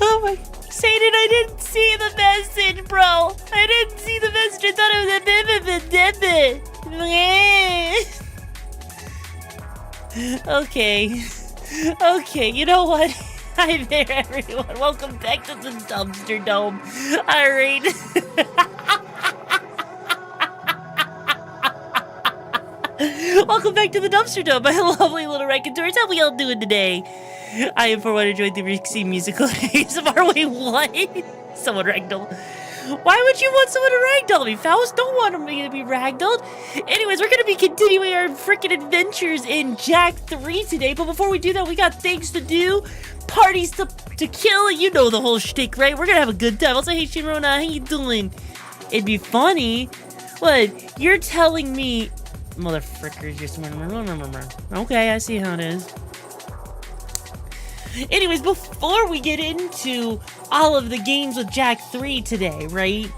Oh my... Satan, I didn't see the message, bro. I didn't see the message. I thought it was a Okay. Okay, you know what? Hi there, everyone. Welcome back to the Dumpster Dome. Alright. Welcome back to the Dumpster Dome, my lovely little raconteurs. How we all doing today? I am for one enjoying the RIXARA musical ASMR. Wait, what? Someone ragdoll. Why would you want someone to ragdoll me? Faust don't want me to be ragdolled. Anyways, we're going to be continuing our freaking adventures in Jak 3 today. But before we do that, we got things to do, parties to kill. You know the whole shtick, right? We're going to have a good time. Also, hey, Shinrona, how you doing? It'd be funny. What? You're telling me... Motherfrickers, just... Okay, I see how it is. Anyways, before we get into all of the games with Jak 3 today, right?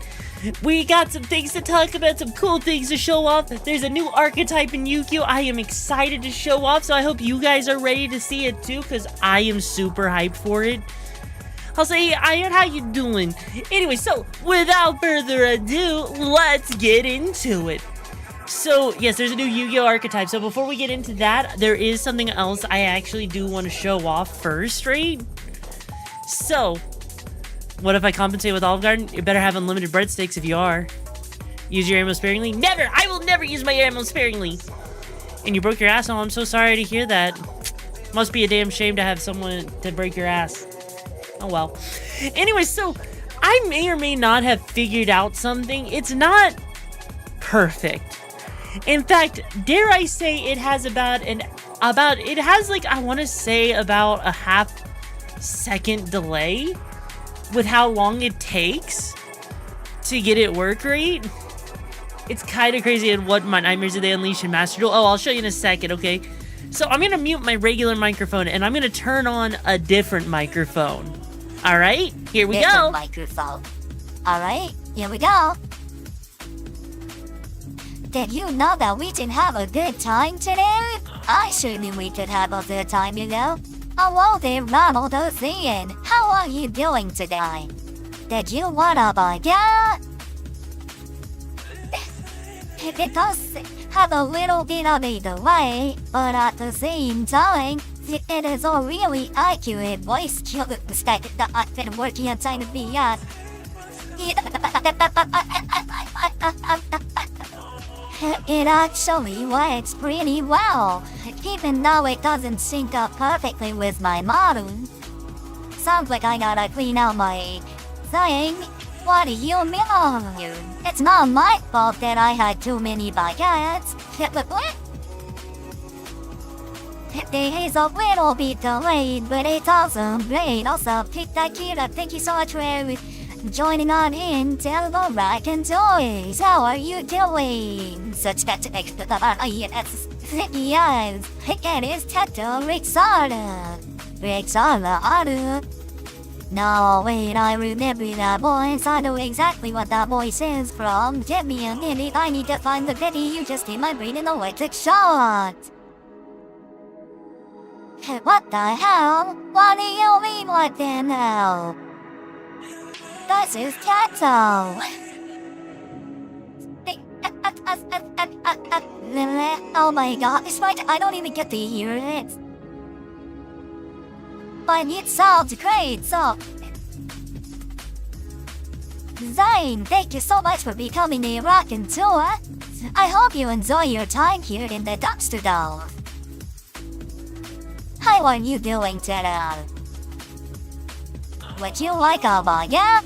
We got some things to talk about, some cool things to show off. There's a new archetype in Yu-Gi-Oh! I am excited to show off, so I hope you guys are ready to see it too, because I am super hyped for it. I'll say, Iron, how you doing? Anyway, so without further ado, let's get into it. So, yes, there's a new Yu-Gi-Oh! Archetype. So before we get into that, there is something else I actually do want to show off first, right? So, what if I compensate with Olive Garden? You better have unlimited breadsticks if you are. Use your ammo sparingly? Never! I will never use my ammo sparingly! And you broke your ass? Oh, I'm so sorry to hear that. Must be a damn shame to have someone to break your ass. Oh well. Anyway, so, I may or may not have figured out something. It's not perfect. In fact, dare I say it has about I want to say about a half-second delay with how long it takes to get it work right. It's kind of crazy. And what my nightmares did they unleash in Master Duel? Oh, I'll show you in a second, okay? So I'm going to mute my regular microphone and I'm going to turn on a different microphone. All right, here we go. Microphone. All right, here we go. Did you know that we can have a good time today? I sure knew we could have a good time, you know. Hello there, Ronald Ocean. How are you doing today? Did you wanna buy that? It does have a little bit of a delay, but at the same time, it is a really accurate voice stack that I've been working on trying to be at. It actually works pretty well, even though it doesn't sync up perfectly with my model. Sounds like I gotta clean out my thing. What do you mean? It's not my fault that I had too many baguettes. It is a little bit delayed, but it's also great. Also, pick that kid up. Thank you so much for joining on in to the raconteurs. How are you doing? Such that to extra yes, it is Tato RIXARA.EXE. No, wait, I remember that voice. I know exactly what that voice is from. Give me a minute, I need to find the video you just in my brain in the electric shot. What the hell? What do you mean, what the hell? This is Tato. Oh my god, it's right, I don't even get to hear it. But it sounds great, so... Zane, thank you so much for becoming a raconteur. I hope you enjoy your time here in the Dumpster Dome. How are you doing today? Would you like a baguette?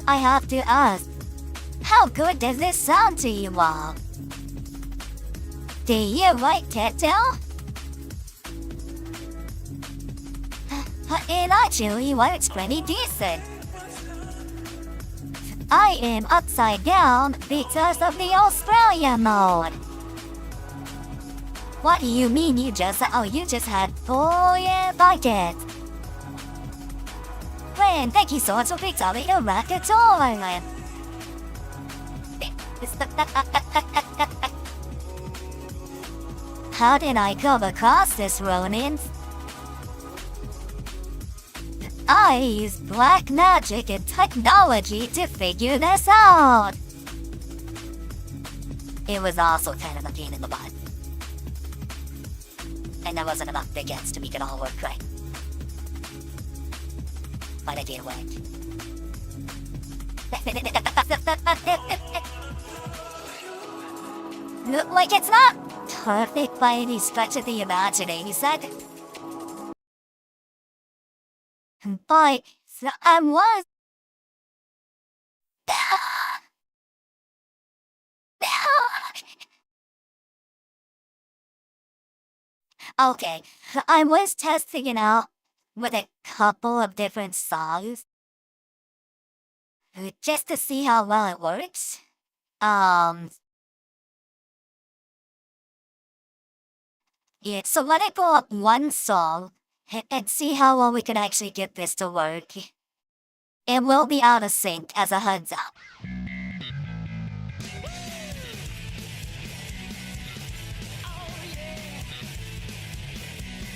I have to ask, how good does this sound to you all? Do you like Tato? It actually works pretty decent. I am upside down because of the Australia mode. What do you mean you just had 4 buckets? Friend, thank you so much for picking up your raconteur. How did I come across this, Ronin? I used black magic and technology to figure this out. It was also kind of a pain in the butt. And there wasn't enough big ends to make it all work right. But I did work. Look like it's not perfect by any stretch of the imagination. But I was. Okay, I was testing it out with a couple of different songs just to see how well it works. Yeah, so let me pull up one song and see how well we can actually get this to work. It will be out of sync as a heads up.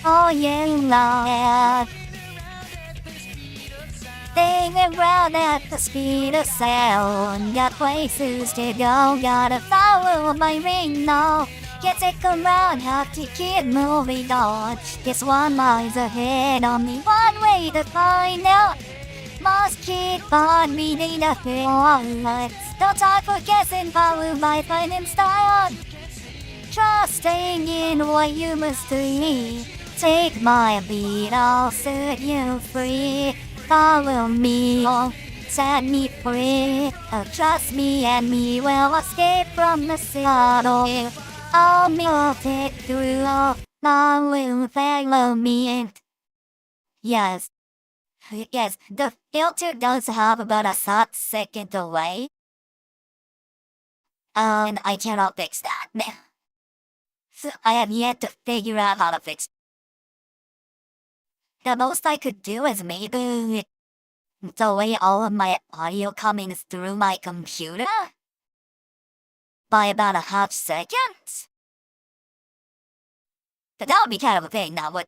Oh yeah, love. Thing around at the speed of sound. Got places to go, gotta follow my ring now. Can't take around, have to keep moving on. This one lies ahead, only one way to find out. Must keep on meeting the feelings. No time for guessing, follow my finding style. Trusting in what you must do. Take my lead, I'll set you free. Follow me, set me free. Trust me and me will escape from the shadow. I'll melt it through, now will follow me. Yes, the filter does have about a hot second delay. And I cannot fix that. So I have yet to figure out how to fix it. The most I could do is maybe delay all of my audio coming through my computer by about a half second. But that would be kind of a thing now, would.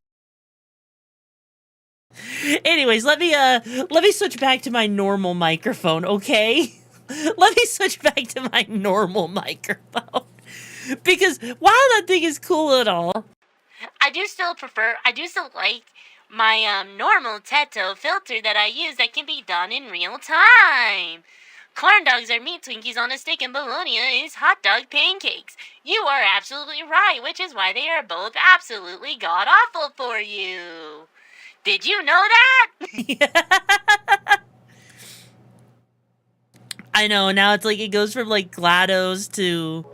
Anyways, let me switch back to my normal microphone, okay? Let me switch back to my normal microphone. Because while that thing is cool and all, I do still like my normal Teto filter that I use that can be done in real time. Corn dogs are meat Twinkies on a stick and bologna is hot dog pancakes. You are absolutely right, which is why they are both absolutely god-awful for you. Did you know that? I know, now it's like it goes from like GLaDOS to...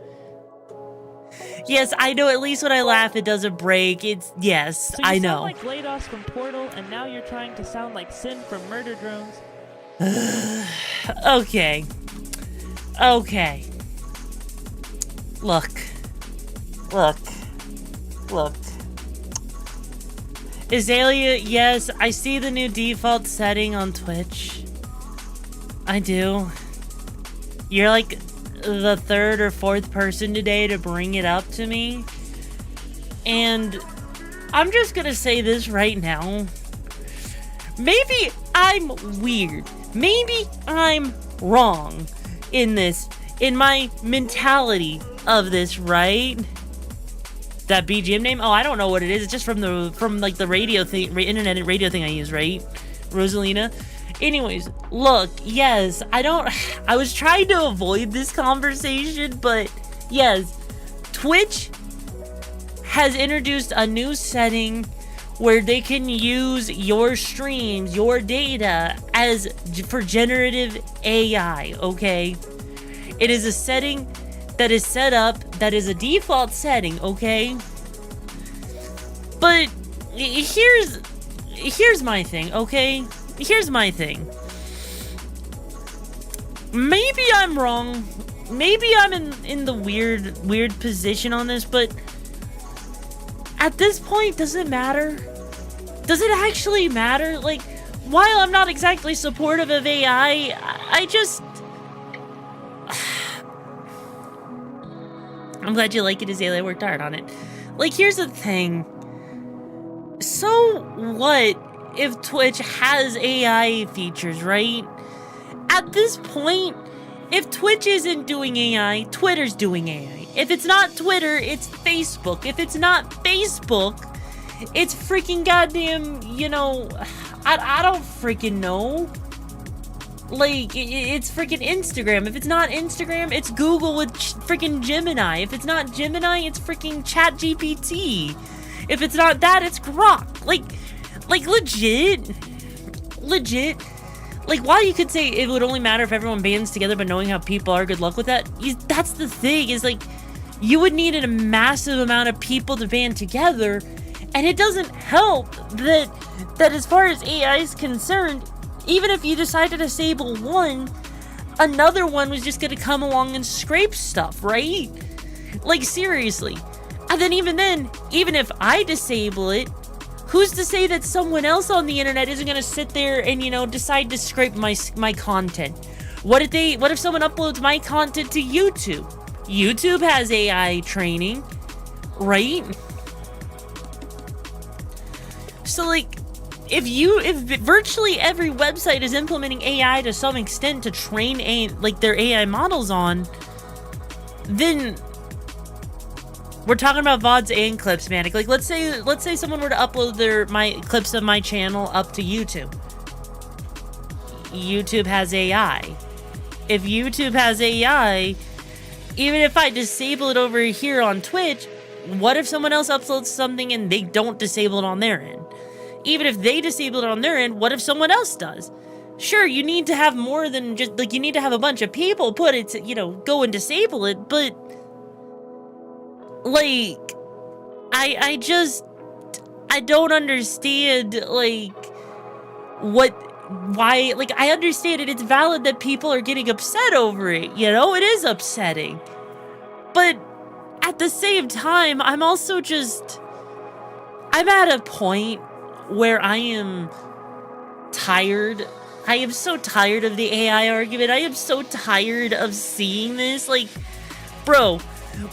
Yes, I know, at least when I laugh it doesn't break. It's... Yes, so you I know. sound like GLaDOS from Portal, and now you're trying to sound like Sin from Murder Drones. Okay. Okay. Look. Azalea, yes, I see the new default setting on Twitch. I do. You're like the third or fourth person today to bring it up to me. And I'm just gonna say this right now. Maybe I'm weird. Maybe I'm wrong in this, in my mentality of this, right? That BGM name? Oh, I don't know what it is. It's just from like the radio thing, internet radio thing I use, right? Rosalina. Anyways, look, yes, I was trying to avoid this conversation, but yes, Twitch has introduced a new setting where they can use your streams, your data, as for generative AI, okay? It is a setting that is set up, that is a default setting, okay? But here's my thing, okay? Here's my thing. Maybe I'm wrong. Maybe I'm in the weird position on this, but at this point, does it matter? Does it actually matter? Like, while I'm not exactly supportive of AI, I just... I'm glad you like it, Azalea. I worked hard on it. Like, here's the thing. So what if Twitch has AI features, right? At this point, if Twitch isn't doing AI, Twitter's doing AI. If it's not Twitter, it's Facebook. If it's not Facebook, it's freaking goddamn, you know, I don't freaking know. Like, it's freaking Instagram. If it's not Instagram, it's Google with freaking Gemini. If it's not Gemini, it's freaking ChatGPT. If it's not that, it's Grok. Like legit. Like, while you could say it would only matter if everyone bands together, but knowing how people are, good luck with that. That's the thing, is like, you would need a massive amount of people to band together, and it doesn't help that as far as AI is concerned, even if you decide to disable one, another one was just gonna come along and scrape stuff, right? Like, seriously. And then even if I disable it, who's to say that someone else on the internet isn't gonna sit there and, you know, decide to scrape my content? What if someone uploads my content to YouTube? YouTube has AI training, right? So, like, if virtually every website is implementing AI to some extent to train their AI models on, then we're talking about VODs and clips, man. Like, let's say someone were to upload my clips of my channel up to YouTube. YouTube has AI. If YouTube has AI, even if I disable it over here on Twitch, what if someone else uploads something and they don't disable it on their end? Even if they disable it on their end, what if someone else does? Sure, you need to have more than just, like, you need to have a bunch of people put it to, you know, go and disable it, but, like, I don't understand, like, why, like, I understand it, it's valid that people are getting upset over it, you know, it is upsetting, but at the same time, I'm also just, I'm at a point where I am tired. I am so tired of the AI argument. I am so tired of seeing this. Like, bro,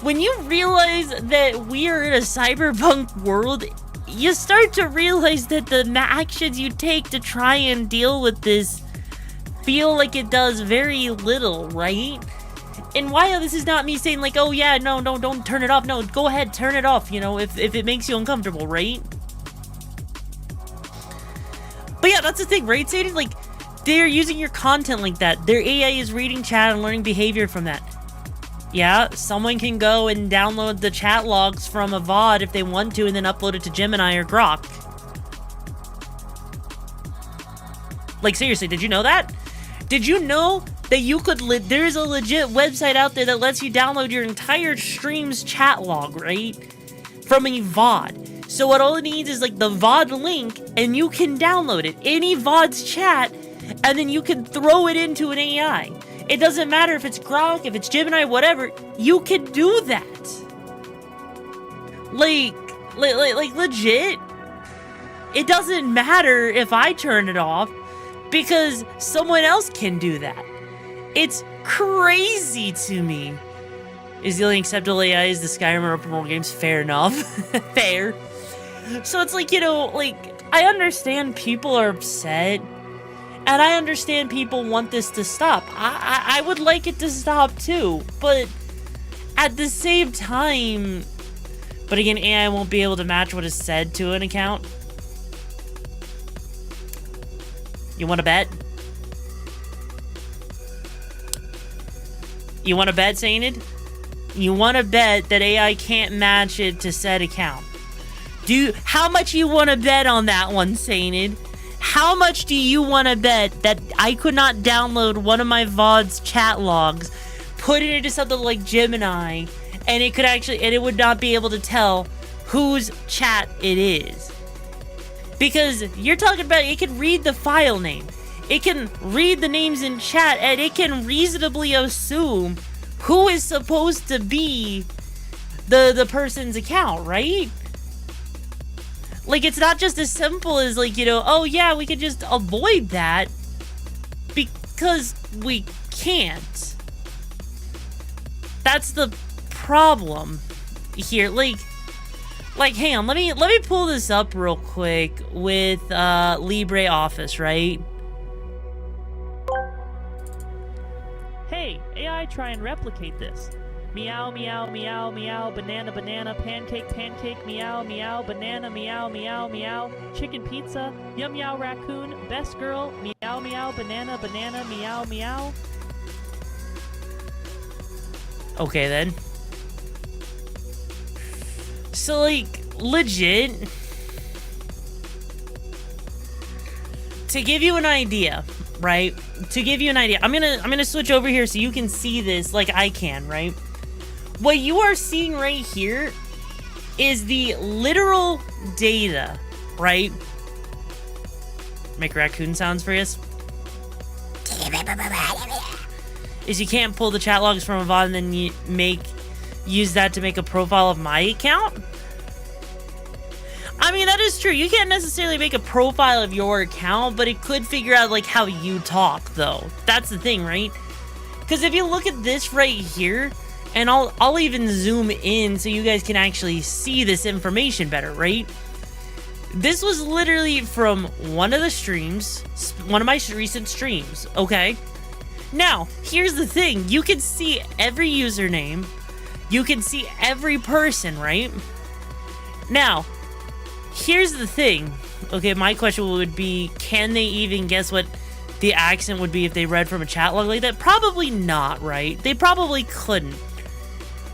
when you realize that we are in a cyberpunk world, you start to realize that the actions you take to try and deal with this feel like it does very little, right? And while this is not me saying, like, oh yeah, no, don't turn it off. No, go ahead, turn it off, you know, if it makes you uncomfortable, right? But yeah, that's the thing, right, Sadie? Like, they're using your content like that. Their AI is reading chat and learning behavior from that. Yeah, someone can go and download the chat logs from a VOD if they want to and then upload it to Gemini or Grok. Like, seriously, did you know that? Did you know that you could, there's a legit website out there that lets you download your entire stream's chat log, right? From a VOD. So what all it needs is, like, the VOD link, and you can download it. Any VOD's chat, and then you can throw it into an AI. It doesn't matter if it's Grok, if it's Gemini, whatever. You can do that. Like legit. It doesn't matter if I turn it off, because someone else can do that. It's crazy to me. Is the only acceptable AI is the Skyrim or open world games? Fair enough. Fair. So it's like, you know, like, I understand people are upset, and I understand people want this to stop. I would like it to stop too, but at the same time, but again, AI won't be able to match what is said to an account. You want to bet? You want to bet, Sainted? You want to bet that AI can't match it to said account? How much you want to bet on that one, Sainted? How much do you want to bet that I could not download one of my VOD's chat logs, put it into something like Gemini, and it could actually, and it would not be able to tell whose chat it is? Because you're talking about, it can read the file name, it can read the names in chat, and it can reasonably assume who is supposed to be the person's account, right? Like, it's not just as simple as, like, you know, oh yeah, we could just avoid that, because we can't. That's the problem here. Like, hang on, let me pull this up real quick with LibreOffice, right? Hey, AI, try and replicate this. Meow, meow, meow, meow, banana, banana, pancake, pancake, meow, meow, banana, meow, meow, meow, chicken pizza, yum, meow, raccoon, best girl, meow, meow, banana, banana, meow, meow. Okay, then. So, like, legit, to give you an idea, right? To give you an idea, I'm gonna switch over here so you can see this like I can, right? What you are seeing right here is the literal data, right? Make raccoon sounds for us. Is you can't pull the chat logs from a VOD and then you use that to make a profile of my account? I mean, that is true. You can't necessarily make a profile of your account, but it could figure out, like, how you talk, though. That's the thing, right? Because if you look at this right here, and I'll even zoom in so you guys can actually see this information better, right? This was literally from one of the streams, one of my recent streams, okay? Now, here's the thing. You can see every username. You can see every person, right? Now, here's the thing. Okay, my question would be, can they even guess what the accent would be if they read from a chat log like that? Probably not, right? They probably couldn't.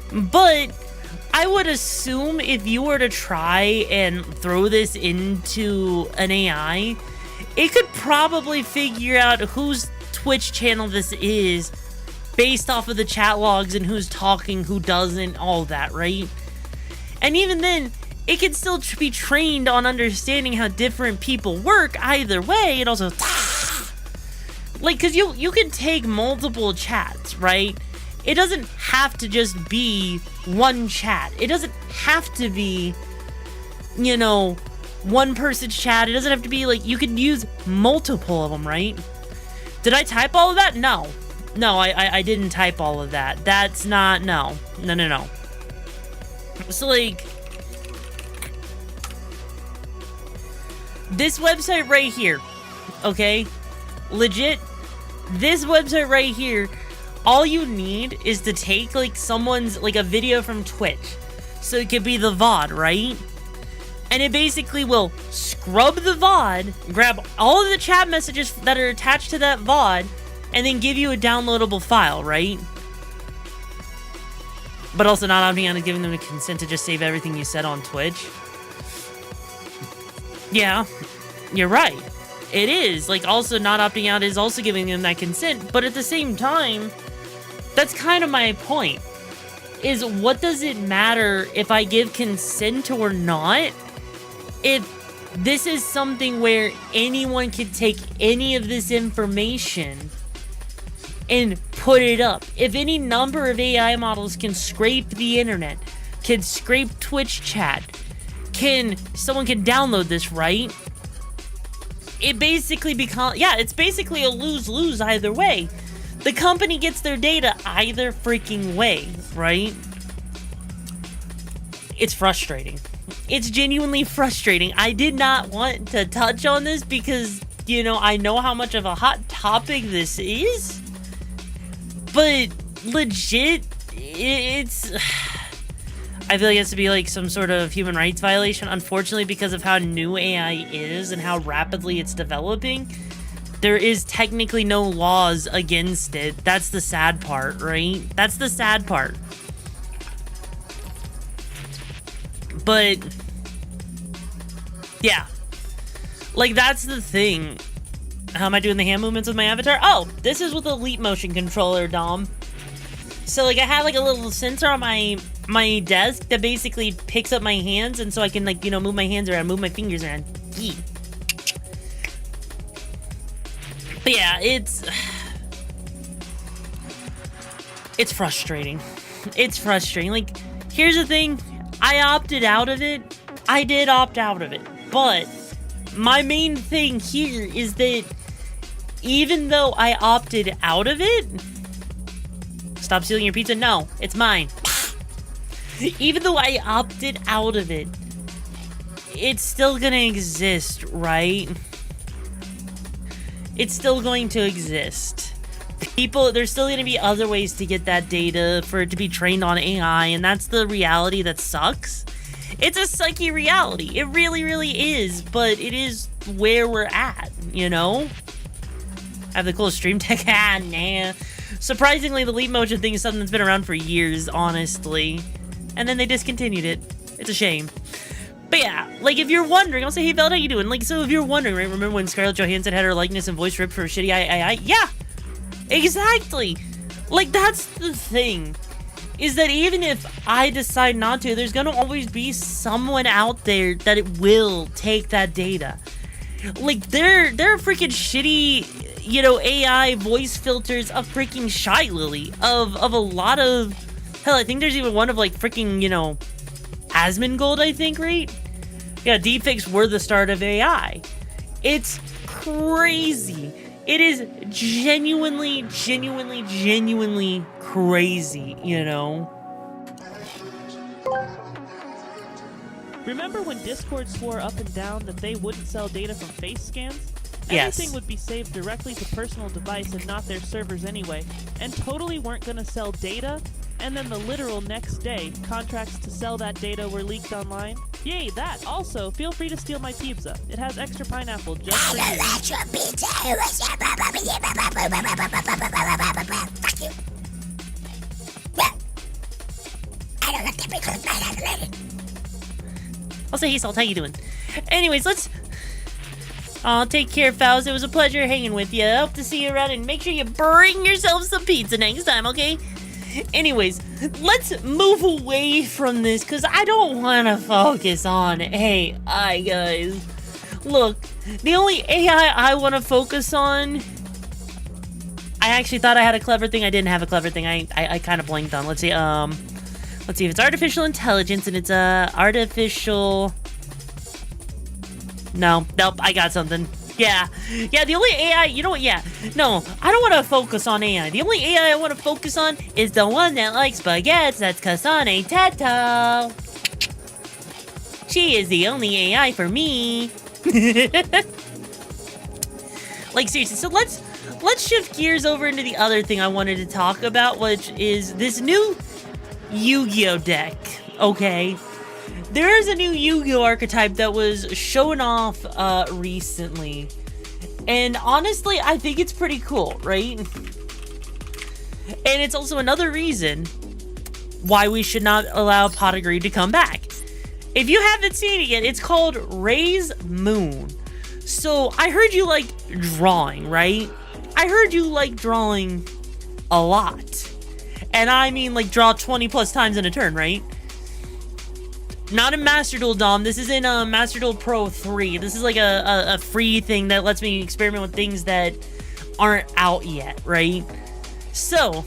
But I would assume if you were to try and throw this into an AI, it could probably figure out whose Twitch channel this is based off of the chat logs and who's talking, who doesn't, all that, right? And even then, it can still be trained on understanding how different people work either way. And also, like, because you can take multiple chats, right? It doesn't have to just be one chat. It doesn't have to be, you know, one person's chat. It doesn't have to be, like, you can use multiple of them, right? Did I type all of that? No. No, I didn't type all of that. That's not, no. No. So, like, this website right here, okay? Legit, this website right here, all you need is to take, like, someone's, like, a video from Twitch. So it could be the VOD, right? And it basically will scrub the VOD, grab all of the chat messages that are attached to that VOD, and then give you a downloadable file, right? But also not opting out and giving them the consent to just save everything you said on Twitch. Yeah, you're right. It is. Like, also not opting out is also giving them that consent. But at the same time, that's kind of my point. Is what does it matter if I give consent or not? If this is something where anyone can take any of this information and put it up. If any number of AI models can scrape the internet, can scrape Twitch chat, someone can download this, right? It basically becomes, yeah, it's basically a lose-lose either way. The company gets their data either freaking way, right? It's frustrating. It's genuinely frustrating. I did not want to touch on this because, you know, I know how much of a hot topic this is. But legit, it's... I feel like it has to be like some sort of human rights violation. Unfortunately, because of how new AI is and how rapidly it's developing, there is technically no laws against it. That's the sad part, right? That's the sad part. But yeah, like, that's the thing. How am I doing the hand movements with my avatar? Oh, this is with the Elite Motion controller, Dom. So, like, I have, like, a little sensor on my desk that basically picks up my hands, and so I can, like, you know, move my hands around, move my fingers around. Yee. But yeah, it's frustrating. It's frustrating. Like, here's the thing. I opted out of it. I did opt out of it. But my main thing here is that even though I opted out of it... Stop stealing your pizza? No, it's mine. Even though I opted out of it, it's still gonna exist, right? It's still going to exist. There's still gonna be other ways to get that data for it to be trained on AI, and that's the reality that sucks. It's a sucky reality. It really, really is, but it is where we're at, you know? I have the coolest stream tech. Ah, nah. Surprisingly, the leap motion thing is something that's been around for years, honestly. And then they discontinued it. It's a shame. But yeah, like, if you're wondering, I'll say, hey, Veld, how you doing? Like, so if you're wondering, right, remember when Scarlett Johansson had her likeness and voice ripped for shitty AI? Yeah! Exactly! Like, that's the thing. Is that even if I decide not to, there's gonna always be someone out there that it will take that data. Like, there are freaking shitty, you know, AI voice filters of freaking Shy Lily, of a lot of, hell, I think there's even one of, like, freaking, you know, Asmongold, I think, right? Yeah, deepfakes were the start of AI. It's crazy. It is genuinely crazy, you know? Remember when Discord swore up and down that they wouldn't sell data from face scans? Yes. Everything would be saved directly to personal device and not their servers anyway, and totally weren't gonna sell data, and then the literal next day, contracts to sell that data were leaked online? Yay, that! Also, feel free to steal my pizza. It has extra pineapple just for you. Fuck you. I don't like that. I'll say, hey, Salt, how you doing? Anyways, let's... take care, Faust. It was a pleasure hanging with you. I hope to see you around, and make sure you bring yourself some pizza next time, okay? Anyways, let's move away from this, because I don't want to focus on AI, guys. Look, the only AI I want to focus on... I actually thought I had a clever thing. I didn't have a clever thing. I kind of blanked on. Let's see if it's artificial intelligence, and it's artificial... Nope, I got something. Yeah, the only AI, you know what, yeah. No, I don't want to focus on AI. The only AI I want to focus on is the one that likes baguettes. That's Kasane Tato. She is the only AI for me. Like, seriously, so let's shift gears over into the other thing I wanted to talk about, which is this new Yu-Gi-Oh deck, okay? There is a new Yu-Gi-Oh archetype that was shown off recently, and honestly, I think it's pretty cool, right? And it's also another reason why we should not allow Pot of Greed to come back. If you haven't seen it yet, it's called Ray's Moon. So, I heard you like drawing, right? I heard you like drawing a lot. And I mean, like, draw 20 plus times in a turn, right? Not in Master Duel Dom. This is in Master Duel Pro 3. This is like a free thing that lets me experiment with things that aren't out yet, right? So,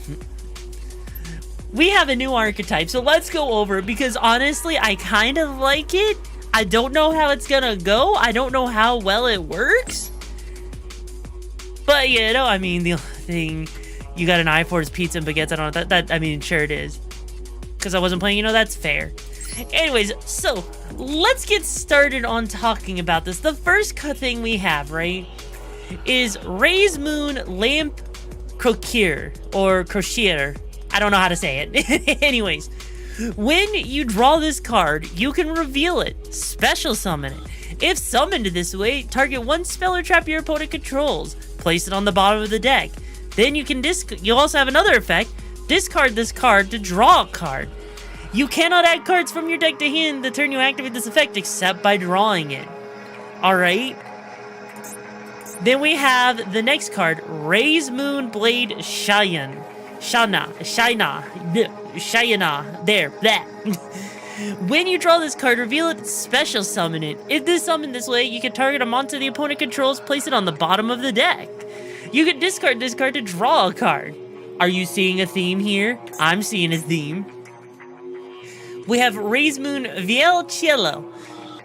we have a new archetype. So let's go over it, because honestly, I kind of like it. I don't know how it's gonna go. I don't know how well it works. But, you know, I mean, the only thing you got an eye for is pizza and baguettes. I don't know. That I mean, sure it is. Because I wasn't playing, you know, that's fair. Anyways, so let's get started on talking about this. The first thing we have, right, is Ray's Moon Lamp Croquier, or Crochier. I don't know how to say it. Anyways, when you draw this card, you can reveal it, special summon it. If summoned this way, target one spell or trap your opponent controls. Place it on the bottom of the deck. Then you can you also have another effect. Discard this card to draw a card. You cannot add cards from your deck to hand the turn you activate this effect, except by drawing it. Alright? Then we have the next card, Ray's Moon Blade Shayana. There, that. When you draw this card, reveal it, special summon it. If this summoned this way, you can target a monster the opponent controls, place it on the bottom of the deck. You can discard this card to draw a card. Are you seeing a theme here? I'm seeing a theme. We have Ray's Moon Viel Cielo.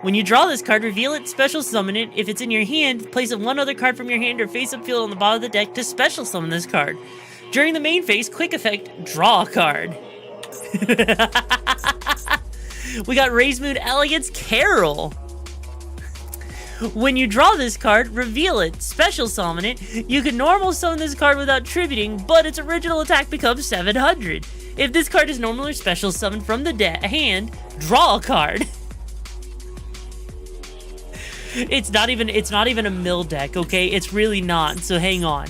When you draw this card, reveal it, special summon it. If it's in your hand, place one other card from your hand or face-up field on the bottom of the deck to special summon this card. During the main phase, quick effect, draw a card. We got Raise Moon Elegance Carol. When you draw this card, reveal it, special summon it. You can normal summon this card without tributing, but its original attack becomes 700. If this card is normal or special summoned from the hand, draw a card. It's not even a mill deck, okay? It's really not, so hang on.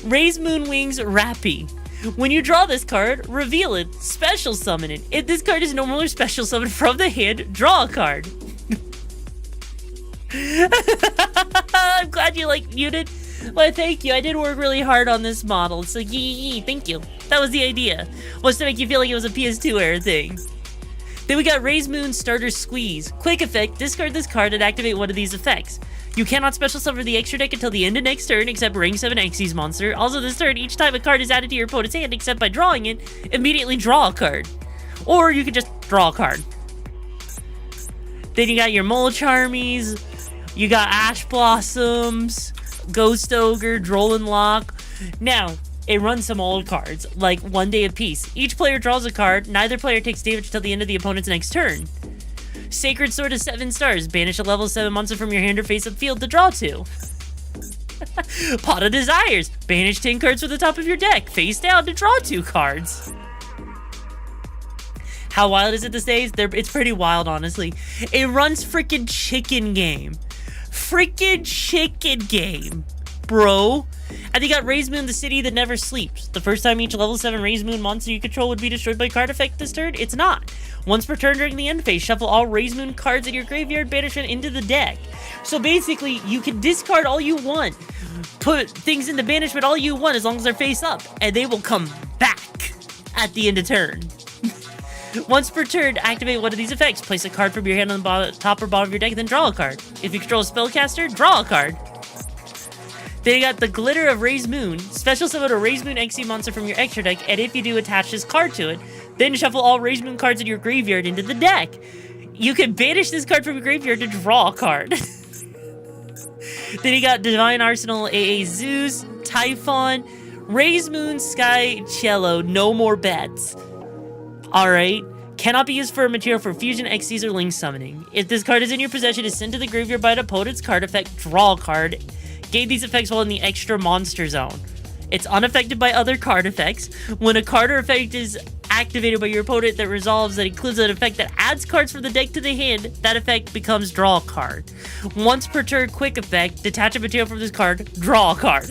Raise Moon Wings Rappy. When you draw this card, reveal it, special summon it. If this card is normal or special summoned from the hand, draw a card. I'm glad you like unit. Well, thank you. I did work really hard on this model, so yee, thank you. That was the idea. Was to make you feel like it was a PS2 era thing. Then we got Raise Moon Starter Squeeze. Quick effect, discard this card and activate one of these effects. You cannot special summon the extra deck until the end of next turn, except rank 7 Xyz monster. Also this turn, each time a card is added to your opponent's hand, except by drawing it, immediately draw a card. Or you could just draw a card. Then you got your Mole Charmies, you got Ash Blossoms, Ghost Ogre, Droll Lock. Now, it runs some old cards, like 1 day apiece. Each player draws a card, neither player takes damage until the end of the opponent's next turn. Sacred Sword is 7 stars. Banish a level 7 monster from your hand or face-up field to draw 2. Pot of Desires. Banish 10 cards from the top of your deck, face down to draw 2 cards. How wild is it these days? It's pretty wild, honestly. It runs freaking Chicken Game. Freaking Chicken Game, bro. And you got Raise Moon, the city that never sleeps. The first time each level 7 Raise Moon monster you control would be destroyed by card effect this turn, it's not. Once per turn during the end phase, shuffle all Raise Moon cards in your graveyard, banish them into the deck. So basically, you can discard all you want, put things into banishment all you want as long as they're face up, and they will come back at the end of turn. Once per turn, activate one of these effects. Place a card from your hand on the top or bottom of your deck, then draw a card. If you control a spellcaster, draw a card. Then you got the Glitter of Raise Moon. Special summon a Raise Moon XC monster from your extra deck, and if you do, attach this card to it. Then shuffle all Raise Moon cards in your graveyard into the deck. You can banish this card from your graveyard to draw a card. Then you got Divine Arsenal AA Zeus, Typhon, Raise Moon Sky Cello, no more bets. Alright. Cannot be used for a material for fusion, Xyz, or link summoning. If this card is in your possession, is sent to the graveyard by an opponent's card effect, draw a card. Gain these effects while in the extra monster zone. It's unaffected by other card effects. When a card or effect is activated by your opponent that resolves that includes an effect that adds cards from the deck to the hand, that effect becomes draw a card. Once per turn, quick effect, detach a material from this card, draw a card.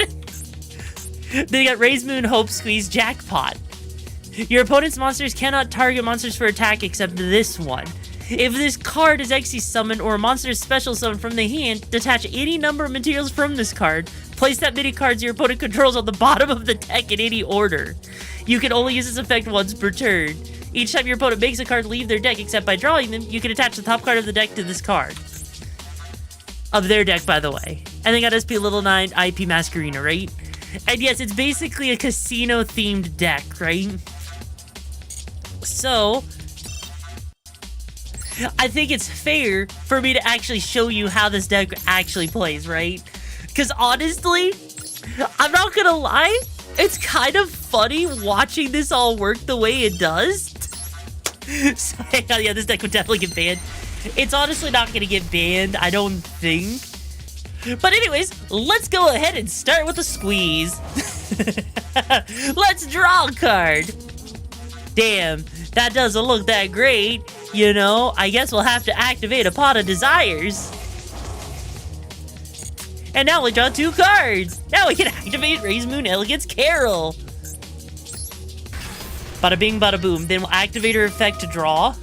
Then you got Raise Moon Hope Squeeze Jackpot. Your opponent's monsters cannot target monsters for attack except this one. If this card is Xyz summoned or a monster is special summoned from the hand, detach any number of materials from this card. Place that many cards your opponent controls on the bottom of the deck in any order. You can only use this effect once per turn. Each time your opponent makes a card leave their deck except by drawing them, you can attach the top card of the deck to this card. Of their deck, by the way. And they got SP Little 9, IP Masquerina, right? And yes, it's basically a casino-themed deck, right? So, I think it's fair for me to actually show you how this deck actually plays, right? Because honestly, I'm not gonna lie, it's kind of funny watching this all work the way it does. So, yeah, this deck would definitely get banned. It's honestly not gonna get banned, I don't think. But anyways, let's go ahead and start with a squeeze. Let's draw a card. Damn, that doesn't look that great. You know, I guess we'll have to activate a Pot of Desires. And now we draw 2 cards. Now we can activate Raise Moon Elegance Carol. Bada bing, bada boom. Then we'll activate her effect to draw.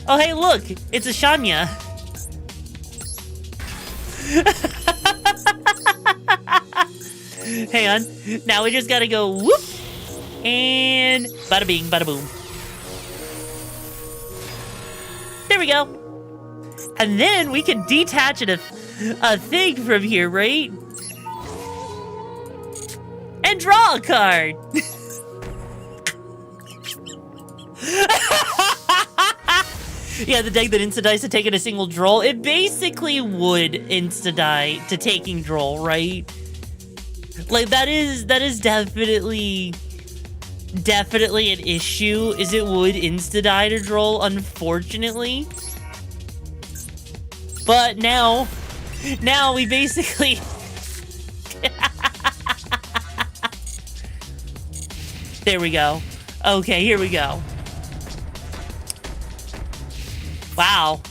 Oh, hey, look. It's a Shanya. Hang on. Now we just gotta go whoop. And bada bing, bada boom. There we go. And then we can detach a thing from here, right? And draw a card. Yeah, the deck that insta-dies to taking a single droll, it basically would insta-die to taking droll, right? Like, that is definitely definitely an issue is it would insta-die to droll, unfortunately. But now we basically... There we go. Okay, here we go. Wow.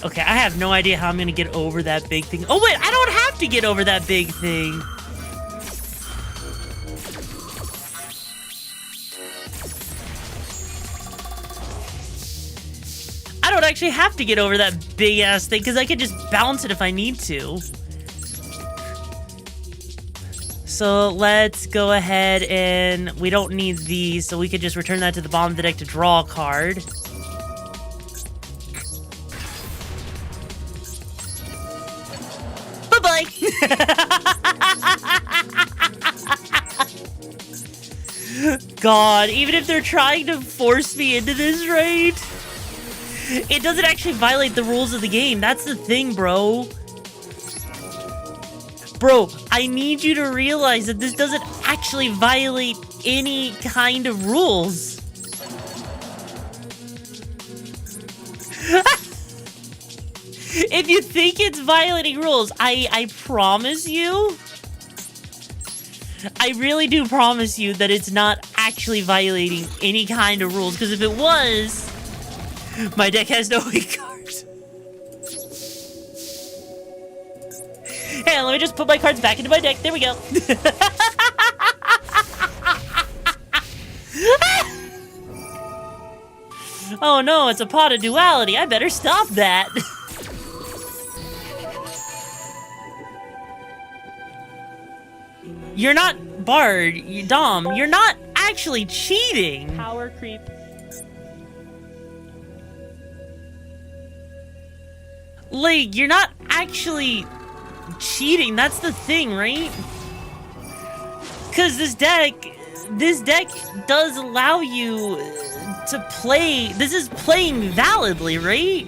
Okay, I have no idea how I'm gonna get over that big thing. Oh wait, I don't have to get over that big thing. I don't actually have to get over that big ass thing because I can just bounce it if I need to. So let's go ahead and we don't need these, so we could just return that to the bottom of the deck to draw a card. Bye-bye. God, even if they're trying to force me into this, right? It doesn't actually violate the rules of the game. That's the thing, bro. Bro, I need you to realize that this doesn't actually violate any kind of rules. If you think it's violating rules, I promise you, I really do promise you that it's not actually violating any kind of rules, because if it was, my deck has no weak cards. Hey, let me just put my cards back into my deck. There we go. Oh no, it's a pot of duality. I better stop that. You're not Bard, Dom. You're not actually cheating. Power creep. Like, you're not actually cheating. That's the thing, right? Because this deck does allow you to play. This is playing validly, right?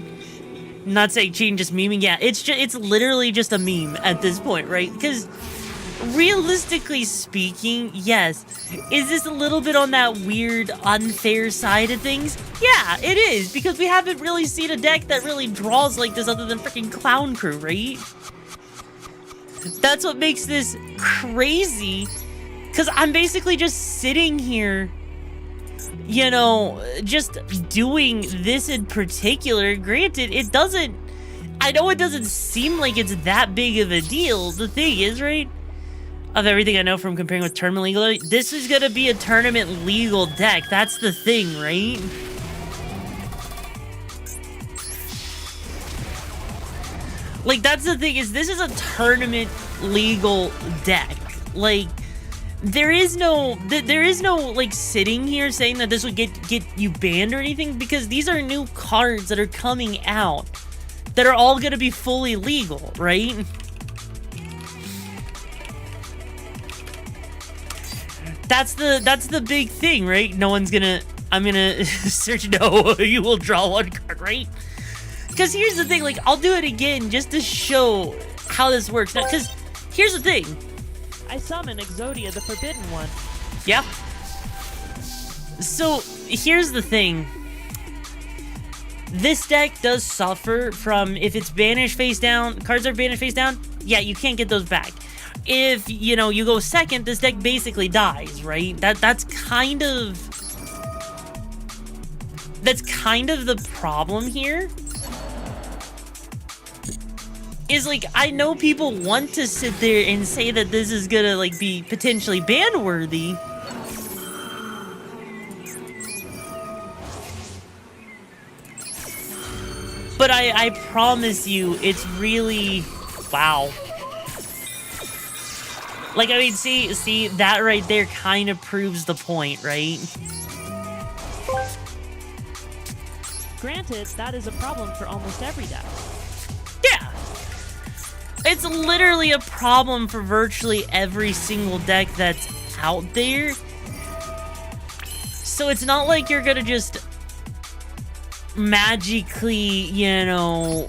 I'm not saying cheating, just memeing. Yeah, it's literally just a meme at this point, right? Because realistically speaking, yes. Is this a little bit on that weird, unfair side of things? Yeah, it is, because we haven't really seen a deck that really draws like this other than freaking Clown Crew, right? That's what makes this crazy, because I'm basically just sitting here, you know, just doing this in particular. Granted, it doesn't, I know it doesn't seem like it's that big of a deal. The thing is, right, of everything I know from comparing with tournament legal, this is gonna be a tournament legal deck. That's the thing, right? Like, that's the thing, is this is a tournament legal deck. Like, there is no like sitting here saying that this would get you banned or anything, because these are new cards that are coming out that are all gonna be fully legal, right? That's the big thing, right? No one's gonna, I'm gonna search no, you will draw one card, right? Because here's the thing, like, I'll do it again just to show how this works. Because here's the thing. I summon Exodia, the Forbidden One. Yeah. So here's the thing. This deck does suffer from, if it's banished face down, cards are banished face down, yeah, you can't get those back. If, you know, you go second, this deck basically dies, right? That's kind of the problem here. Is, like, I know people want to sit there and say that this is gonna, like, be potentially ban-worthy. But I promise you, it's really, wow. Like, I mean, see, that right there kind of proves the point, right? Granted, that is a problem for almost every deck. Yeah. It's literally a problem for virtually every single deck that's out there. So it's not like you're gonna just magically, you know,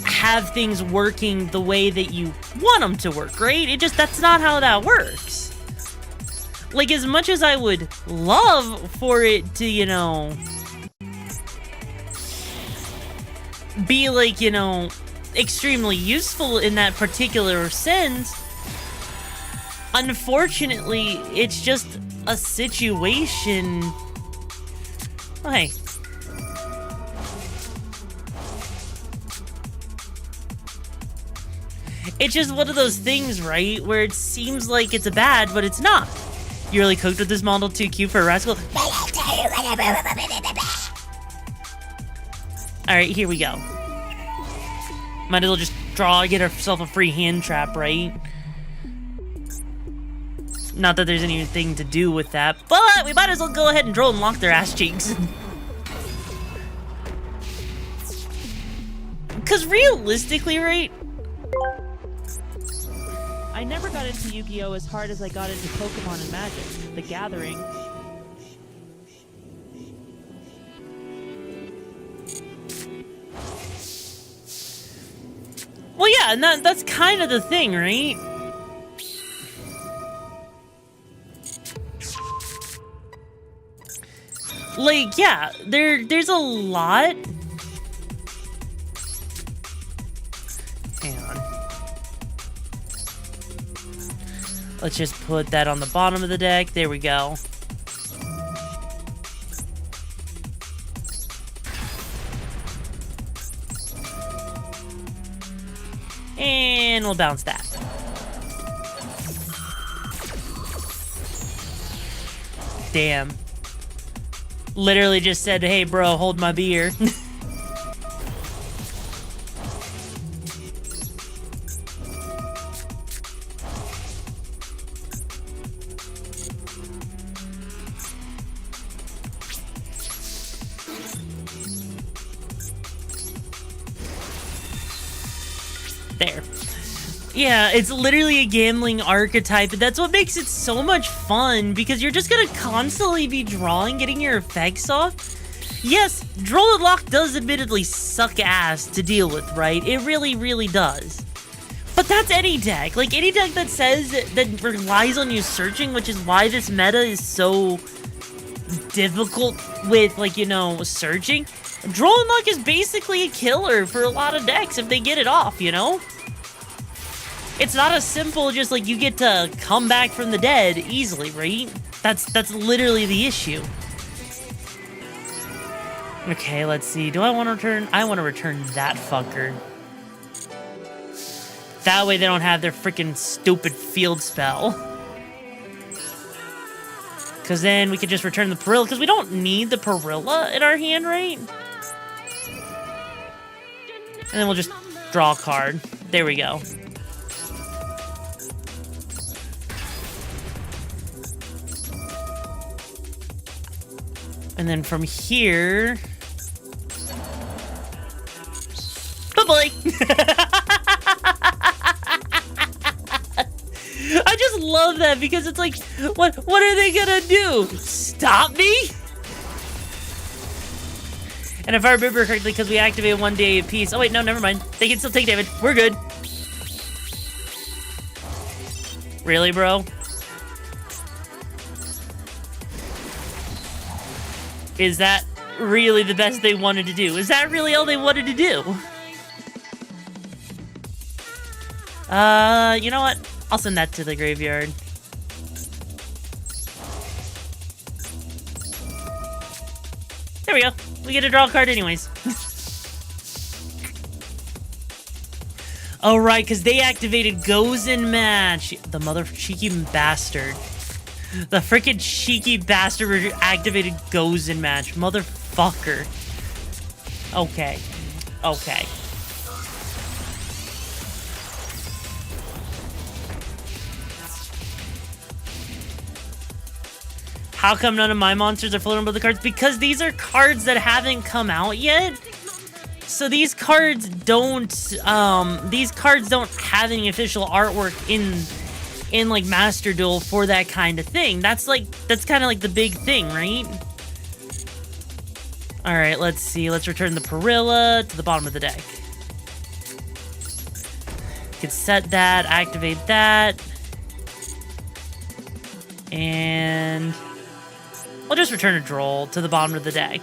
have things working the way that you want them to work, right? That's not how that works. Like, as much as I would love for it to, you know, be like, you know, extremely useful in that particular sense, unfortunately, it's just a situation. Oh, hey. It's just one of those things, right, where it seems like it's a bad, but it's not. You really cooked with this Model 2Q for a rascal? Alright, here we go. Might as well just get ourselves a free hand trap, right? Not that there's anything to do with that, but we might as well go ahead and draw and lock their ass cheeks. Because realistically, right? I never got into Yu-Gi-Oh! As hard as I got into Pokemon and Magic, The Gathering. Well, yeah, and that's kind of the thing, right? Like, yeah, there's a lot. Hang on. Let's just put that on the bottom of the deck. There we go. And we'll bounce that. Damn. Literally just said, hey bro, hold my beer. There. Yeah, it's literally a gambling archetype, and that's what makes it so much fun, because you're just gonna constantly be drawing, getting your effects off. Yes, draw and lock does admittedly suck ass to deal with, right? It really, really does. But that's any deck. Like, any deck that says, that relies on you searching, which is why this meta is so difficult with, like, you know, searching. Draw and lock is basically a killer for a lot of decks if they get it off, you know? It's not as simple just like you get to come back from the dead easily, right? That's literally the issue. Okay, let's see. Do I want to return? I want to return that fucker. That way they don't have their freaking stupid field spell. Because then we could just return the Perilla, because we don't need the Perilla in our hand, right? And then we'll just draw a card. There we go. And then from here... Bye-bye! I just love that, because it's like, what are they gonna do? Stop me? And if I remember correctly, because we activated 1 day apiece. Oh wait, no, never mind. They can still take damage. We're good. Really, bro? Is that really the best they wanted to do? Is that really all they wanted to do? You know what? I'll send that to the graveyard. There we go. We get to draw a card anyways. Oh, right, because they activated Goes in Match. The mother cheeky bastard. The freaking cheeky bastard activated Goes in Match. Motherfucker. Okay. Okay. How come none of my monsters are floating above the cards? Because these are cards that haven't come out yet. So these cards don't have any official artwork in like Master Duel for that kind of thing. That's kind of like the big thing, right? All right, let's see. Let's return the Perilla to the bottom of the deck. Can set that, activate that. And we'll just return a Droll to the bottom of the deck.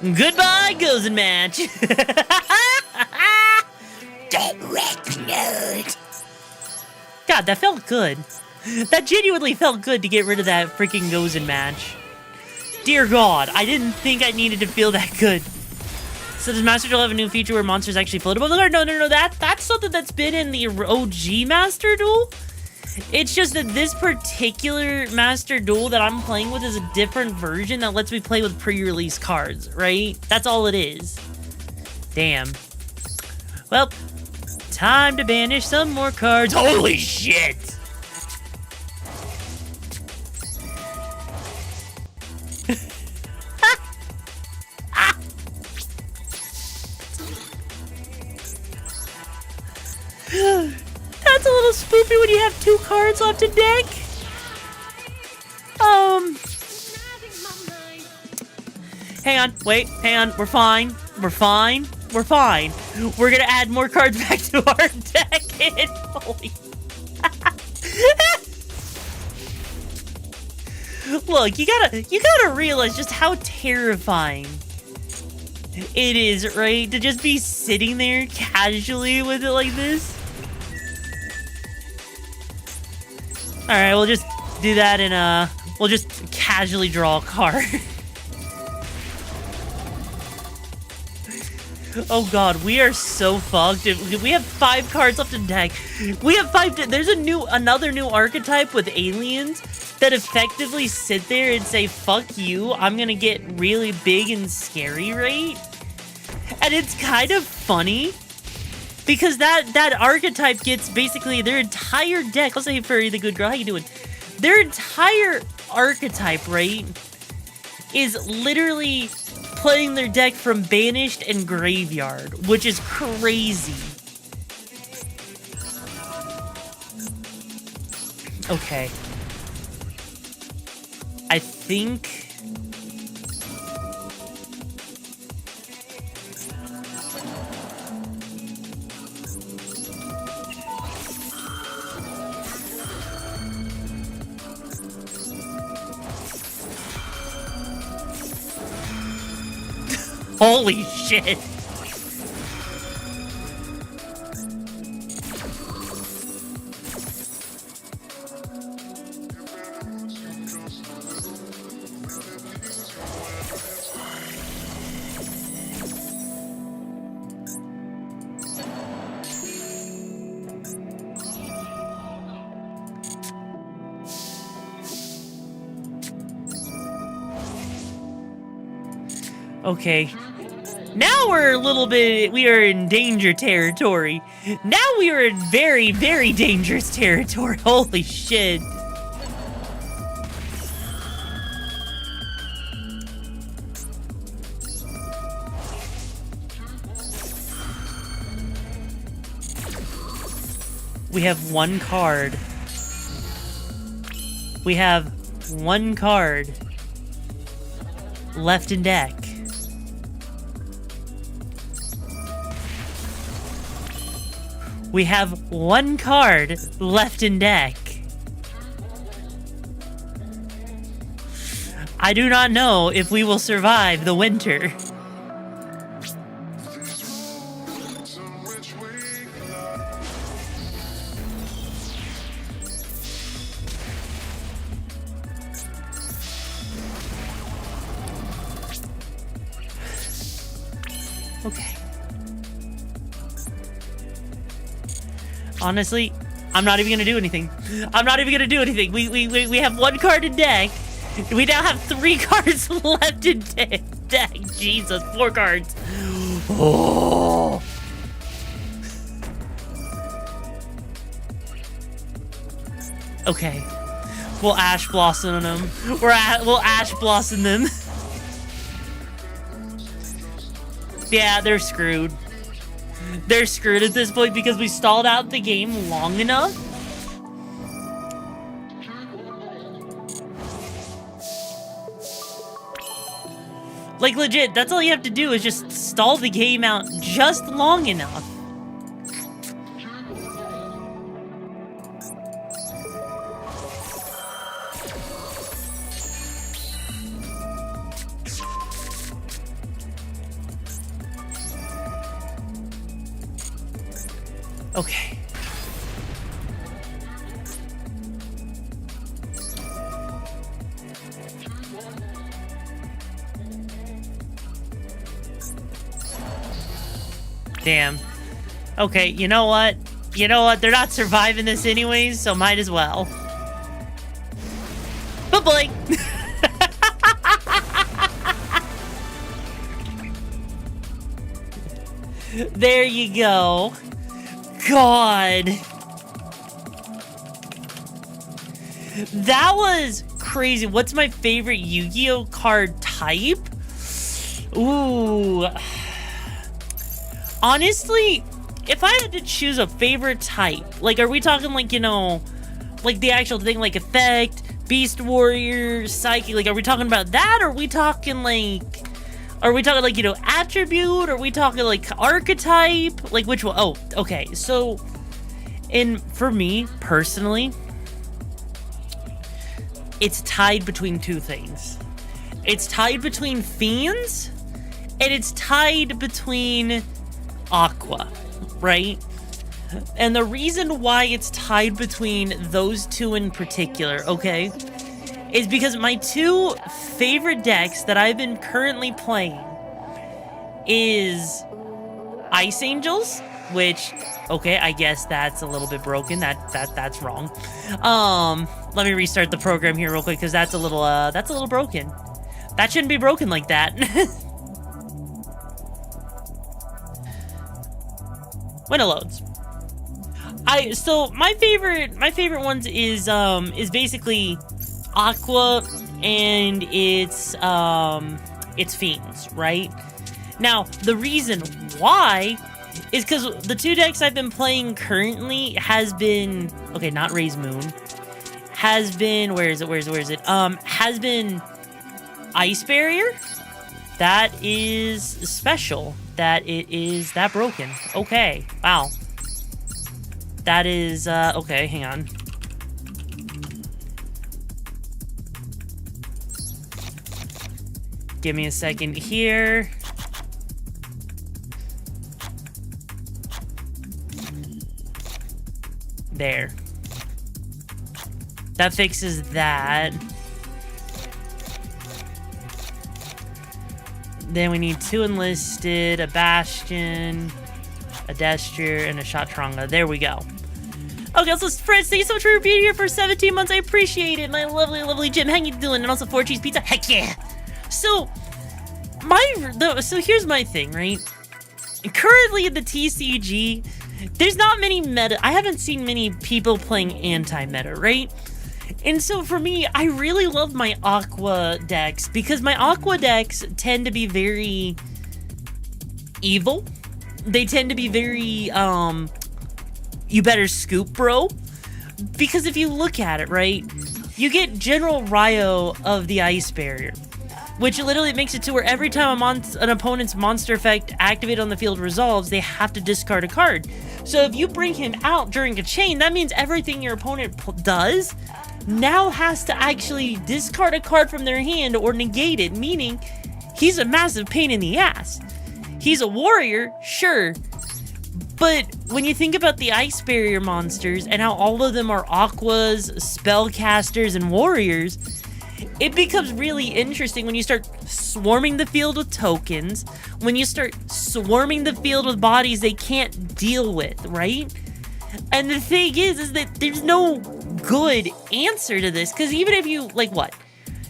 Goodbye, Gozen Match. Direct note. God, that felt good. That genuinely felt good to get rid of that freaking Gozen Match. Dear God, I didn't think I needed to feel that good. So does Master Duel have a new feature where monsters actually float above the card? No. That's something that's been in the OG Master Duel. It's just that this particular Master Duel that I'm playing with is a different version that lets me play with pre-release cards, right? That's all it is. Damn. Well, time to banish some more cards. Holy shit! That's a little spoopy when you have 2 cards left in deck. Hang on, wait, hang on. We're fine. We're fine. We're fine. We're gonna add more cards back to our deck. Holy. Look, you gotta realize just how terrifying it is, right? To just be sitting there casually with it like this. Alright, we'll just do that and we'll just casually draw a card. Oh god, we are so fucked. We have 5 cards left in deck. We have 5. There's another new archetype with aliens that effectively sit there and say, fuck you, I'm gonna get really big and scary, right? And it's kind of funny. Because that archetype gets basically their entire deck. Let's say Furry the good girl, how you doing? Their entire archetype, right, is literally playing their deck from Banished and Graveyard, which is crazy. Okay. I think... Holy shit! Okay. Now we're a little bit, we are in danger territory. Now we are in very, very dangerous territory. Holy shit. We have 1 card. We have 1 card left in deck. We have 1 card left in deck. I do not know if we will survive the winter. Okay. Honestly, I'm not even gonna do anything. I'm not even gonna do anything. We have 1 card in deck. We now have 3 cards left in deck. Jesus, 4 cards. Oh. Okay. We'll Ash Blossom them. We'll Ash Blossom them. Yeah, they're screwed. They're screwed at this point because we stalled out the game long enough. Like, legit, that's all you have to do is just stall the game out just long enough. Okay. Damn. Okay, you know what? You know what? They're not surviving this anyways, so might as well. But Blake. There you go. God. That was crazy. What's my favorite Yu-Gi-Oh card type? Ooh. Honestly, if I had to choose a favorite type, like, are we talking, like, you know, like the actual thing, like effect, Beast Warrior, Psychic, like, are we talking about that, or are we talking, like, you know, attribute? Are we talking, like, archetype? Like, which one? Oh, okay. So, for me, personally, it's tied between 2 things. It's tied between Fiends, and it's tied between Aqua, right? And the reason why it's tied between those 2 in particular, okay, is because my 2 favorite decks that I've been currently playing is Ice Angels, which, okay, I guess that's a little bit broken. That's wrong. Let me restart the program here real quick because that's a little broken. That shouldn't be broken like that. When it loads. So my favorite ones is basically Aqua and it's Fiends, right? Now, the reason why is because the 2 decks I've been playing currently has been, okay, not Raise Moon, has been, where is it? Has been Ice Barrier. That is special. That it is that broken. Okay, wow. That is, okay, hang on. Give me a second here. There. That fixes that. Then we need 2 enlisted, a Bastion, a Destria, and a Shatranga. There we go. Okay, so Fritz, thank you so much for being here for 17 months. I appreciate it. My lovely, lovely Jim. How you doing? And also 4 cheese pizza. Heck yeah. So, so here's my thing, right? Currently in the TCG, there's not many meta. I haven't seen many people playing anti-meta, right? And so for me, I really love my Aqua decks because my Aqua decks tend to be very evil. They tend to be very, you better scoop, bro. Because if you look at it, right, you get General Ryo of the Ice Barrier, which literally makes it to where every time an opponent's monster effect activated on the field resolves, they have to discard a card. So if you bring him out during a chain, that means everything your opponent does now has to actually discard a card from their hand or negate it, meaning he's a massive pain in the ass. He's a warrior, sure, but when you think about the Ice Barrier monsters and how all of them are Aquas, Spellcasters, and Warriors, it becomes really interesting when you start swarming the field with tokens, when you start swarming the field with bodies they can't deal with, right? And the thing is that there's no good answer to this, because even if you, like, what?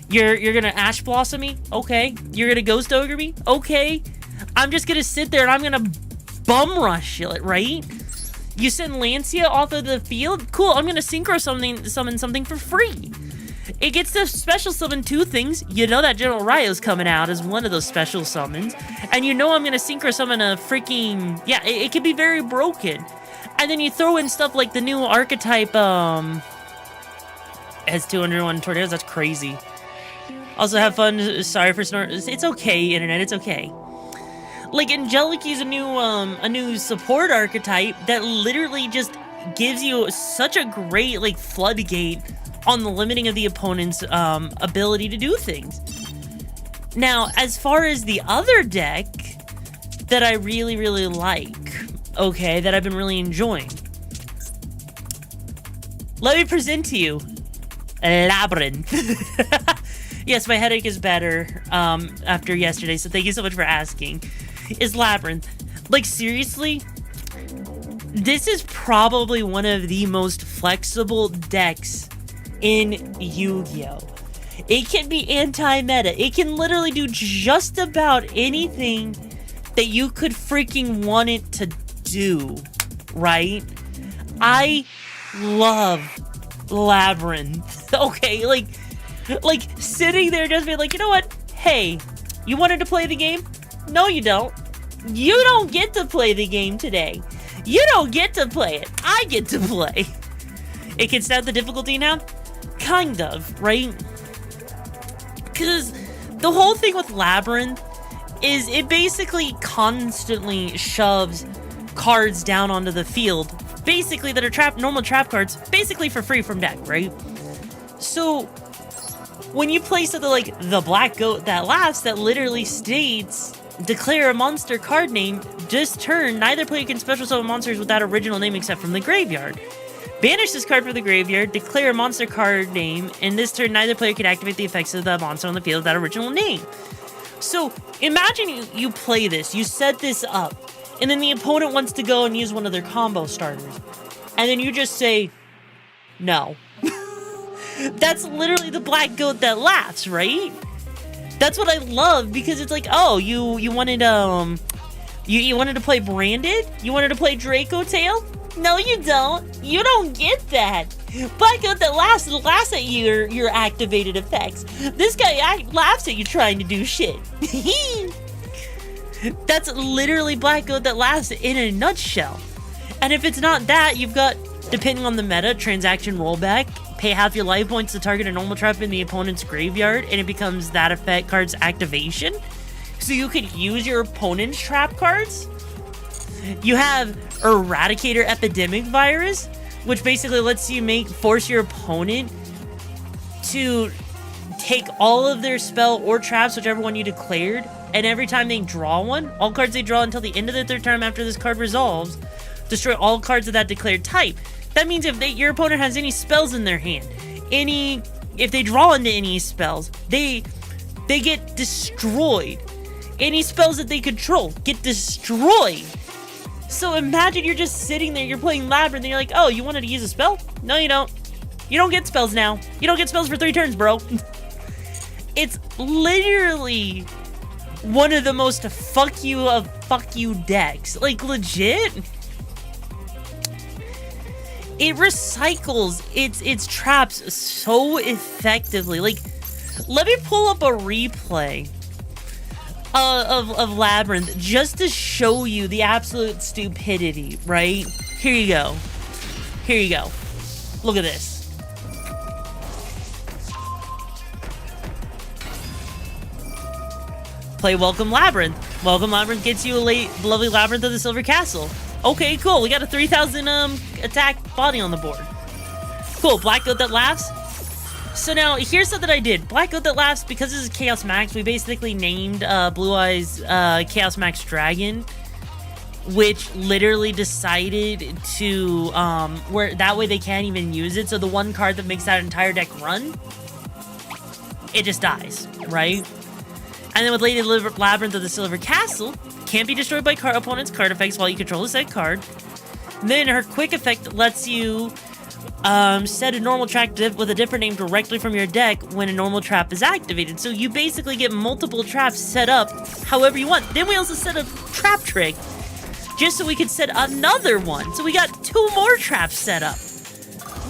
You're gonna Ash Blossom me? Okay. You're gonna Ghost Ogre me? Okay. I'm just gonna sit there and I'm gonna bum rush it, right? You send Lancia off of the field? Cool, I'm gonna synchro summon something for free. It gets to special summon 2 things. You know that General Ryo's coming out as one of those special summons. And you know I'm gonna synchro summon a freaking... Yeah, it can be very broken. And then you throw in stuff like the new archetype, has 201 tornadoes. That's crazy. Also, have fun. Sorry for snort. It's okay, internet. It's okay. Like, Angeliki's a new support archetype that literally just gives you such a great, like, floodgate on the limiting of the opponent's ability to do things. Now, as far as the other deck that I really, really like, okay, that I've been really enjoying, let me present to you Labyrinth. Yes, my headache is better after yesterday, so thank you so much for asking. Is Labyrinth. Like, seriously, this is probably one of the most flexible decks in Yu-Gi-Oh! It can be anti-meta. It can literally do just about anything that you could freaking want it to do, right? I love Labyrinth. Okay, like sitting there just being like, you know what? Hey, you wanted to play the game? No, you don't. You don't get to play the game today. You don't get to play it. I get to play. It can start the difficulty now? Kind of, right? Because the whole thing with Labyrinth is it basically constantly shoves cards down onto the field, basically that are normal trap cards, basically for free from deck, right? So when you play something like the Black Goat That Laughs, that literally states, declare a monster card name, this turn, neither player can special summon monsters with that original name except from the graveyard. Banish this card from the graveyard, declare a monster card name, and this turn, neither player can activate the effects of the monster on the field with that original name. So, imagine you play this, you set this up, and then the opponent wants to go and use one of their combo starters. And then you just say, no. That's literally the Black Goat That Laughs, right? That's what I love, because it's like, oh, you wanted you wanted to play Branded? You wanted to play Draco Tail? No, you don't. You don't get that. Black Goat That laughs at your activated effects. This guy laughs at you trying to do shit. That's literally Black Goat That Laughs in a nutshell. And if it's not that, you've got, depending on the meta, transaction rollback. Pay half your life points to target a normal trap in the opponent's graveyard, and it becomes that effect card's activation. So you could use your opponent's trap cards. You have Eradicator Epidemic Virus, which basically lets you force your opponent to take all of their spell or traps, whichever one you declared, and every time they draw one, all cards they draw until the end of their third turn after this card resolves, destroy all cards of that declared type. That means if your opponent has any spells in their hand, if they draw into any spells, they get destroyed. Any spells that they control get destroyed. So imagine you're just sitting there, you're playing Labyrinth, and you're like, oh, you wanted to use a spell? No, you don't. You don't get spells now. You don't get spells for 3 turns, bro. It's literally one of the most fuck you decks. Like, legit. It recycles its traps so effectively. Like, let me pull up a replay of Labyrinth just to show you the absolute stupidity, right? Here you go. Here you go. Look at this. Play Welcome Labyrinth. Welcome Labyrinth gets you a lovely Labyrinth of the Silver Castle. Okay, cool. We got a 3,000 attack body on the board. Cool. Black Goat That Laughs. So now, here's something I did. Black Goat That Laughs, because this is Chaos Max, we basically named Blue Eyes Chaos Max Dragon, which literally decided to, where that way they can't even use it. So the one card that makes that entire deck run, it just dies, right? And then with Lady Labyrinth of the Silver Castle, can't be destroyed by opponent's card effects while you control the said card. Then her quick effect lets you set a normal trap with a different name directly from your deck when a normal trap is activated. So you basically get multiple traps set up however you want. Then we also set a trap trick just so we could set another one. So we got 2 more traps set up,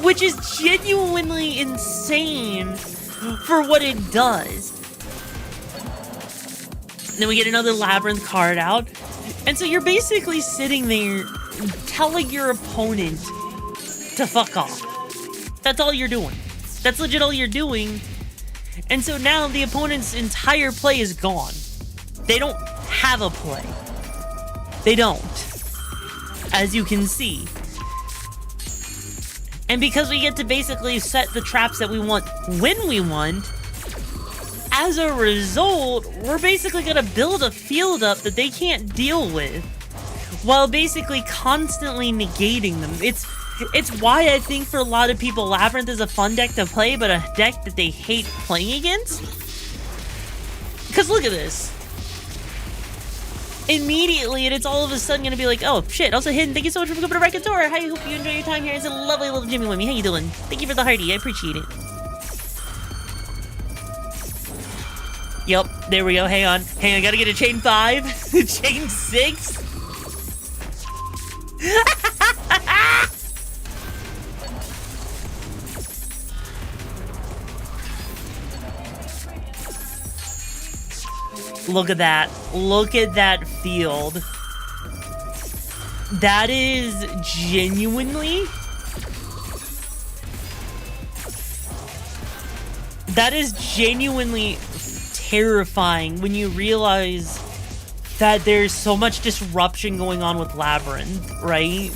which is genuinely insane for what it does. Then we get another labyrinth card out. And so you're basically sitting there telling your opponent to fuck off. That's all you're doing. That's legit all you're doing. And so now the opponent's entire play is gone. They don't have a play. They don't. As you can see. And because we get to basically set the traps that we want when we want, as a result, we're basically gonna build a field up that they can't deal with, while basically constantly negating them. It's why I think for a lot of people, Labyrinth is a fun deck to play, but a deck that they hate playing against. Because look at this. Immediately, and it's all of a sudden gonna be like, oh shit, also hidden. Thank you so much for coming to PRECURSORS. I hope you enjoy your time here. It's a lovely little Jimmy Wimmy. How you doing? Thank you for the hearty. I appreciate it. Yep, there we go. Hang on. Gotta get a chain 5. Chain 6. Look at that. Look at that field. That is genuinely... That is genuinely terrifying when you realize that there's so much disruption going on with Labyrinth, right?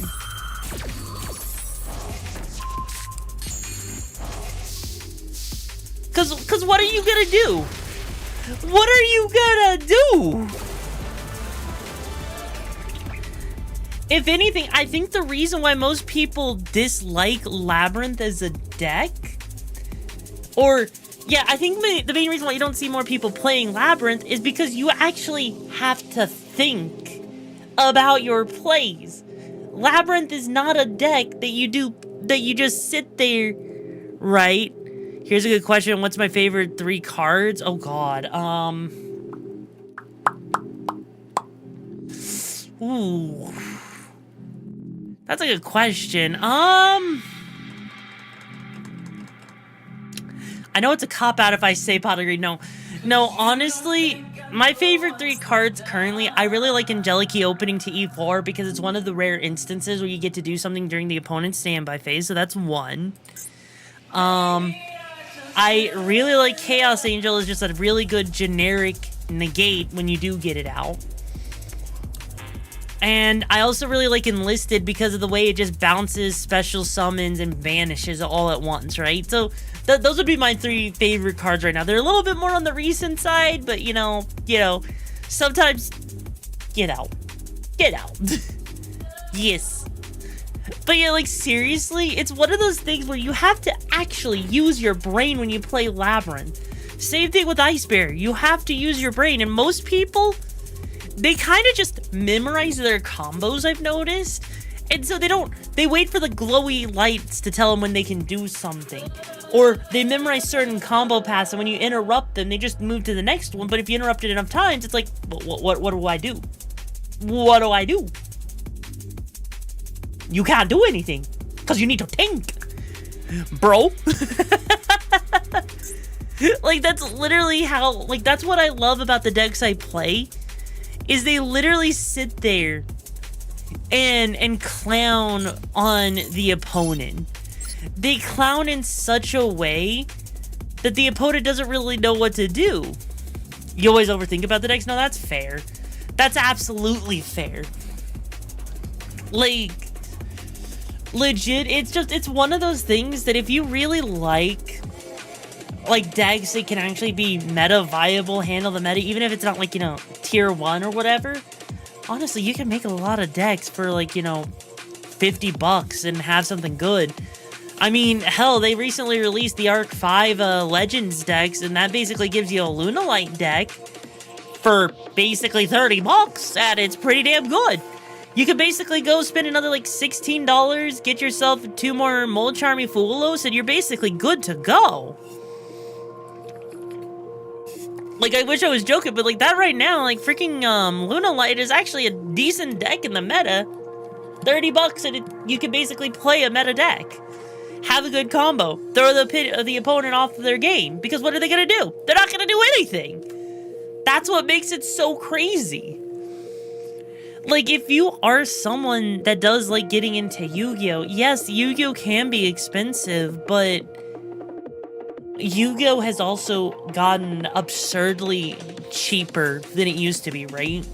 Cause what are you gonna do? What are you gonna do? If anything, I think the reason why most people dislike Labyrinth as a deck, or yeah, I think the main reason why you don't see more people playing Labyrinth is because you actually have to think about your plays. Labyrinth is not a deck that you just sit there, right? Here's a good question. What's my favorite 3 cards? Oh god. Ooh. That's a good question. I know it's a cop-out if I say pot of greed. No, honestly, my favorite 3 cards currently, I really like Angelic Key opening to E4 because it's one of the rare instances where you get to do something during the opponent's standby phase, so that's 1. I really like Chaos Angel as just a really good generic negate when you do get it out. And I also really like Enlisted because of the way it just bounces, special summons, and vanishes all at once, right? So those would be my 3 favorite cards right now. They're a little bit more on the recent side, but you know, sometimes get out. Yes. But yeah, like seriously, it's one of those things where you have to actually use your brain when you play Labyrinth. Same thing with Ice Bear. You have to use your brain, and most people, they kind of just memorize their combos, I've noticed. And so they wait for the glowy lights to tell them when they can do something. Or they memorize certain combo paths, and when you interrupt them, they just move to the next one. But if you interrupt it enough times, it's like, what do I do? What do I do? You can't do anything, because you need to think, bro. Like, that's literally how, like, that's what I love about the decks I play, is they literally sit there and clown on the opponent. They clown in such a way that the opponent doesn't really know what to do. You always overthink about the decks? No, that's fair. That's absolutely fair. Like, legit, it's one of those things that if you really like decks that can actually be meta viable, handle the meta, even if it's not like, tier 1 or whatever, honestly, you can make a lot of decks for like, $50 and have something good. I mean, hell, they recently released the Arc 5 Legends decks, and that basically gives you a Lunalight deck for basically $30, and it's pretty damn good. You could basically go spend another like $16, get yourself 2 more Molcharmy Fulos, and you're basically good to go. Like, I wish I was joking, but like that right now, like freaking Luna Light is actually a decent deck in the meta. $30 and you can basically play a meta deck. Have a good combo. Throw the opponent off of their game. Because what are they gonna do? They're not gonna do anything. That's what makes it so crazy. Like, if you are someone that does like getting into Yu-Gi-Oh! Yes, Yu-Gi-Oh! Can be expensive, but Yu-Gi-Oh! Has also gotten absurdly cheaper than it used to be, right?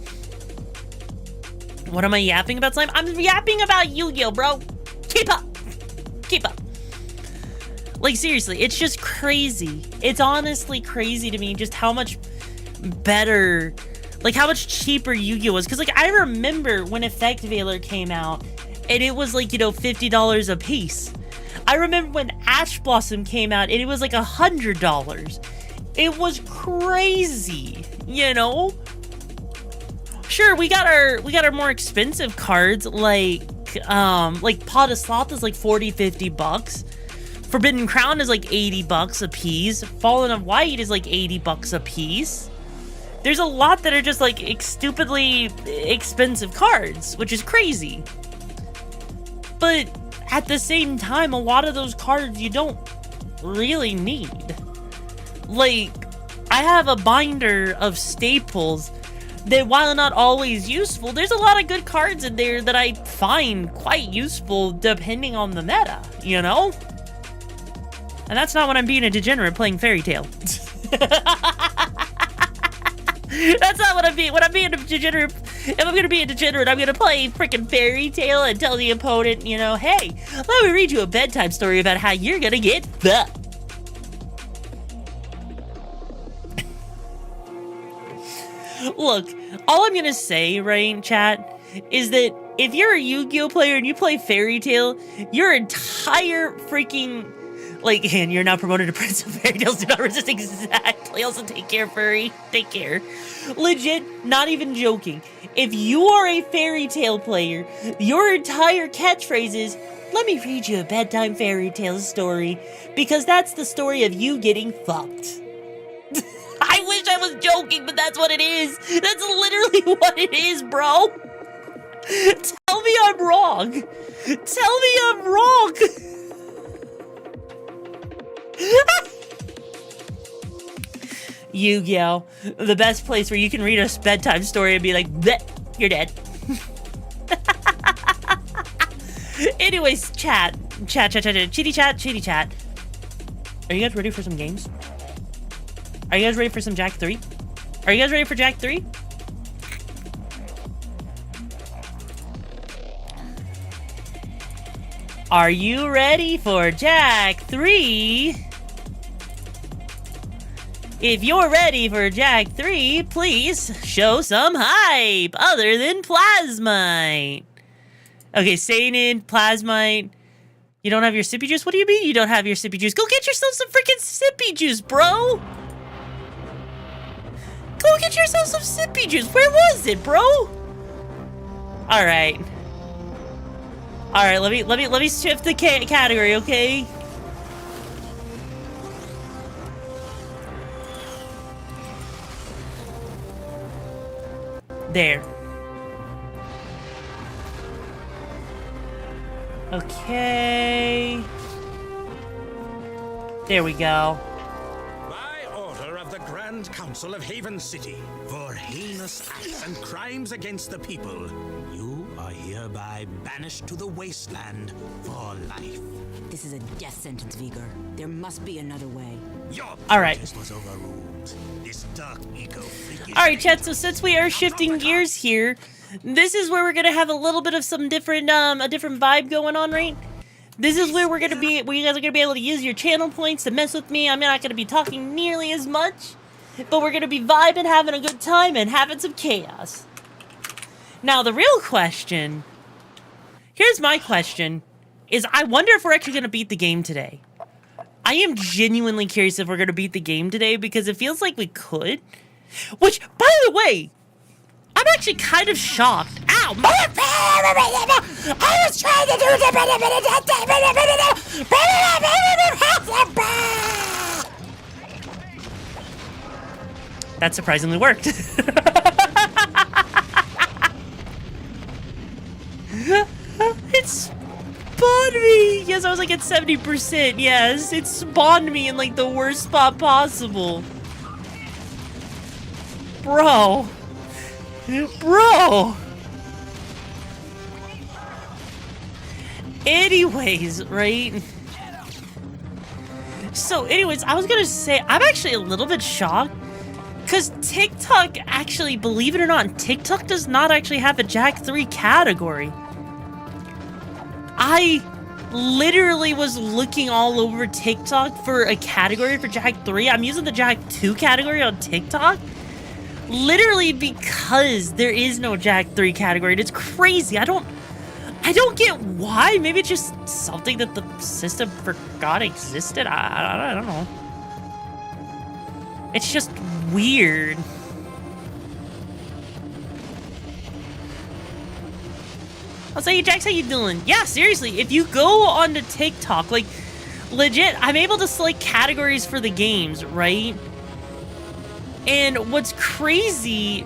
What am I yapping about, Slime? I'm yapping about Yu-Gi-Oh, bro! Keep up! Keep up! Like, seriously, it's just crazy. It's honestly crazy to me just how much better, like, how much cheaper Yu-Gi-Oh! Was. Because, like, I remember when Effect Veiler came out, and it was, like, you know, $50 a piece. I remember when Ash Blossom came out, and it was, like, $100. It was crazy, you know? Sure, we got our more expensive cards, like Pot of Sloth is like $40-50. Forbidden Crown is like $80 a piece. Fallen of White is like $80 a piece. There's a lot that are just like stupidly expensive cards, which is crazy. But at the same time, a lot of those cards you don't really need. Like, I have a binder of staples that, while not always useful, there's a lot of good cards in there that I find quite useful depending on the meta, you know? And that's not when I'm being a degenerate playing Fairy Tail. That's not what I'm being. When I'm being a degenerate, if I'm gonna be a degenerate, I'm gonna play freaking Fairy Tail and tell the opponent, you know, hey, let me read you a bedtime story about how you're gonna get fucked. Look, all I'm gonna say, right, chat, is that if you're a Yu-Gi-Oh! Player and you play Fairy Tail, your entire freaking, like, and you're now promoted to Prince of Fairy Tales, do not resist, exactly. Also, take care, furry. Take care. Legit, not even joking. If you are a Fairy Tail player, your entire catchphrase is, let me read you a bedtime Fairy Tale story, because that's the story of you getting fucked. I wish I was joking, but that's what it is. That's literally what it is, bro. Tell me I'm wrong. Tell me I'm wrong. Yu-Gi-Oh! The best place where you can read a bedtime story and be like, bleh, you're dead. Anyways, chat. Chitty chat. Are you guys ready for some games? Are you guys ready for some Jack 3? Are you guys ready for Jack 3? Are you ready for Jack 3? If you're ready for Jack 3, please show some hype other than Plasmite. Okay, Sanin, Plasmite. You don't have your sippy juice? What do you mean you don't have your sippy juice? Go get yourself some freaking sippy juice, bro! Go get yourself some sippy juice. Where was it, bro? All right, let me shift the category, okay? There. Okay. There we go. Council of Haven City, for heinous acts and crimes against the people, you are hereby banished to the wasteland for life. This is a death sentence, Vigor. There must be another way. Your all right. protest was overruled. This dark eco freak. All right, chat. So since we are shifting gears here, this is where we're gonna have a little bit of some different, a different vibe going on, right? This is where we're gonna be. Where you guys are gonna be able to use your channel points to mess with me. I'm not gonna be talking nearly as much. But we're going to be vibing, having a good time, and having some chaos. Now, the real question, here's my question, is I wonder if we're actually going to beat the game today. I am genuinely curious if we're going to beat the game today, because it feels like we could. Which, by the way, I'm actually kind of shocked. Ow! I was trying to do that surprisingly worked. It spawned me. Yes, I was like at 70%. Yes, it spawned me in like the worst spot possible. Bro. Anyways, right? So anyways, I was gonna say, I'm actually a little bit shocked because TikTok actually, believe it or not, TikTok does not actually have a Jack 3 category. I literally was looking all over TikTok for a category for Jack 3. I'm using the Jack 2 category on TikTok. Literally because there is no Jack 3 category. And it's crazy. I don't get why. Maybe it's just something that the system forgot existed. I don't know. It's just weird. I'll say, hey, Jax, how you doing? Yeah, seriously, if you go onto TikTok, like, legit, I'm able to select categories for the games, right? And what's crazy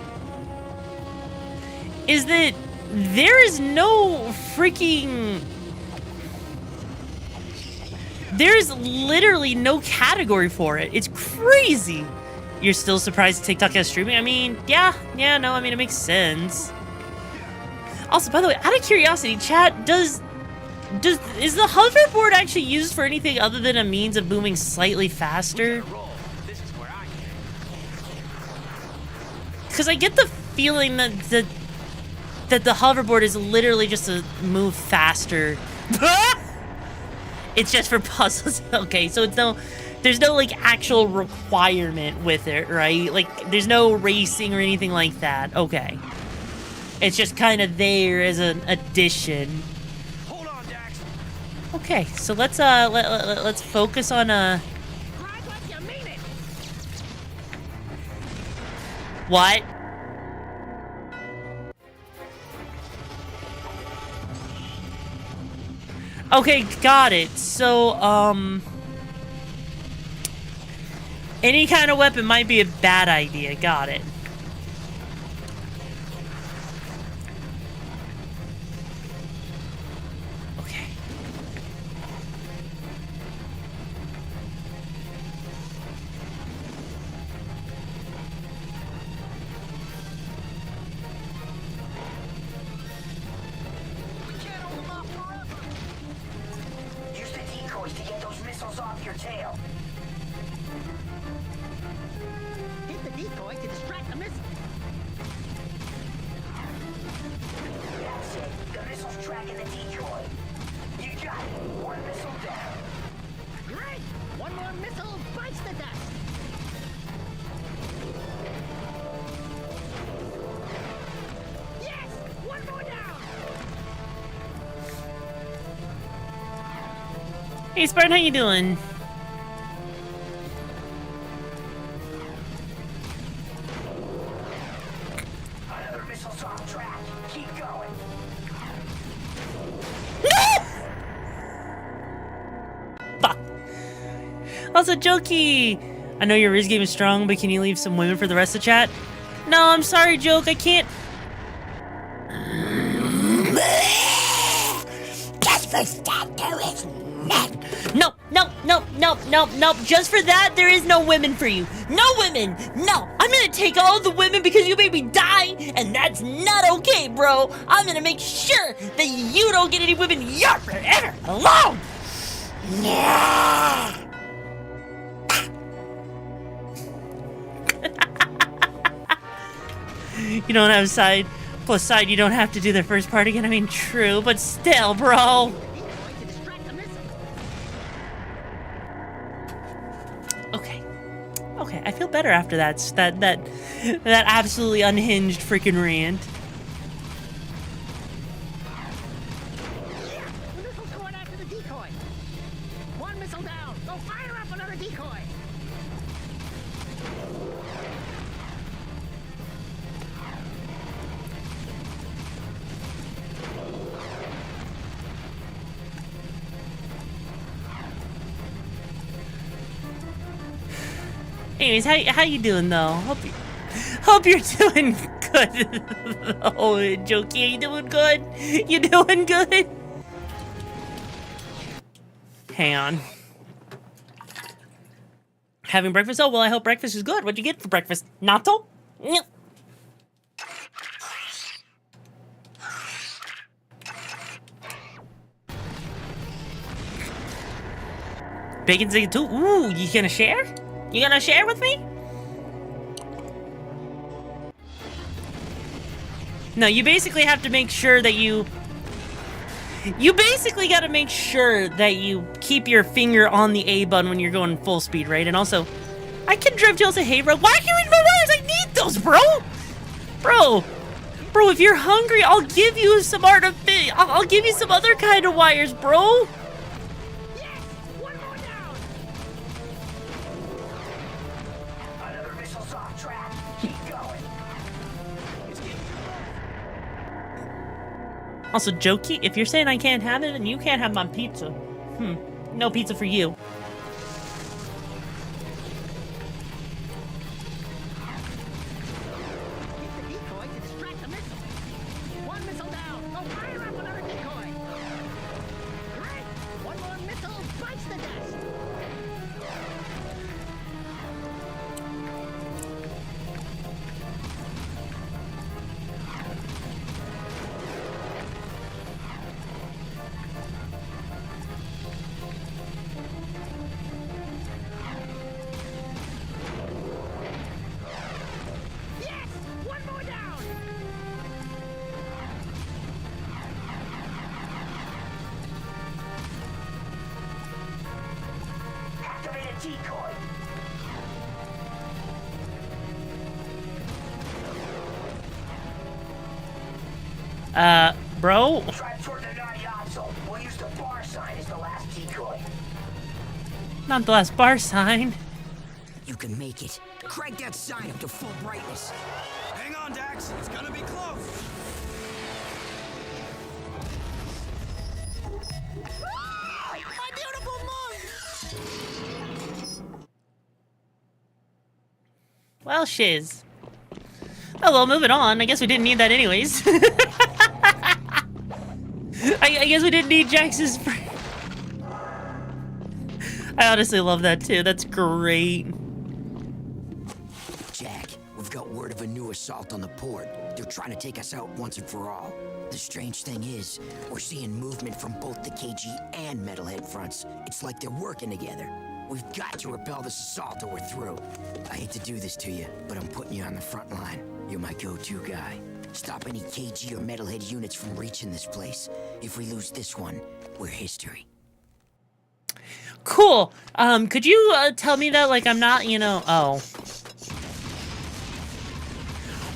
is that there is no freaking... There's literally no category for it. It's crazy. You're still surprised TikTok has streaming? I mean, yeah, no, I mean, it makes sense. Also, by the way, out of curiosity, chat, is the hoverboard actually used for anything other than a means of moving slightly faster? Because I get the feeling that the hoverboard is literally just to move faster. It's just for puzzles. Okay, so there's no like actual requirement with it, right? Like there's no racing or anything like that. Okay. It's just kind of there as an addition. Hold on, Dax. Okay, so let's focus on What? Okay, got it. So, any kind of weapon might be a bad idea. Got it. Okay. Use the decoys to get those missiles off your tail. Hit the decoy to distract the missile. That's it. The missile's tracking the decoy. You got it. One missile down. Great! One more missile bites the dust. Yes! One more down! Hey, Spartan, how you doing? Another missile's off track. Keep going. Fuck. Also, Jokey, I know your Riz game is strong, but can you leave some women for the rest of the chat? No, I'm sorry, Joke. I can't. Just for that, there is none. No. Just for that, there is no women for you. No women. No. I'm gonna take all the women because you made me die, and that's not okay, bro. I'm gonna make sure that you don't get any women you're forever alone. Yeah. You don't have side. Plus side, you don't have to do the first part again. I mean, true, but still, bro. Decoy to distract the missile. Okay, I feel better after that absolutely unhinged freaking rant. Yeah! The missile's going after the decoy. One missile down. Go fire up another decoy. Anyways, how you doing though? Hope you're doing good. Oh, Jokey, are you doing good? You doing good? Hang on. Having breakfast? Oh, well, I hope breakfast is good. What'd you get for breakfast? Natto? Nyeh. Bacon chicken too? Ooh, you gonna share? You gonna share with me? No, you basically have to make sure that you basically gotta make sure that you keep your finger on the A button when you're going full speed, right? And also, I can drive tails a hay road. Why can't you read my wires? I need those, bro! Bro, if you're hungry, I'll give you some I'll give you some other kind of wires, bro! Also, Jokey, if you're saying I can't have it, then you can't have my pizza. No pizza for you. Use the decoy to distract the missile. One missile down. Go fire up another decoy. Great. One more missile bites the dust. Decoy. Bro? Drive toward the non-yacht zone. We'll use the bar sign as the last decoy. Not the last bar sign. You can make it. Crank that sign up to full brightness. Hang on, Dax. It's gonna be close. My beautiful monk! Well, shiz. Oh, well, moving on. I guess we didn't need that anyways. I guess we didn't need Jax's spray. I honestly love that too. That's great. Jack, we've got word of a new assault on the port. They're trying to take us out once and for all. The strange thing is, we're seeing movement from both the KG and Metalhead fronts. It's like they're working together. We've got to repel this assault or we're through. I hate to do this to you, but I'm putting you on the front line. You're my go-to guy. Stop any KG or Metalhead units from reaching this place. If we lose this one, we're history. Cool. Could you tell me that, like, I'm not, you know, oh.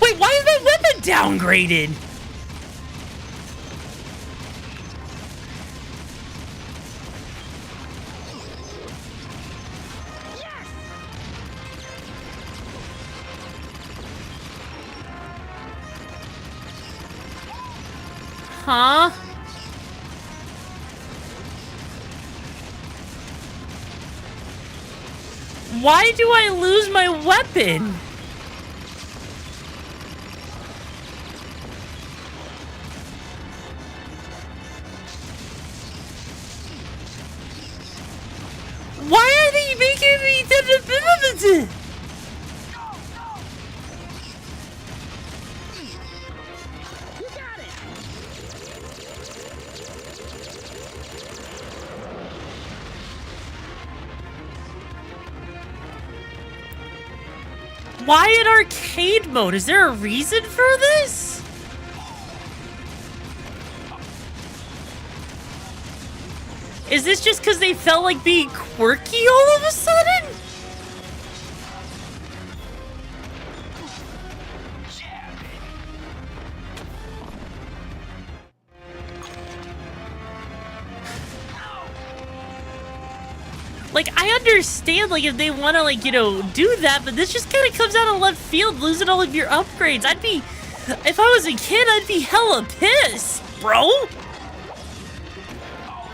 Wait, why is my weapon downgraded? Huh? Why do I lose my weapon? Why are they making me You got it. Why in arcade mode? Is there a reason for this? Is this just because they felt like being quirky all of a sudden? Like, I understand, like, if they want to, like, you know, do that, but this just kind of comes out of left field, losing all of your upgrades. I'd be, if I was a kid, I'd be hella pissed, bro.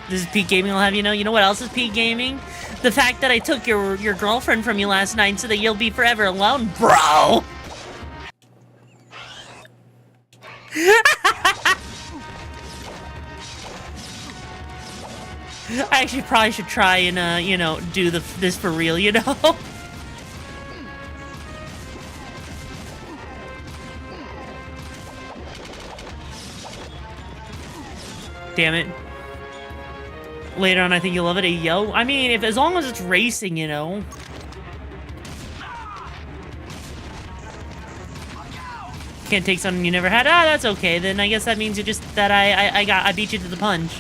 This is Peak Gaming, I'll have you know. You know what else is Peak Gaming? The fact that I took your girlfriend from you last night so that you'll be forever alone, bro. I actually probably should try and, you know, do this for real, you know? Damn it. Later on, I think you'll love it. Yo, I mean, as long as it's racing, you know. Can't take something you never had. Ah, that's okay. Then I guess that means you just that I beat you to the punch.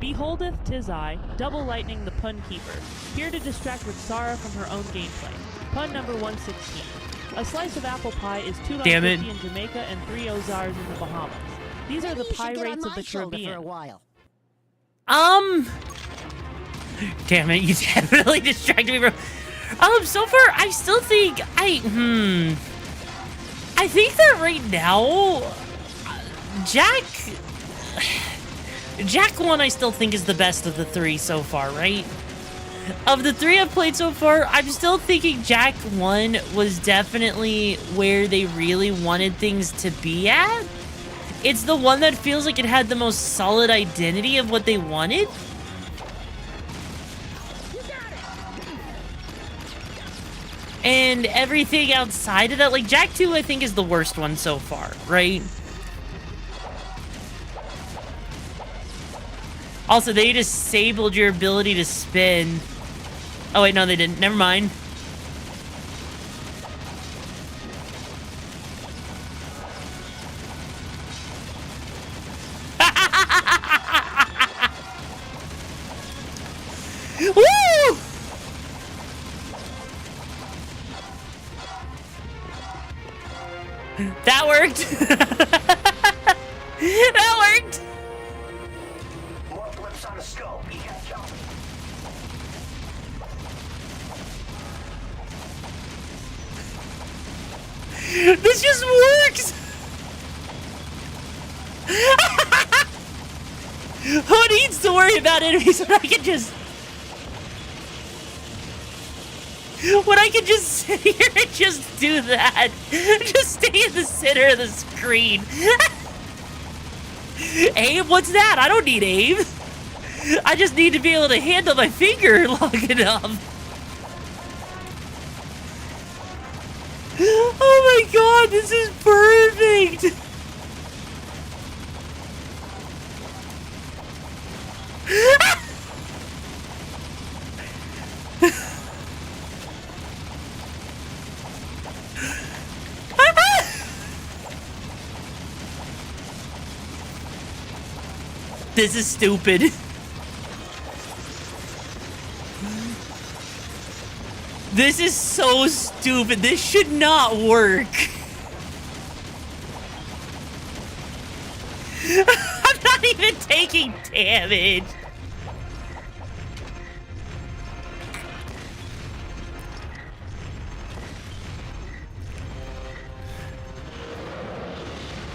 Beholdeth Tizai, double lightning the pun keeper, here to distract RIXARA from her own gameplay. Pun number 116. A slice of apple pie is $2.50 in Jamaica and 3 Ozars in the Bahamas. These are the pie rates of the Caribbean. For a while. Damn it, you definitely distracted me from... So far, I still think... I think that right now... Jack 1 I still think is the best of the 3 so far, right? Of the 3 I've played so far, I'm still thinking Jack 1 was definitely where they really wanted things to be at. It's the one that feels like it had the most solid identity of what they wanted. And everything outside of that, like Jack 2 I think is the worst one so far, right? Also, they disabled your ability to spin. Oh, wait, no, they didn't. Never mind. Woo! That worked. That worked. More blips on the scope. You gotta jump. This just works. Who needs to worry about enemies when I can just... When I can just sit here and just do that. Just stay in the center of the screen. Aim? What's that? I don't need aim. I just need to be able to handle my finger long enough. Oh my god, this is perfect. This is stupid. This is so stupid. This should not work. I'm not even taking damage.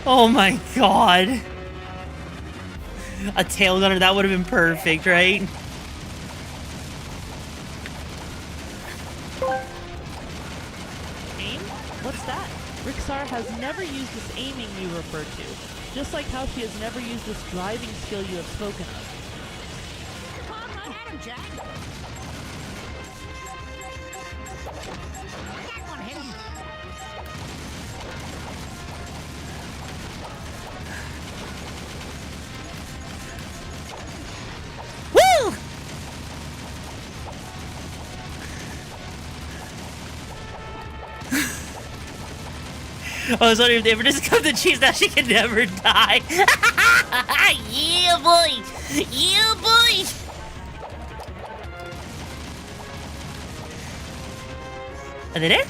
Oh my god. A tail gunner, that would have been perfect, right? Aim? What's that? RIXARA has never used this aiming you refer to, just like how she has never used this driving skill you have spoken of. Come on, at him, Jack. That one hit him. Woo! I was wondering if they ever discovered the cheese that she can never die. Yeah, boy! Yeah, boy! Are they there?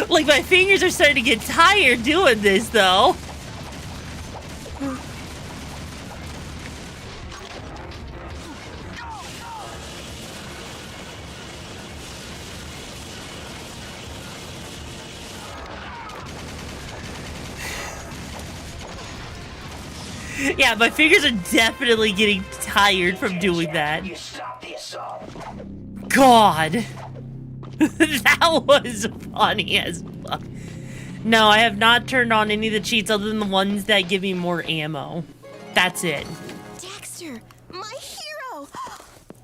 Like, my fingers are starting to get tired doing this, though. Yeah, my fingers are definitely getting tired from doing that. You stop the assault. God. That was funny as fuck. No, I have not turned on any of the cheats other than the ones that give me more ammo. That's it. Dexter, my hero!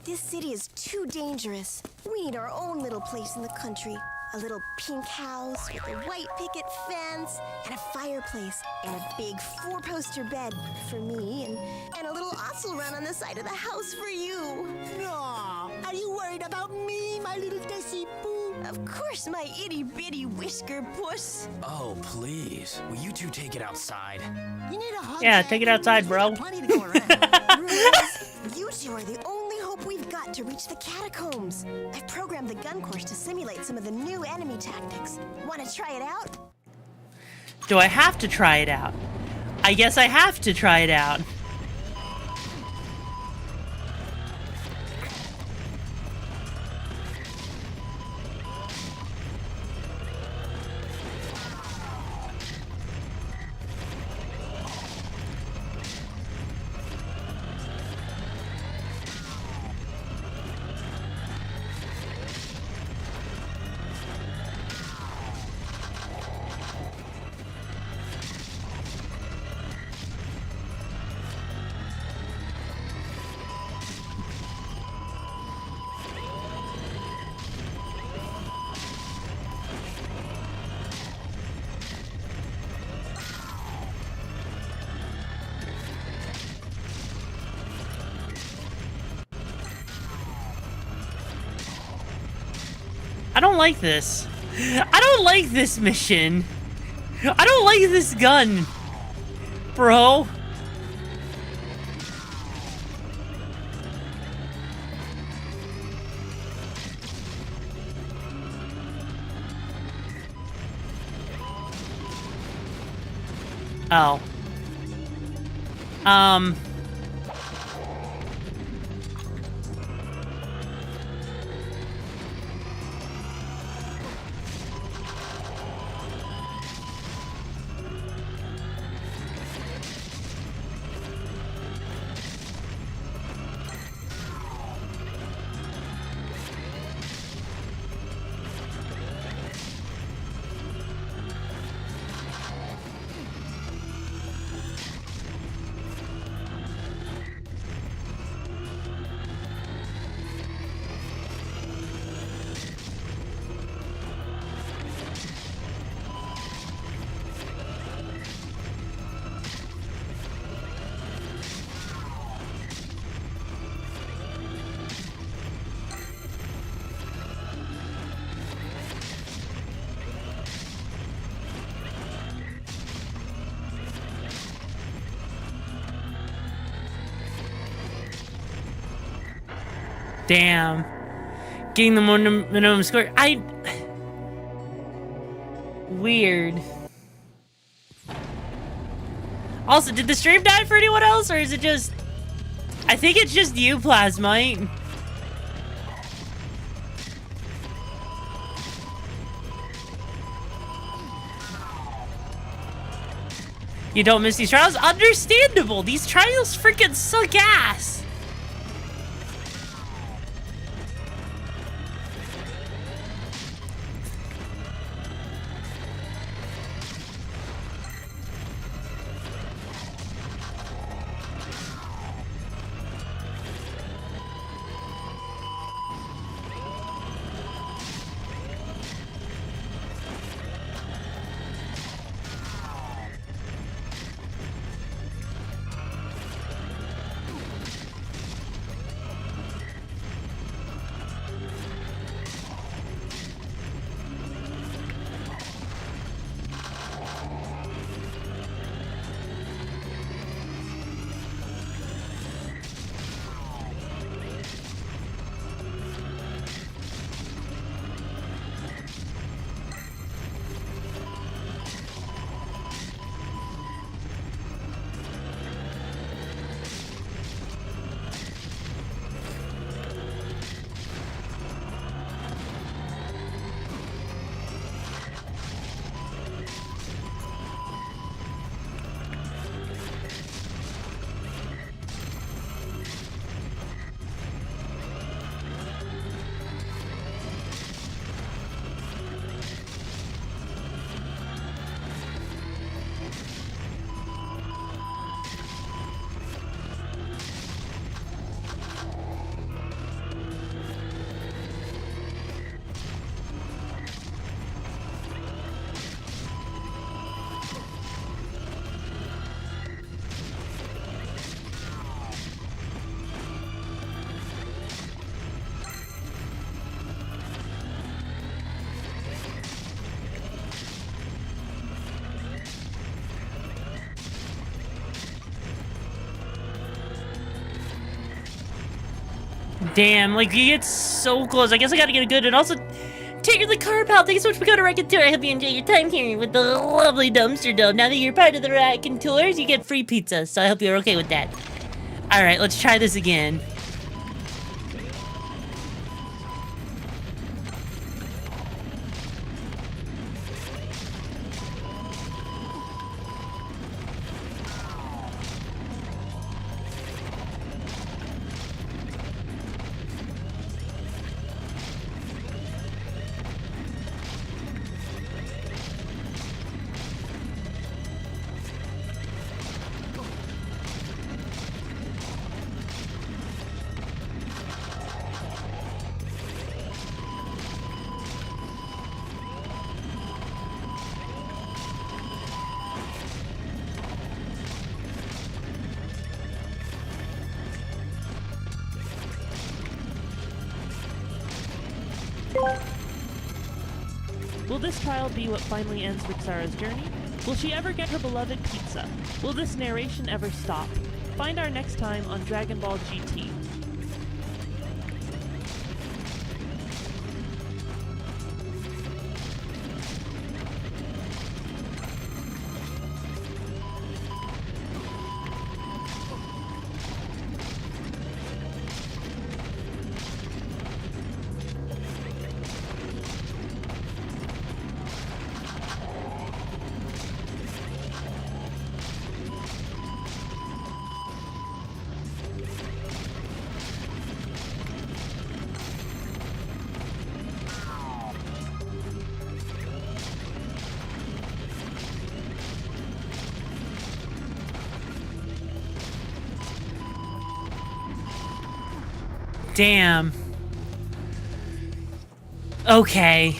This city is too dangerous. We need our own little place in the country. A little pink house with a white picket fence and a fireplace and a big 4-poster bed for me and a little osel run on the side of the house for you. Aw, are you worried about me, my little Desi Boo? Of course, my itty-bitty whisker puss. Oh, please. Will you two take it outside? You need a hug. Yeah, take it outside, bro. Plenty to go around. Rose, you two are the only hope we've got to reach the catacombs. I've programmed the gun course to simulate some of the new enemy tactics. Want to try it out? Do I have to try it out? I guess I have to try it out. I don't like this. I don't like this mission. I don't like this gun, bro. Oh. Damn. Getting the minimum score. Weird. Also, did the stream die for anyone else, or is it just... I think it's just you, Plasmite. You don't miss these trials? Understandable. These trials freaking suck ass. Damn, like, you get so close. I guess I gotta get a good, and also, Tigger the Car Pal, thanks so much for going to Raconteur. I hope you enjoy your time here with the lovely Dumpster Dome. Now that you're part of the Raconteurs, you get free pizza, so I hope you're okay with that. Alright, let's try this again. Will this child be what finally ends RIXARA's journey? Will she ever get her beloved pizza? Will this narration ever stop? Find our next time on Dragon Ball GT. Damn. Okay.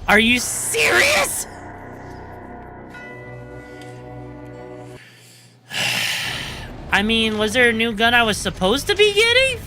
Are you serious? I mean, was there a new gun I was supposed to be getting?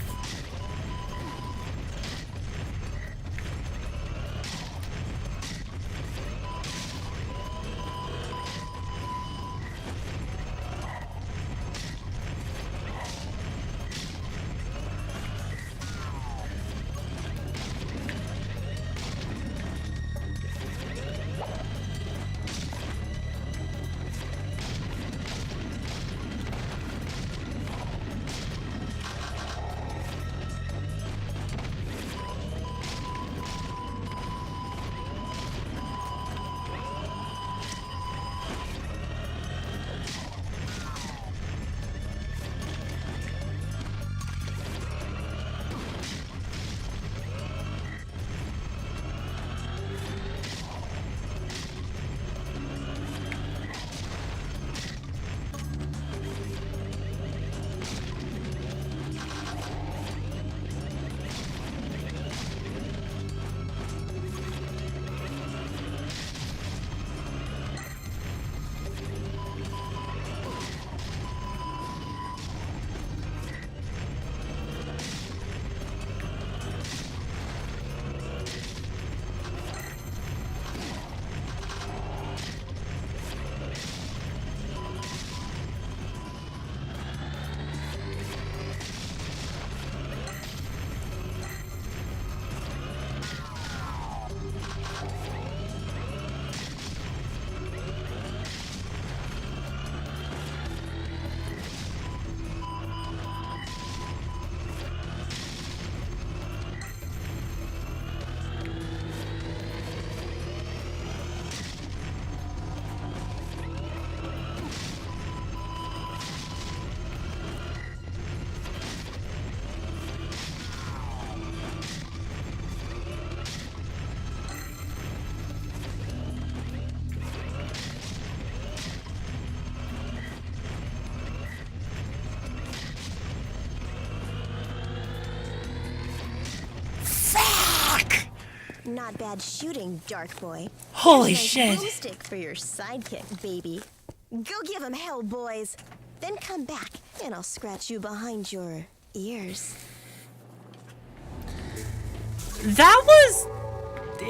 Not bad shooting, Dark Boy. Holy Nice shit. broomstick for your sidekick, baby. Go give him hell, boys. Then come back, and I'll scratch you behind your ears. That was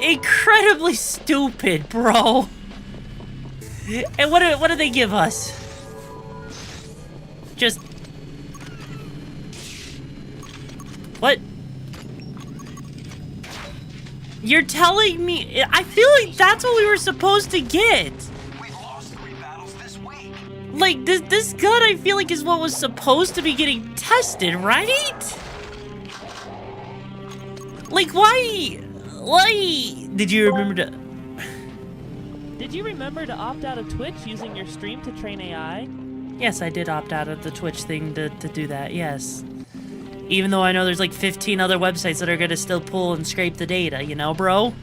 incredibly stupid, bro. And what do they give us? Just... What? You're telling me... I feel like that's what we were supposed to get. We've lost 3 battles this week. Like, this gun, I feel like, is what was supposed to be getting tested, right? Like, why? Did you remember to... Did you remember to opt out of Twitch using your stream to train AI? Yes, I did opt out of the Twitch thing to do that, yes. Even though I know there's like 15 other websites that are gonna still pull and scrape the data, you know, bro?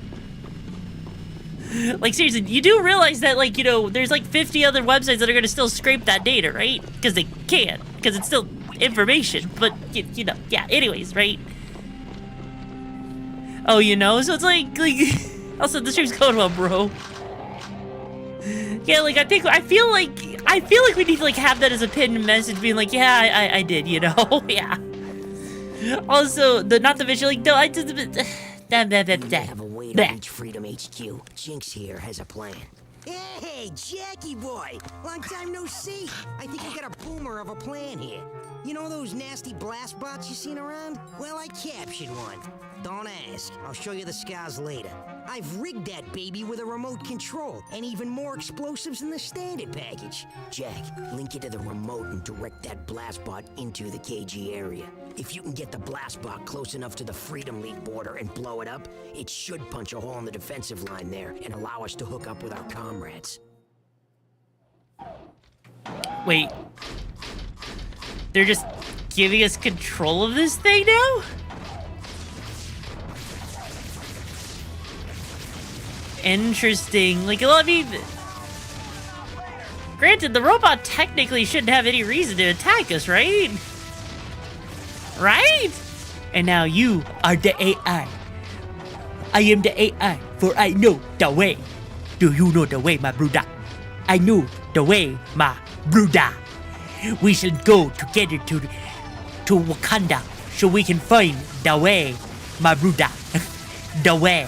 Like, seriously, you do realize that, like, you know, there's like 50 other websites that are gonna still scrape that data, right? Because they can, because it's still information, but, you know, yeah, anyways, right? Oh, you know, so it's like also, the stream's going well, bro. Yeah, like, I feel like we need to, like, have that as a pinned message, being like, yeah, I did, you know? Yeah. Also, not the visual, like, no, I did the... Have a way to reach Freedom HQ. Jinx here has a plan. Hey, Jackie boy! Long time no see. I think we got a boomer of a plan here. You know those nasty blast bots you seen around? Well, I captured one. Don't ask. I'll show you the scars later. I've rigged that baby with a remote control and even more explosives in the standard package. Jack, link it to the remote and direct that blast bot into the KG area. If you can get the blast bot close enough to the Freedom League border and blow it up, it should punch a hole in the defensive line there and allow us to hook up with our comrades. Wait. They're just giving us control of this thing now? Interesting. Like, well, I mean... Granted, the robot technically shouldn't have any reason to attack us, right? Right? And now you are the AI. I am the AI, for I know the way. Do you know the way, my brother? I know the way, my brother. We shall go together to Wakanda so we can find the way, my brother. The way.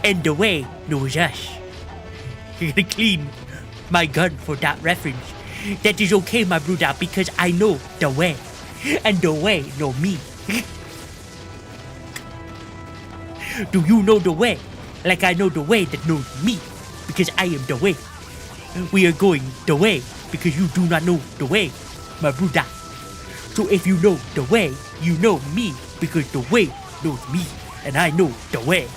And the way knows us. You're gonna clean my gun for that reference. That is okay, my brother, because I know the way. And the way know me. Do you know the way? Like I know the way that knows me. Because I am the way. We are going the way because you do not know the way, my brother. So if you know the way, you know me because the way knows me. And I know the way.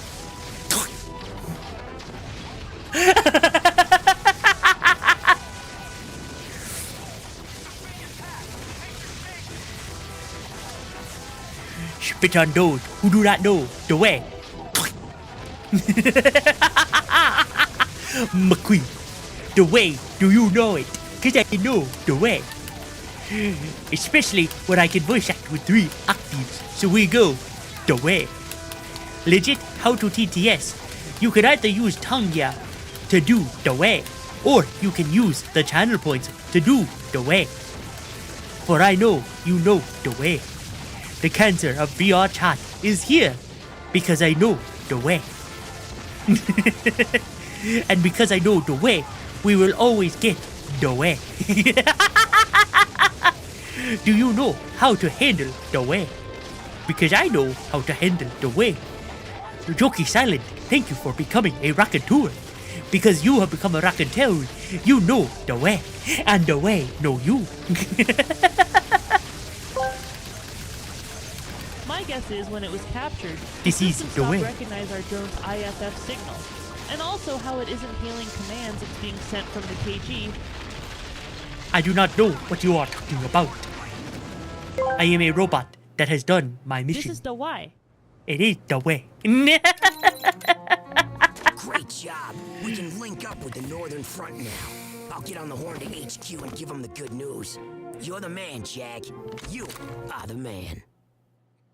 Spit on those who do not know the way. McQueen, the way, do you know it? Cause I know the way. Especially when I can voice act with 3 octaves. So we go the way. Legit, how to TTS. You can either use Tongue to do the way, or you can use the channel points to do the way. For I know you know the way. The cancer of VR chat is here because I know the way. And because I know the way, we will always get the way. Do you know how to handle the way? Because I know how to handle the way. Jokey Silent, thank you for becoming a raconteur. Because you have become a raconteur, you know the way. And the way know you. My guess is when it was captured, This the is system the stopped way. recognize our drone's IFF signal. And also how it isn't hailing commands it's being sent from the KG. I do not know what you are talking about. I am a robot that has done my This mission. is the why. It is the way. Great job. We can link up with the Northern Front now. I'll get on the horn to HQ and give them the good news. You're the man, Jack. You are the man.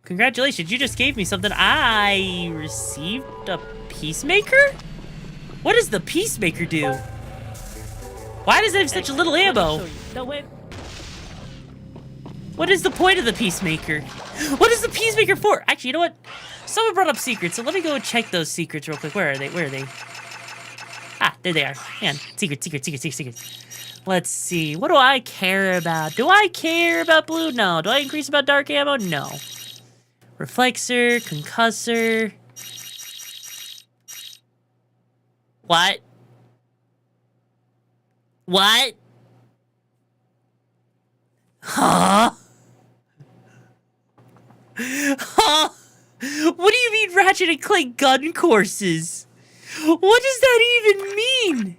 Congratulations, you just gave me something. I received a peacemaker? What does the peacemaker do? Why does it have such a little ammo? No, wait. What is the point of the peacemaker? What is the peacemaker for? Actually, you know what? Someone brought up secrets, so let me go check those secrets real quick. Where are they? Where are they? Ah, there they are. Man, secrets. Let's see. What do I care about? Do I care about blue? No. Do I increase about dark ammo? No. Reflexor, concussor. What? What? Huh? Huh? What do you mean Ratchet and Clank gun courses? What does that even mean?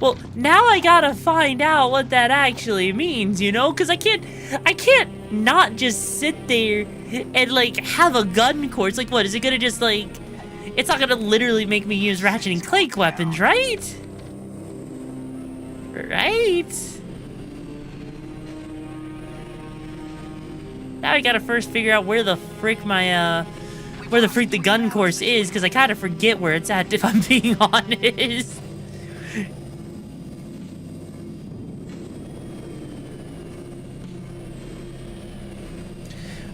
Well, now I gotta find out what that actually means, you know? Because I can't not just sit there and, like, have a gun course. Like, what, is it gonna just, like... It's not gonna literally make me use Ratchet and Clank weapons, right? Right? Now I gotta first figure out where the frick my, where the freak the gun course is, because I kind of forget where it's at, if I'm being honest.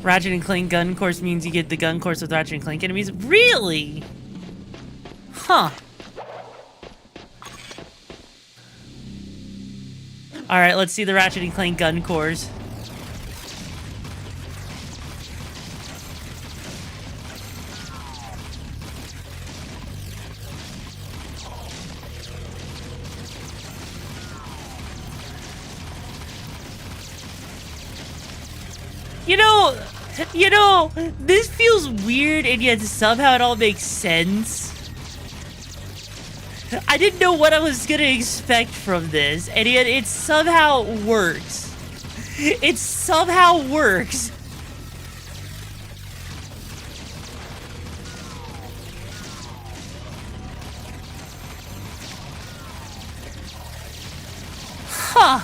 Ratchet and Clank gun course means you get the gun course with Ratchet and Clank enemies. Really? Huh. Alright, let's see the Ratchet and Clank gun course. You know, this feels weird and yet somehow it all makes sense. I didn't know what I was gonna expect from this, and yet it somehow works. It somehow works. Huh.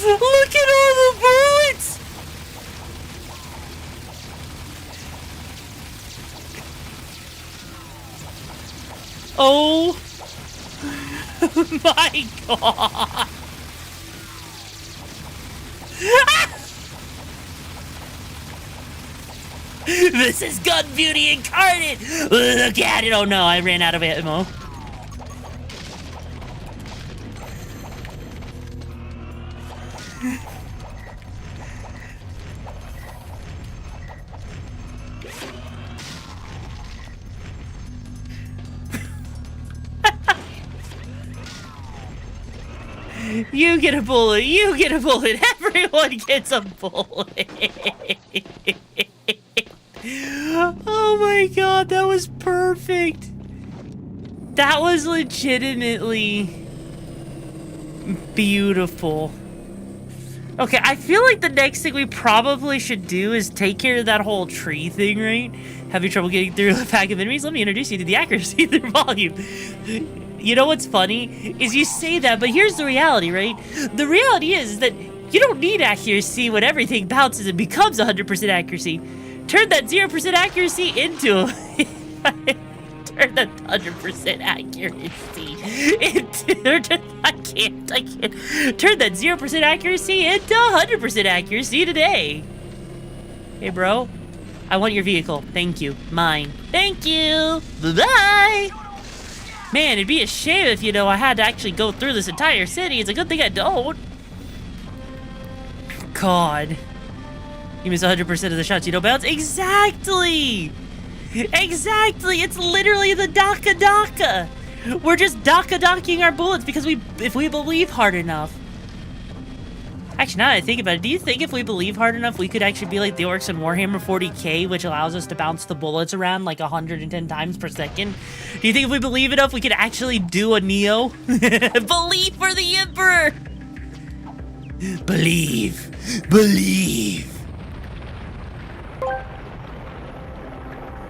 Look at all the bullets! Oh my god! This is gun beauty incarnate! Look at it! Oh no, I ran out of ammo. You get a bullet, you get a bullet, everyone gets a bullet. Oh my god, that was perfect. That was legitimately beautiful. Okay, I feel like the next thing we probably should do is take care of that whole tree thing, right? Having trouble getting through a pack of enemies? Let me introduce you to the accuracy through volume. You know what's funny? Is you say that, but here's the reality, right? The reality is that You don't need accuracy when everything bounces and becomes 100% accuracy. Turn that 0% accuracy into... Turn that 100% accuracy into... I can't. Turn that 0% accuracy into 100% accuracy today. Hey, bro. I want your vehicle. Thank you. Mine. Thank you. Bye-bye. Man, it'd be a shame if, you know, I had to actually go through this entire city. It's a good thing I don't. God. You miss 100% of the shots you don't bounce? Exactly! Exactly! It's literally the Daka. We're just Daka-docking our bullets because if we believe hard enough. Actually, now that I think about it, do you think if we believe hard enough, we could actually be like the orcs in Warhammer 40k, which allows us to bounce the bullets around like 110 times per second? Do you think if we believe enough, we could actually do a Neo? Believe for the Emperor! Believe.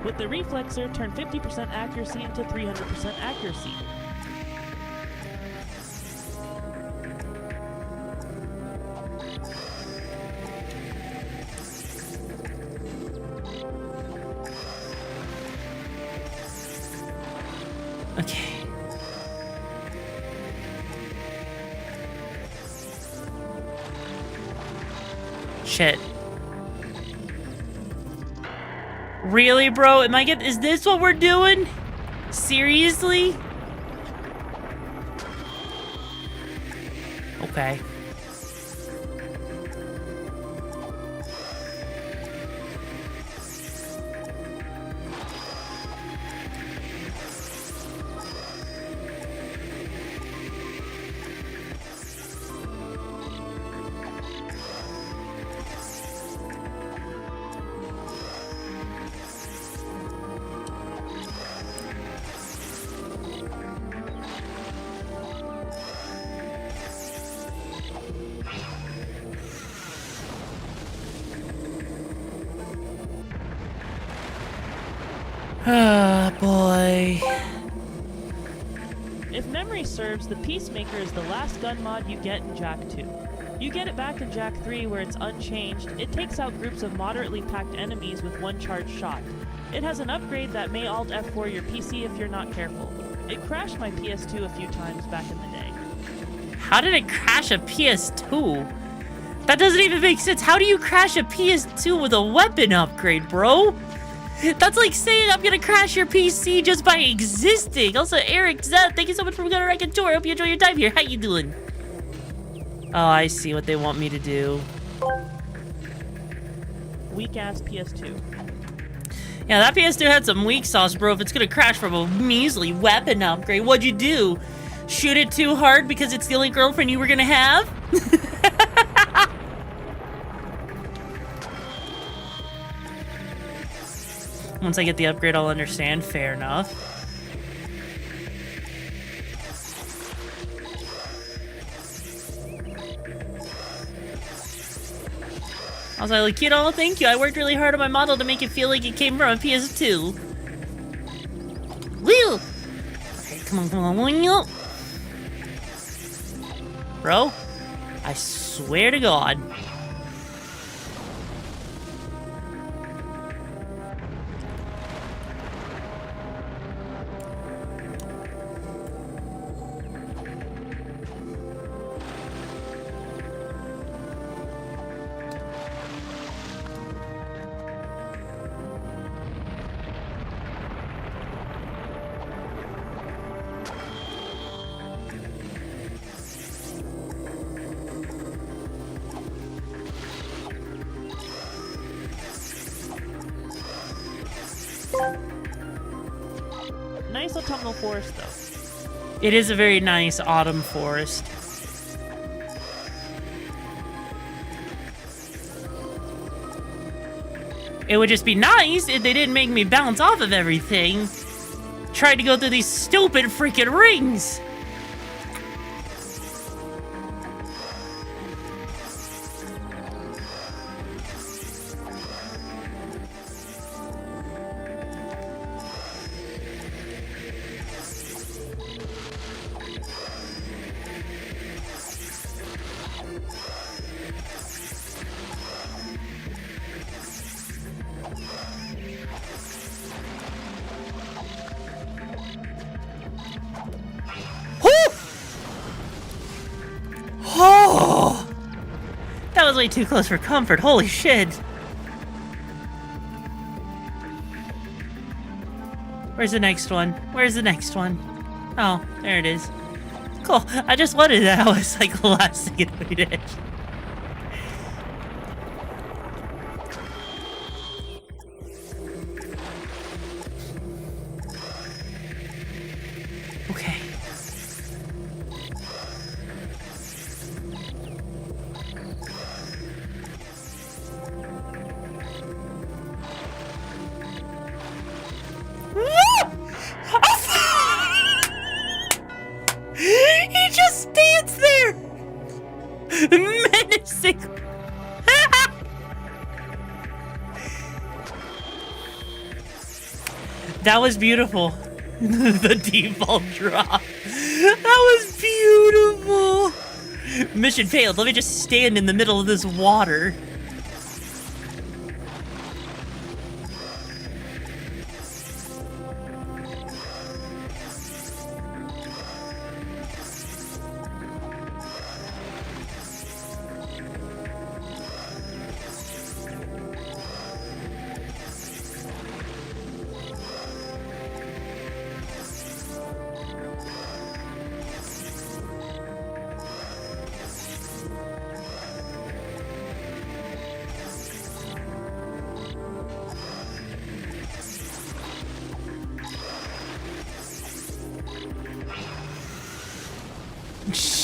With the reflexer, turn 50% accuracy into 300% accuracy. Okay. Shit. Really, bro? Is this what we're doing? Seriously? Okay. Ah, boy. If memory serves, the Peacemaker is the last gun mod you get in Jak 2. You get it back in Jak 3 where it's unchanged. It takes out groups of moderately packed enemies with one charged shot. It has an upgrade that may Alt F4 your PC if you're not careful. It crashed my PS2 a few times back in the day. How did it crash a PS2? That doesn't even make sense. How do you crash a PS2 with a weapon upgrade, bro? That's like saying I'm gonna crash your PC just by existing. Also, Eric Zed, thank you so much for going to tour. I hope you enjoy your time here. How you doing? Oh, I see what they want me to do. Weak ass PS2. Yeah, that PS2 had some weak sauce, bro. If it's gonna crash from a measly weapon upgrade, what'd you do? Shoot it too hard because it's the only girlfriend you were gonna have? Once I get the upgrade, I'll understand. Fair enough. I was like, kiddo, thank you. I worked really hard on my model to make it feel like it came from a PS2. Woo! Okay, come on. Bro, I swear to God. Nice autumnal forest, though. It is a very nice autumn forest. It would just be nice if they didn't make me bounce off of everything. Tried to go through these stupid freaking rings. Oh! That was way too close for comfort. Holy shit. Where's the next one? Where's the next one? Oh, there it is. Cool. I just wondered that. I was like the last thing we did. Okay. He just stands there, menacing. That was beautiful. The default drop. That was beautiful. Mission failed. Let me just stand in the middle of this water.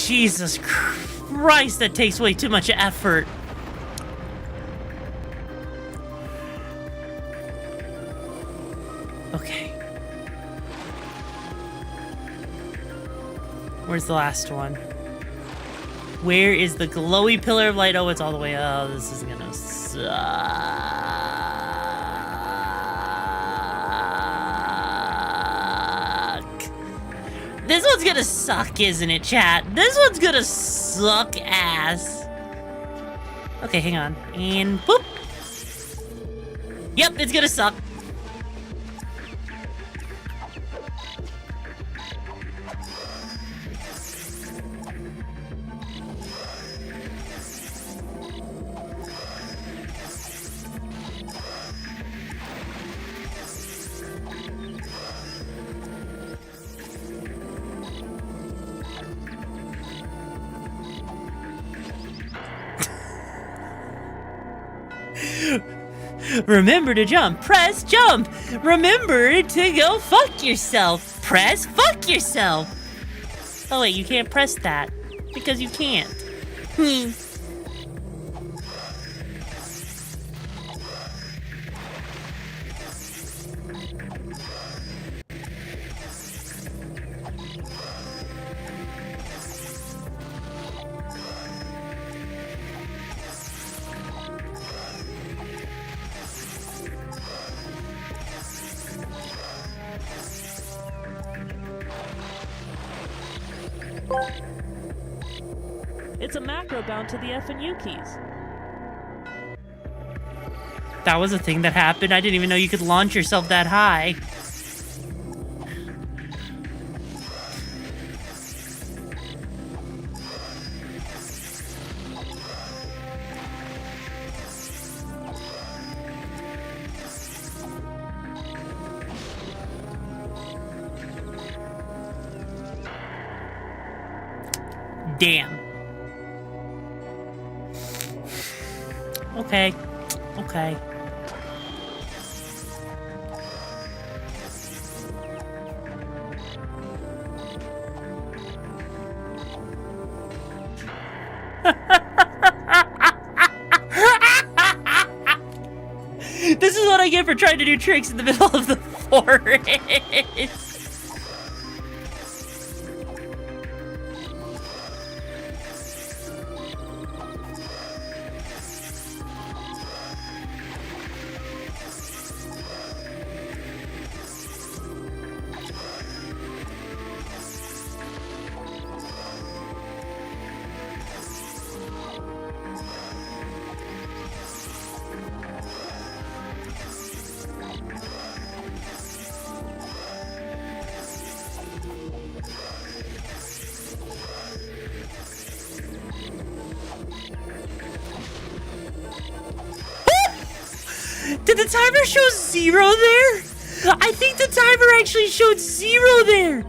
Jesus Christ, that takes way too much effort. Okay. Where's the last one? Where is the glowy pillar of light? Oh, it's all the way up. This is gonna suck. This one's gonna suck, isn't it, chat? This one's gonna suck ass. Okay, hang on. And boop. Yep, it's gonna suck. Remember to jump. Press jump. Remember to go fuck yourself. Press fuck yourself. Oh wait, you can't press that because you can't. It's a macro bound to the F and U keys. That was a thing that happened. I didn't even know you could launch yourself that high. Damn. Okay. Okay. This is what I get for trying to do tricks in the middle of the forest. Did the timer show 0 there? I think the timer actually showed 0 there.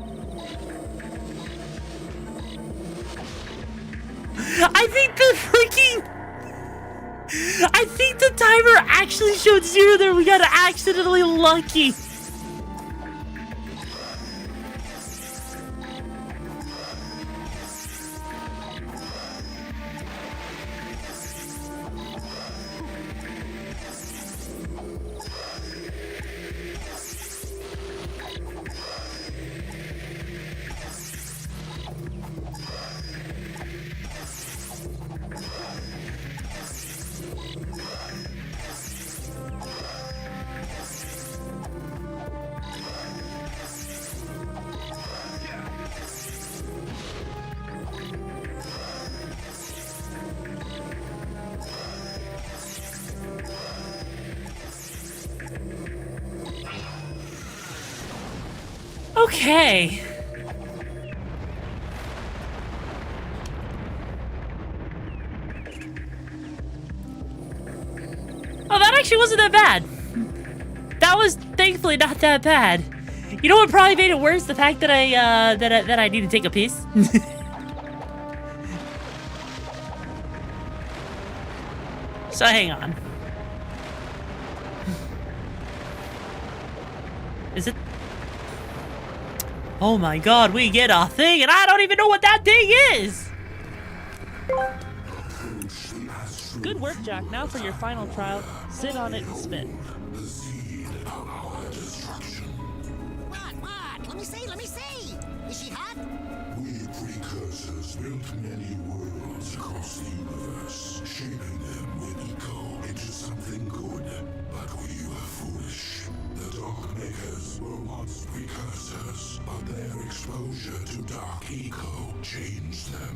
I think the timer actually showed 0 there. We got accidentally lucky. Okay. Oh, that actually wasn't that bad. That was thankfully not that bad. You know what probably made it worse? The fact that I need to take a piss. So hang on. Is it? Oh my god, we get a thing, and I don't even know what that thing is! Good work, Jack. Now for your final trial. Sit on it and spit. What? Let me see! Is she hot? We precursors built many worlds across the universe, shaping them with eco into something good. But we were foolish. The Dark Makers were once precursors, but their exposure to dark eco changed them.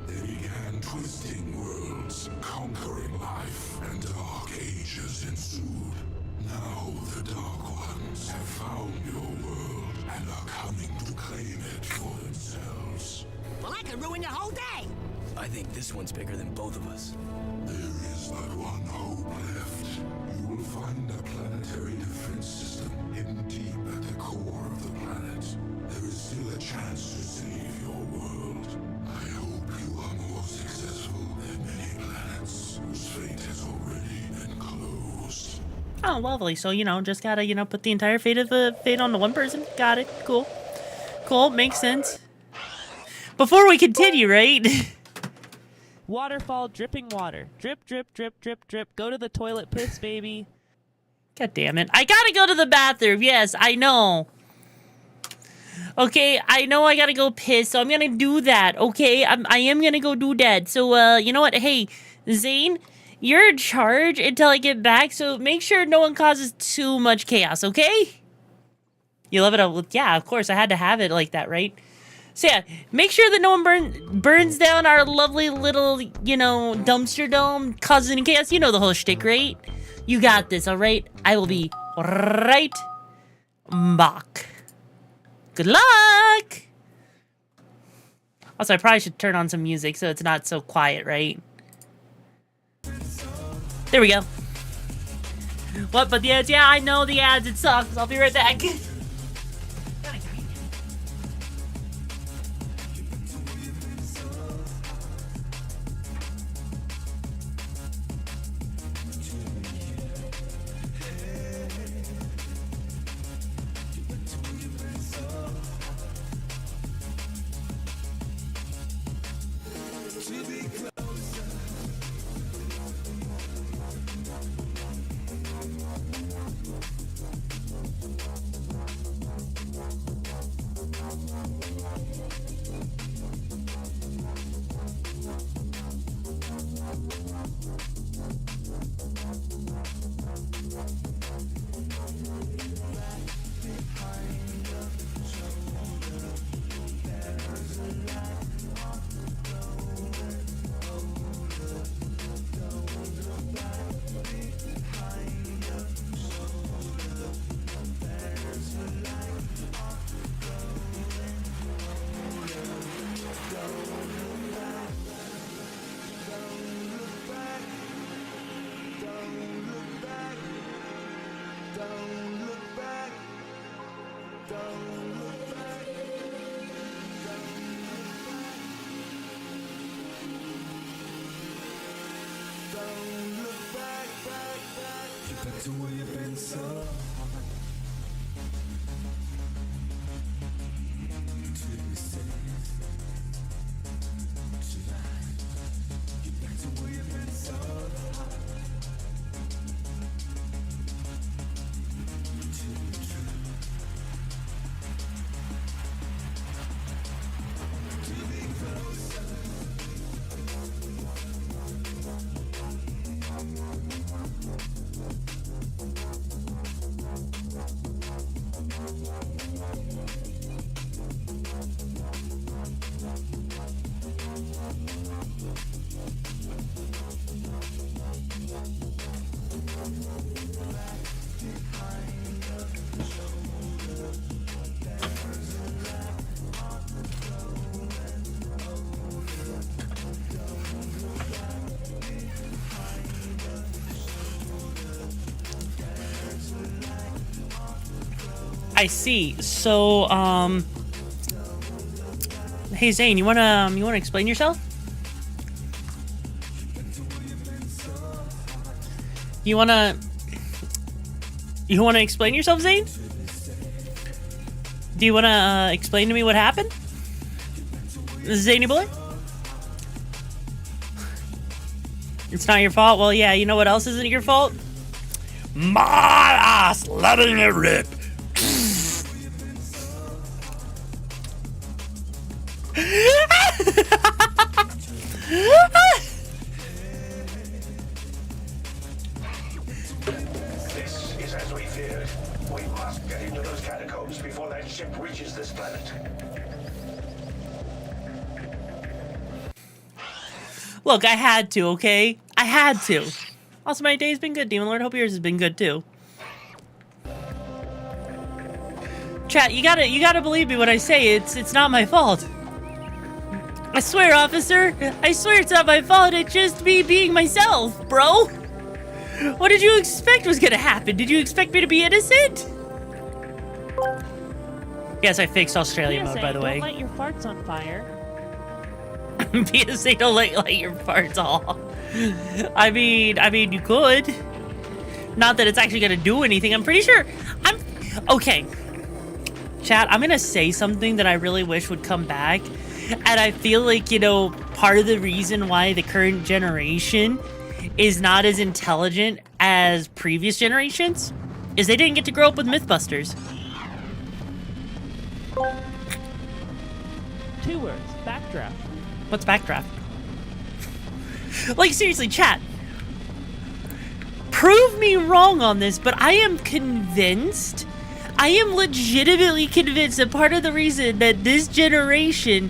They began twisting worlds, conquering life, and dark ages ensued. Now the Dark Ones have found your world and are coming to claim it for themselves. Well, I could ruin your whole day! I think this one's bigger than both of us. There is but one hope left. You will find a planetary defense system hidden deep at the core of the planet. There is still a chance to save your world. I hope you are more successful than many planets whose fate has already been closed. Oh, lovely. So, you know, just gotta, you know, put the entire fate on the one person. Got it. Cool. Cool. Makes sense. Before we continue, right? Waterfall, dripping water. Drip, drip, drip, drip, drip. Go to the toilet, piss, baby. God damn it. I gotta go to the bathroom. Yes, I know. Okay, I know I gotta go piss, so I'm gonna do that. Okay, I am gonna go do that. So, you know what? Hey, Zane, you're in charge until I get back, so make sure no one causes too much chaos, okay? You love it? Yeah, of course. I had to have it like that, right? So yeah, make sure that no one burns down our lovely little, you know, dumpster dome, causing any chaos. You know the whole shtick, right? You got this, all right? I will be right back. Good luck! Also, I probably should turn on some music so it's not so quiet, right? There we go. What, but the ads? Yeah, I know the ads. It sucks. I'll be right back. I see. So, hey Zane, you wanna explain yourself? You wanna explain yourself, Zane? Do you wanna explain to me what happened, Zany boy? It's not your fault. Well, yeah. You know what else isn't your fault? My ass letting it rip. This is as we feared. We must get into those catacombs before that ship reaches this planet. Look, I had to, okay? I had to. Also, my day's been good, Demon Lord. Hope yours has been good, too. Chat, you gotta believe me when I say it's not my fault. I swear, officer. I swear it's not my fault. It's just me being myself, bro. What did you expect was gonna happen? Did you expect me to be innocent? Yes, I fixed Australia mode, by the way. Don't light your farts on fire. PSA, don't light your farts off. I mean, you could. Not that it's actually gonna do anything. I'm pretty sure. Okay. Chat, I'm gonna say something that I really wish would come back. And I feel like, you know, part of the reason why the current generation is not as intelligent as previous generations is they didn't get to grow up with Mythbusters. 2 words. Backdraft. What's backdraft? Like, seriously, chat. Prove me wrong on this, but I am convinced, I am legitimately convinced that part of the reason that this generation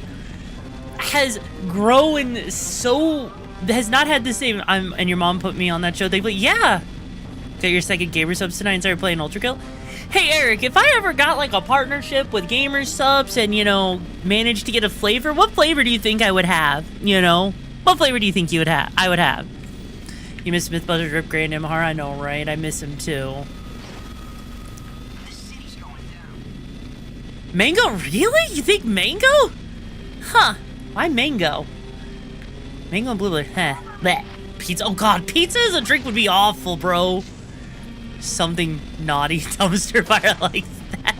has grown so, has not had the same, and your mom put me on that show thing, but yeah. Got your second Gamer Subs tonight and started playing Ultra Kill? Hey, Eric, if I ever got, like, a partnership with Gamer Subs and, you know, managed to get a flavor, what flavor do you think I would have, you know? What flavor do you think I would have? You miss Mythbusters, Rip Grand Imhar? I know, right? I miss him, too. Mango? Really? You think mango? Huh. Why mango? Mango and blueberry. Huh. Blech. Pizza. Oh, God. Pizza as a drink would be awful, bro. Something naughty dumpster fire like that.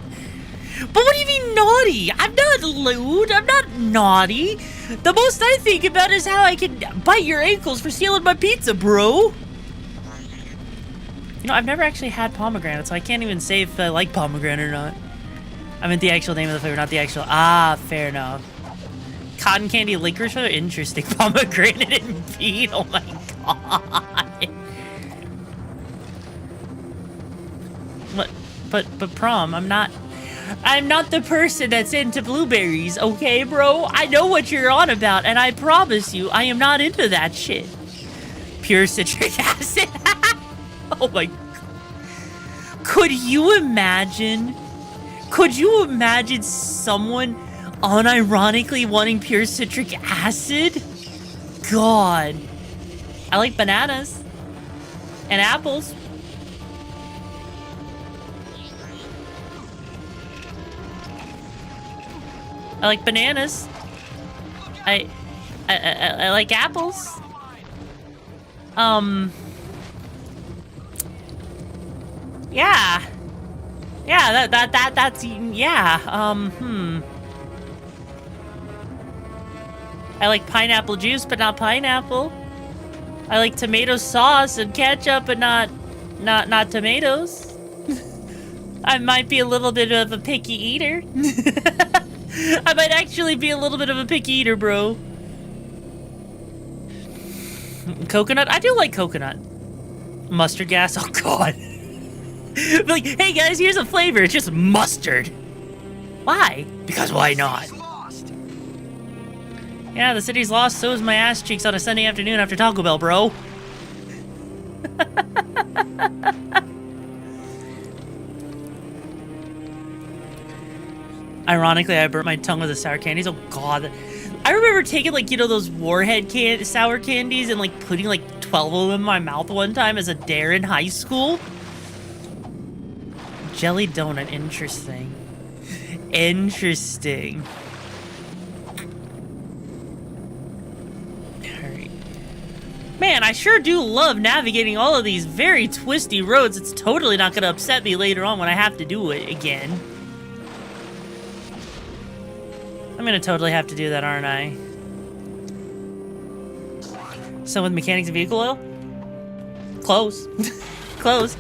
But what do you mean naughty? I'm not lewd. I'm not naughty. The most I think about is how I can bite your ankles for stealing my pizza, bro. You know, I've never actually had pomegranate, so I can't even say if I like pomegranate or not. I meant the actual name of the flavor, not the actual... Ah, fair enough. Cotton candy licorice flavor? Interesting. Pomegranate and beet? Oh my god. What? But Prom, I'm not the person that's into blueberries, okay, bro? I know what you're on about, and I promise you, I am not into that shit. Pure citric acid. Oh my god. Could you imagine someone unironically wanting pure citric acid? God. I like bananas. And apples. I like bananas. I like Yeah. Yeah, that's, yeah, I like pineapple juice, but not pineapple. I like tomato sauce and ketchup, but not tomatoes. I might be a little bit of a picky eater. I might actually be a little bit of a picky eater, bro. Coconut? I do like coconut. Mustard gas? Oh, God. Like, hey, guys, here's a flavor. It's just mustard. Why? Because why not? Yeah, the city's lost. So is my ass cheeks on a Sunday afternoon after Taco Bell, bro. Ironically, I burnt my tongue with the sour candies. Oh, God. I remember taking, like, you know, those Warhead sour candies and, like, putting, like, 12 of them in my mouth one time as a dare in high school. Jelly donut. Interesting. Interesting. Alright. Man, I sure do love navigating all of these very twisty roads. It's totally not going to upset me later on when I have to do it again. I'm gonna totally have to do that, aren't I? So with mechanics and vehicle oil? Close. Close.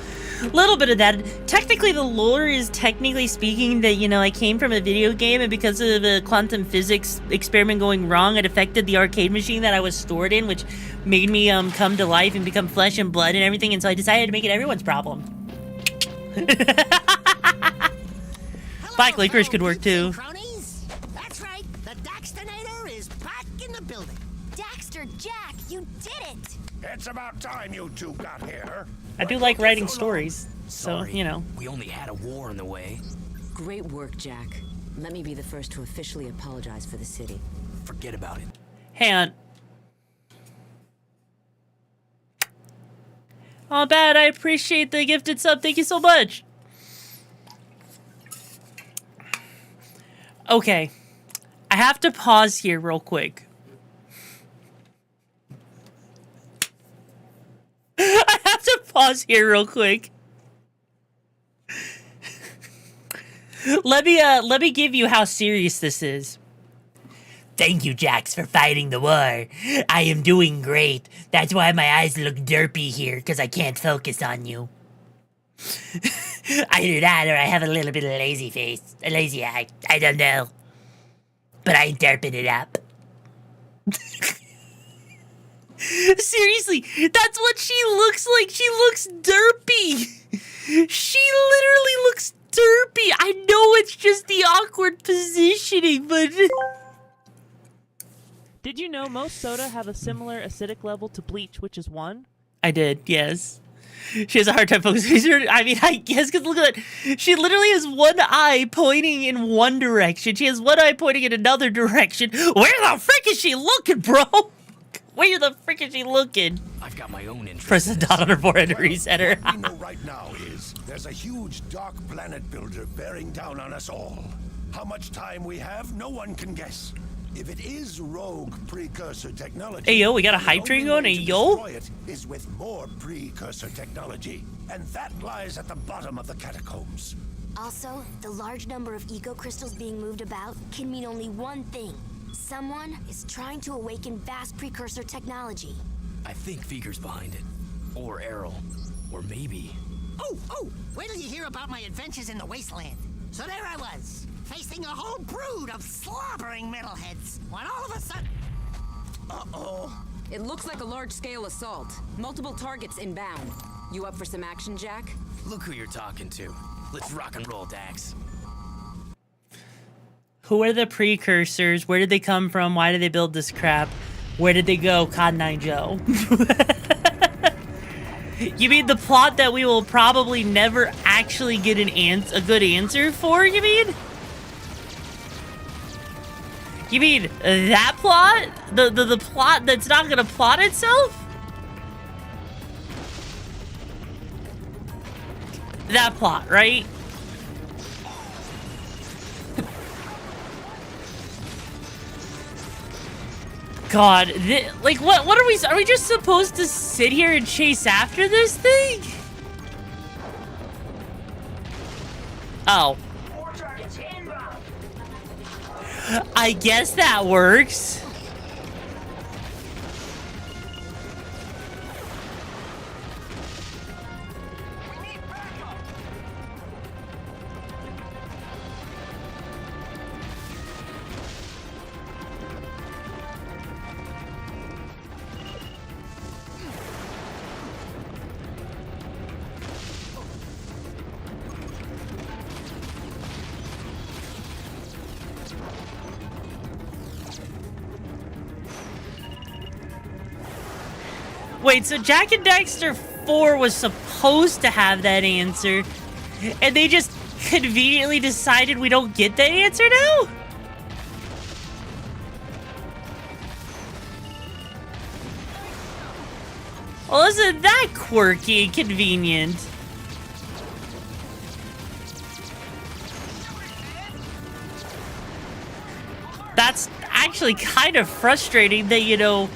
Little bit of that. Technically, the lore is technically speaking that, you know, I came from a video game, and because of a quantum physics experiment going wrong, it affected the arcade machine that I was stored in, which made me come to life and become flesh and blood and everything, and so I decided to make it everyone's problem. Black licorice could work too. That's right, the Daxtonator is back in the building. Daxter, Jack, you did it! It's about time you two got here. I do like writing stories, so, Sorry, you know. We only had a war in the way. Great work, Jack. Let me be the first to officially apologize for the city. Forget about it. Hang on. Oh, bad. I appreciate the gifted sub. Thank you so much. Okay. I have to pause here real quick. I have to pause here real quick. Let me give you how serious this is. Thank you, Jax, for fighting the war. I am doing great. That's why my eyes look derpy here, because I can't focus on you. Either that or I have a little bit of lazy face. A lazy eye. I don't know. But I ain't derping it up. Seriously, that's what she looks like. She looks derpy. She literally looks derpy. I know it's just the awkward positioning, but... Did you know most soda have a similar acidic level to bleach, which is 1? I did, yes. She has a hard time focusing. I mean, I guess, because look at that. She literally has one eye pointing in one direction. She has one eye pointing in another direction. Where the frick is she looking, bro? Where the frick is she looking? I've got my own interest. Press the dot on her forehead to reset her. What we know right now is there's a huge dark planet builder bearing down on us all. How much time we have, no one can guess. If it is rogue precursor technology, hey yo, we got a hype train going. Hey yo, it is with more precursor technology, and that lies at the bottom of the catacombs. Also, the large number of eco crystals being moved about can mean only one thing. Someone is trying to awaken vast precursor technology. I think Feger's behind it. Or Errol. Or maybe... Oh, wait till you hear about my adventures in the wasteland. So there I was, facing a whole brood of slobbering metalheads, when all of a sudden... Uh-oh. It looks like a large-scale assault. Multiple targets inbound. You up for some action, Jack? Look who you're talking to. Let's rock and roll, Dax. who are the precursors? Where did they come from? Why did they build this crap? Where did they go? Cotton Eye Joe. You mean the plot that we will probably never actually get a good answer for, you mean? You mean that plot? The plot that's not gonna plot itself? That plot, right? God, like what are we just supposed to sit here and chase after this thing? Oh. More targets inbound. I guess that works. Wait, so Jack and Daxter 4 was supposed to have that answer, and they just conveniently decided we don't get that answer now? Well, isn't that quirky and convenient? That's actually kind of frustrating that, you know,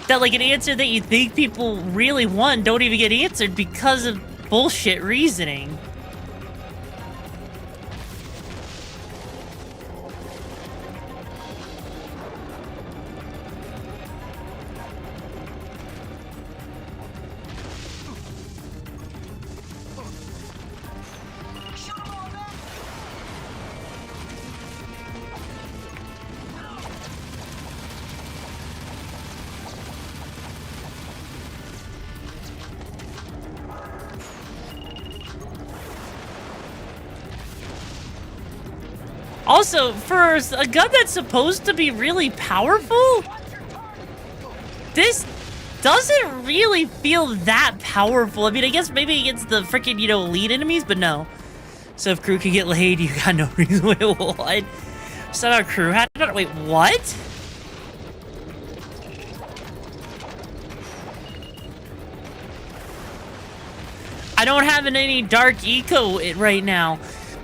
that like an answer that you think people really want don't even get answered because of bullshit reasoning. Also, for a gun that's supposed to be really powerful, this doesn't really feel that powerful. I mean, I guess maybe against the freaking, you know, elite enemies, but no. So if crew can get laid, you got no reason. Wait, what? So our crew had it? Wait, what? I don't have any dark eco right now.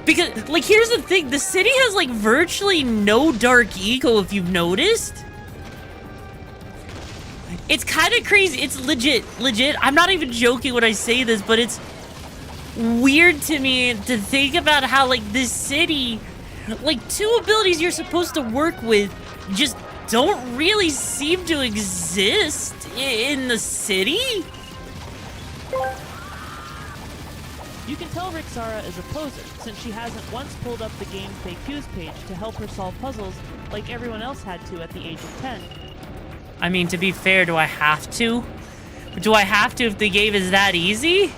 Because, like, here's the thing. The city has, like, virtually no dark eco, if you've noticed. It's kind of crazy. It's legit. I'm not even joking when I say this, but it's weird to me to think about how, like, this city, like, two abilities you're supposed to work with just don't really seem to exist in the city. You can tell RIXARA is a poser, since she hasn't once pulled up the game's FAQs page to help her solve puzzles like everyone else had to at the age of 10. I mean, to be fair, do I have to? Do I have to if the game is that easy?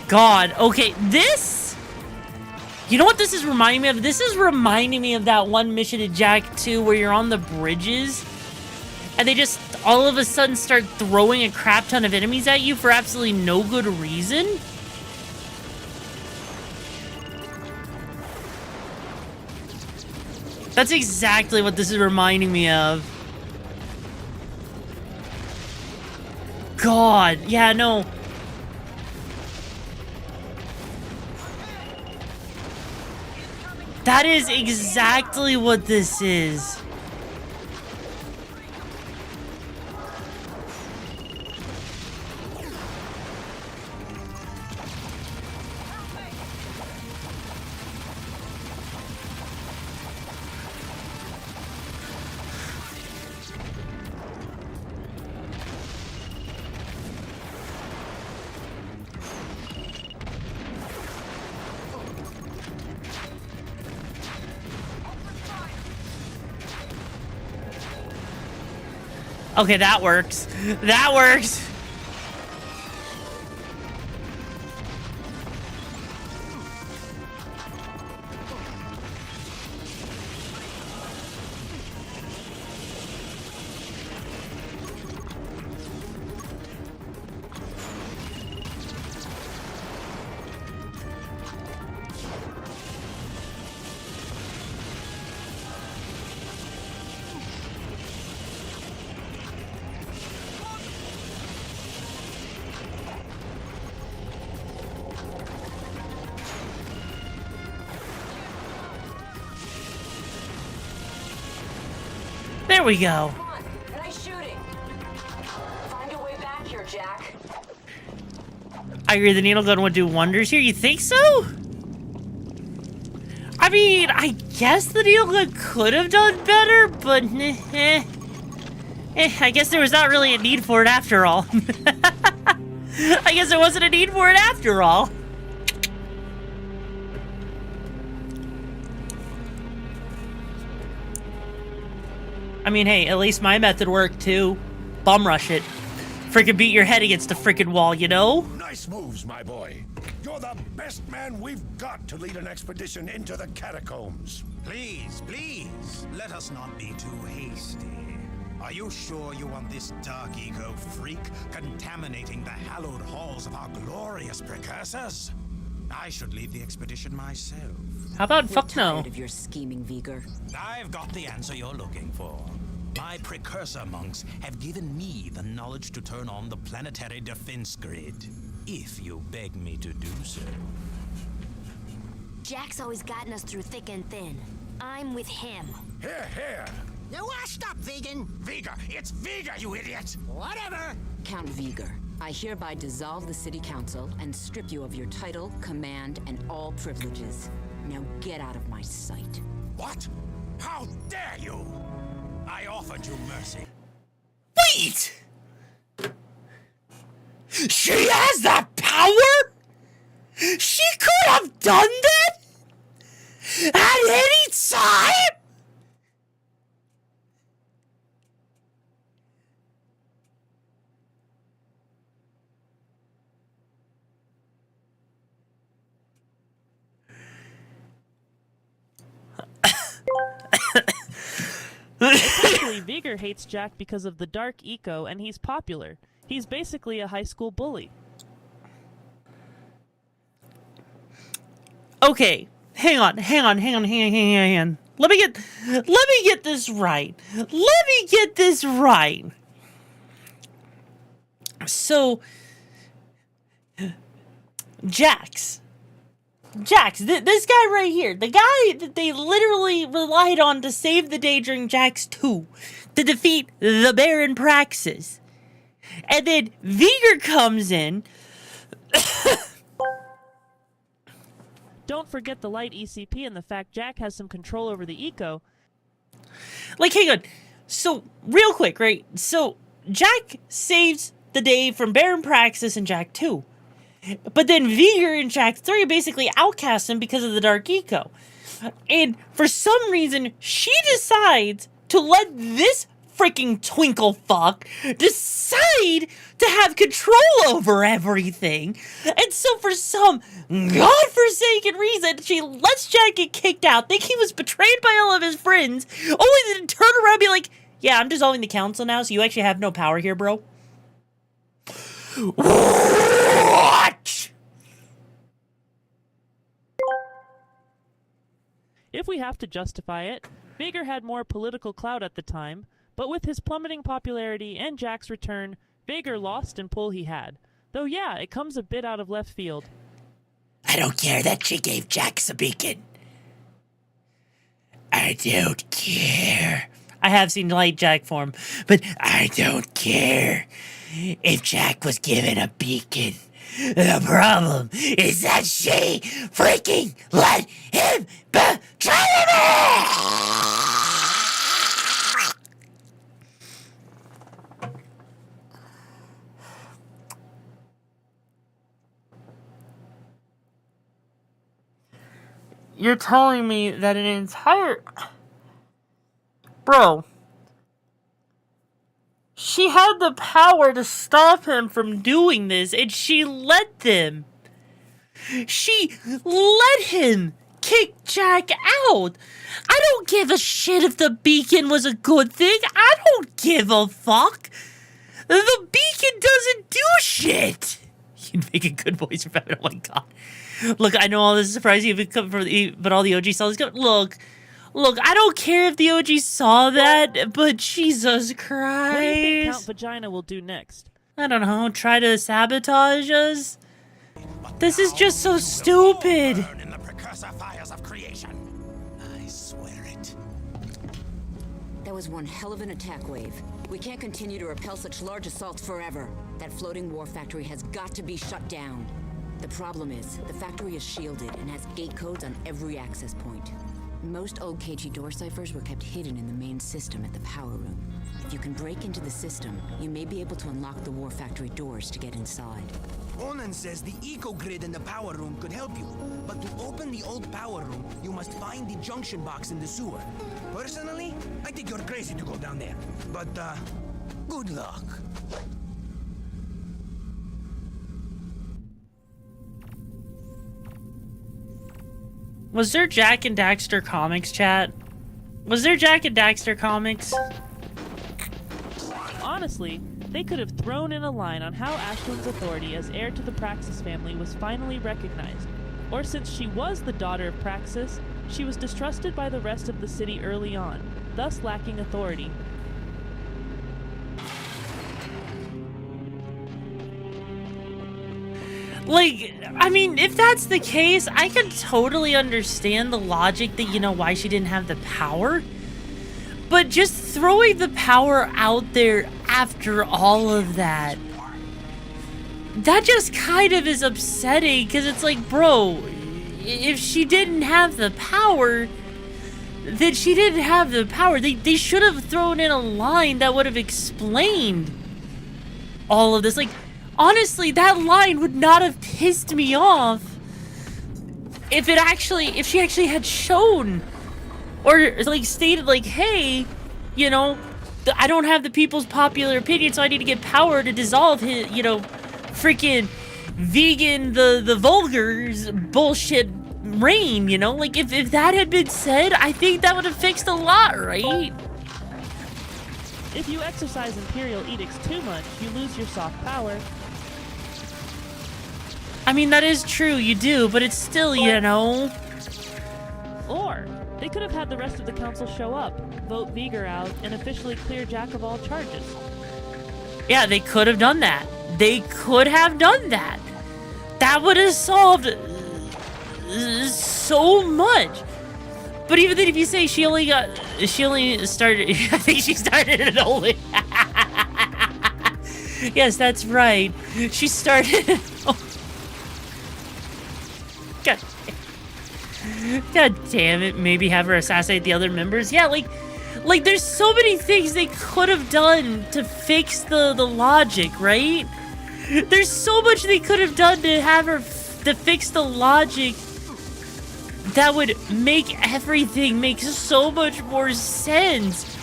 God, okay, this... You know what this is reminding me of? This is reminding me of that one mission in Jak 2 where you're on the bridges and they just all of a sudden start throwing a crap ton of enemies at you for absolutely no good reason. That's exactly what this is reminding me of. God, yeah, no. That is exactly what this is. Okay, that works. That works. There we go. Come on, nice shooting. Find a way back here, Jack. I agree the needle gun would do wonders here. You think so? I mean, I guess the needle gun could have done better, but I guess there was not really a need for it after all. I guess there wasn't a need for it after all. I mean, hey, at least my method worked too. Bum rush it. Freaking beat your head against the freaking wall, you know? Nice moves, my boy. You're the best man we've got to lead an expedition into the catacombs. Please, please, let us not be too hasty. Are you sure you want this dark eco freak contaminating the hallowed halls of our glorious precursors? I should lead the expedition myself. How about We're fuck no? tired of your scheming, Vigor. I've got the answer you're looking for. My precursor monks have given me the knowledge to turn on the planetary defense grid, if you beg me to do so. Jack's always gotten us through thick and thin. I'm with him. Here, here. Now washed up, vegan. Vigor! It's Vigor, you idiot! Whatever. Count Vigor, I hereby dissolve the city council and strip you of your title, command, and all privileges. Now get out of my sight. What? How dare you? I offered you mercy. Wait! She has that power? She could have done that? At any time? Essentially, Vigor hates Jack because of the dark eco, and he's popular. He's basically a high school bully. Okay, hang on. Let me get this right. So, Jax, this guy right here, the guy that they literally relied on to save the day during Jax 2, to defeat the Baron Praxis. And then Vigor comes in. Don't forget the light ECP and the fact Jack has some control over the eco. Like, hang on. So, real quick, right? So, Jack saves the day from Baron Praxis in Jack 2. But then Vigor in Jack 3 basically outcasts him because of the dark eco. And for some reason, she decides to let this freaking twinkle fuck decide to have control over everything. And so for some godforsaken reason, she lets Jack get kicked out, think he was betrayed by all of his friends, only to turn around and be like, yeah, I'm dissolving the council now, so you actually have no power here, bro. What? If we have to justify it, Vigor had more political clout at the time, but with his plummeting popularity and Jack's return, Vigor lost in pull he had. Though yeah, it comes a bit out of left field. I don't care that she gave Jax a beacon. I don't care. I have seen light Jack form, but I don't care. If Jack was given a beacon, the problem is that she freaking let him betray me! You're telling me that an entire... Bro. She had the power to stop him from doing this, and she let them. She let him kick Jack out. I don't give a shit if the beacon was a good thing. I don't give a fuck. The beacon doesn't do shit. You'd make a good voice for Batman. Oh my god. Look, I know all this is surprising, but all the OG saw this. Look, I don't care if the OG saw that, but Jesus Christ. What do you think Count Vagina will do next? I don't know, try to sabotage us? This is just so stupid. Burn in the precursor fires of creation. I swear it. That was one hell of an attack wave. We can't continue to repel such large assaults forever. That floating war factory has got to be shut down. The problem is, the factory is shielded and has gate codes on every access point. Most old KG door ciphers were kept hidden in the main system at the power room. If you can break into the system, you may be able to unlock the war factory doors to get inside. Onan says the eco-grid in the power room could help you. But to open the old power room, you must find the junction box in the sewer. Personally, I think you're crazy to go down there. But, good luck. Was there Jack and Daxter comics, chat? Was there Jack and Daxter comics? Honestly, they could have thrown in a line on how Ashlyn's authority as heir to the Praxis family was finally recognized. Or since she was the daughter of Praxis, she was distrusted by the rest of the city early on, thus lacking authority. Like, I mean, if that's the case, I can totally understand the logic that, you know, why she didn't have the power. But just throwing the power out there after all of that, that just kind of is upsetting, because it's like, bro, if she didn't have the power, then she didn't have the power. They should have thrown in a line that would have explained all of this. Like, honestly, that line would not have pissed me off if she actually had shown or like stated like, hey, you know, I don't have the people's popular opinion, so I need to get power to dissolve his, you know, freaking vegan the vulgar's bullshit reign, you know? Like, if that had been said, I think that would have fixed a lot, right? If you exercise Imperial edicts too much, you lose your soft power. I mean, that is true, you do, but it's still, you know... Or, they could have had the rest of the council show up, vote Viger out, and officially clear Jack of all charges. Yeah, they could have done that. They could have done that. That would have solved so much. But even then, if you say she only started, I think she started it only. Yes, that's right. She started. God damn it. Maybe have her assassinate the other members. Yeah, like there's so many things they could have done to fix the logic, right? There's so much they could have done to have her to fix the logic that would make everything make so much more sense.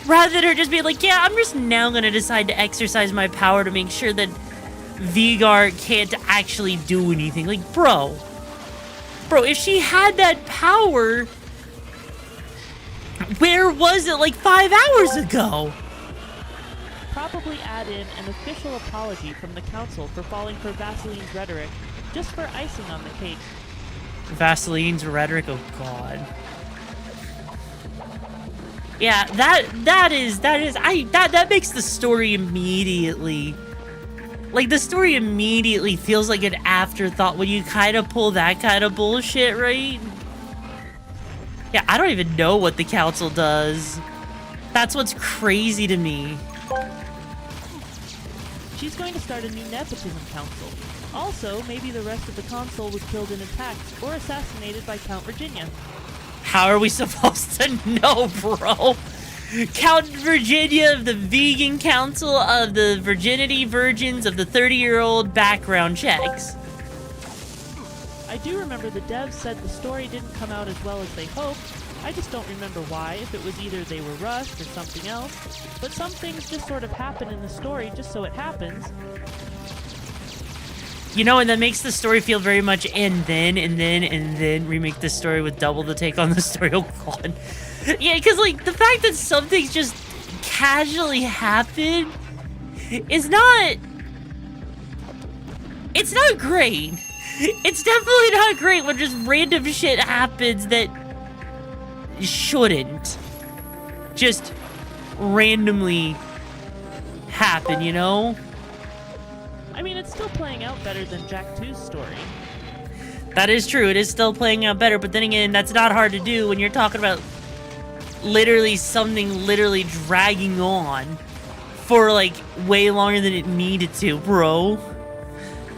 Rather than her just being like, yeah, I'm just now gonna decide to exercise my power to make sure that Vigar can't actually do anything. Like, bro, if she had that power, where was it like 5 hours ago? Probably add in an official apology from the council for falling for Vaseline's rhetoric, just for icing on the cake. Vaseline's rhetoric, oh god. Yeah, that makes the story immediately. Like, the story immediately feels like an afterthought when you kind of pull that kind of bullshit, right? Yeah, I don't even know what the council does. That's what's crazy to me. She's going to start a new nepotism council. Also, maybe the rest of the council was killed in attacks or assassinated by Count Virginia. How are we supposed to know, bro? Count Virginia of the Vegan Council of the Virginity Virgins of the 30-year-old background checks. I do remember the devs said the story didn't come out as well as they hoped. I just don't remember why, if it was either they were rushed or something else. But some things just sort of happen in the story just so it happens. You know, and that makes the story feel very much and then remake the story with double the take on the story. Oh god. Yeah, because like the fact that some things just casually happen is not... It's not great. It's definitely not great when just random shit happens that shouldn't just randomly happen, you know? I mean, it's still playing out better than Jack 2's story. That is true. It is still playing out better, but then again, that's not hard to do when you're talking about literally something literally dragging on for like way longer than it needed to, bro.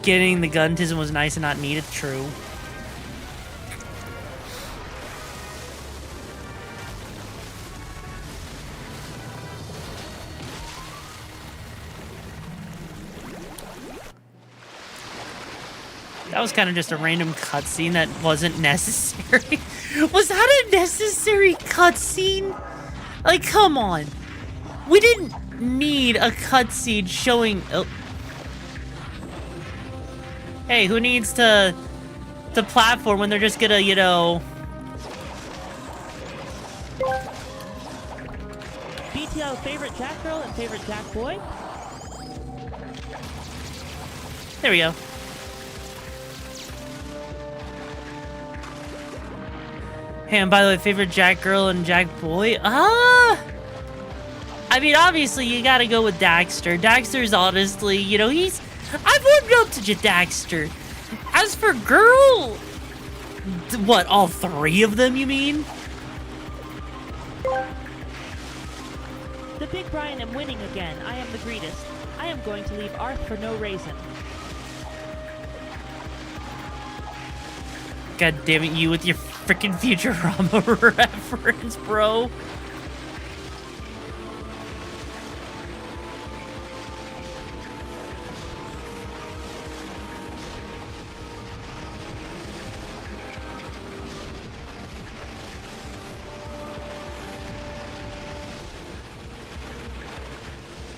Getting the guntism was nice and not needed, true. That was kind of just a random cutscene that wasn't necessary. Was that a necessary cutscene? Like, come on. We didn't need a cutscene showing... Oh. Hey, who needs to platform when they're just gonna, you know... BTO favorite Jack girl and favorite Jack boy? There we go. Hey, and by the way, favorite Jack girl and Jack boy? I mean, obviously, you gotta go with Daxter. Daxter's honestly, you know, I've warmed up to Daxter. As for girl... What, all three of them, you mean? The Big Brian am winning again. I am the greatest. I am going to leave Arth for no reason. God damn it, you with your freaking Futurama reference, bro.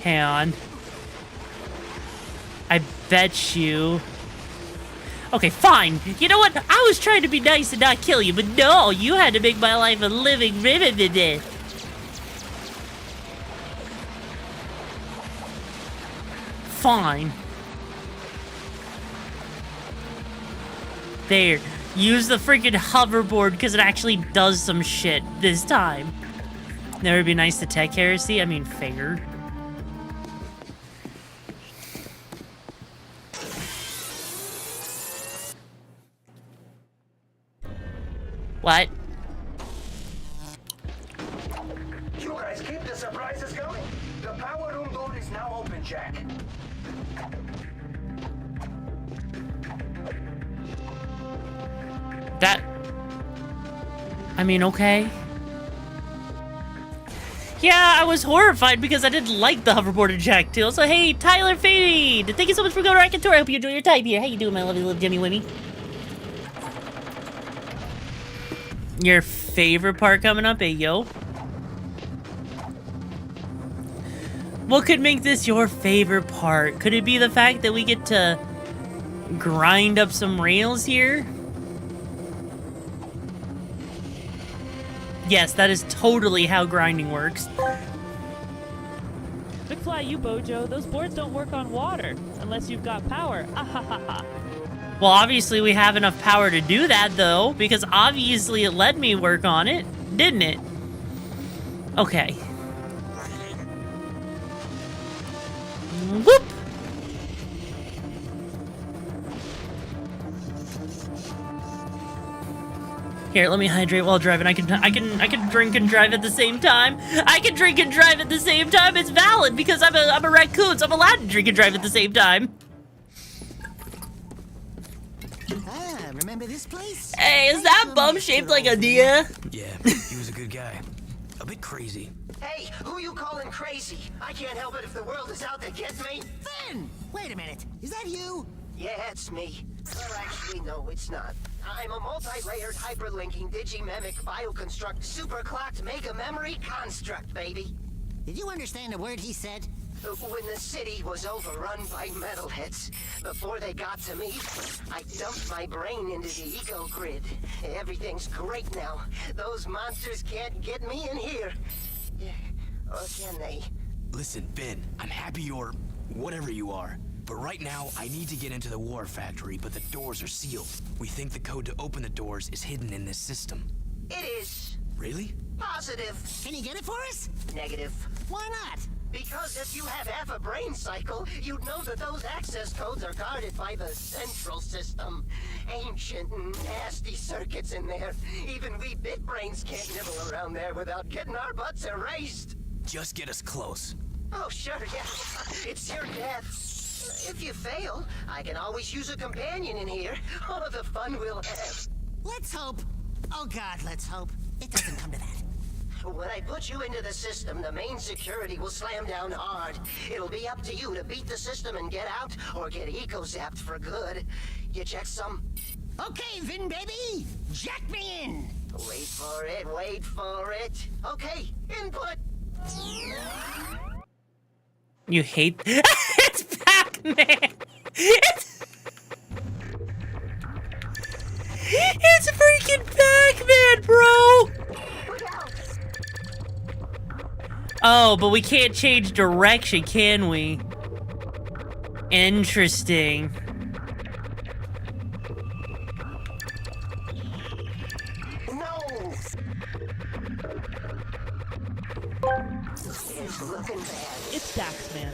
Hang on. I bet you... Okay, fine. You know what? I was trying to be nice and not kill you, but no, you had to make my life a living riveted. Fine. There. Use the freaking hoverboard because it actually does some shit this time. That would be nice to tech heresy. I mean, fair. What? You guys keep the surprises going. The power room door is now open, Jack. That... I mean, okay. Yeah, I was horrified because I didn't like the hoverboard and Jack too. So hey, Tyler Fade! Thank you so much for going to Rack and Tour. I hope you enjoy your time here. How you doing, my lovely little Jimmy Wimmy? Your favorite part coming up, yo? What could make this your favorite part? Could it be the fact that we get to grind up some rails here? Yes, that is totally how grinding works. McFly, you Bojo, those boards don't work on water unless you've got power. Ah ha ha ha. Well, obviously we have enough power to do that, though, because obviously it let me work on it, didn't it? Okay. Whoop! Here, let me hydrate while driving. I can drink and drive at the same time. I can drink and drive at the same time. It's valid because I'm a raccoon, so I'm allowed to drink and drive at the same time. Remember this place? Hey, is that bum shaped like a deer? Yeah, he was a good guy. A bit crazy. Hey, who you calling crazy? I can't help it if the world is out to get me. Finn! Wait a minute. Is that you? Yeah, it's me. Well, actually, no, it's not. I'm a multi-layered hyperlinking digimemic bioconstruct superclocked mega memory construct, baby. Did you understand a word he said? When the city was overrun by metalheads, before they got to me, I dumped my brain into the eco-grid. Everything's great now. Those monsters can't get me in here. Or can they? Listen, Finn, I'm happy you're whatever you are. But right now, I need to get into the war factory, but the doors are sealed. We think the code to open the doors is hidden in this system. It is. Really? Positive. Can you get it for us? Negative. Why not? Because if you have half a brain cycle, you'd know that those access codes are guarded by the central system. Ancient and nasty circuits in there. Even we bit brains can't nibble around there without getting our butts erased. Just get us close. Oh, sure, yeah. It's your death. If you fail, I can always use a companion in here. Oh, the fun we'll have. Let's hope. Oh God, let's hope. It doesn't come to that. When I put you into the system, the main security will slam down hard. It'll be up to you to beat the system and get out, or get eco-zapped for good. You check some? Okay, Vin baby! Jack me in! Wait for it, wait for it. Okay, input! You hate... It's Pac-Man! It's freaking Pac-Man, bro! Oh, but we can't change direction, can we? Interesting. No! It's looking bad. It's Dax, man.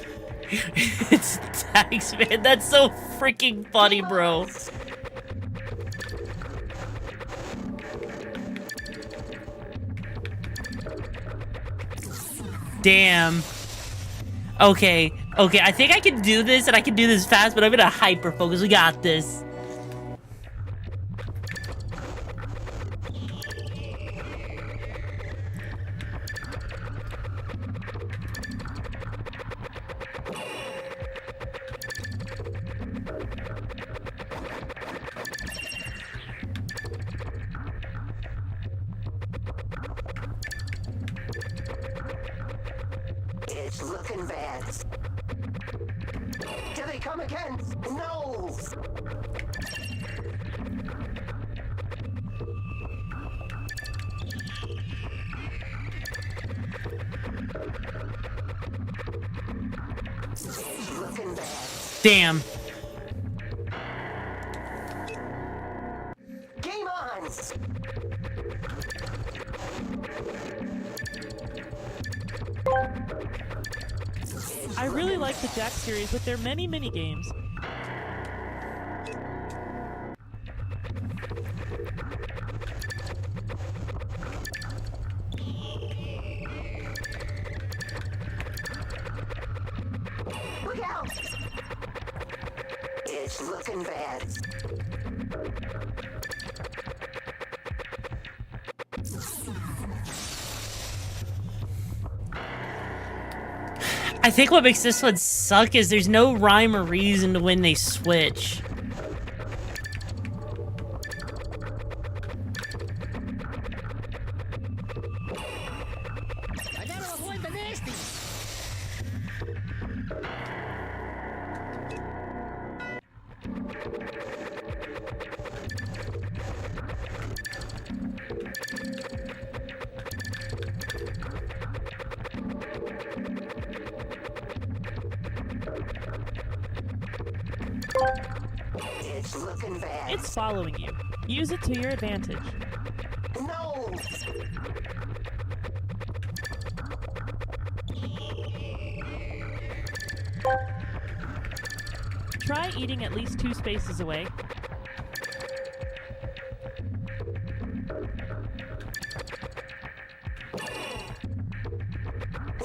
It's Dax, man. That's so freaking funny, bro. Damn. Okay, I think I can do this, and I can do this fast, but I'm gonna hyper focus. We got this. It's looking bad. Do they come again? No! It's looking bad. Damn. Game on! I really like the Jack series with their many mini-games. Look out! It's looking bad. I think what makes this one suck is there's no rhyme or reason to when they switch. I gotta avoid the nasty. It's looking bad. It's following you. Use it to your advantage. No! Try eating at least 2 spaces away.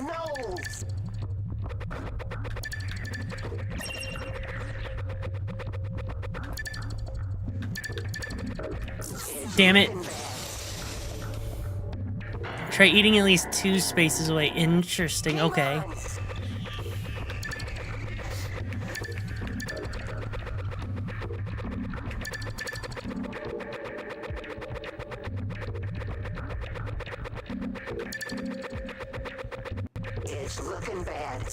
No! Damn it. Try eating at least 2 spaces away. Interesting. Okay. It's looking bad.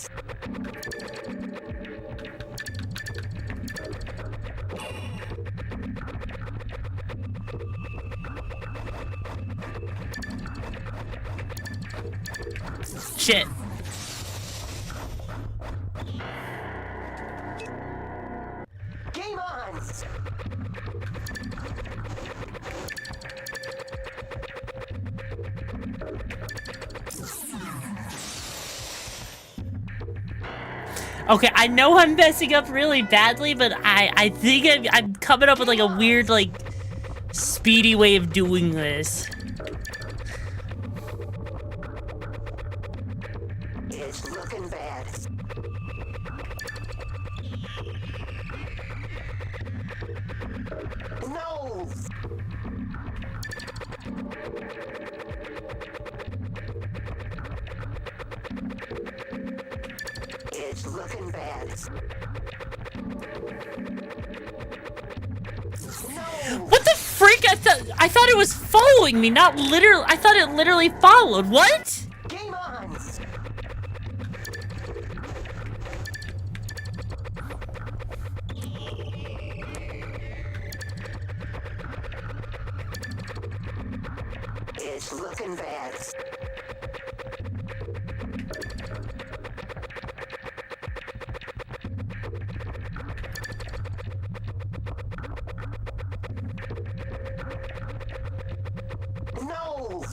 Shit. Game on! Okay, I know I'm messing up really badly, but I think I'm coming up with like a weird, like, speedy way of doing this. It's looking bad. No! It's looking bad. What the freak? I thought it was following me, not literally. I thought it literally followed. What? Game on! It's looking bad. No!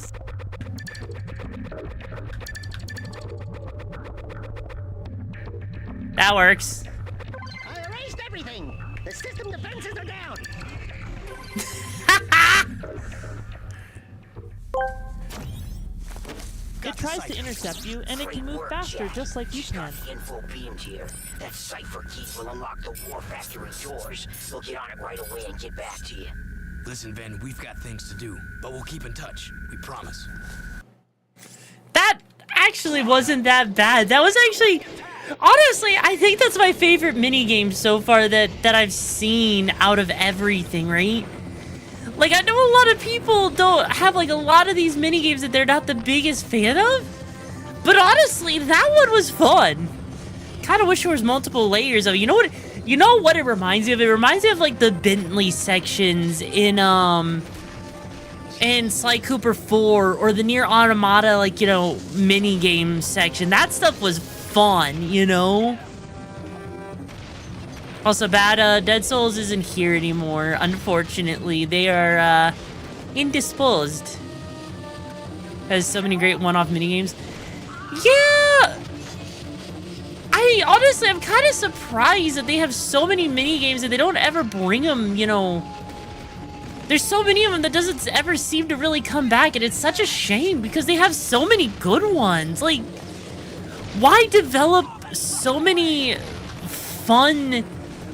That works. I erased everything. The system defenses are down. It tries to intercept you, and it can move faster, just like you can. Info beamed here. That cipher key will unlock the war factory doors. We'll get on it right away and get back to you. Listen, Ben, we've got things to do, but we'll keep in touch. We promise. That actually wasn't that bad. That was actually, honestly, I think that's my favorite minigame so far that I've seen out of everything, right? Like, I know a lot of people don't have, like, a lot of these minigames that they're not the biggest fan of. But honestly, that one was fun. Kind of wish there was multiple layers of it. You know what it reminds me of? It reminds me of, like, the Bentley sections in Sly Cooper 4 or the Nier Automata, like, you know, minigame section. That stuff was fun, you know? Also, Dead Souls isn't here anymore, unfortunately. They are, indisposed. Has so many great one-off minigames. Yeah! I'm kind of surprised that they have so many minigames and they don't ever bring them, you know. There's so many of them that doesn't ever seem to really come back, and it's such a shame because they have so many good ones. Like, why develop so many fun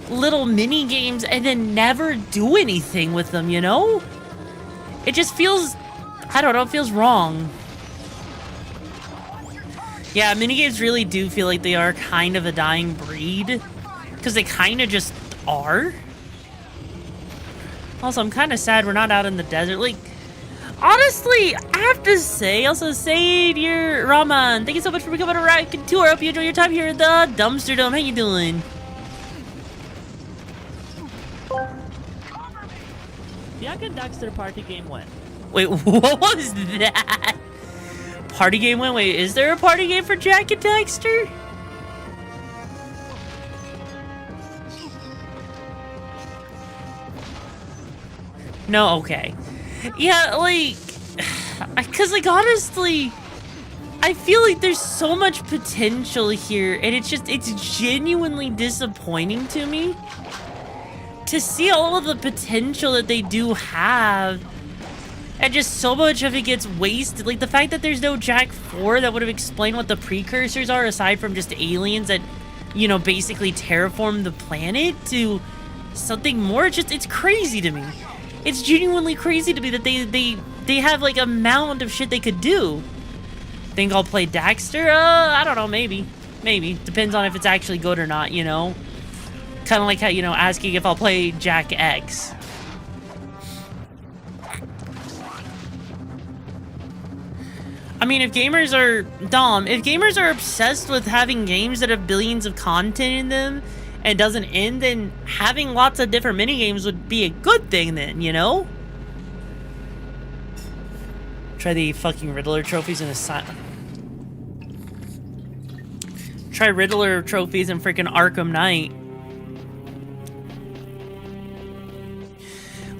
little mini games and then never do anything with them, you know? It just feels, I don't know, it feels wrong. Yeah, minigames really do feel like they are kind of a dying breed, because they kind of just are. Also, I'm kind of sad we're not out in the desert. Like, honestly, I have to say, also, Sadir Rahman, thank you so much for becoming a ride tour. I hope you enjoy your time here at the Dumpster Dome. How you doing? The Jak and Daxter party game went. Wait, what was that? Party game went? Wait, is there a party game for Jak and Daxter? No, okay. Yeah, like, because, like, honestly, I feel like there's so much potential here, and it's genuinely disappointing to me to see all of the potential that they do have, and just so much of it gets wasted. Like, the fact that there's no Jak 4 that would have explained what the precursors are, aside from just aliens that, you know, basically terraform the planet, to something more. It's crazy to me. It's genuinely crazy to me that they have, like, a mound of shit they could do. Think I'll play Daxter? I don't know, maybe. Maybe. Depends on if it's actually good or not, you know? Kind of like how, you know, asking if I'll play Jak.EXE. I mean, if gamers are obsessed with having games that have billions of content in them and doesn't end, then having lots of different minigames would be a good thing then, you know? Try the fucking Riddler trophies in a Try Riddler trophies in freaking Arkham Knight.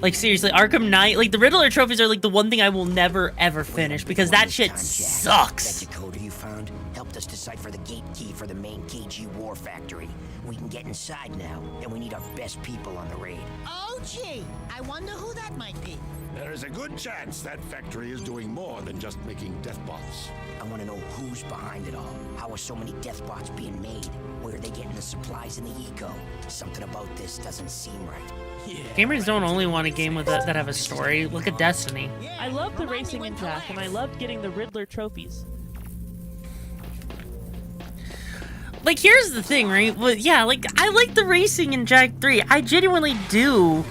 Like, seriously, Arkham Knight, like, the Riddler trophies are, like, the one thing I will never, ever finish, because that shit sucks. That decoder you found, help helped us decipher the gate key for the main KG war factory. We can get inside now, and we need our best people on the raid. Oh, gee. I wonder who that might be. There is a good chance that factory is doing more than just making death bots. I want to know who's behind it all. How are so many death bots being made? Where are they getting the supplies and the eco? Something about this doesn't seem right. Yeah. Gamers don't only want a game with that have a story. Look at Destiny. I love the racing in Jack, and I loved getting the Riddler trophies. Like, here's the thing, right? Well, yeah, like, I like the racing in Jack 3. I genuinely do.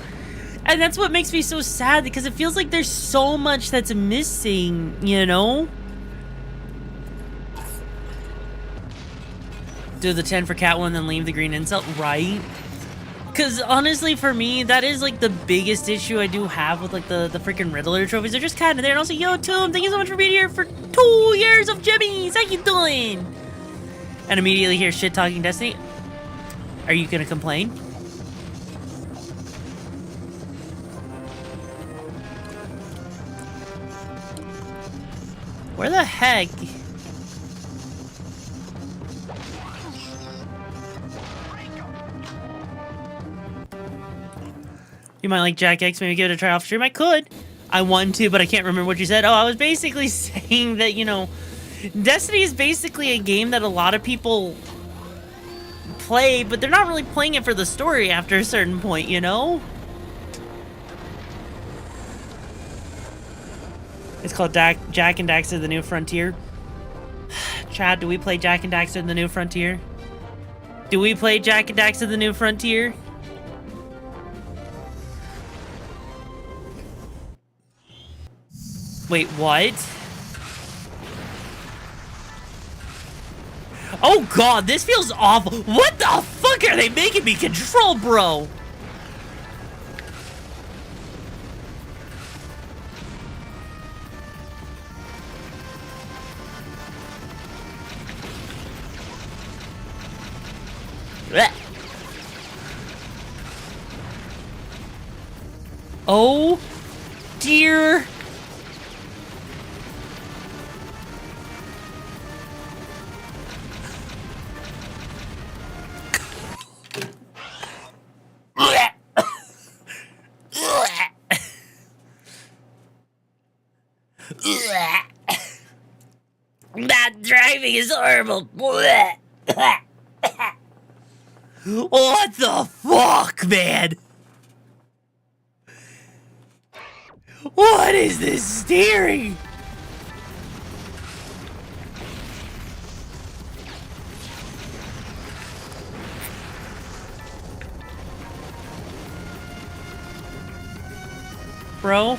And that's what makes me so sad, because it feels like there's so much that's missing, you know? Do the 10 for Catwoman, then leave the green insult, right? Because honestly, for me, that is like the biggest issue I do have with like the freaking Riddler trophies. They're just kind of there. And also, yo, Tom, thank you so much for being here for 2 years of jimmies. How you doing? And immediately hear shit talking Destiny. Are you gonna complain? Where the heck? You might like Jack.EXE, maybe give it a try off stream. I could. I want to, but I can't remember what you said. Oh, I was basically saying that, you know, Destiny is basically a game that a lot of people play, but they're not really playing it for the story after a certain point, you know? It's called Jack and Daxter: The New Frontier. Chad, do we play Jack and Daxter: The New Frontier? Do we play Jack and Daxter: The New Frontier? Wait, what? Oh god, this feels awful. What the fuck are they making me control, bro? Blech. Oh dear. That driving is horrible. What the fuck, man? What is this steering? Bro?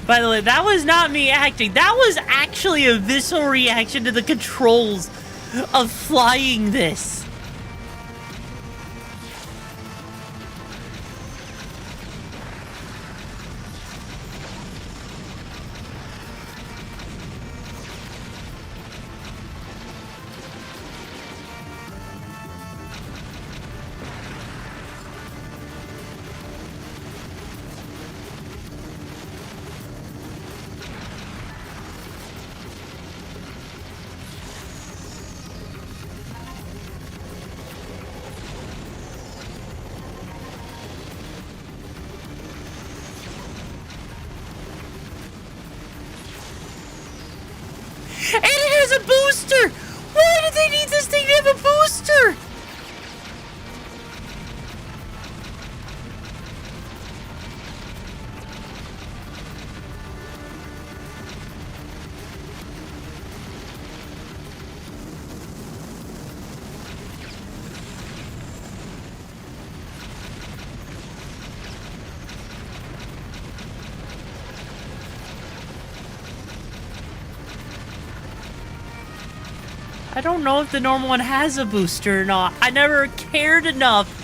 By the way, that was not me acting. That was actually a visceral reaction to the controls of flying this. I don't know if the normal one has a booster or not. I never cared enough.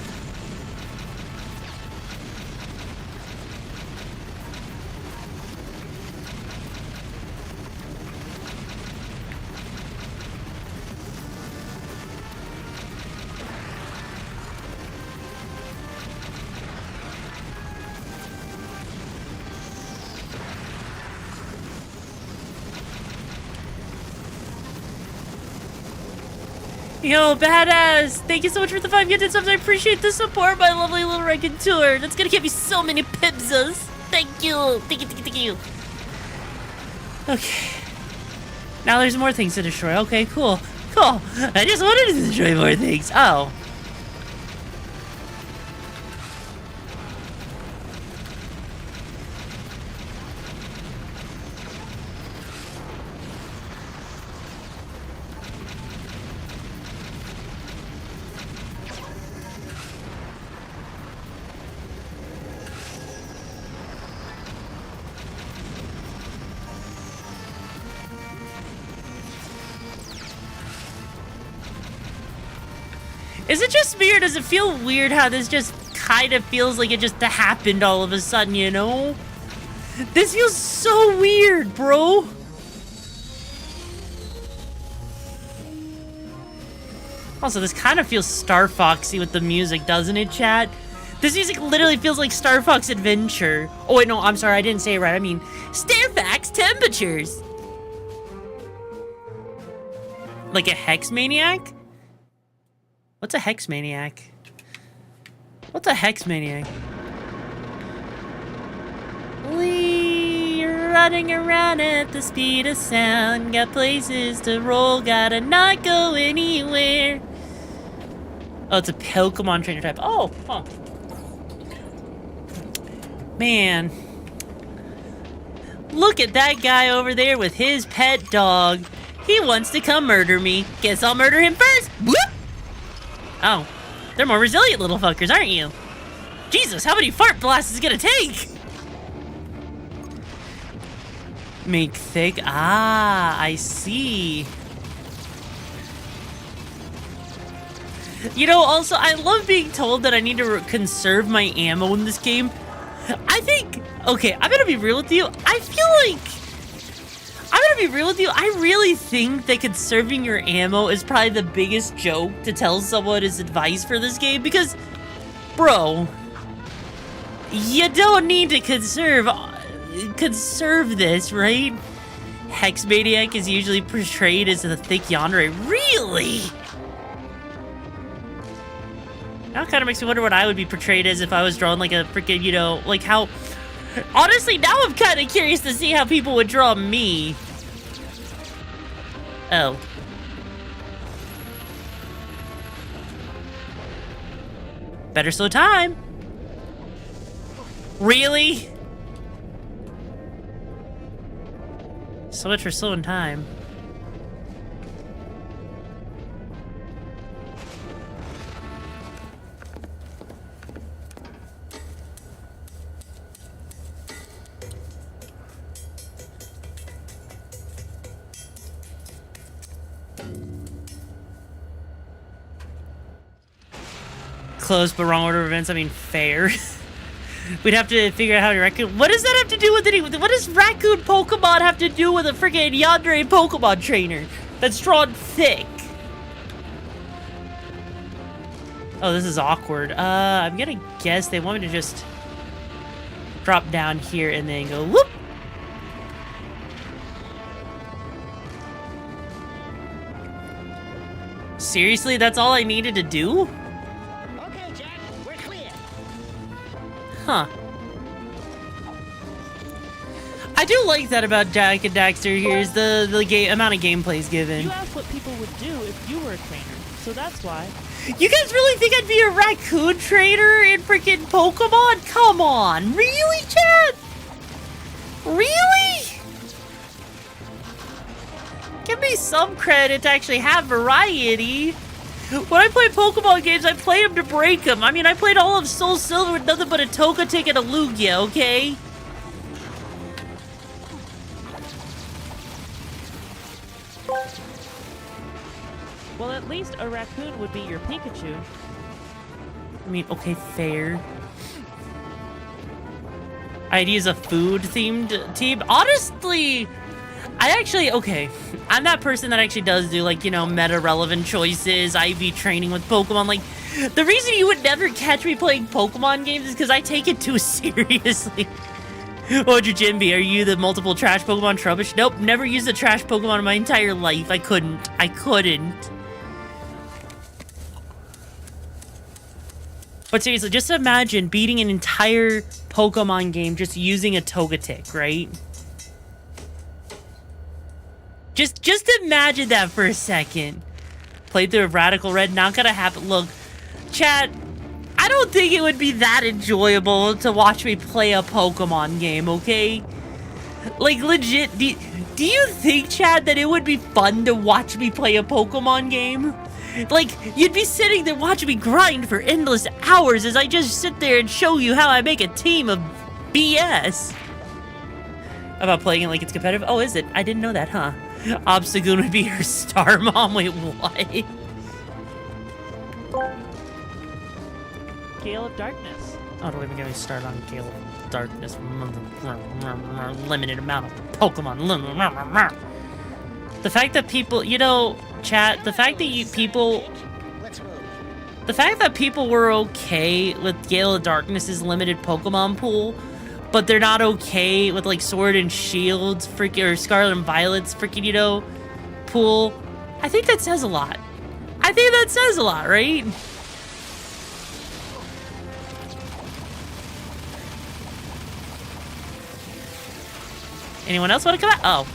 Yo, badass! Thank you so much for the 5 gifted subs. I appreciate the support, my lovely little raconteur. That's gonna give me so many pipsas. Thank you. Thank you, thank you, thank you. Okay. Now there's more things to destroy. Okay, cool. Cool. I just wanted to destroy more things. Oh. Is it just me, or does it feel weird how this just kind of feels like it just happened all of a sudden, you know? This feels so weird, bro. Also, this kind of feels Star Foxy with the music, doesn't it, chat? This music literally feels like Star Fox Adventure. Oh, wait, no, I'm sorry, I didn't say it right. I mean, Starfax Temperatures. Like a Hex Maniac? What's a Hex Maniac? What's a Hex Maniac? We're running around at the speed of sound. Got places to roll, gotta not go anywhere. Oh, it's a Pokemon trainer type. Oh, huh. Man. Look at that guy over there with his pet dog. He wants to come murder me. Guess I'll murder him first. Whoop! Oh, they're more resilient little fuckers, aren't you? Jesus, how many fart blasts is it gonna take? Make thick. Ah, I see. You know, also, I love being told that I need to conserve my ammo in this game. I think, okay, I'm gonna be real with you. I feel like, I'm gonna be real with you. I really think that conserving your ammo is probably the biggest joke to tell someone as advice for this game, because, bro, you don't need to conserve this, right? Hex Maniac is usually portrayed as a thick yandere. Really? Now it kind of makes me wonder what I would be portrayed as if I was drawn like a freaking, you know, like how... Honestly, now I'm kind of curious to see how people would draw me. Oh. Better slow time. Really? So much for slowing time. Close but wrong order of events. I mean, fair. We'd have to figure out how to raccoon. What does that have to do with anything? What does raccoon Pokemon have to do with a freaking yandere Pokemon trainer that's drawn thick? Oh, this is awkward. I'm gonna guess they want me to just drop down here and then go whoop. Seriously, that's all I needed to do? Huh. I do like that about Jack and Daxter. Here's the amount of gameplays given. You asked what people would do if you were a trainer, so that's why. You guys really think I'd be a raccoon trainer in freaking Pokemon? Come on. Really, Chad? Really? Give me some credit to actually have variety. When I play Pokemon games, I play them to break them. I mean, I played all of Soul Silver with nothing but a Togetic and a Lugia, okay? Well, at least a raccoon would be your Pikachu. I mean, okay, fair. I'd use a food-themed team. Honestly, okay. I'm that person that actually does do, like, you know, meta-relevant choices, IV training with Pokemon. Like, the reason you would never catch me playing Pokemon games is because I take it too seriously. What would your gym be? Are you the multiple trash Pokemon Trubbish? Nope, never used a trash Pokemon in my entire life. I couldn't. But seriously, just imagine beating an entire Pokemon game just using a Togetic, right? Just imagine that for a second. Played through a Radical Red, not gonna happen. Look, chat, I don't think it would be that enjoyable to watch me play a Pokemon game, okay? Like, legit, do you think, chat, that it would be fun to watch me play a Pokemon game? Like, you'd be sitting there watching me grind for endless hours as I just sit there and show you how I make a team of BS. About playing it like it's competitive? Oh, is it? I didn't know that, huh? Obstagoon would be her star mom. Wait, what? Gale of Darkness. Oh, don't even get me started on Gale of Darkness. Limited amount of Pokemon. The fact that people, you know, chat, the fact that people were okay with Gale of Darkness's limited Pokemon pool, but they're not okay with, like, Sword and Shield's freaking, or Scarlet and Violet's freaking, you know, pool. I think that says a lot. Right? Anyone else want to come out? Oh.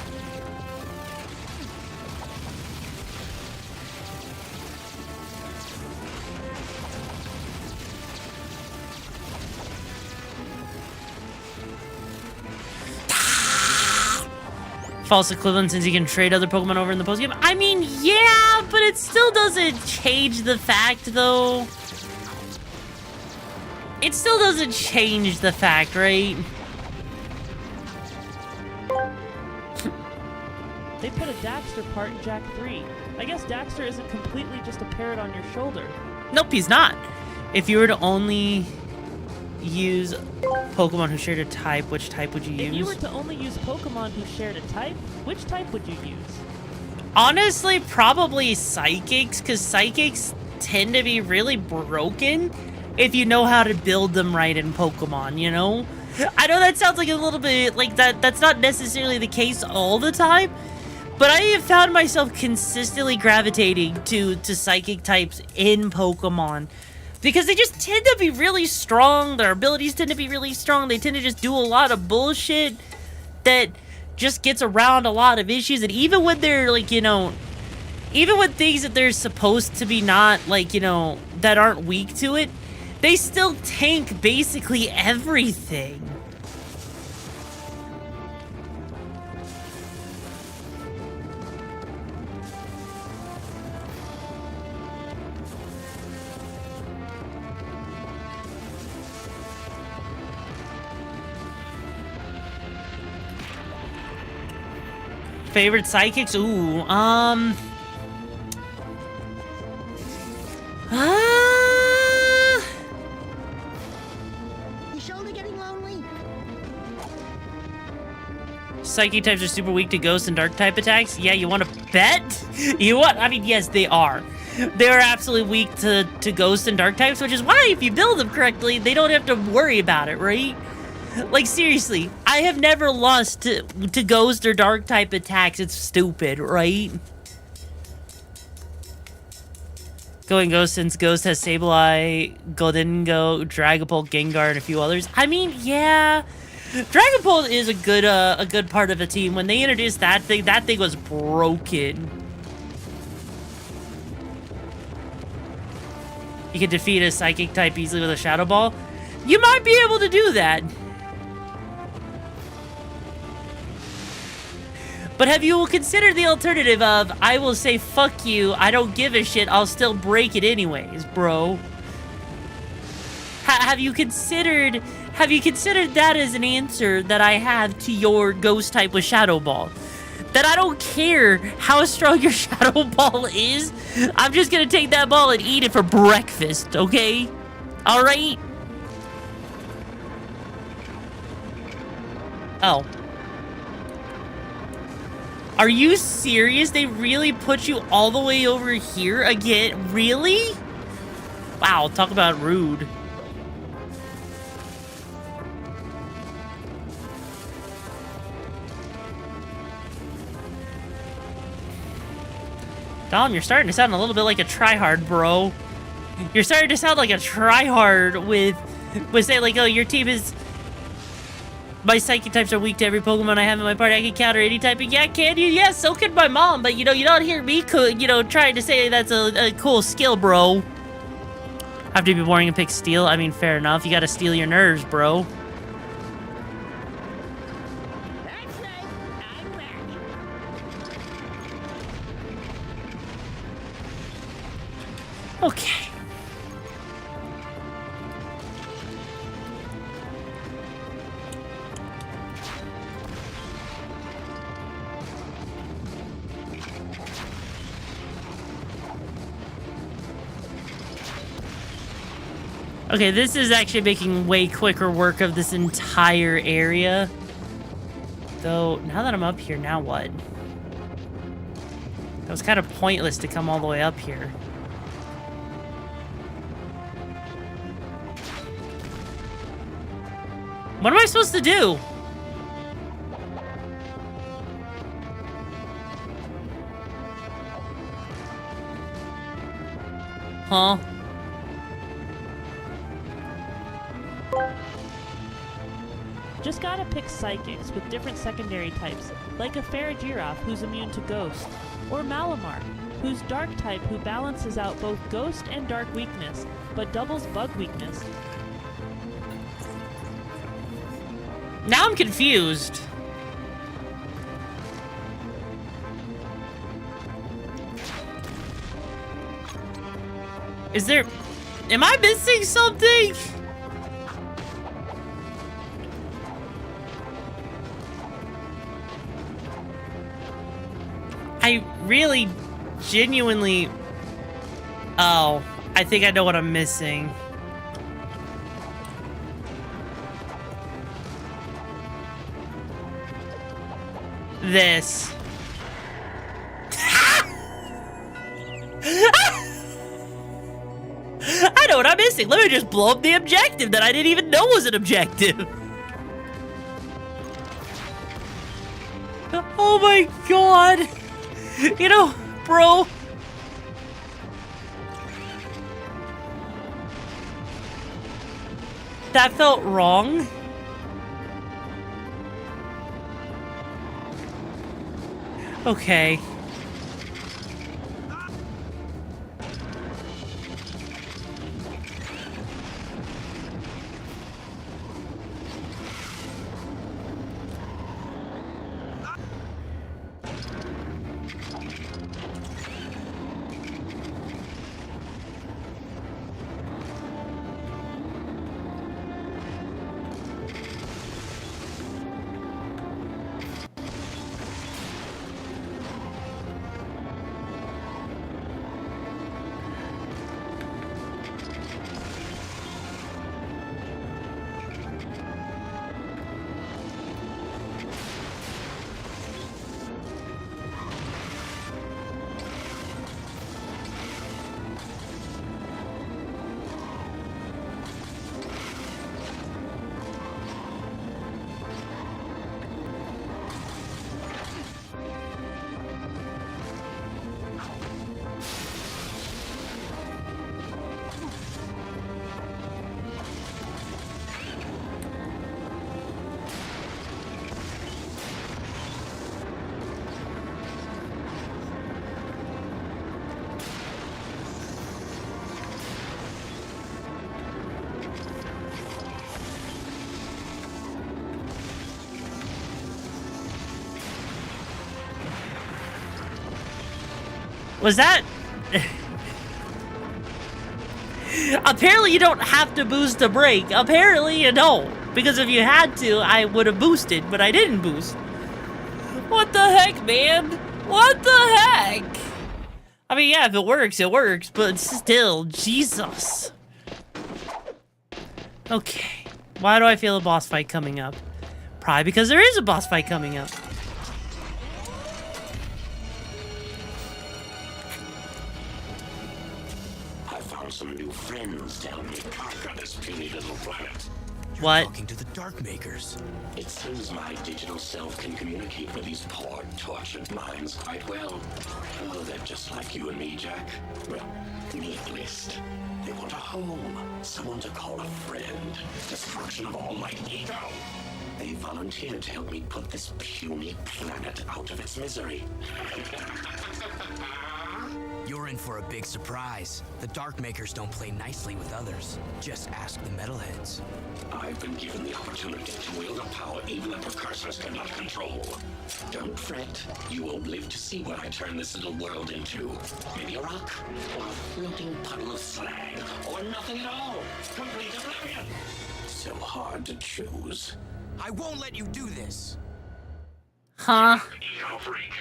False equivalent since you can trade other Pokemon over in the post-game. I mean, yeah, but it still doesn't change the fact, though. It still doesn't change the fact, right? They put a Daxter part in Jak 3. I guess Daxter isn't completely just a parrot on your shoulder. Nope, he's not. If you were to only use Pokemon who shared a type, which type would you use? If you were to only use Pokemon who shared a type, which type would you use? Honestly, probably Psychics, because Psychics tend to be really broken if you know how to build them right in Pokemon, you know? I know that sounds like a little bit like that's not necessarily the case all the time, but I have found myself consistently gravitating to Psychic types in Pokemon. Because they just tend to be really strong, their abilities tend to be really strong, they tend to just do a lot of bullshit that just gets around a lot of issues, and even when they're, like, you know, even with things that they're supposed to be not, like, you know, that aren't weak to it, they still tank basically everything. Favorite Psychics? Ooh, Your shoulder getting lonely? Psychic types are super weak to Ghost and Dark type attacks? Yeah, you want to bet? You what? I mean, yes, they are. They're absolutely weak to Ghost and Dark types, which is why if you build them correctly, they don't have to worry about it, right? Like, seriously, I have never lost to Ghost or Dark type attacks. It's stupid, right? Going Ghost since Ghost has Sableye, Goldingo, Dragapult, Gengar, and a few others. I mean, yeah, Dragapult is a good part of the team. When they introduced that thing was broken. You can defeat a Psychic type easily with a Shadow Ball. You might be able to do that. But have you considered the alternative of, I will say fuck you, I don't give a shit, I'll still break it anyways, bro? Have you considered that as an answer that I have to your Ghost type with Shadow Ball? that I don't care how strong your shadow ball is. I'm just gonna take that ball and eat it for breakfast, okay? Alright? Oh. Are you serious? They really put you all the way over here again? Really? Wow, talk about rude. Dom, you're starting to sound a little bit like a tryhard, bro. You're starting to sound like a tryhard with saying like, oh, your team is... My psychic types are weak to every Pokemon I have in my party. I can counter any type. Yeah, can you? Yeah, so can my mom. But, you know, you don't hear me, trying to say that's a cool skill, bro. Have to be boring and pick steel. I mean, fair enough. You gotta steal your nerves, bro. That's right. I'm back. Okay. Okay, this is actually making way quicker work of this entire area. Though, now that I'm up here, now what? That was kind of pointless to come all the way up here. What am I supposed to do? Huh? Just gotta pick psychics with different secondary types, like a Farigiraf who's immune to Ghost, or Malamar, who's Dark type who balances out both Ghost and Dark weakness, but doubles Bug weakness. Now I'm confused. Is there... Am I missing something? I really, genuinely... Oh, I think I know what I'm missing. This. I know what I'm missing. Let me just blow up the objective that I didn't even know was an objective. Oh my god. You know, bro. That felt wrong. Okay. Was that... Apparently you don't have to boost a break. Apparently you don't. Because if you had to, I would have boosted, but I didn't boost. What the heck, man? What the heck? I mean, yeah, if it works, but still, Jesus. Okay, why do I feel a boss fight coming up? Probably because there is a boss fight coming up. I found some new friends to help me conquer this puny little planet. What? Talking to the Dark Makers. It seems my digital self can communicate with these poor, tortured minds quite well. Oh, they're just like you and me, Jack. Well, me at least. They want a home, someone to call a friend. Destruction of all my ego. They volunteered to help me put this puny planet out of its misery. You're in for a big surprise. The Dark Makers don't play nicely with others. Just ask the metalheads. I've been given the opportunity to wield a power even the precursors cannot control. Don't fret. You won't live to see what I turn this little world into. Maybe a rock, or a floating puddle of slag, or nothing at all. Complete oblivion. So hard to choose. I won't let you do this. Huh? Ego freak.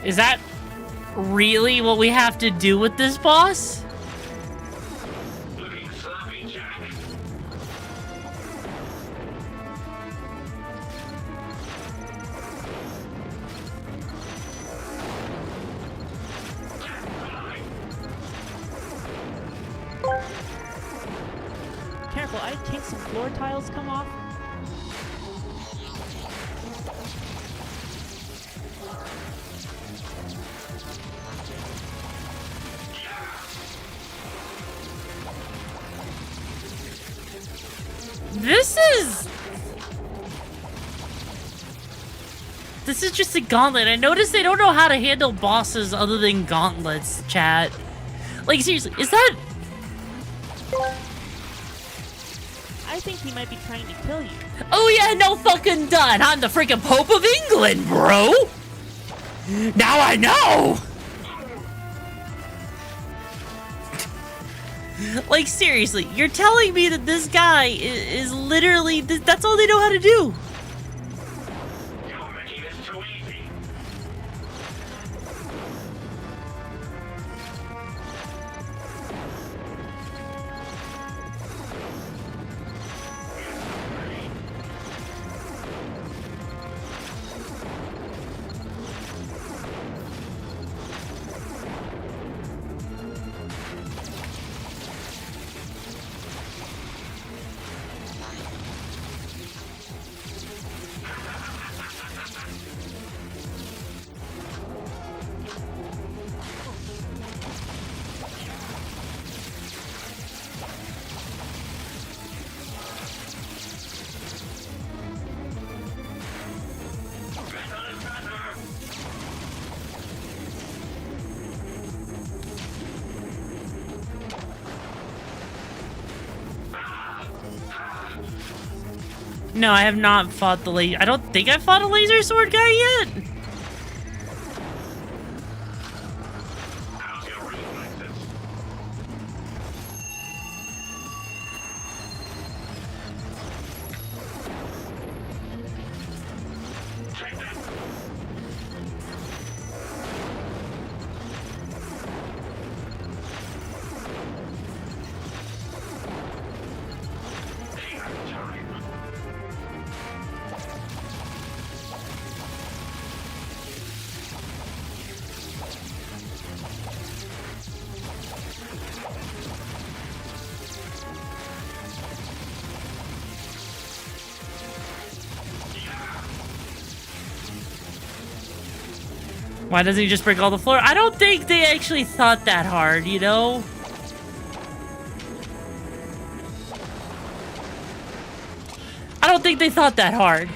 Is that really what we have to do with this boss? Looking sloppy, Jack. Careful, I think some floor tiles come off. This is just a gauntlet. I noticed they don't know how to handle bosses other than gauntlets, chat. Like, seriously, is that... I think he might be trying to kill you. Oh yeah, no fucking done. I'm the freaking Pope of England, bro. Now I know. Like, seriously, you're telling me that this guy is literally... That's all they know how to do. You're making this too easy. No, I have not fought the laser... I don't think I fought a laser sword guy yet. Why doesn't he just break all the floor? I don't think they actually thought that hard, you know? I don't think they thought that hard.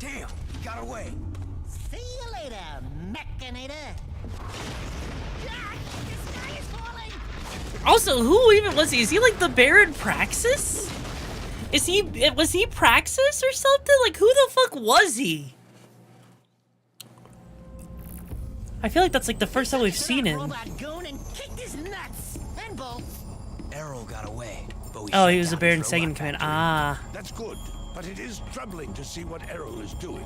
Damn, he got away. See you later, Mechanator. Jack, this guy is falling. Also, who even was he? Is he like the Baron Praxis? Was he Praxis or something? Like, who the fuck was he? I feel like that's like the first time we've seen him. Arrow got away, but we Oh, he was the Baron second command. Ah. That's good, but it is troubling to see what Arrow is doing.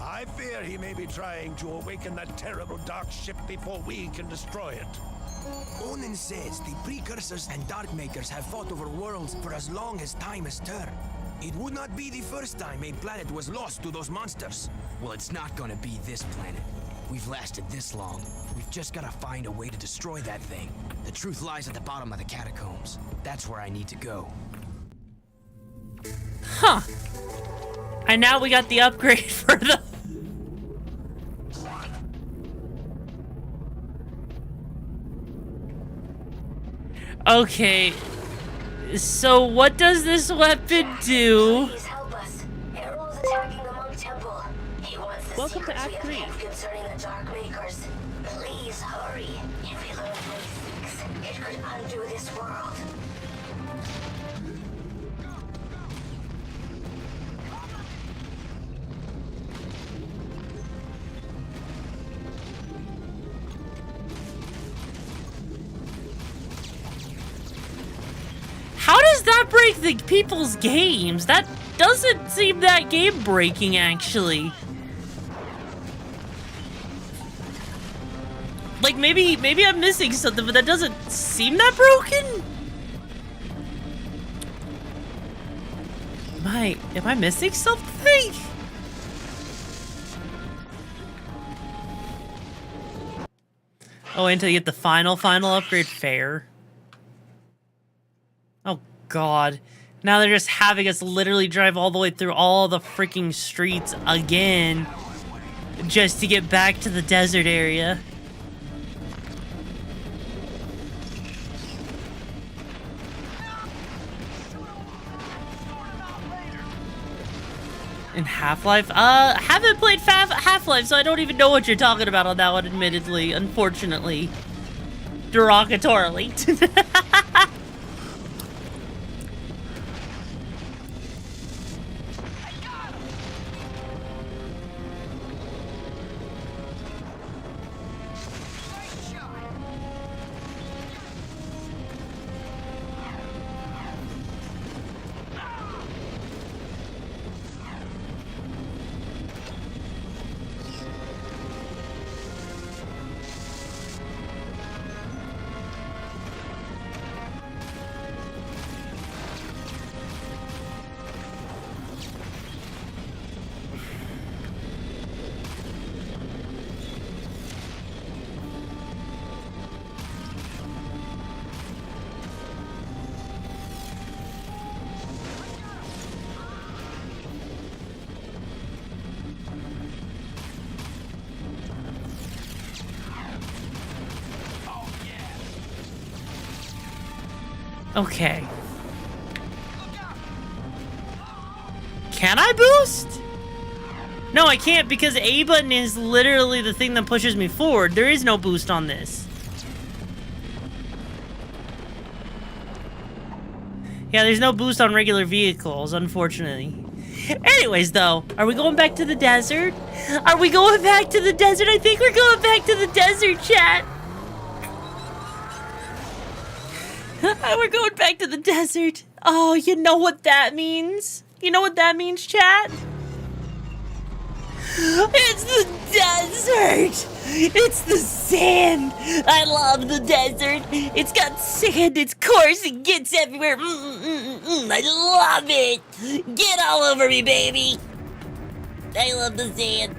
I fear he may be trying to awaken that terrible dark ship before we can destroy it. Onin says the Precursors and Darkmakers have fought over worlds for as long as time has turned. It would not be the first time a planet was lost to those monsters. Well, it's not gonna be this planet. We've lasted this long. We've just gotta find a way to destroy that thing. The truth lies at the bottom of the catacombs. That's where I need to go. Huh. And now we got the upgrade for the... Okay. So what does this weapon do? Please help us. Harold's attacking the monk temple. He wants the Welcome to secrets Act we 3. have concerning the dark makers. Please hurry. If we learn basics, it could undo this world. How does that break the people's games? That doesn't seem that game breaking, actually. Like, maybe I'm missing something, but that doesn't seem that broken? Am I missing something? Oh, until you get the final upgrade fair. Oh, God. Now they're just having us literally drive all the way through all the freaking streets again just to get back to the desert area. In Half-Life? Haven't played Half-Life, so I don't even know what you're talking about on that one, admittedly. Unfortunately. Derogatorily. Okay. Can I boost? No, I can't because A button is literally the thing that pushes me forward. There is no boost on this. Yeah, there's no boost on regular vehicles, unfortunately. Anyways, though, are we going back to the desert? Are we going back to the desert? I think we're going back to the desert, chat. We're going back to the desert. Oh, you know what that means? You know what that means, chat? It's the desert! It's the sand! I love the desert! It's got sand, it's coarse, it gets everywhere. I love it! Get all over me, baby! I love the sand.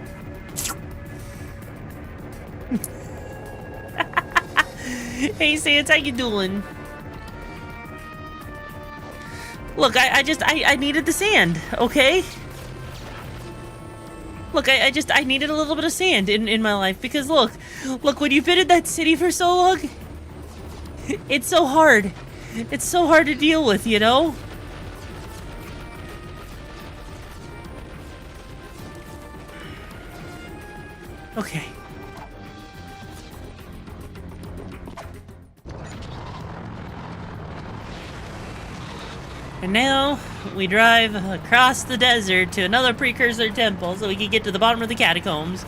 Hey, Sans, how you doing? Look, I needed the sand, okay? Look, I needed a little bit of sand in my life because look, when you've been in that city for so long, it's so hard. It's so hard to deal with, you know? Okay. And now we drive across the desert to another precursor temple so we can get to the bottom of the catacombs.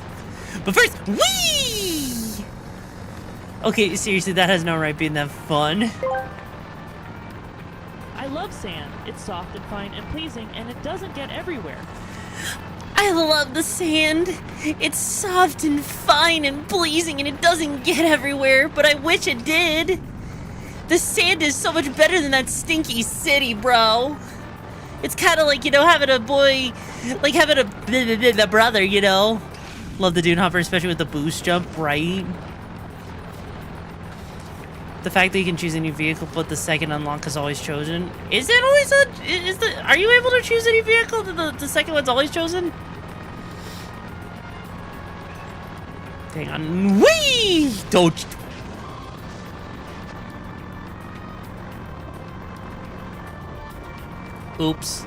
But first, whee! Okay, seriously, that has no right being that fun. I love sand. It's soft and fine and pleasing, and it doesn't get everywhere. I love the sand. It's soft and fine and pleasing, and it doesn't get everywhere, but I wish it did. The sand is so much better than that stinky city, bro. It's kind of like, you know, having a boy, like having a brother, you know. Love the dune hopper, especially with the boost jump, right? The fact that you can choose a new vehicle, but the second unlock is always chosen. Is it always are you able to choose any vehicle that the second one's always chosen? Hang on. Whee! Don't. Oops.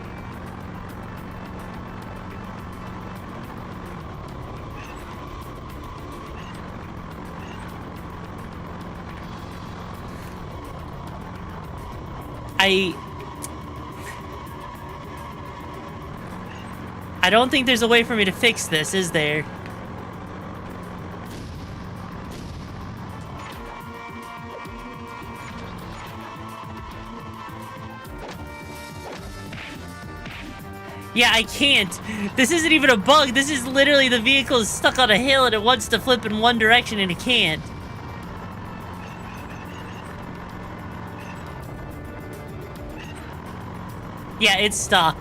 I don't think there's a way for me to fix this, is there? Yeah, I can't. This isn't even a bug. This is literally the vehicle is stuck on a hill and it wants to flip in one direction and it can't. Yeah, it's stuck.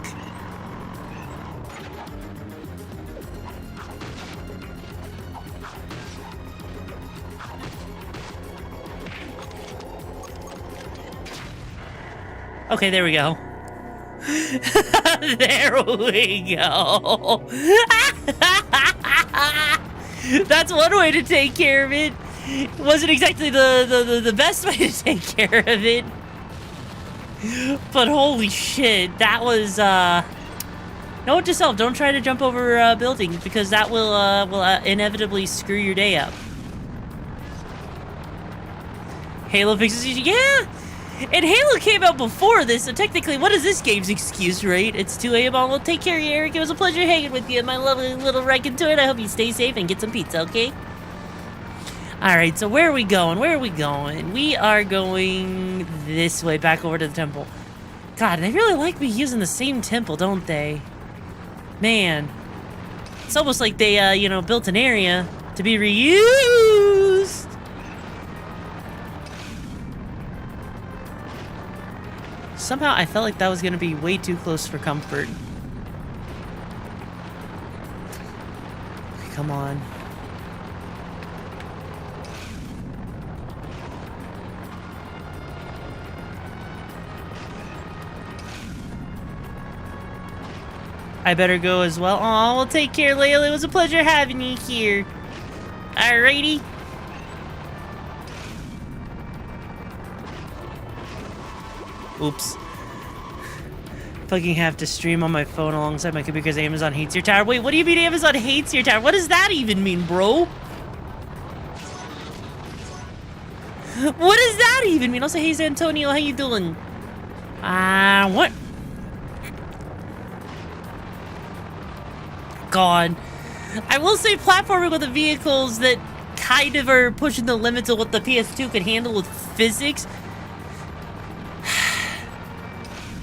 Okay, there we go. There we go. That's one way to take care of it. It wasn't exactly the best way to take care of it. But holy shit, that was, note to self, don't try to jump over buildings because that will inevitably screw your day up. Halo fixes you, yeah! And Halo came out before this, so technically, what is this game's excuse, right? It's 2 a.m. Well, take care of you, Eric. It was a pleasure hanging with you, my lovely little Racontoid. I hope you stay safe and get some pizza, okay? Alright, so where are we going? Where are we going? We are going this way, back over to the temple. God, they really like me using the same temple, don't they? Man. It's almost like they, you know, built an area to be reused. Somehow I felt like that was going to be way too close for comfort. Okay, come on. I better go as well. Aw, well, take care, Layla. It was a pleasure having you here. Alrighty. Oops. Fucking have to stream on my phone alongside my computer because Amazon hates your tower. Wait, what do you mean Amazon hates your tower? What does that even mean, bro? What does that even mean? Also, hey, Antonio, how you doing? What? God. I will say platforming with the vehicles that kind of are pushing the limits of what the PS2 could handle with physics.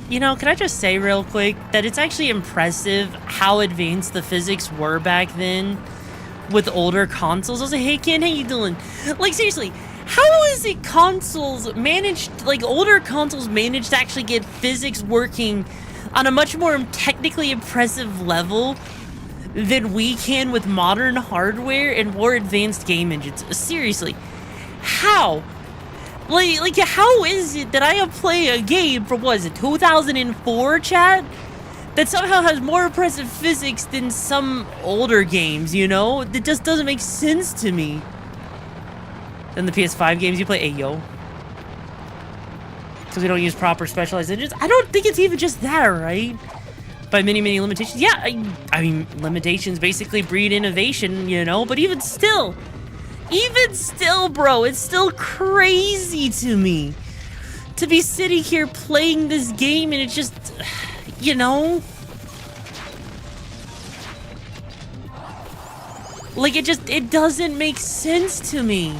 You know, can I just say real quick that it's actually impressive how advanced the physics were back then with older consoles. I was like, hey, Ken, how you doing? Like, seriously, how is it consoles managed, like, older consoles managed to actually get physics working on a much more technically impressive level than we can with modern hardware and more advanced game engines? Seriously, how? Like, how is it that I have played a game from, what is it, 2004, chat? That somehow has more impressive physics than some older games, you know? It just doesn't make sense to me. Than the PS5 games you play, Ayo. Because we don't use proper specialized engines. I don't think it's even just that, right? By many, many limitations. Yeah, I mean, limitations basically breed innovation, you know? But even still, bro, it's still crazy to me to be sitting here playing this game and it just, you know? Like, it doesn't make sense to me.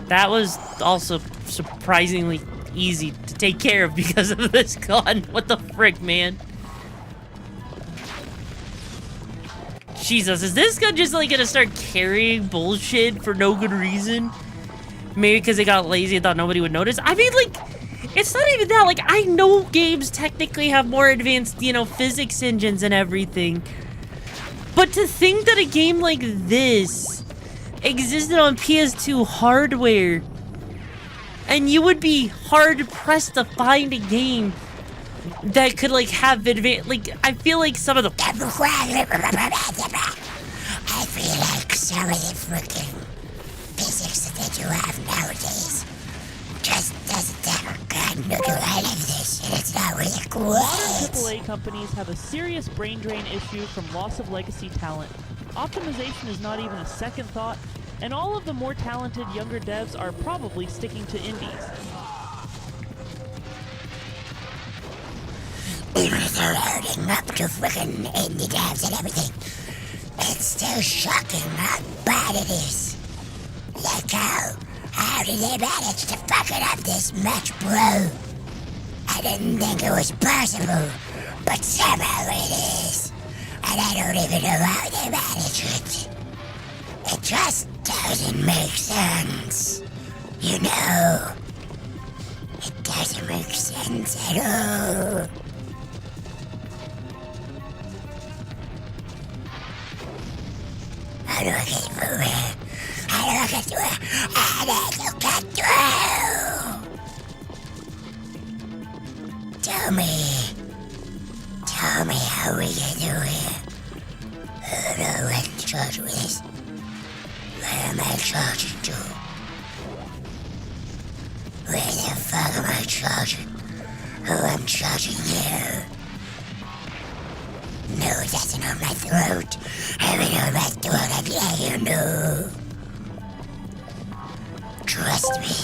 That was also surprisingly easy to take care of because of this gun. What the frick, man? Jesus, is this gun just like gonna start carrying bullshit for no good reason? Maybe because they got lazy and thought nobody would notice? I mean, like, it's not even that. Like, I know games technically have more advanced, you know, physics engines and everything. But to think that a game like this existed on PS2 hardware, and you would be hard-pressed to find a game that could, like, have advanced, like, I feel like some of the... I feel like some of the freaking physics that you have nowadays just doesn't have a gun to do any of this, and it's not really cool. Modern AAA companies have a serious brain drain issue from loss of legacy talent. Optimization is not even a second thought, and all of the more talented younger devs are probably sticking to indies. Even if they're hurting up to frickin' indie devs and everything, it's still shocking how bad it is. Like how did they manage to fuck it up this much, bro? I didn't think it was possible, but somehow it is. And I don't even know how they manage it. It just doesn't make sense. You know? It doesn't make sense at all. How do I get through it? How do I get through it? How do I get through? Tell me how we get through it. Who do I charge with this? Where am I charging to? Where the fuck am I charging? Who I'm charging here? No, it doesn't on my throat. I mean on my throat, I'd let you know. Trust me,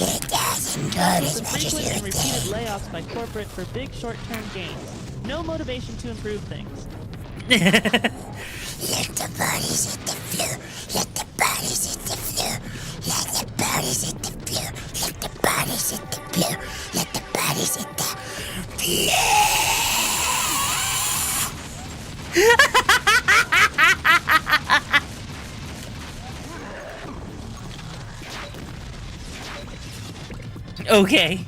it doesn't hurt as much as you Frequent and would repeated think. layoffs by corporate for big short-term gains. No motivation to improve things. Let the bodies hit the floor. Let the bodies hit the floor. Let the bodies hit the floor. Let the bodies hit the floor. Let the bodies hit the Okay.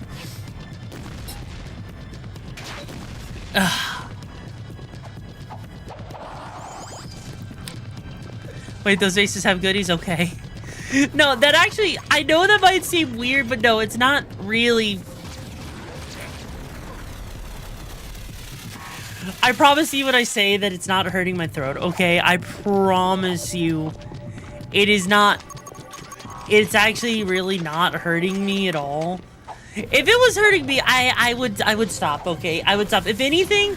Wait, those vases have goodies? Okay. No, that actually, I know that might seem weird, but no, it's not really. I promise you when I say that it's not hurting my throat, okay? I promise you it is not. It's actually really not hurting me at all. If it was hurting me, I would stop, okay? I would stop. If anything,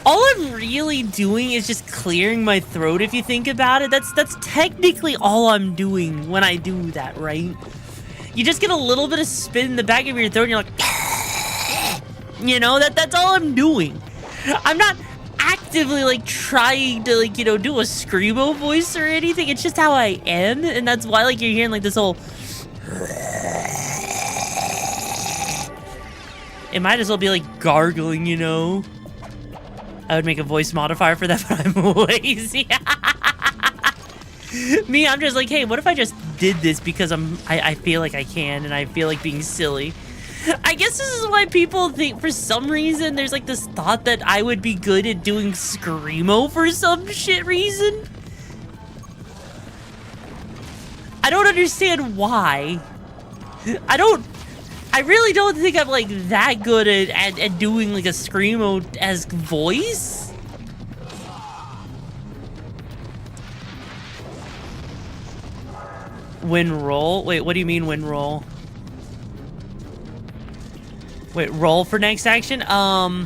all I'm really doing is just clearing my throat, if you think about it. That's technically all I'm doing when I do that, right? You just get a little bit of spit in the back of your throat and you're like, you know, that's all I'm doing. I'm not actively like trying to like, you know, do a screamo voice or anything. It's just how I am, and that's why like you're hearing like this whole. It might as well be like gargling, you know. I would make a voice modifier for that, but I'm lazy. Me, I'm just like, hey, what if I just did this because I feel like I can and I feel like being silly. I guess this is why people think, for some reason, there's like this thought that I would be good at doing Screamo for some shit reason. I don't understand why. I really don't think I'm like that good at doing like a Screamo-esque voice. Win roll? Wait, what do you mean win roll? Wait, roll for next action? What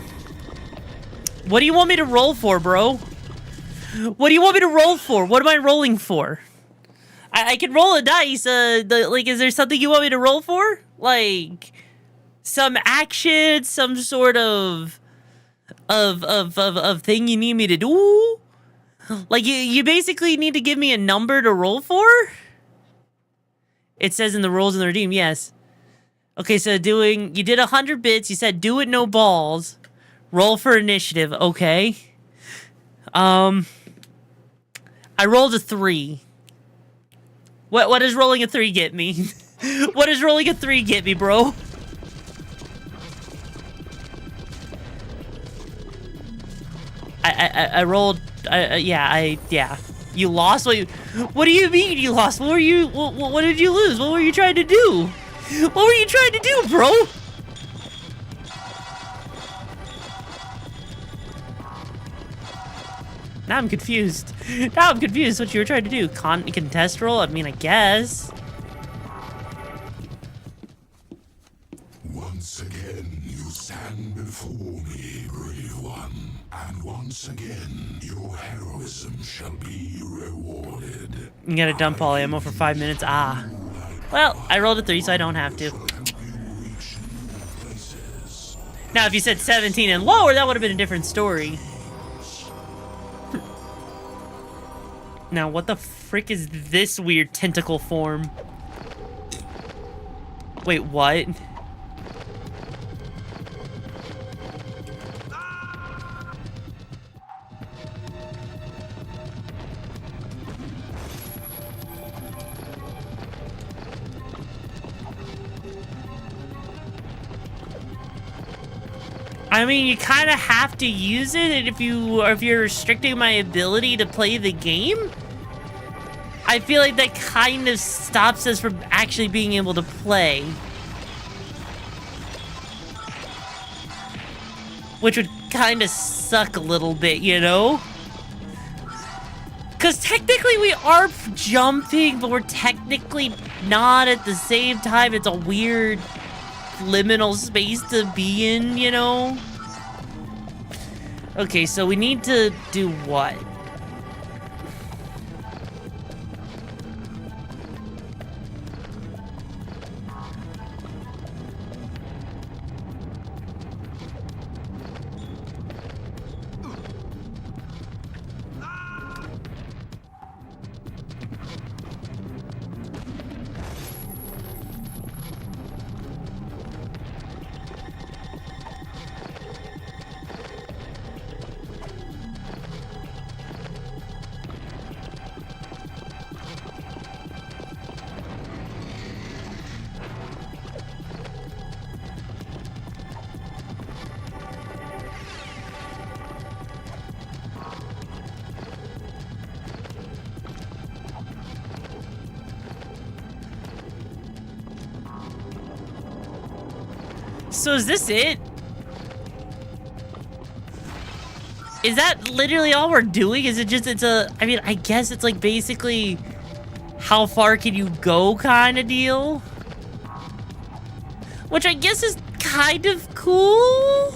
do you want me to roll for, bro? What do you want me to roll for? What am I rolling for? I can roll a dice. Like, is there something you want me to roll for? Like, some action, some sort of thing you need me to do? Like, you basically need to give me a number to roll for? It says in the rolls in the redeem, yes. Okay, so you did 100 bits. You said do it, no balls. Roll for initiative. Okay. I rolled a 3. What does rolling a 3 get me? What does rolling a 3 get me, bro? I rolled. Yeah. You lost. What do you mean you lost? What did you lose? What were you trying to do? What were you trying to do, bro? Now I'm confused. What you were trying to do. Contest roll? I mean, I guess. Once again, you stand before me, brave one. And once again, your heroism shall be rewarded. You gotta dump all ammo for 5 minutes. Ah. Well, I rolled a 3, so I don't have to. Now, if you said 17 and lower, that would have been a different story. Now, what the frick is this weird tentacle form? Wait, what? I mean, you kind of have to use it, and if you're restricting my ability to play the game, I feel like that kind of stops us from actually being able to play. Which would kind of suck a little bit, you know? Because technically we are jumping, but we're technically not at the same time. It's a weird liminal space to be in, you know? Okay, so we need to do what? So is this it? Is that literally all we're doing? Is it just, I mean, I guess it's like basically how far can you go kind of deal? Which I guess is kind of cool.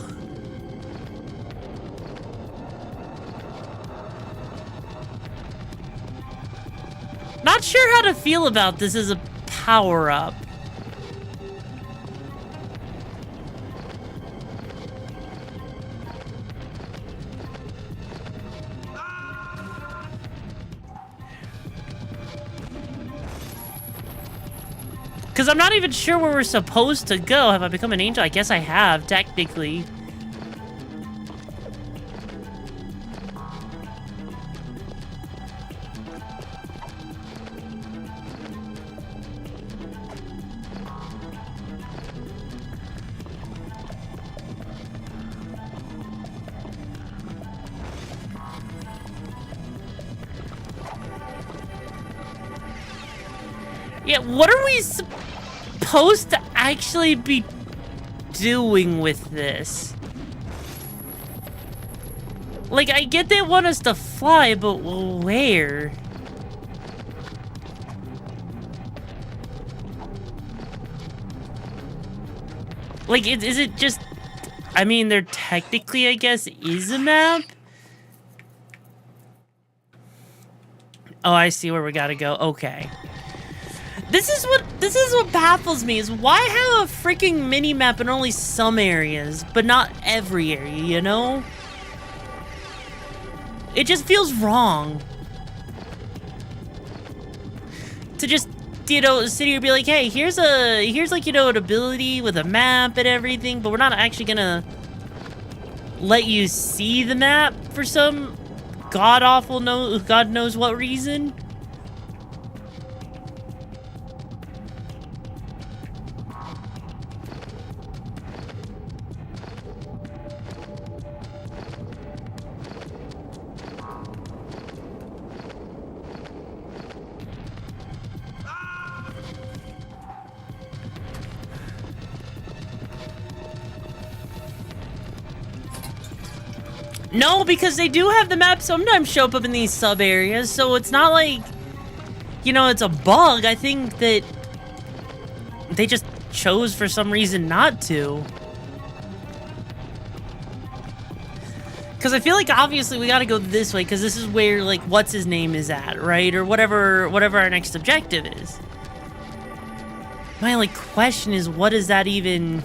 Not sure how to feel about this as a power-up. Because I'm not even sure where we're supposed to go. Have I become an angel? I guess I have, technically. Yeah, what are we supposed to actually be doing with this? Like, I get they want us to fly, but where? Like, is it just... I mean, there technically, I guess, is a map? Oh, I see where we gotta go. Okay. This is what baffles me, is why have a freaking mini-map in only some areas, but not every area, you know? It just feels wrong. To just, you know, sit here and be like, hey, here's like, you know, an ability with a map and everything, but we're not actually gonna let you see the map for some god-awful, God knows what reason. No, because they do have the map sometimes show up in these sub areas, so it's not like, you know, it's a bug. I think that they just chose for some reason not to. Because I feel like obviously we gotta go this way, because this is where, like, what's his name is at, right? Or whatever our next objective is. My only question is, what does that even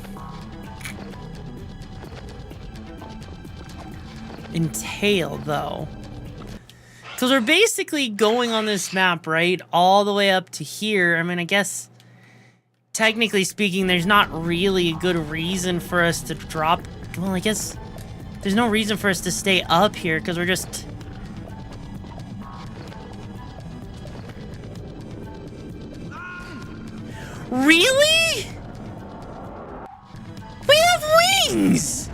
entail, though? Because we're basically going on this map, right, all the way up to here. I mean, I guess technically speaking, there's not really a good reason for us to drop. Well, I guess there's no reason for us to stay up here, because we're just... Really? We have wings!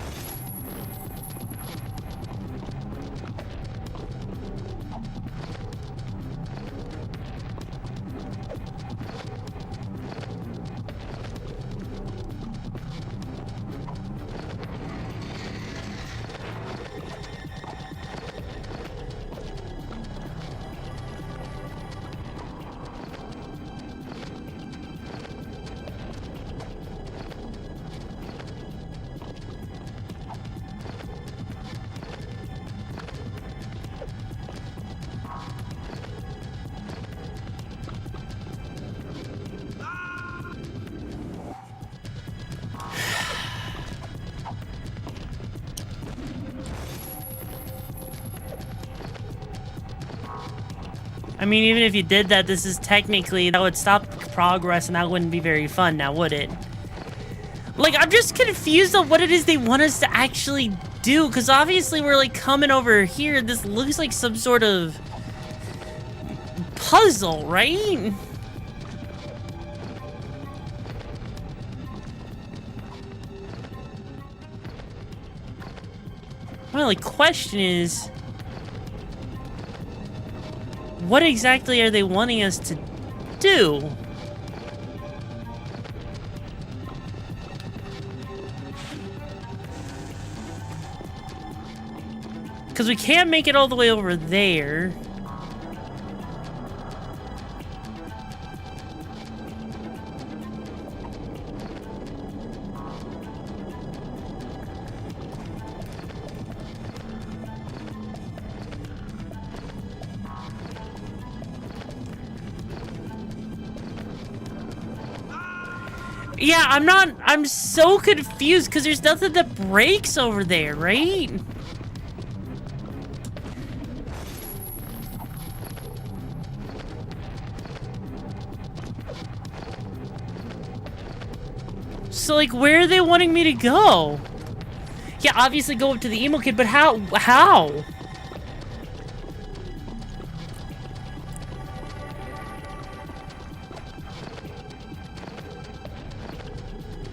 I mean, even if you did that, this is technically, that would stop progress, and that wouldn't be very fun now, would it? Like, I'm just confused on what it is they want us to actually do, because obviously we're, like, coming over here. This looks like some sort of puzzle, right? My only question is, what exactly are they wanting us to do? Because we can't make it all the way over there. Yeah, I'm so confused because there's nothing that breaks over there, right? So, like, where are they wanting me to go? Yeah, obviously go up to the emo kid, but how? How?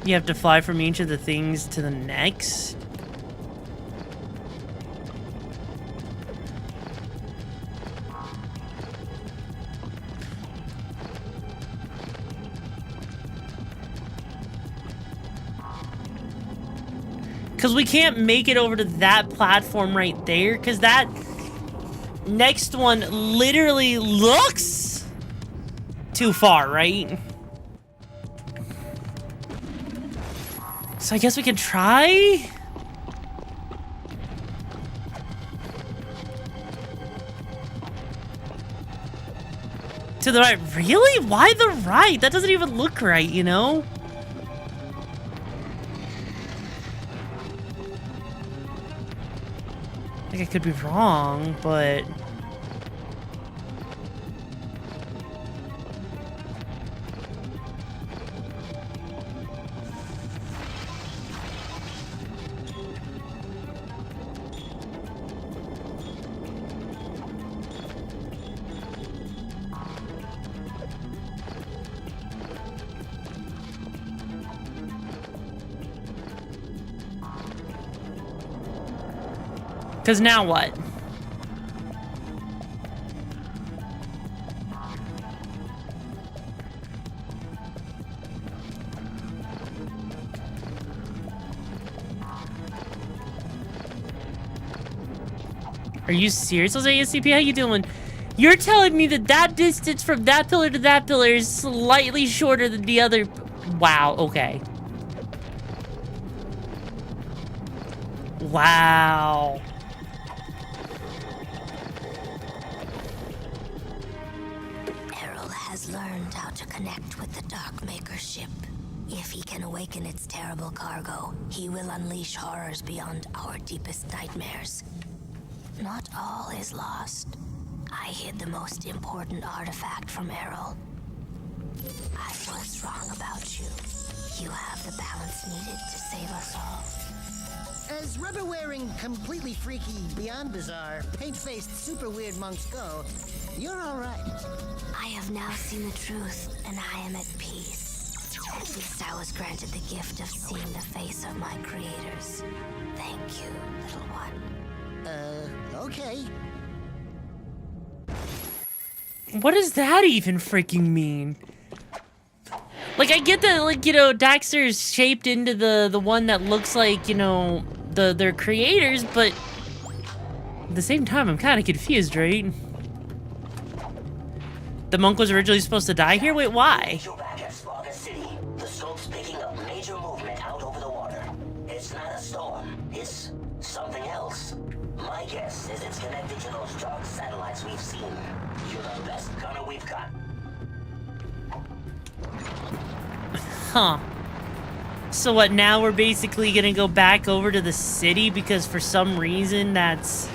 You have to fly from each of the things to the next? Because we can't make it over to that platform right there, because that next one literally looks too far, right? So I guess we can try? To the right. Really? Why the right? That doesn't even look right, you know? I think I could be wrong, but... Because now what? Are you serious, Jose SCP? How you doing? You're telling me that that distance from that pillar to that pillar is slightly shorter than the other... Wow, okay. Wow. Errol has learned how to connect with the Darkmaker ship. If he can awaken its terrible cargo, he will unleash horrors beyond our deepest nightmares. Not all is lost. I hid the most important artifact from Errol. I was wrong about you. You have the balance needed to save us all. As rubber-wearing, completely freaky, beyond bizarre, paint-faced, super weird monks go, you're all right. I have now seen the truth, and I am at peace. At least I was granted the gift of seeing the face of my creators. Thank you, little one. Okay. What does that even freaking mean? Like, I get that, like, you know, Daxter's shaped into the one that looks like, you know, their creators, but at the same time, I'm kind of confused, right? The monk was originally supposed to die here? Wait, why? You're back at Slaughter City. The scope's picking up major movement out over the water. It's not a storm. It's something else. My guess is it's connected to those dark satellites we've seen. You're the best gunner we've got. Huh. So what, now we're basically gonna go back over to the city because for some reason that's...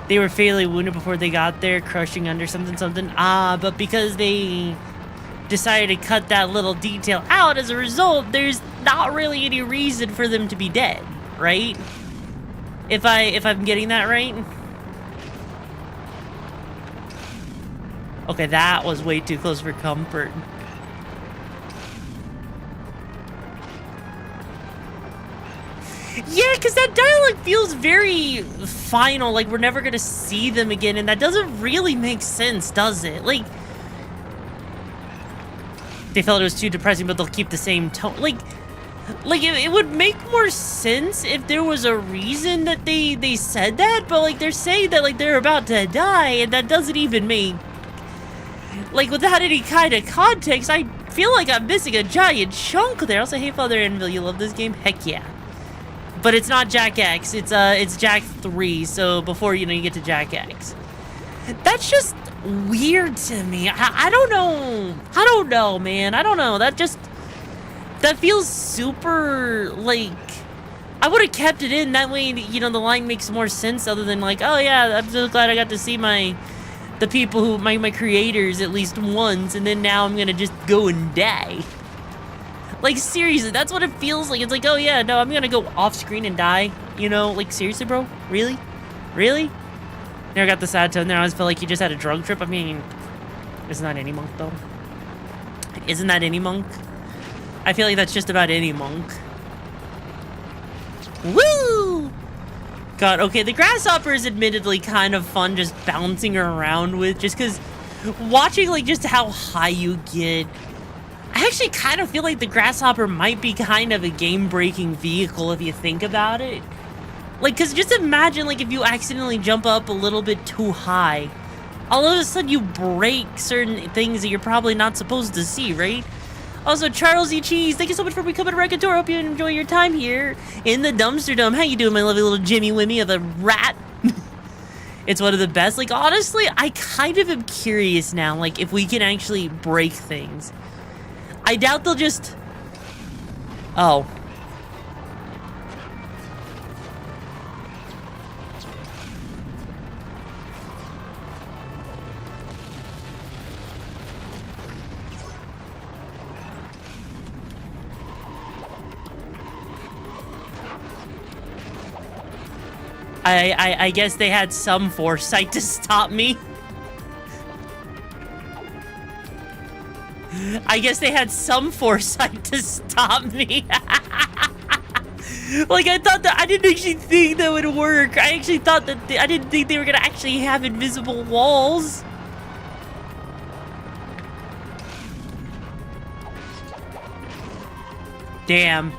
They were fatally wounded before they got there, crushing under something. But because they decided to cut that little detail out, as a result, there's not really any reason for them to be dead, right? If I'm getting that right? Okay, that was way too close for comfort. Yeah, because that dialogue feels very final, like we're never gonna see them again, and that doesn't really make sense, does it? Like, they felt it was too depressing, but they'll keep the same tone. Like it would make more sense if there was a reason that they said that, but like they're saying that like they're about to die, and that doesn't even make, like, without any kind of context. I feel like I'm missing a giant chunk there. Also, hey Father Anvil, you love this game? Heck yeah. But it's not Jack X, it's Jack 3, so before, you know, you get to Jack X. That's just weird to me. I don't know, man. I don't know. That feels super, like, I would have kept it in. That way, you know, the line makes more sense other than like, oh yeah, I'm so glad I got to see the people who, my creators at least once, and then now I'm gonna just go and die. Like, seriously, that's what it feels like. It's like, oh yeah, no, I'm gonna go off screen and die. You know, like, seriously, bro? Really? Really? Never got the sad tone there. I always felt like you just had a drug trip. I mean, isn't that any monk, though? Isn't that any monk? I feel like that's just about any monk. Woo! God, okay, the grasshopper is admittedly kind of fun just bouncing around with, just because watching, like, just how high you get I actually kind of feel like the grasshopper might be kind of a game-breaking vehicle if you think about it. Like, because just imagine, like, if you accidentally jump up a little bit too high, all of a sudden you break certain things that you're probably not supposed to see, right? Also, Charles E. Cheese, thank you so much for becoming a Recator. Hope you enjoy your time here in the Dumpster Dome. How you doing, my lovely little Jimmy Wimmy of a rat? It's one of the best. Like, honestly, I kind of am curious now, like, if we can actually break things. I doubt they'll just... Oh. I guess they had some foresight to stop me. I guess they had some foresight to stop me. Like, I thought that, I didn't actually think that would work. I actually thought that, I didn't think they were gonna actually have invisible walls. Damn.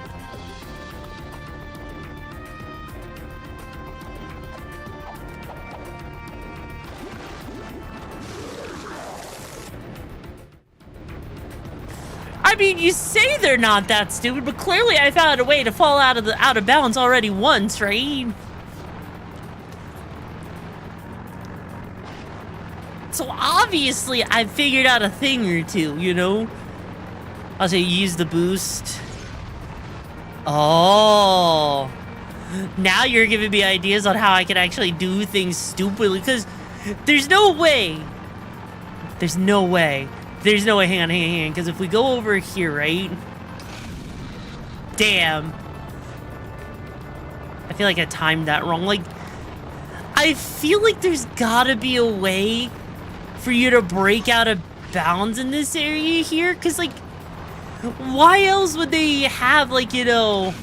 I mean, you say they're not that stupid, but clearly I found a way to fall out of bounds already once, right? So obviously I figured out a thing or two, you know? I'll say use the boost. Oh. Now you're giving me ideas on how I can actually do things stupidly, because there's no way. There's no way. There's no way, hang on, because if we go over here, right? Damn. I feel like I timed that wrong. Like, I feel like there's gotta be a way for you to break out of bounds in this area here, because, like, why else would they have, like, you know...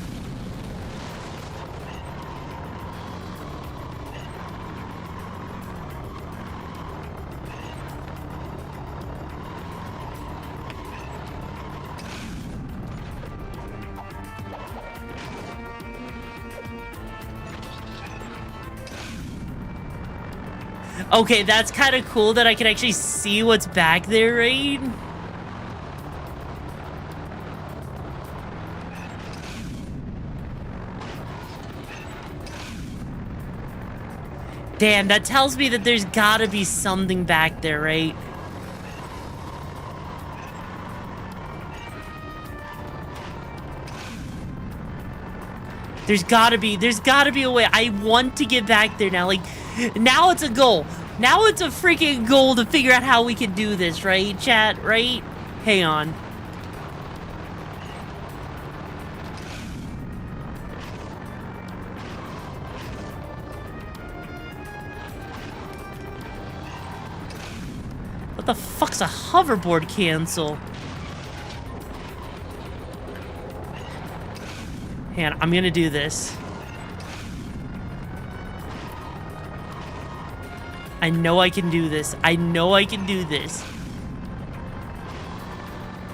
Okay, that's kind of cool that I can actually see what's back there, right? Damn, that tells me that there's gotta be something back there, right? There's gotta be a way. I want to get back there now. Like, now it's a goal. Now it's a freaking goal to figure out how we can do this, right, chat? Right? Hang on. What the fuck's a hoverboard cancel? Hang on, I'm gonna do this. I know I can do this. I know I can do this.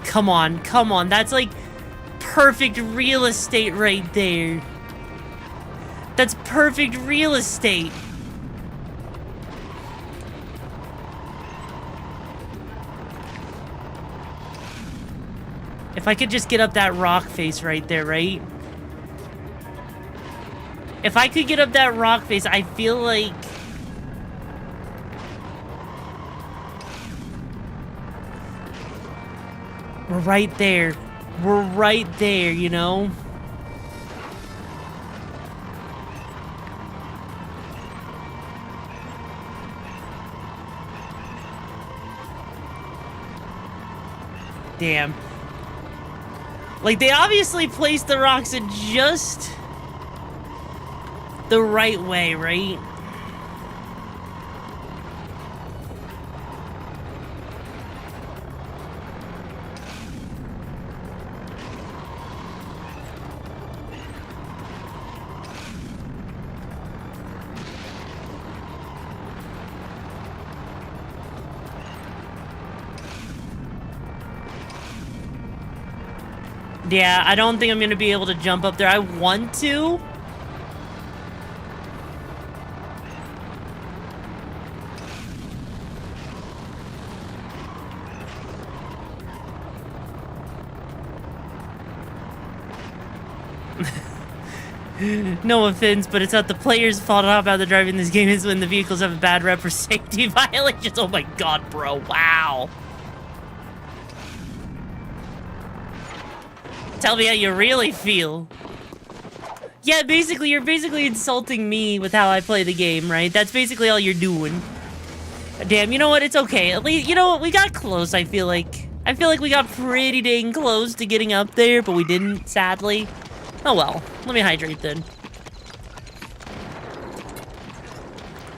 Come on, come on. That's like perfect real estate right there. That's perfect real estate. If I could just get up that rock face right there, right? If I could get up that rock face, I feel like... we're right there. We're right there, you know? Damn. Like, they obviously placed the rocks in just the right way, right? Yeah, I don't think I'm gonna be able to jump up there. I want to. No offense, but it's not the players' fault about the driving this game is when the vehicles have a bad rep for safety violations. Oh my god, bro. Wow. Tell me how you really feel. Yeah, basically, you're basically insulting me with how I play the game, right? That's basically all you're doing. Damn, you know what? It's okay. At least, you know what? We got close, I feel like. I feel like we got pretty dang close to getting up there, but we didn't, sadly. Oh well, let me hydrate then.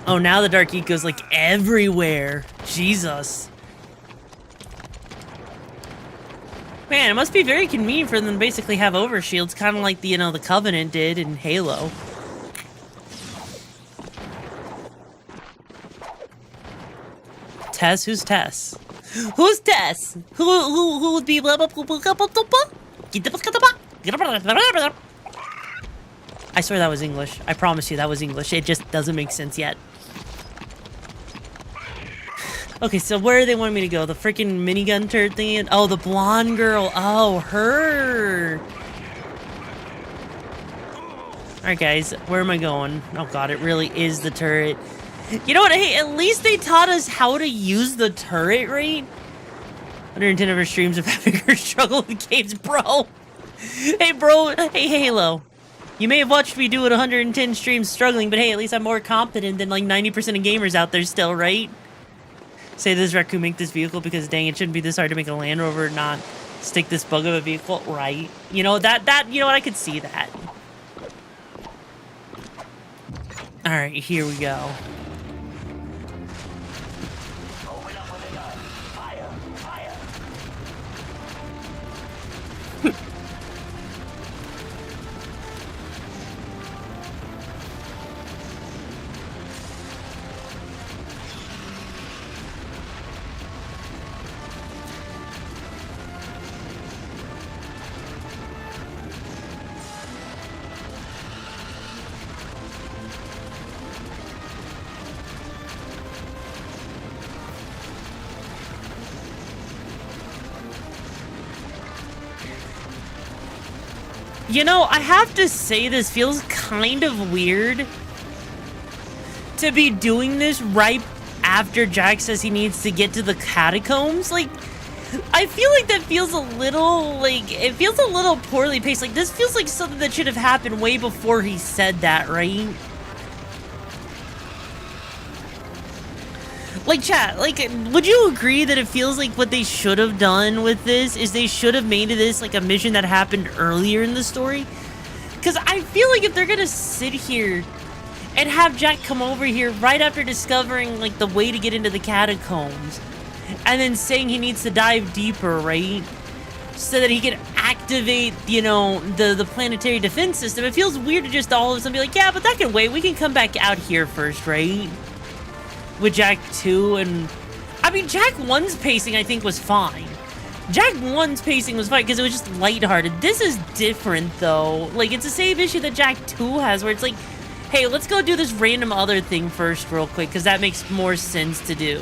Oh, now the Dark Eco's like everywhere. Jesus. Man, it must be very convenient for them to basically have overshields, kind of like the, you know, the Covenant did in Halo. Tess? Who's Tess? Who's Tess? Who would be blah blah blah blah blah blah blah? I swear that was English. I promise you that was English. It just doesn't make sense yet. Okay, so where do they want me to go? The freaking minigun turret thing? Oh, the blonde girl. Oh, her. Alright, guys. Where am I going? Oh, God. It really is the turret. You know what? Hey, at least they taught us how to use the turret, right? 110 of our streams of having her struggle with games, bro. Hey, bro. Hey, Halo. You may have watched me do it 110 streams struggling, but hey, at least I'm more competent than like 90% of gamers out there still, right? Say this raccoon make this vehicle because dang, it shouldn't be this hard to make a Land Rover, not stick this bug of a vehicle, right? You know, that, you know what, I could see that. Alright, here we go. You know, I have to say this feels kind of weird to be doing this right after Jack says he needs to get to the catacombs. Like, I feel like that feels a little, like, it feels a little poorly paced. Like, this feels like something that should have happened way before he said that, right? Like, chat, like, would you agree that it feels like what they should have done with this is they should have made this, like, a mission that happened earlier in the story? Because I feel like if they're gonna sit here and have Jack come over here right after discovering, like, the way to get into the catacombs, and then saying he needs to dive deeper, right? So that he can activate, you know, the planetary defense system, it feels weird to just all of a sudden be like, yeah, but that can wait, we can come back out here first, right? With Jack 2, and I mean, Jack 1's pacing I think was fine. Jack 1's pacing was fine because it was just lighthearted. This is different though. Like, it's the same issue that Jack 2 has where it's like, hey, let's go do this random other thing first real quick because that makes more sense to do.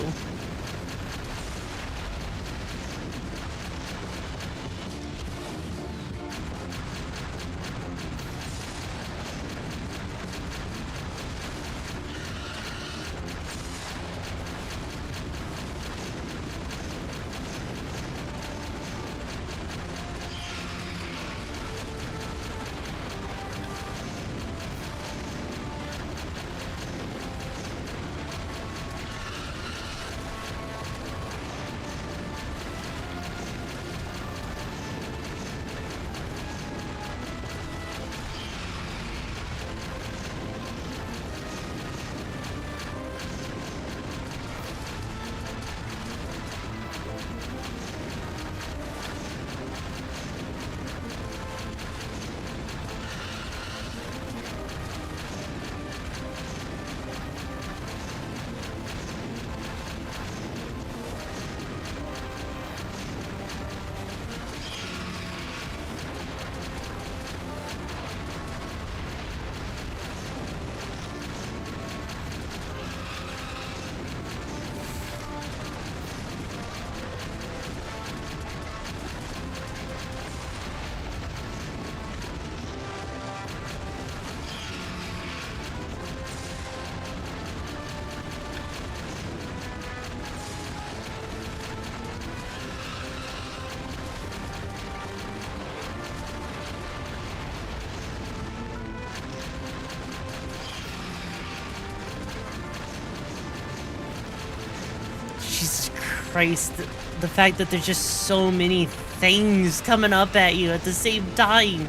Christ, the fact that there's just so many things coming up at you at the same time.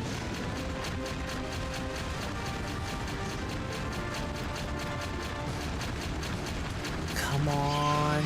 Come on.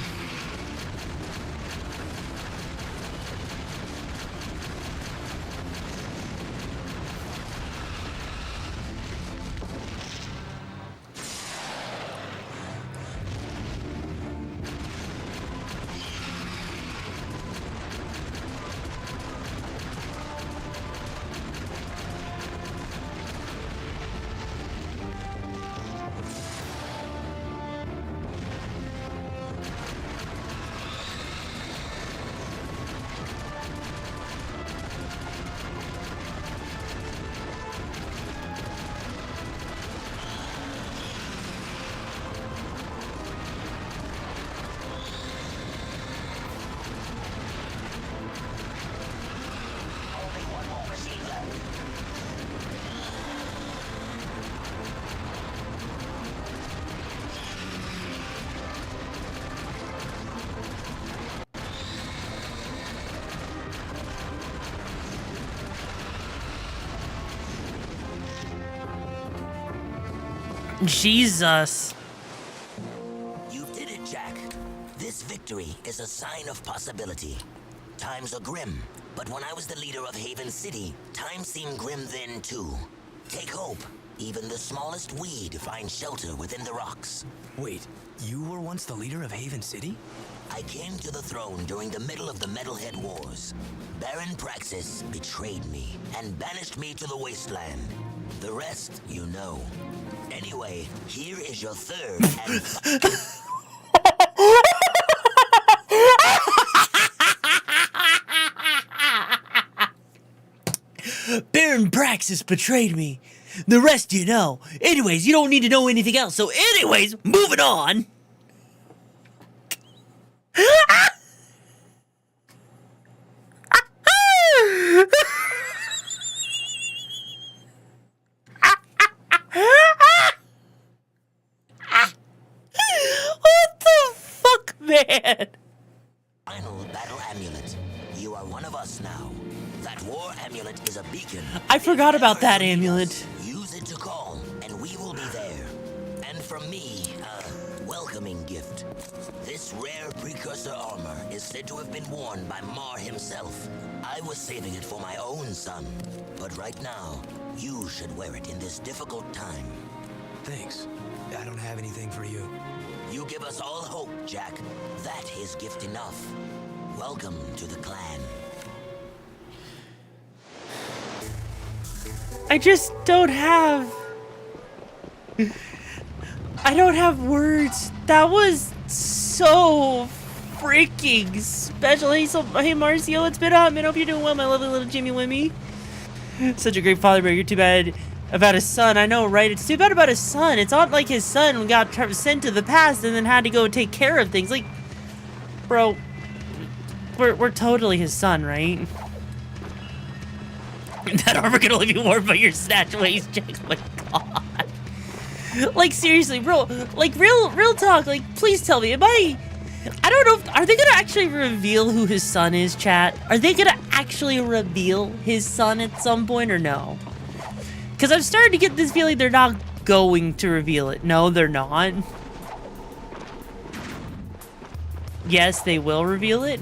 Jesus. You did it, Jack. This victory is a sign of possibility. Times are grim, but when I was the leader of Haven City, times seemed grim then too. Take hope. Even the smallest weed finds shelter within the rocks. Wait, you were once the leader of Haven City? I came to the throne during the middle of the Metalhead Wars. Baron PRECURSORS betrayed me and banished me to the wasteland. The rest, you know. Anyway, here is your third and Baron PRECURSORS betrayed me. The rest you know. Anyways, you don't need to know anything else. So anyways, moving on. What the fuck, man? final battle amulet. You are one of us now. That war amulet is a beacon. I forgot about that amulet. Use it to call, and we will be there. And from me, a welcoming gift. This rare precursor armor is said to have been worn by Mar himself. I was saving it for my own son. But right now, you should wear it in this difficult time. Thanks. I don't have anything for you. You give us all hope, Jack. That is gift enough. Welcome to the clan. I just don't have... I don't have words. That was so freaking special. Hey Marcio, it's been up, man. Hope you're doing well, my lovely little Jimmy Wimmy. Such a great father, but you're too bad about his son. I know, right? It's too bad about his son. It's not like his son got sent to the past and then had to go take care of things. Like, bro, we're totally his son, right? That armor can only be worn by your snatch waist, Jack. Oh my god. Like, seriously, bro. Like, real talk. Like, please tell me, I don't know if, are they gonna actually reveal who his son is, chat? Are they gonna actually reveal his son at some point or no? Because I'm starting to get this feeling they're not going to reveal it. No, they're not. Yes, they will reveal it.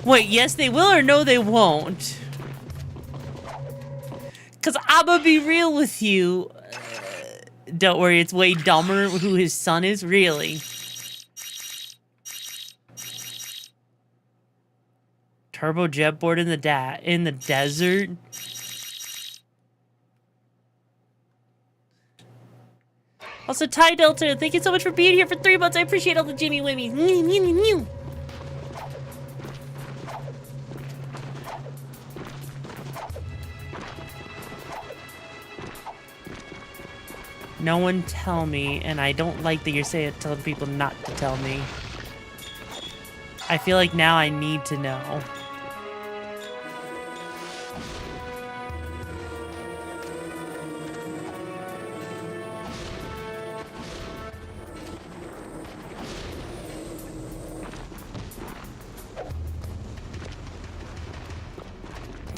Wait, yes, they will or no, they won't? Because I'm gonna be real with you. Don't worry, it's way dumber who his son is, really. Turbo jetboard in the desert. Also, Ty Delta, thank you so much for being here for 3 months. I appreciate all the Jimmy Wimmies. No one tell me, and I don't like that you're telling people not to tell me. I feel like now I need to know.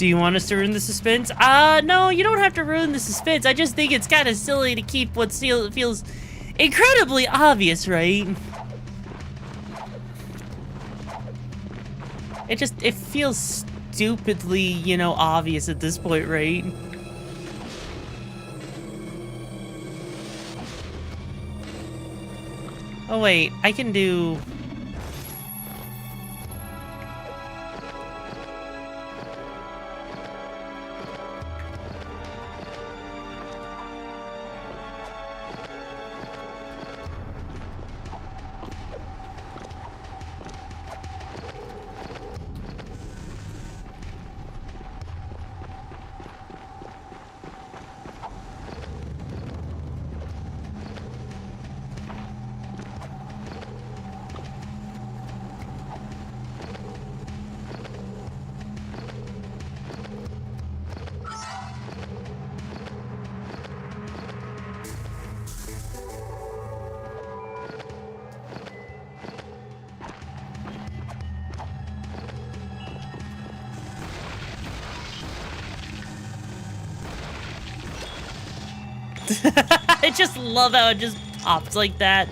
Do you want us to ruin the suspense? No, you don't have to ruin the suspense. I just think it's kind of silly to keep what feels incredibly obvious, right? It feels stupidly, you know, obvious at this point, right? Oh wait, I can do... I just love how it just pops like that.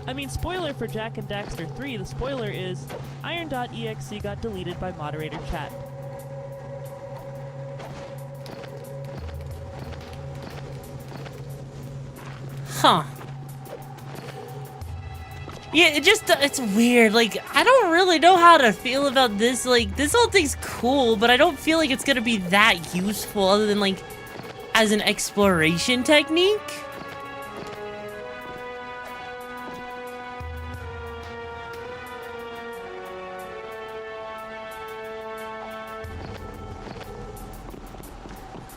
I mean, spoiler for Jak and Daxter 3, the spoiler is Iron.exe got deleted by moderator chat. Huh. Yeah, it's weird. Like, I don't really know how to feel about this. Like, this whole thing's cool, but I don't feel like it's gonna be that useful other than, like, as an exploration technique.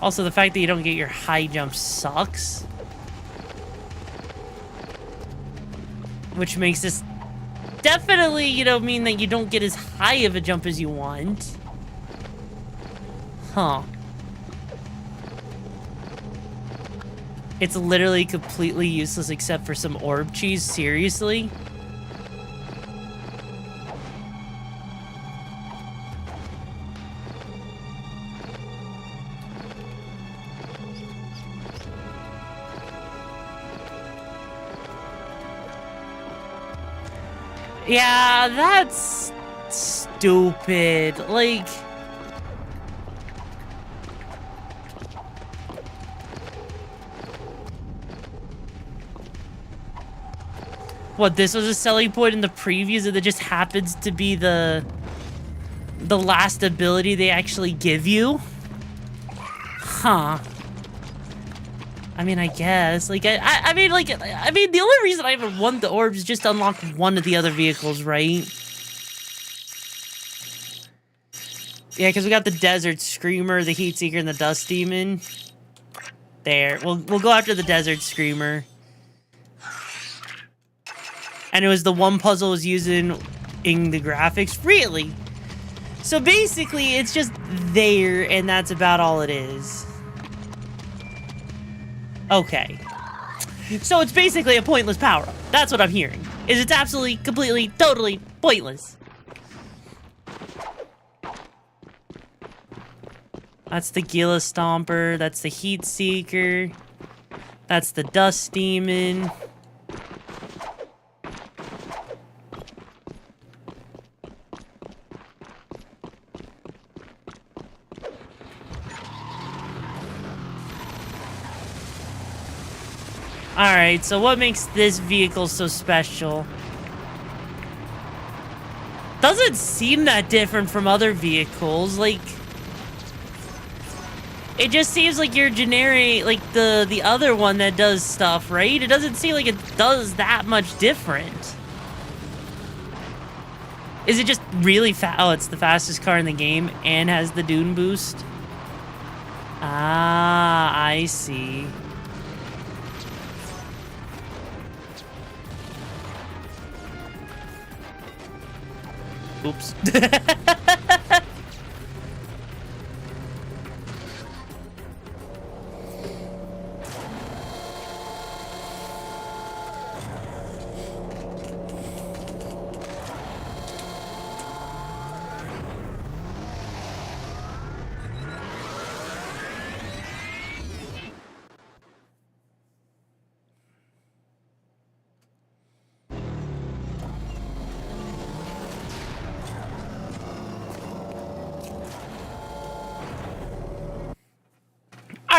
Also, the fact that you don't get your high jump sucks. Which makes this definitely, you know, mean that you don't get as high of a jump as you want. Huh. It's literally completely useless except for some orb cheese, seriously? Yeah, that's stupid. Like, what, this was a selling point in the previews and it just happens to be the last ability they actually give you? Huh. I mean, I guess. Like, I mean, the only reason I even want the orbs is just to unlock one of the other vehicles, right? Yeah, because we got the Desert Screamer, the Heat Seeker, and the Dust Demon. There. We'll go after the Desert Screamer. And it was the one puzzle I was using in the graphics. Really? So basically, it's just there, and that's about all it is. Okay. So it's basically a pointless power-up. That's what I'm hearing. It's absolutely, completely, totally pointless. That's the Gila Stomper. That's the Heat Seeker. That's the Dust Demon. Alright, so what makes this vehicle so special? Doesn't seem that different from other vehicles, like... It just seems like your generic, like the other one that does stuff, right? It doesn't seem like it does that much different. Is it just really fast? Oh, it's the fastest car in the game and has the dune boost? Ah, I see. Oops.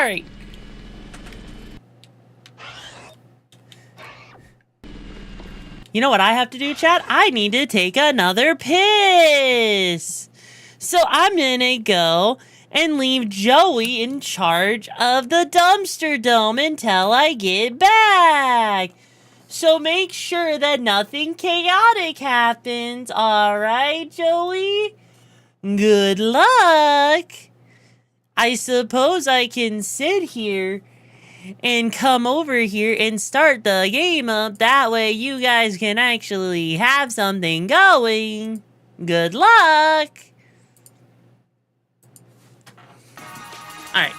Alright. You know what I have to do, chat? I need to take another piss. So I'm gonna go and leave Joey in charge of the dumpster dome until I get back. So make sure that nothing chaotic happens. Alright, Joey? Good luck. I suppose I can sit here and come over here and start the game up. That way you guys can actually have something going. Good luck. Alright.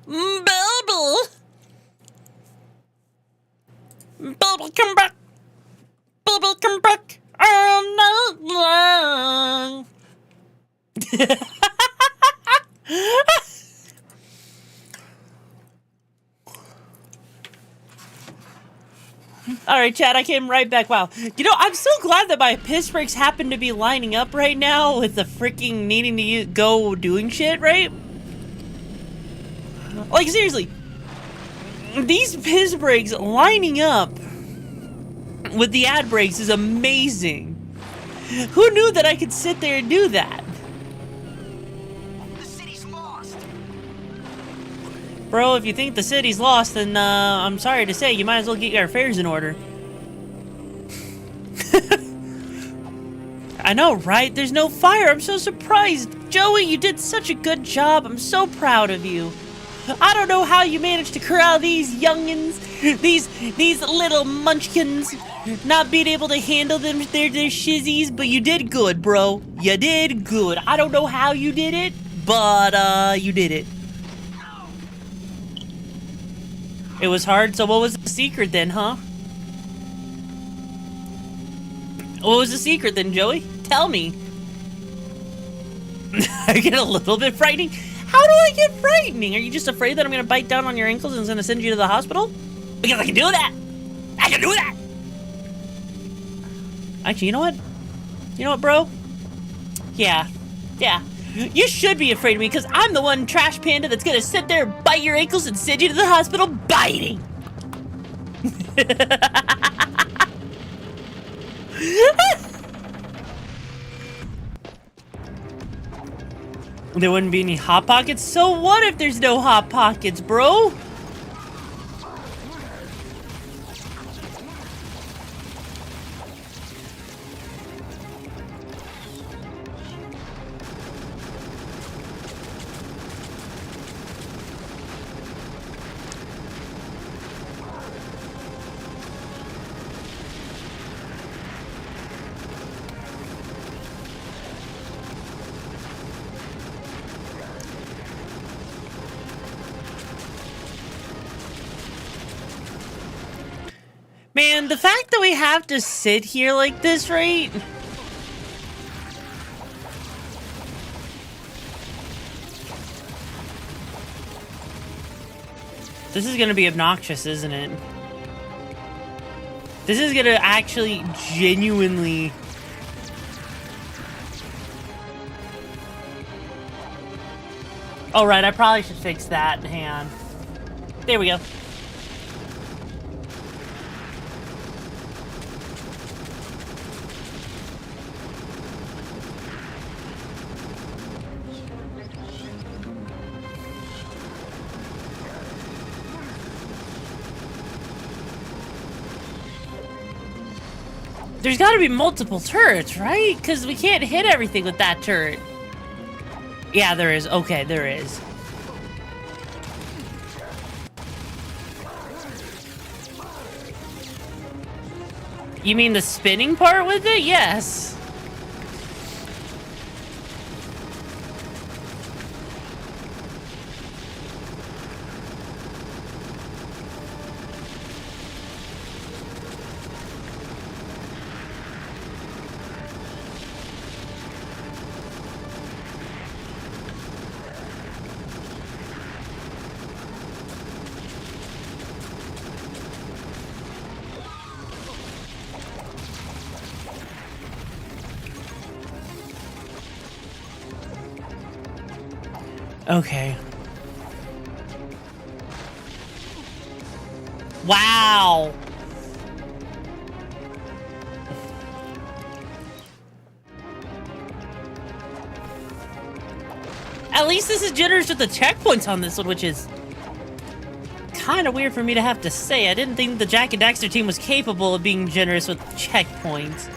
Bubble! Bubble, come back! Bubble, come back! I'm not long! Alright, chat, I came right back. Wow. You know, I'm so glad that my piss breaks happen to be lining up right now with the freaking needing to go doing shit, right? Like, seriously. These piss breaks lining up with the ad breaks is amazing. Who knew that I could sit there and do that? The city's lost. Bro, if you think the city's lost, then I'm sorry to say, you might as well get your affairs in order. I know, right? There's no fire. I'm so surprised. Joey, you did such a good job. I'm so proud of you. I don't know how you managed to corral these youngins, these little munchkins, not being able to handle their shizzies, but you did good, bro. You did good. I don't know how you did it, but you did it. It was hard, so what was the secret then, huh? What was the secret then, Joey? Tell me. I get a little bit frightening. How do I get frightening? Are you just afraid that I'm gonna bite down on your ankles and it's gonna send you to the hospital? Because I can do that! I can do that! Actually, you know what? You know what, bro? Yeah. You should be afraid of me because I'm the one trash panda that's gonna sit there, bite your ankles, and send you to the hospital biting! There wouldn't be any Hot Pockets? So what if there's no Hot Pockets, bro? Man, the fact that we have to sit here like this, right? This is gonna be obnoxious, isn't it? This is gonna actually genuinely... Oh, right, I probably should fix that. Hang on. There we go. There's gotta be multiple turrets, right? Because we can't hit everything with that turret. Yeah, there is. Okay, there is. You mean the spinning part with it? Yes. Okay. Wow. At least this is generous with the checkpoints on this one, which is kind of weird for me to have to say. I didn't think the Jak and Daxter team was capable of being generous with checkpoints.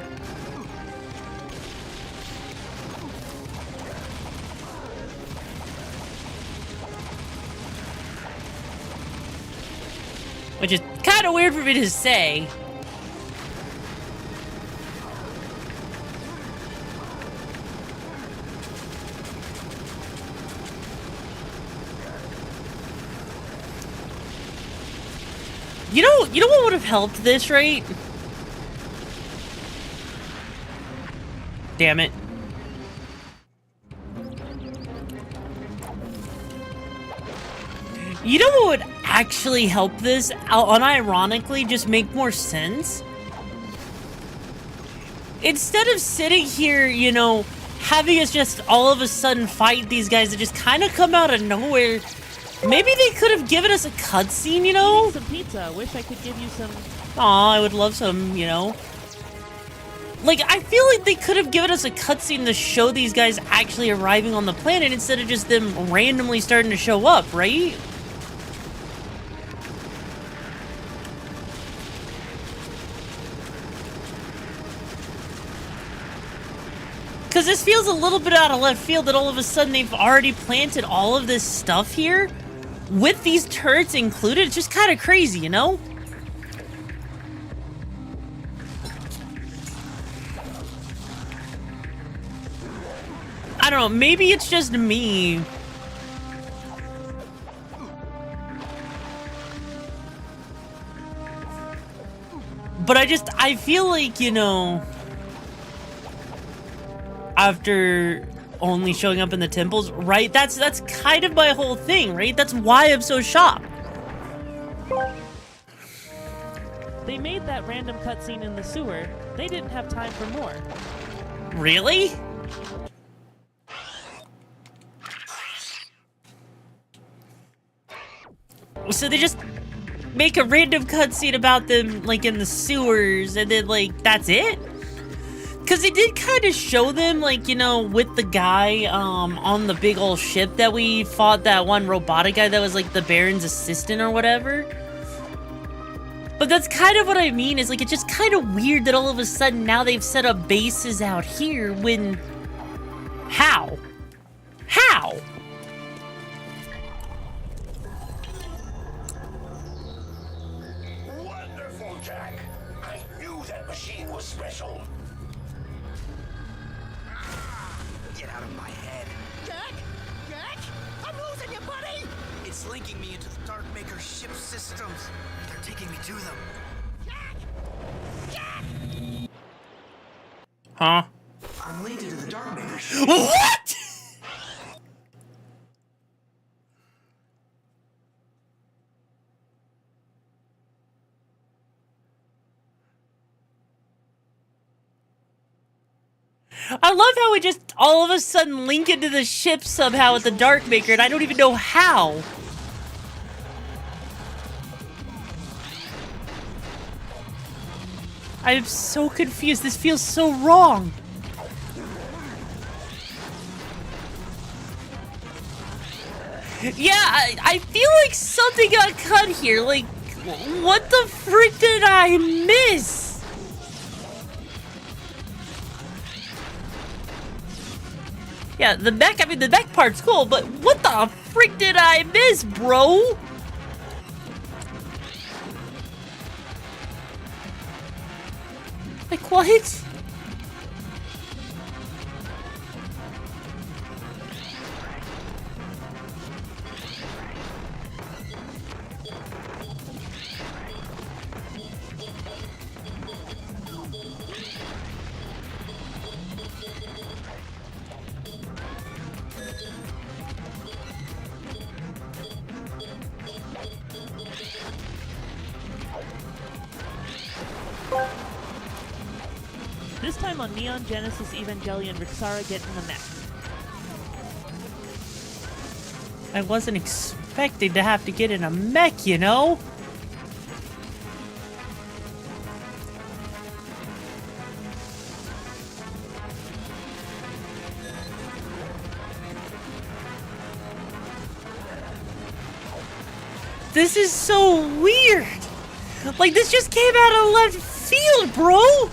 Which is kind of weird for me to say. You know what would have helped this, right? Damn it. You know what would actually help this, unironically, just make more sense? Instead of sitting here, you know, having us just all of a sudden fight these guys that just kind of come out of nowhere, maybe they could have given us a cutscene, you know? Some pizza. Wish I could give you some. Aw, I would love some, you know? Like, I feel like they could have given us a cutscene to show these guys actually arriving on the planet instead of just them randomly starting to show up, right? Because this feels a little bit out of left field that all of a sudden they've already planted all of this stuff here with these turrets included. It's just kind of crazy, you know? I don't know, maybe it's just me. But I feel like, you know, after only showing up in the temples, right? That's kind of my whole thing, right? That's why I'm so shocked. They made that random cutscene in the sewer. They didn't have time for more. Really? So they just make a random cutscene about them, like, in the sewers, and then, like, that's it? Because they did kind of show them, like, you know, with the guy on the big old ship that we fought, that one robotic guy that was like the Baron's assistant or whatever. But that's kind of what I mean, is like, it's just kind of weird that all of a sudden now they've set up bases out here when... How? How? Wonderful, Jack. I knew that machine was special. Get out of my head. Jack? Jack? I'm losing you, buddy! It's linking me into the Darkmaker ship systems. They're taking me to them. Huh? I'm linked into the Darkmaker ship. What?! I love how we just all of a sudden link into the ship somehow with the Darkmaker, and I don't even know how. I am so confused. This feels so wrong. Yeah, I feel like something got cut here. Like, what the frick did I miss? Yeah, the mech, I mean, the mech part's cool, but what the frick did I miss, bro? Like, what? This time on Neon Genesis Evangelion, RIXARA get in the mech. I wasn't expecting to have to get in a mech, you know? This is so weird! Like, this just came out of left field, bro!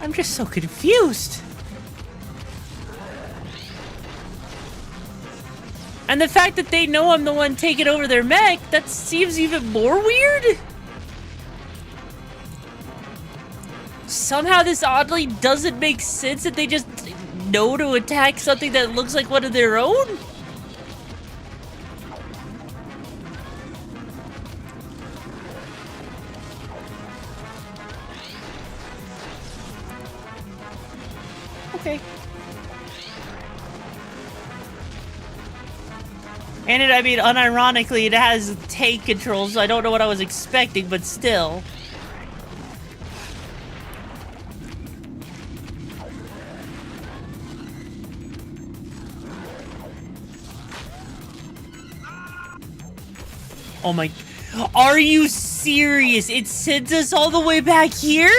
I'm just so confused. And the fact that they know I'm the one taking over their mech, that seems even more weird. Somehow this oddly doesn't make sense that they just know to attack something that looks like one of their own. Okay. And I mean, unironically, it has tank controls, so I don't know what I was expecting, but still. Oh my... Are you serious? It sends us all the way back here?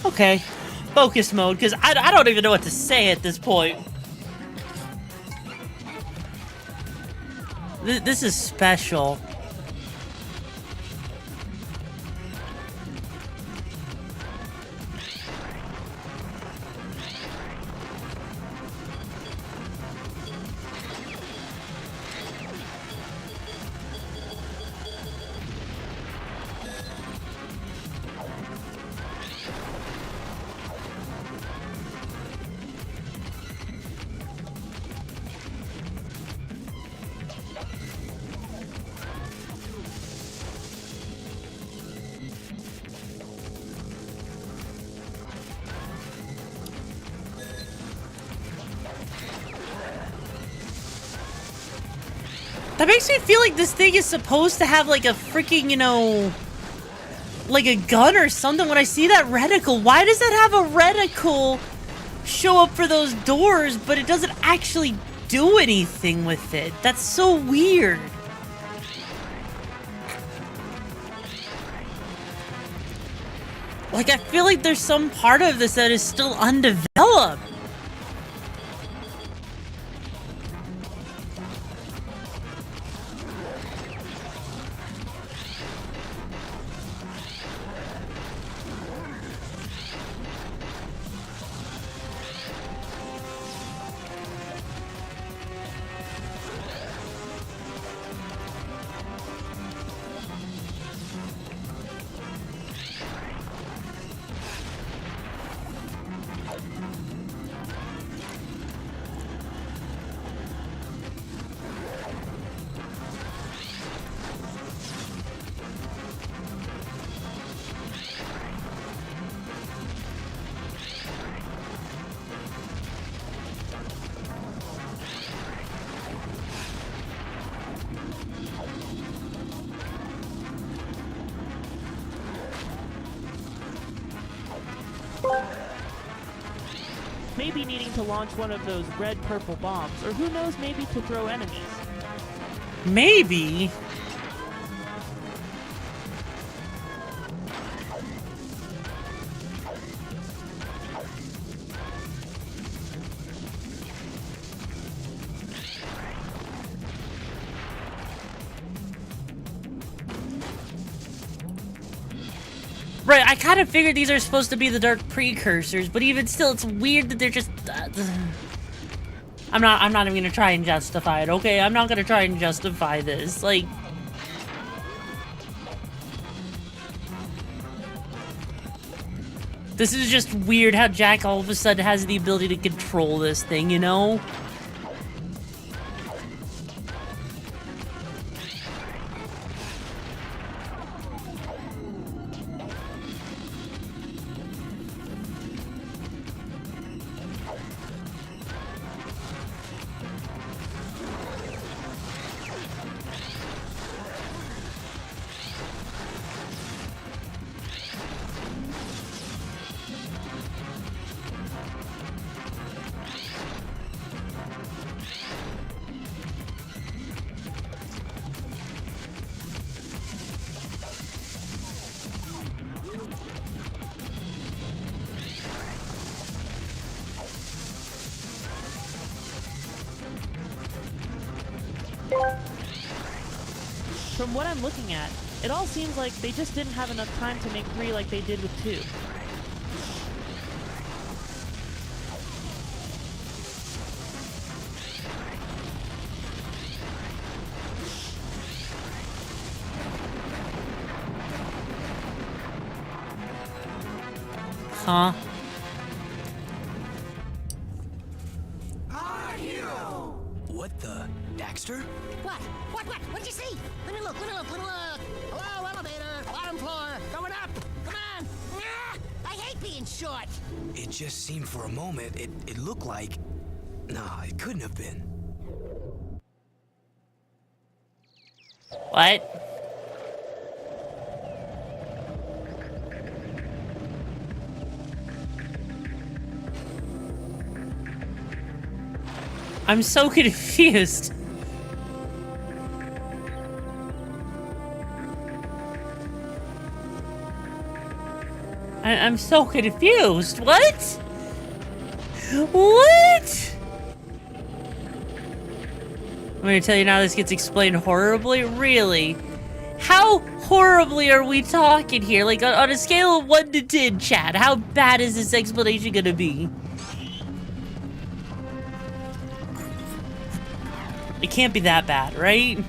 Okay, focus mode, because I don't even know what to say at this point. This is special. That makes me feel like this thing is supposed to have like a freaking, you know, like a gun or something. When I see that reticle, why does it have a reticle show up for those doors, but it doesn't actually do anything with it? That's so weird. Like, I feel like there's some part of this that is still undeveloped. Maybe needing to launch one of those red-purple bombs, or who knows, maybe to throw enemies. Maybe. Right, I kind of figured these are supposed to be the dark precursors, but even still, it's weird that they're just... I'm not even gonna try and justify it, okay? I'm not gonna try and justify this, like... This is just weird how Jack all of a sudden has the ability to control this thing, you know? From what I'm looking at, it all seems like they just didn't have enough time to make 3 like they did with 2. Huh? What the? Daxter? What? What'd you see? Let me look. Hello, elevator, bottom floor, going up. Come on. Ah, I hate being short. It just seemed for a moment, it looked like... Nah, it couldn't have been. What? I'm so confused. I'm so confused. What? What? I'm gonna tell you now, this gets explained horribly. Really? How horribly are we talking here? Like, on a scale of 1 to 10, Chad, how bad is this explanation gonna be? It can't be that bad, right?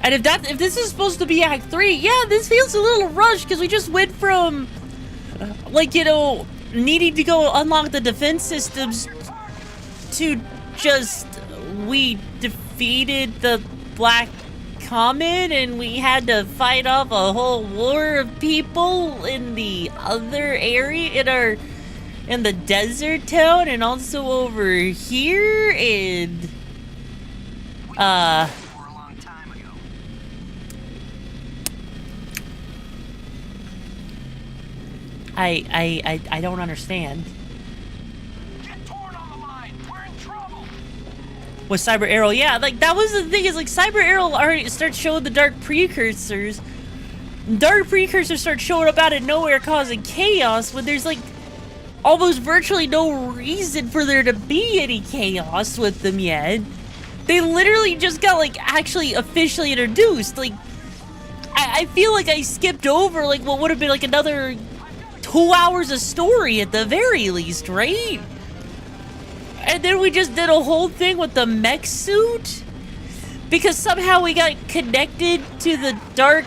And if this is supposed to be Act 3, yeah, this feels a little rushed because we just went from, like, you know, needing to go unlock the defense systems to just, we defeated the Black Comet and we had to fight off a whole war of people in the other area, in our in the desert town, and also over here in I don't understand. With Cyber Arrow, yeah, like that was the thing, is like Cyber Arrow already starts showing the dark precursors. Dark precursors start showing up out of nowhere causing chaos when there's like almost virtually no reason for there to be any chaos with them yet. They literally just got like actually officially introduced. Like I feel like I skipped over like what would have been like another 2 hours of story at the very least, right? And then we just did a whole thing with the mech suit because somehow we got connected to the dark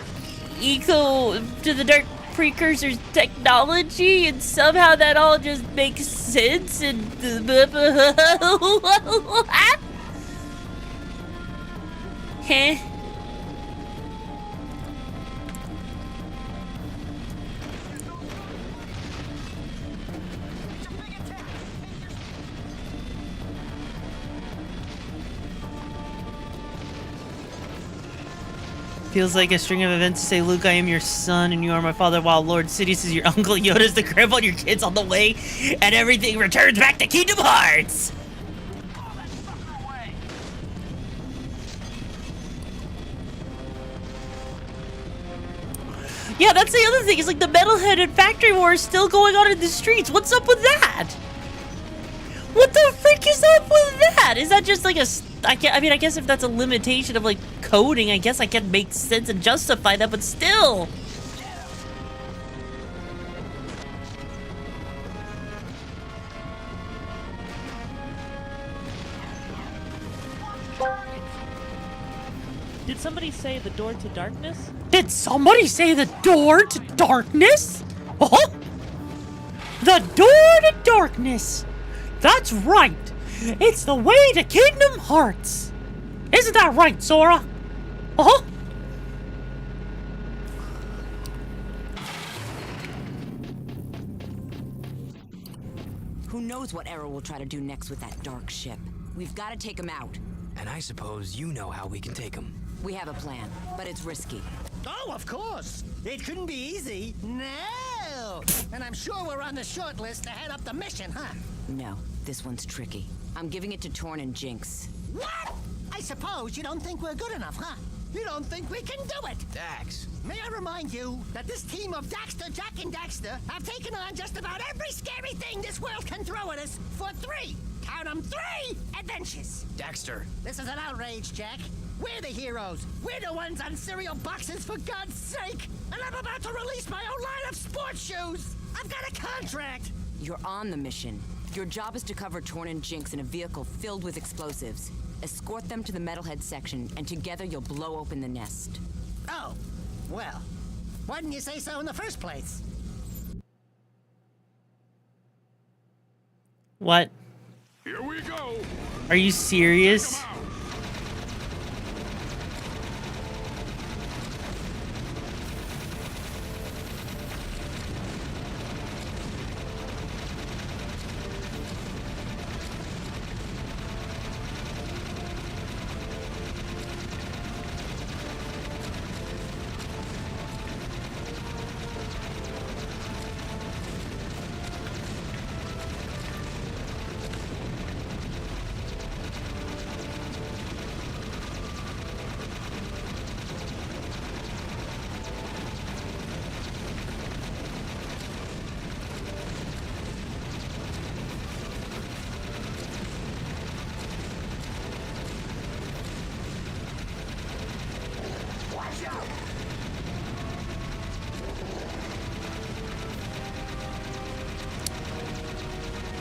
dark precursors technology, and somehow that all just makes sense. And huh? Feels like a string of events to say, Luke, I am your son, and you are my father, while Lord Sidious is your uncle, Yoda's the grandpa, your kid's on the way, and everything returns back to Kingdom Hearts! Yeah, that's the other thing, is like the Metalhead and Factory War is still going on in the streets. What's up with that? What the frick is up with that? Is that just like a... I mean, I guess if that's a limitation of, like, coding, I guess I can make sense and justify that, but still. Did somebody say the door to darkness? Did somebody say the door to darkness? Oh! The door to darkness! That's right! It's the way to Kingdom Hearts! Isn't that right, Sora? Oh! Who knows what Arrow will try to do next with that dark ship? We've got to take him out. And I suppose you know how we can take him. We have a plan, but it's risky. Oh, of course. It couldn't be easy. No! And I'm sure we're on the short list to head up the mission, huh? No, this one's tricky. I'm giving it to Torn and Jinx. What? I suppose you don't think we're good enough, huh? You don't think we can do it? Dax. May I remind you that this team of Daxter, Jack, and Daxter have taken on just about every scary thing this world can throw at us for 3, count 'em, 3 adventures. Daxter. This is an outrage, Jack. We're the heroes. We're the ones on cereal boxes, for God's sake. And I'm about to release my own line of sports shoes. I've got a contract. You're on the mission. Your job is to cover Torn and Jinx in a vehicle filled with explosives. Escort them to the Metalhead section, and together you'll blow open the nest. Oh, well, why didn't you say so in the first place? What? Here we go. Are you serious?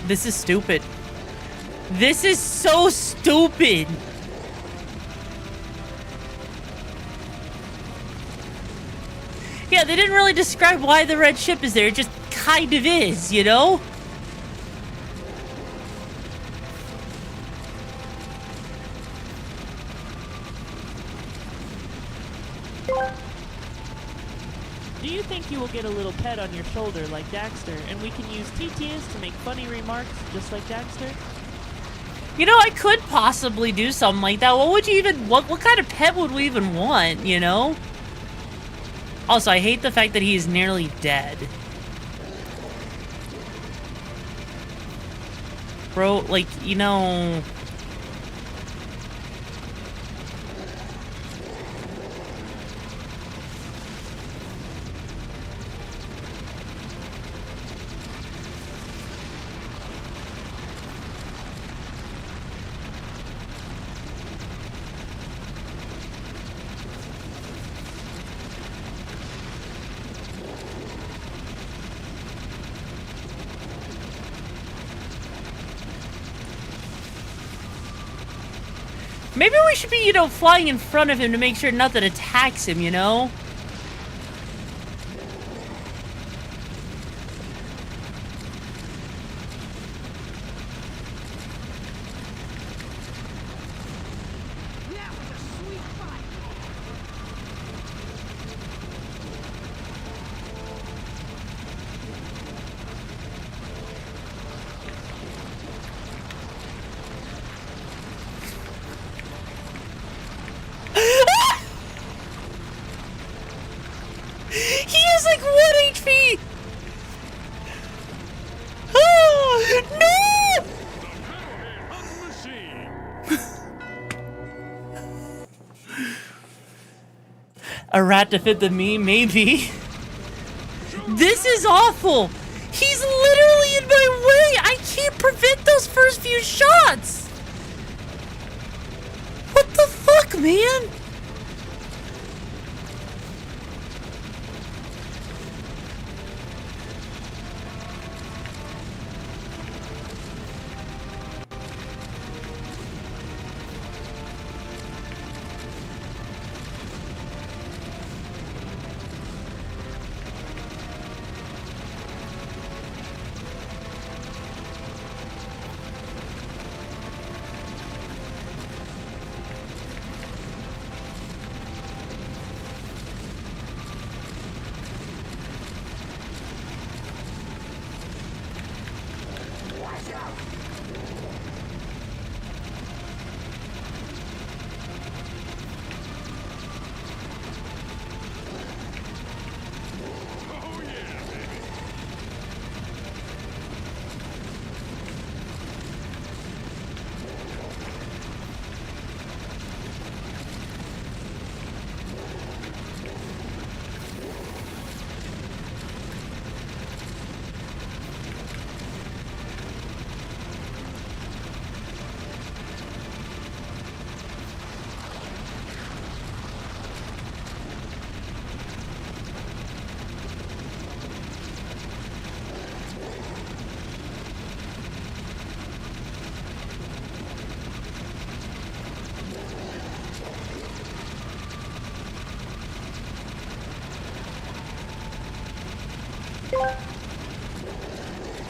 This is stupid. This is so stupid. Yeah, they didn't really describe why the red ship is there. It just kind of is, you know? Do Do you think you will get a little pet on your shoulder like Daxter, and we can use TTs to make funny remarks just like Daxter? You know, I could possibly do something like that. What would you even, what kind of pet would we even want, you know? Also, I hate the fact that he is nearly dead. Bro, like, you know... Maybe we should be, you know, flying in front of him to make sure nothing attacks him, you know? He has like 1 HP! Oh, no! A rat to fit the meme? Maybe. This is awful! He's literally in my way! I can't prevent those first few shots! What the fuck, man?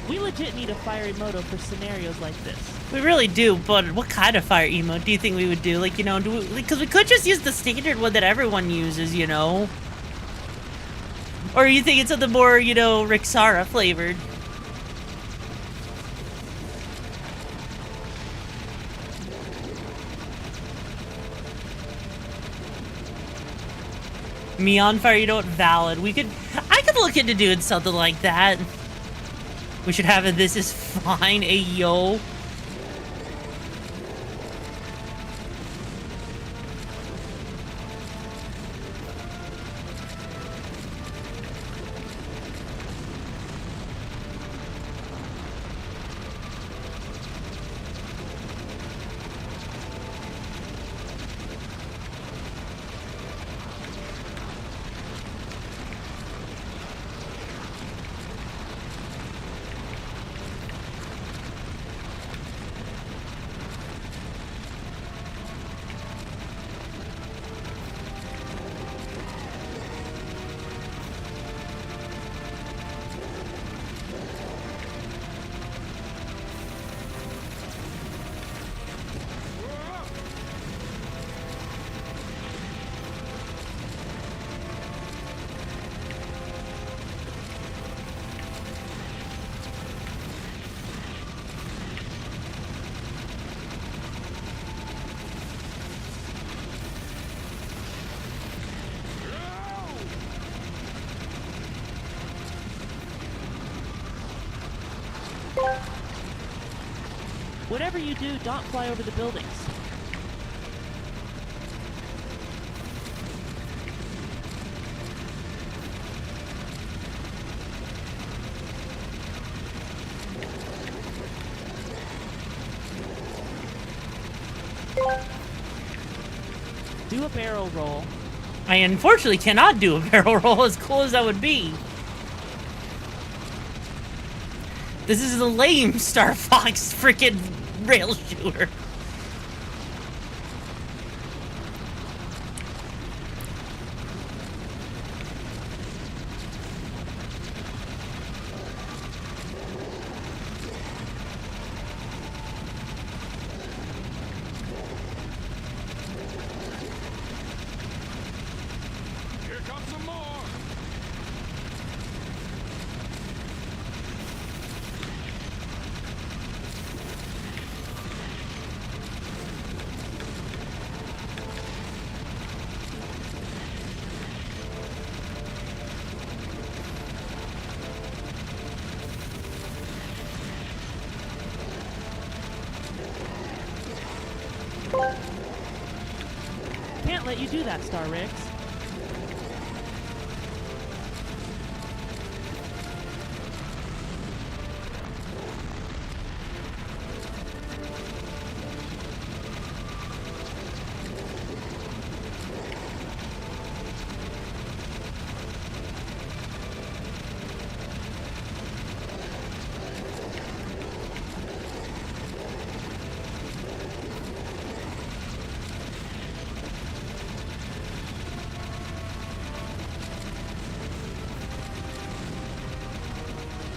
We legit need a fire emote for scenarios like this. We really do, but what kind of fire emote do you think we would do? Like, you know, because we could just use the standard one that everyone uses, you know? Or you think it's something more, you know, RIXARA flavored? Me on fire, you know what? Valid. I could look into doing something like that. We should have a "this is fine" ayo. Whatever you do, don't fly over the buildings. Do a barrel roll. I unfortunately cannot do a barrel roll, as cool as that would be. This is a lame Star Fox freaking rail shooter. Here comes some more. Can't let you do that, Star Rix.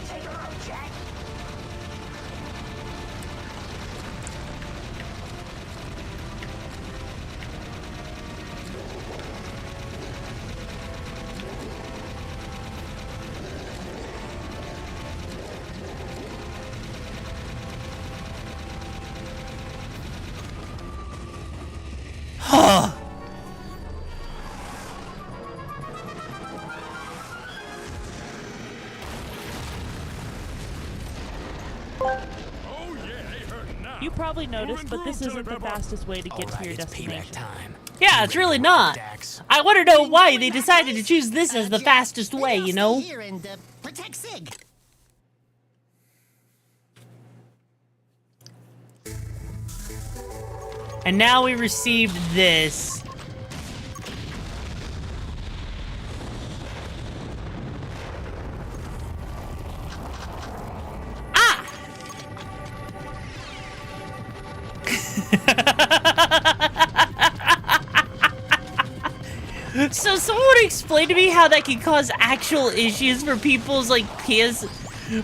Take her out, Jack. Huh. You probably noticed, but this isn't the fastest way to get to your destination. Yeah, it's really not. I want to know why they decided to choose this as the fastest way, you know? Here and protect Sig. And now we received this. Ah! So someone would explain to me how that can cause actual issues for people's like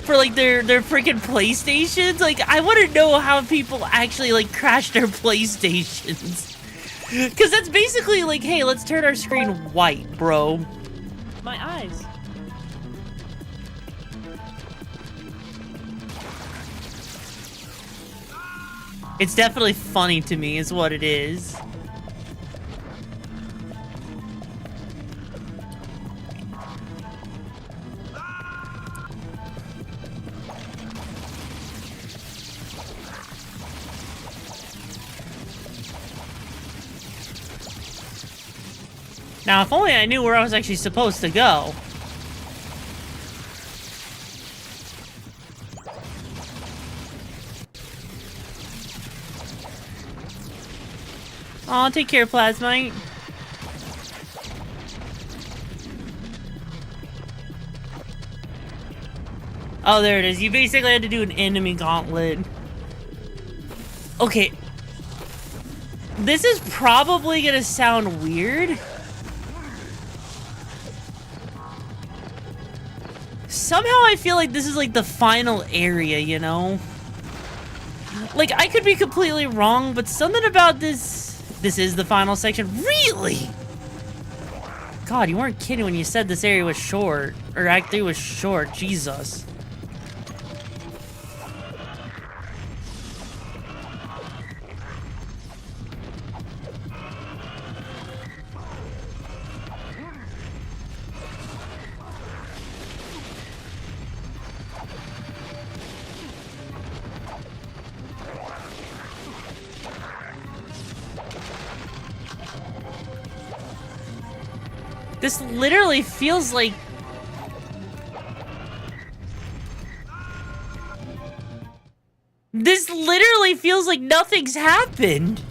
for like their freaking PlayStations. Like I want to know how people actually like crash their PlayStations. Cause that's basically like, hey, let's turn our screen white, bro. My eyes. It's definitely funny to me is what it is. Now, if only I knew where I was actually supposed to go. Aw, take care, Plasmite. Oh, there it is. You basically had to do an enemy gauntlet. Okay. This is probably gonna sound weird. Somehow I feel like this is like the final area, you know? Like, I could be completely wrong, but something about this is the final section. Really? God, you weren't kidding when you said this area was short. Or Act 3 was short. Jesus. This literally feels like... This literally feels like nothing's happened.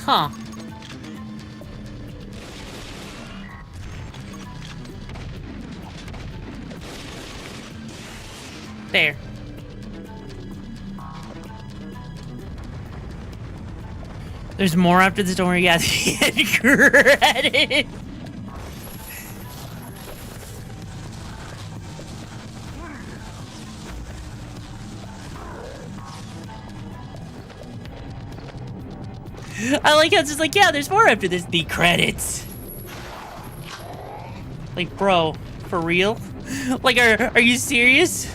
Huh. There. There's more after the story. Yeah, the end credit. I like how it's just like, yeah, there's more after this. The credits. Like, bro, for real? Like, are you serious?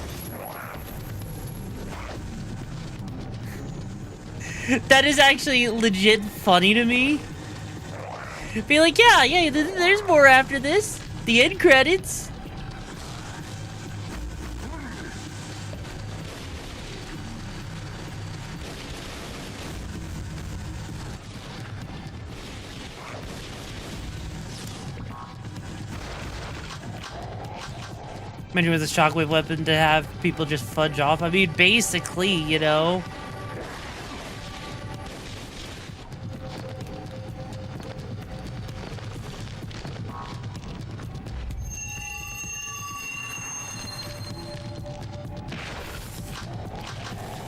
That is actually legit funny to me. Be like, yeah, there's more after this. The end credits. Imagine with a shockwave weapon to have people just fudge off. I mean, basically, you know.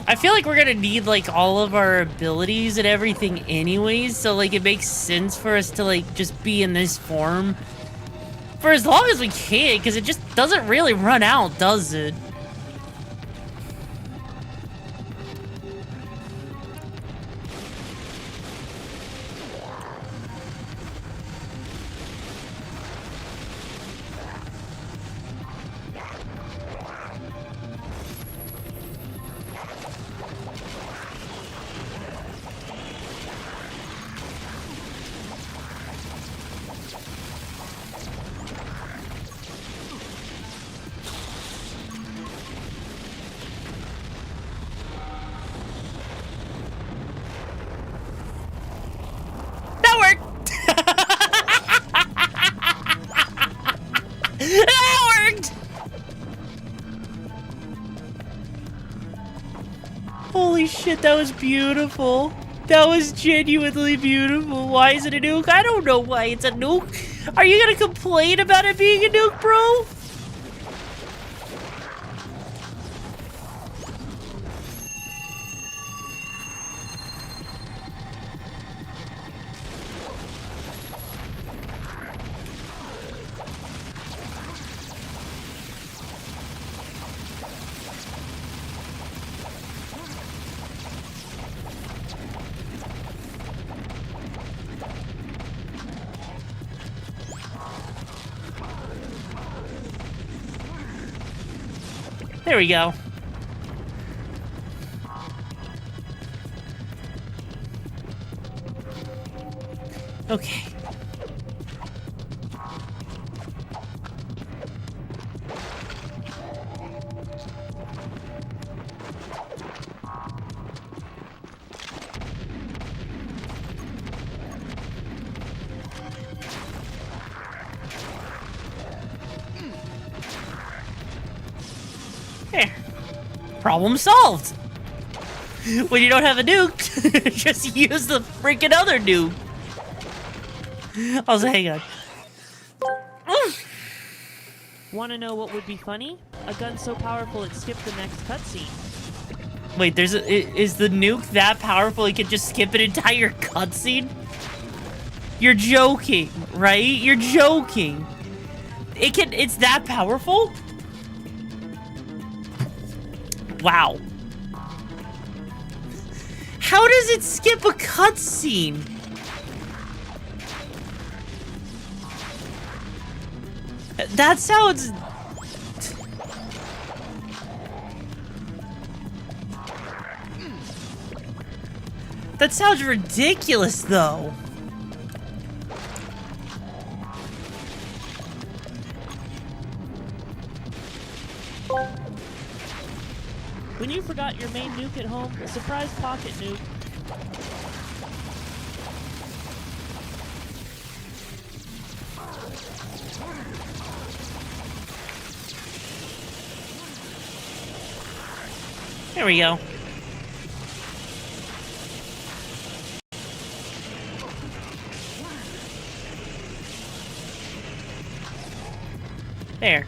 I feel like we're gonna need, like, all of our abilities and everything anyways, so, like, it makes sense for us to, like, just be in this form for as long as we can, because it just doesn't really run out, does it? That worked! Holy shit, that was beautiful. That was genuinely beautiful. Why is it a nuke? I don't know why it's a nuke. Are you gonna complain about it being a nuke, bro? There we go. Okay. There. Problem solved. When you don't have a nuke, just use the freaking other nuke. Also, hang on. Want to know what would be funny? A gun so powerful it skipped the next cutscene. Wait, is the nuke that powerful it could just skip an entire cutscene? You're joking, right? You're joking. It's that powerful? Wow. How does it skip a cutscene? That sounds... That sounds ridiculous, though. When you forgot your main nuke at home, a surprise pocket nuke. There we go. There.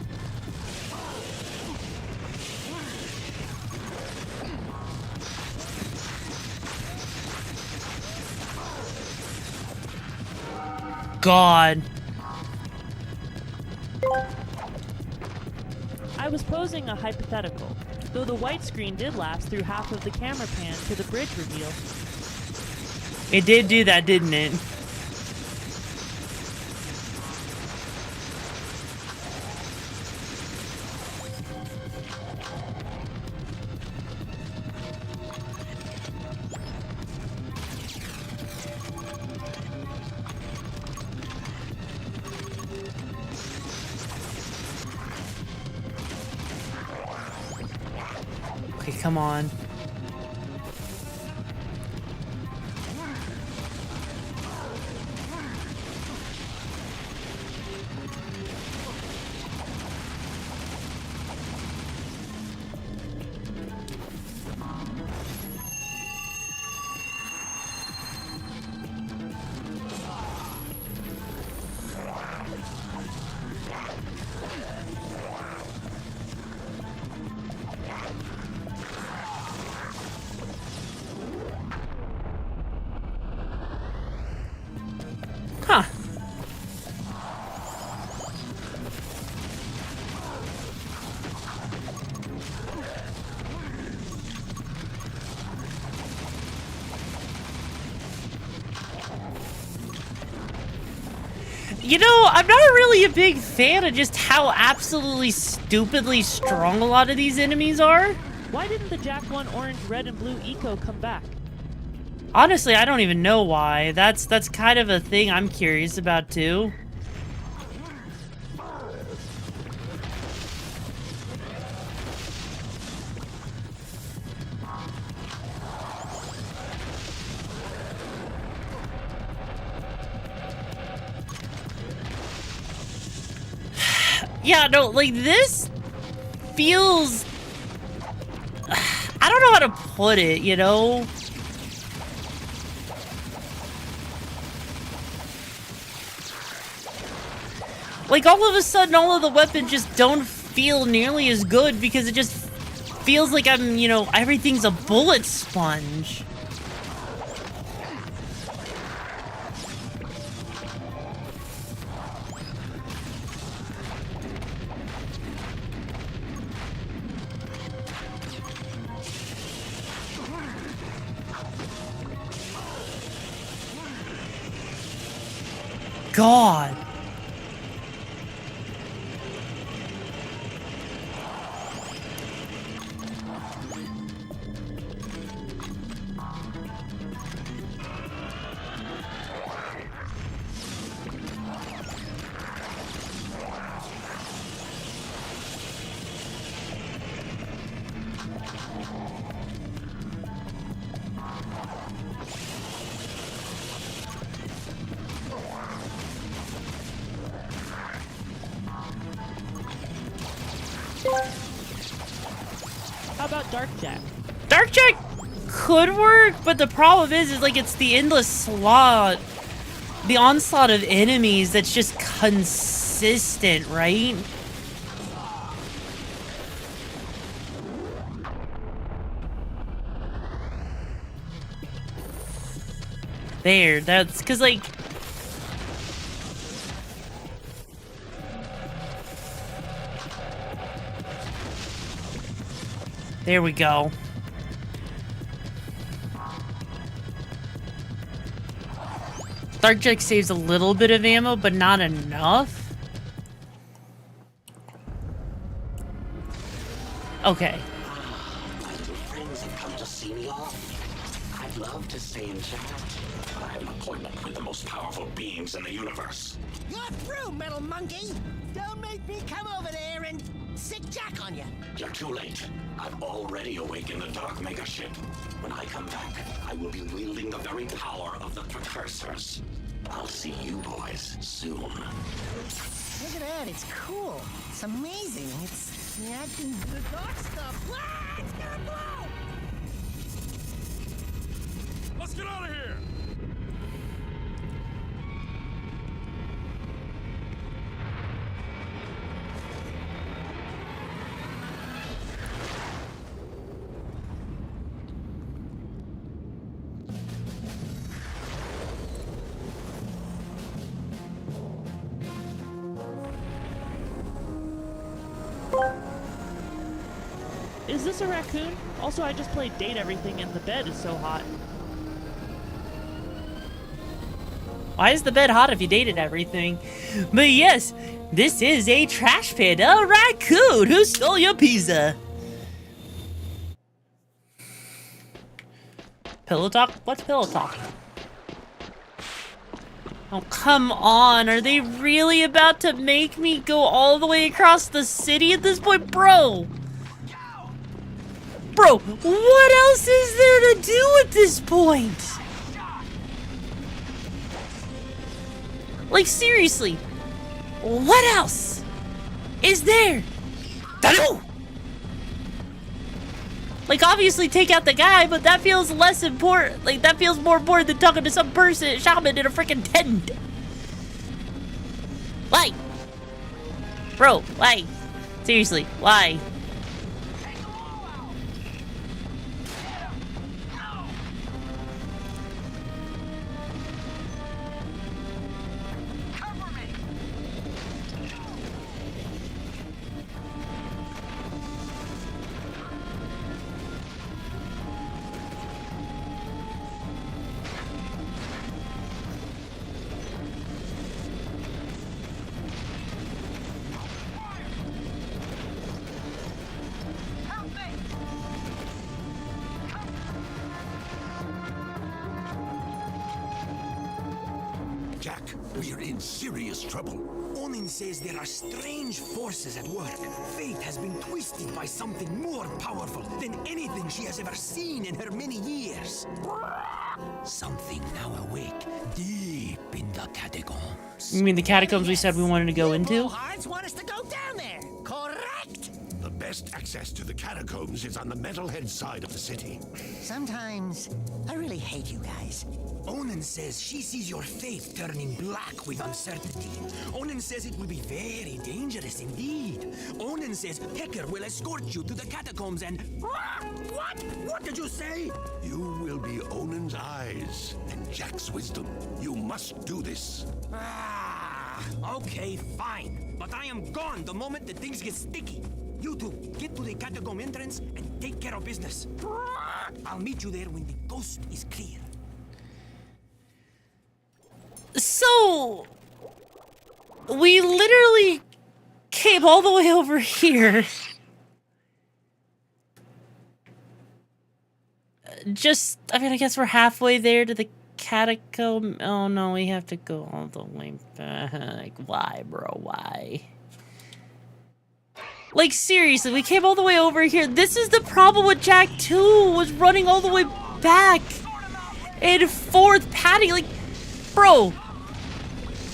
God. I was posing a hypothetical, though the white screen did last through half of the camera pan to the bridge reveal. It did do that, didn't it? Okay, come on. Huh. You know, I'm not really a big fan of just how absolutely stupidly strong a lot of these enemies are. Why didn't the Jack 1 orange, red, and blue eco come back? Honestly, I don't even know why. That's kind of a thing I'm curious about too. Yeah, no, like this feels... I don't know how to put it, you know? Like, all of a sudden, all of the weapons just don't feel nearly as good because it just feels like I'm, you know, everything's a bullet sponge. God. How about Dark Jack? Dark Jack could work, but the problem is like it's the endless slot, the onslaught of enemies that's just consistent, right? There, that's because like... There we go. Dark Jack saves a little bit of ammo, but not enough. Okay. My little friends have come to see me off. I'd love to stay in chat, but I have an appointment with the most powerful beings in the universe. You're through, metal monkey! Don't make me come over there and sick Jack on you. You're too late. I've already awakened the Dark Mega Ship. When I come back, I will be wielding the very power of the Precursors. I'll see you boys soon. Look at that, it's cool. It's amazing. It's reacting to the dark stuff. Ah, it's gonna blow! Let's get out of here! Is this a raccoon? Also, I just played Date Everything and the bed is so hot. Why is the bed hot if you dated everything? But yes, this is a trash pit, a raccoon who stole your pizza. Pillow talk? What's pillow talk? Oh, come on. Are they really about to make me go all the way across the city at this point? Bro! Bro, what else is there to do at this point? Like, seriously, what else is there to do? Like, obviously take out the guy, but that feels less important. Like, that feels more important than talking to some person, shaman in a freaking tent. Why? Bro, why? Seriously, why? Jack, we're in serious trouble. Onin says there are strange forces at work. Fate has been twisted by something more powerful than anything she has ever seen in her many years. Something now awake deep in the catacombs. You mean the catacombs we said we wanted to go into? Hearts want us to go down there. Correct. The best access to the catacombs is on the metalhead side of the city. Sometimes I really hate you guys. Onin says she sees your fate turning black with uncertainty. Onin says it will be very dangerous indeed. Onin says Pecker will escort you to the catacombs and... What? What did you say? You will be Onin's eyes and Jack's wisdom. You must do this. Okay, fine. But I am gone the moment that things get sticky. You two, get to the catacomb entrance and take care of business. I'll meet you there when the coast is clear. So, we literally came all the way over here. Just, I mean, I guess we're halfway there to the catacomb. Oh no, we have to go all the way back. Why, bro? Why? Like, seriously, we came all the way over here. This is the problem with Jack 2, was running all the way back and forth, padding. Like, bro,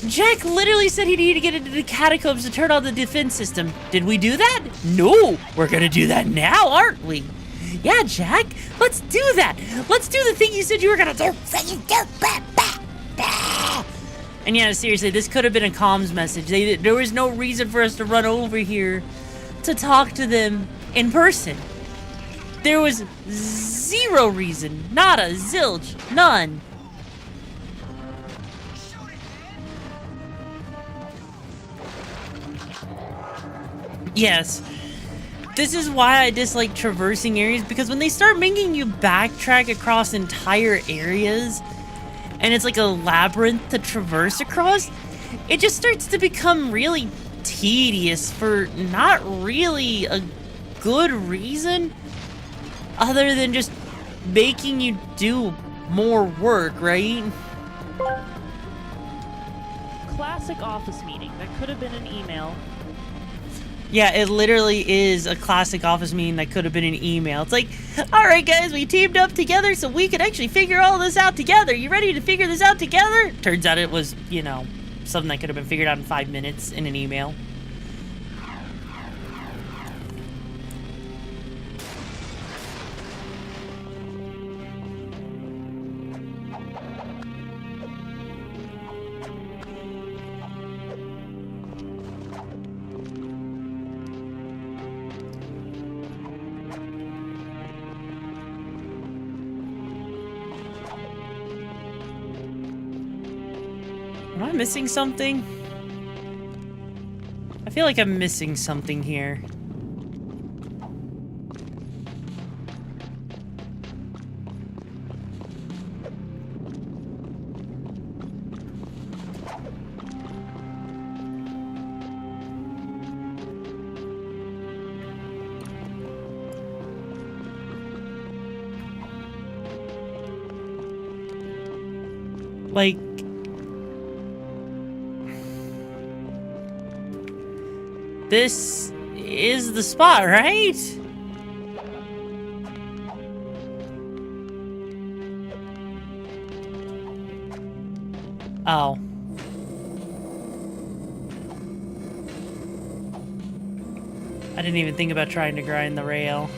Jack literally said he needed to get into the catacombs to turn on the defense system. Did we do that? No, we're gonna do that now, aren't we? Yeah, Jack, let's do that. Let's do the thing you said you were gonna do. And yeah, seriously, this could have been a comms message. There was no reason for us to run over here to talk to them in person. There was zero reason. Nada, zilch, none. Yes. This is why I dislike traversing areas, because when they start making you backtrack across entire areas, and it's like a labyrinth to traverse across, it just starts to become really tedious for not really a good reason other than just making you do more work, right? Classic office meeting. That could have been an email. Yeah, it literally is a classic office meeting that could have been an email. It's like, all right, guys, we teamed up together so we could actually figure all this out together. You ready to figure this out together? Turns out it was, you know, something that could have been figured out in 5 minutes in an email. Am I missing something? I feel like I'm missing something here. Like, this is the spot, right? Oh. I didn't even think about trying to grind the rail.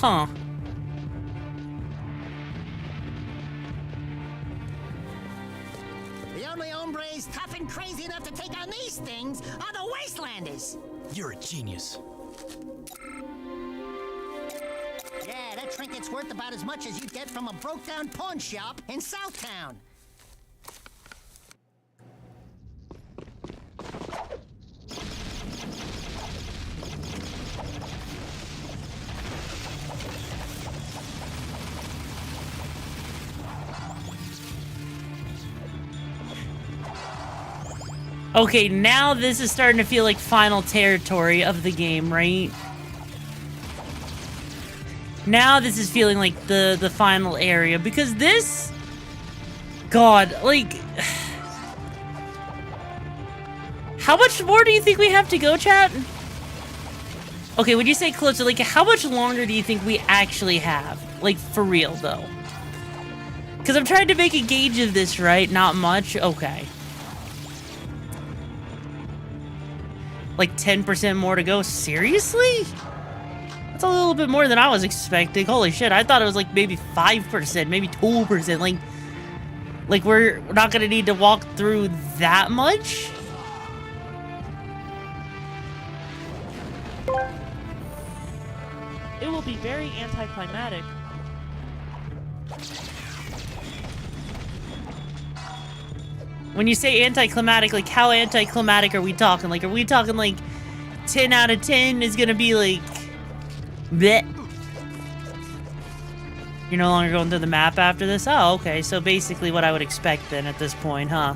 Huh. The only hombres tough and crazy enough to take on these things are the Wastelanders. You're a genius. Yeah, that trinket's worth about as much as you'd get from a broke-down pawn shop in Southtown. Okay, now this is starting to feel like final territory of the game, right? Now this is feeling like the final area, because this... God, like... How much more do you think we have to go, chat? Okay, when you say closer, like, how much longer do you think we actually have? Like, for real, though. Because I'm trying to make a gauge of this, right? Not much? Okay. Like 10% more to go? Seriously? That's a little bit more than I was expecting. Holy shit, I thought it was like maybe 5%, maybe 2%. Like we're not gonna need to walk through that much? It will be very anticlimactic. When you say anticlimactic, like how anticlimactic are we talking? Like, are we talking like 10 out of 10 is gonna be like, bleh? You're no longer going through the map after this? Oh, okay. So basically what I would expect then at this point, huh?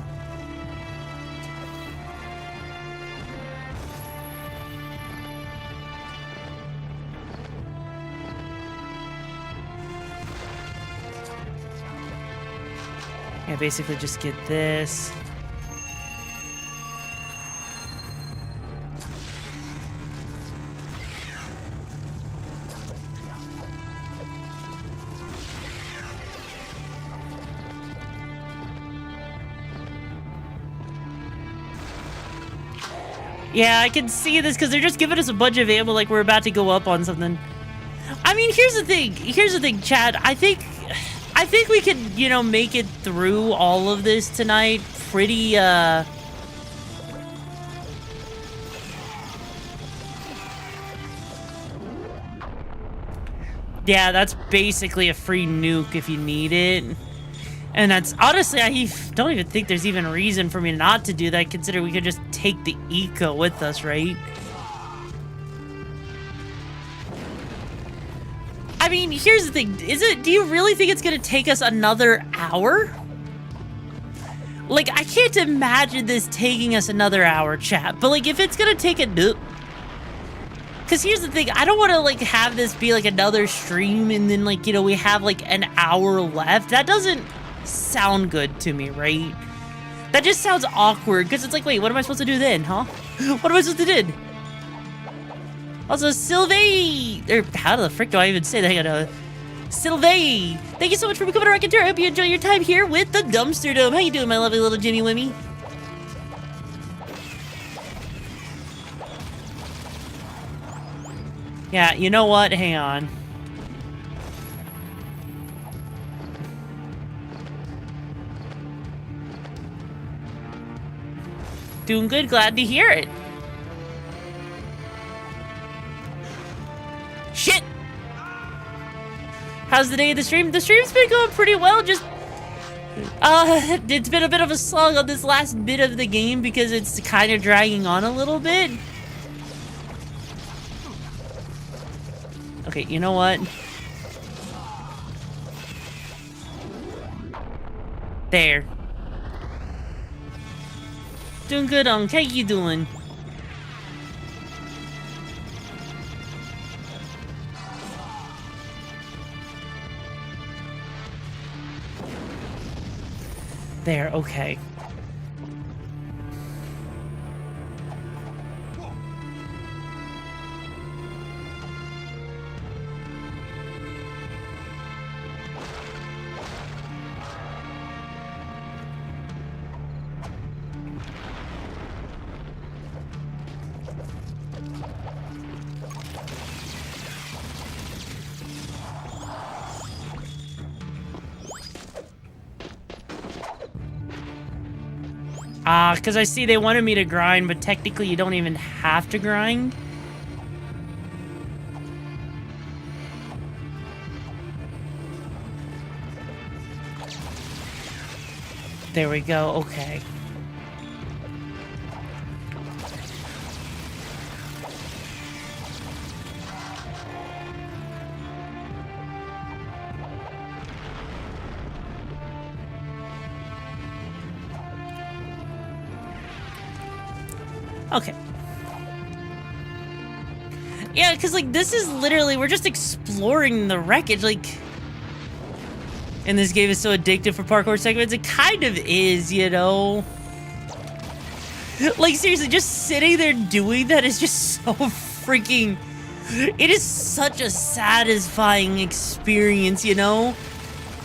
Yeah, basically just get this. Yeah, I can see this because they're just giving us a bunch of ammo like we're about to go up on something. I mean, here's the thing, Chad. I think we could, you know, make it through all of this tonight pretty, Yeah, that's basically a free nuke if you need it. And that's, honestly, I don't even think there's even a reason for me not to do that, considering we could just take the eco with us, right? I mean, here's the thing. Do you really think it's gonna take us another hour? Like, I can't imagine this taking us another hour, chat. But, like, if it's gonna take a... Because here's the thing. I don't want to, like, have this be, like, another stream and then, like, you know, we have, like, an hour left. That doesn't sound good to me, right? That just sounds awkward. Because it's like, wait, what am I supposed to do then, huh? What am I supposed to do? Also, Sylvie! Or, how the frick do I even say that? I gotta... Sylvie! Thank you so much for becoming a Rocketeer. I hope you enjoy your time here with the Dumpster Dome. How you doing, my lovely little Jimmy Wimmy? Yeah, you know what? Hang on. Doing good. Glad to hear it. Shit! How's the day of the stream? The stream's been going pretty well, just... it's been a bit of a slog on this last bit of the game because it's kind of dragging on a little bit. Okay, you know what? There. Doing good, how you doing? There, okay. Because I see they wanted me to grind, but technically you don't even have to grind. There we go, okay. Okay. Yeah, because, like, this is literally, we're just exploring the wreckage, like... And this game is so addictive for parkour segments. It kind of is, you know? Like, seriously, just sitting there doing that is just so freaking... It is such a satisfying experience, you know?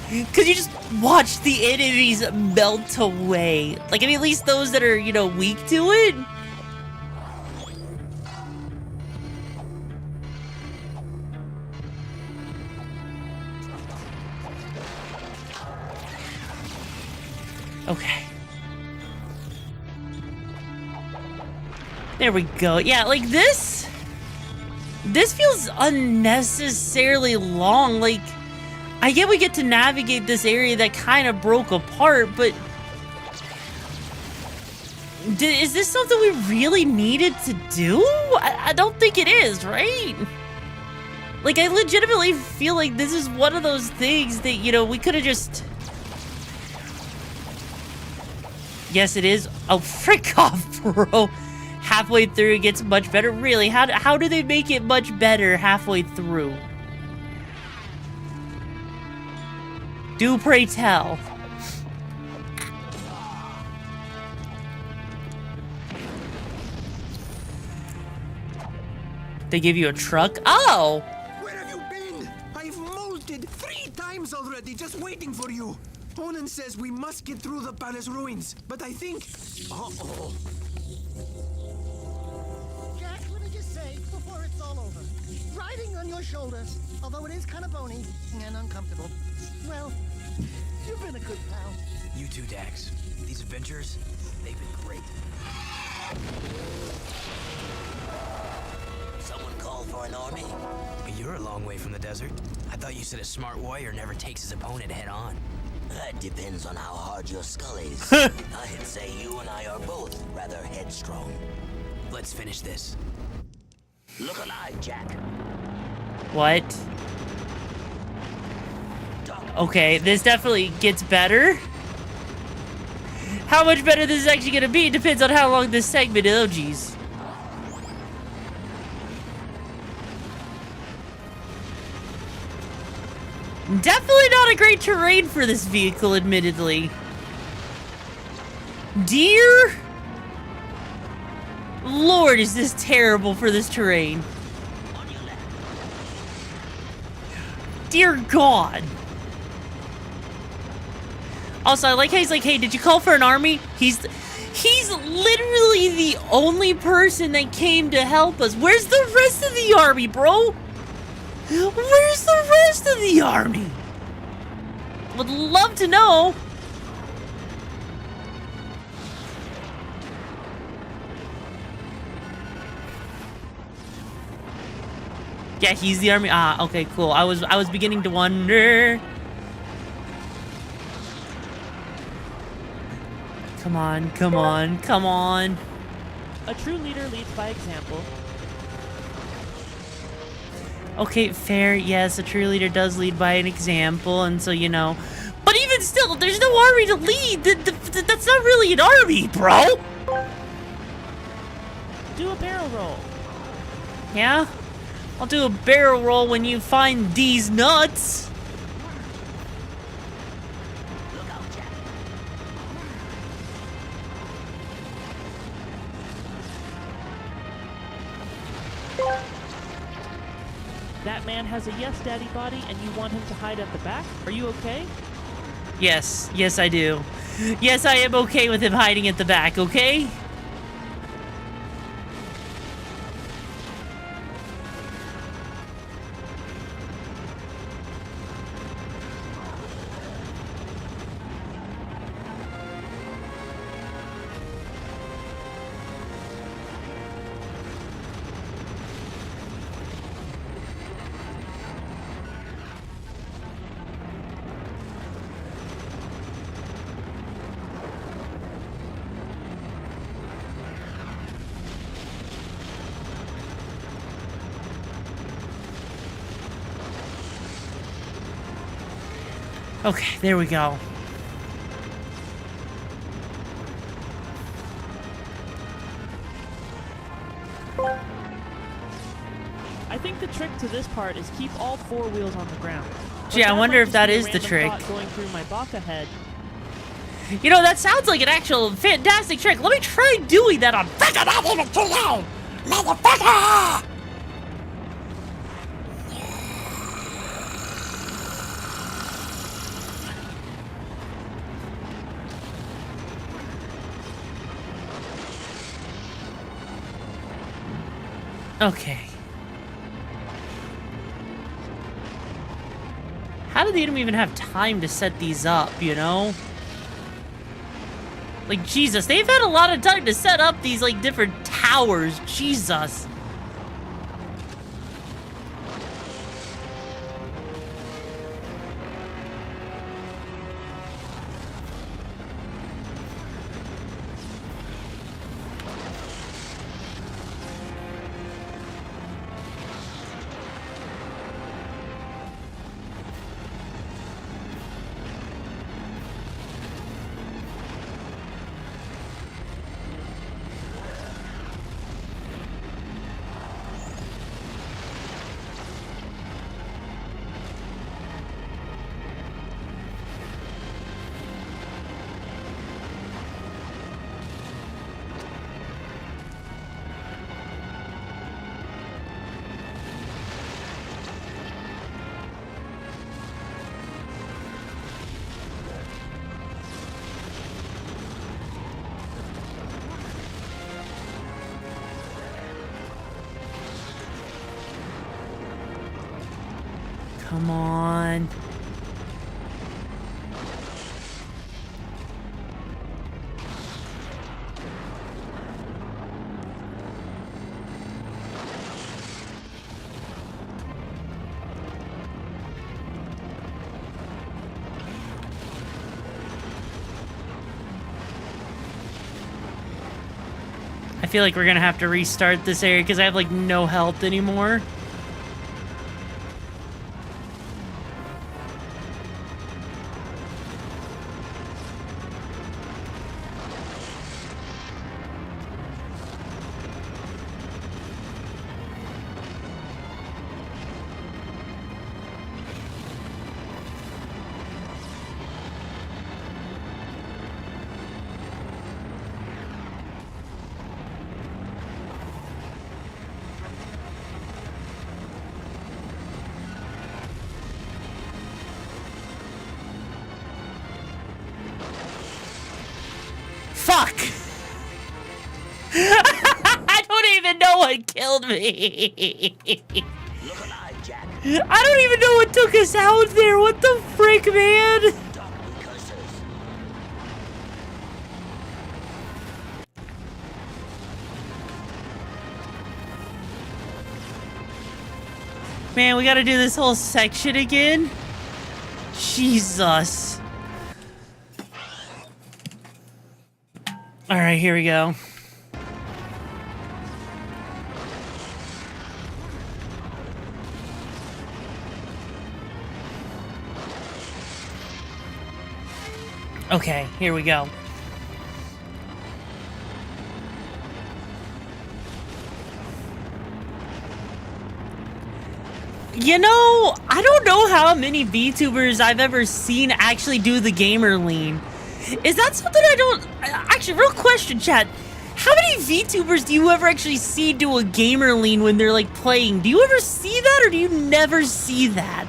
Because you just watch the enemies melt away. Like, I mean, at least those that are, you know, weak to it. Okay. There we go. Yeah, like this feels unnecessarily long. Like, I get we get to navigate this area that kind of broke apart, but is this something we really needed to do? I don't think it is, right? Like, I legitimately feel like this is one of those things that, you know, we could have just... Yes, it is. Oh, frick off, bro. Halfway through, it gets much better. Really? How do they make it much better halfway through? Do pray tell. They give you a truck? Oh! Where have you been? I've molted 3 times already, just waiting for you. Onan says we must get through the palace ruins, but I think... Uh-oh. Jack, let me just say, before it's all over, riding on your shoulders, although it is kind of bony and uncomfortable, well, you've been a good pal. You too, Dax. These adventures, they've been great. Someone call for an army? You're a long way from the desert. I thought you said a smart warrior never takes his opponent head on. That depends on how hard your skull is. I'd say you and I are both rather headstrong. Let's finish this. Look alive, Jack. What? Okay, this definitely gets better. How much better this is actually gonna be depends on how long this segment is. Oh, geez. Definitely not a great terrain for this vehicle, admittedly. Deer? Lord, is this terrible for this terrain. Dear God. Also, I like how he's like, hey, did you call for an army? He's literally the only person that came to help us. Where's the rest of the army, bro? Where's the rest of the army? Would love to know. Yeah, he's the army. Ah, okay, cool. I was beginning to wonder. Come on, come on, come on. A true leader leads by example. Okay, fair. Yes, a true leader does lead by an example, and so, you know. But even still, there's no army to lead. That's not really an army, bro. Do a barrel roll. Yeah? I'll do a barrel roll when you find these nuts. That man has a yes daddy body and you want him to hide at the back? Are you okay? Yes, yes I do. Yes, I am okay with him hiding at the back, okay? Okay, there we go. I think the trick to this part is keep all four wheels on the ground. Gee, I wonder if that is the trick. Going through my Baka head. You know, that sounds like an actual fantastic trick. Let me try doing that on fucking not even too low, motherfucker! Okay. How did they even have time to set these up, you know? Like, Jesus, they've had a lot of time to set up these, like, different towers. Jesus. Come on. feel like we're gonna have to restart this area because I have, like, no health anymore. Fuck! I don't even know what killed me. Look alive, Jack. I don't even know what took us out there. What the frick, man? Man, we gotta do this whole section again? Jesus. Alright, here we go. Okay, here we go. You know, I don't know how many VTubers I've ever seen actually do the gamer lean. Is that something I don't... Actually, real question, chat. How many VTubers do you ever actually see do a gamer lean when they're, like, playing? Do you ever see that, or do you never see that?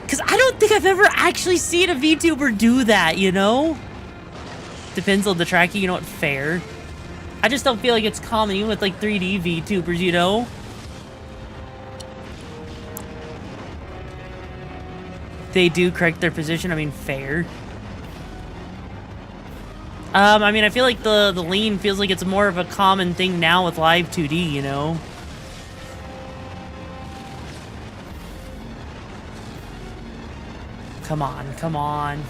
Because I don't think I've ever actually seen a VTuber do that, you know? Depends on the tracking, you know what? Fair. I just don't feel like it's common, even with, like, 3D VTubers, you know? They do correct their position, I mean, fair. I mean, I feel like the lean feels like it's more of a common thing now with live 2D, you know? Come on, come on.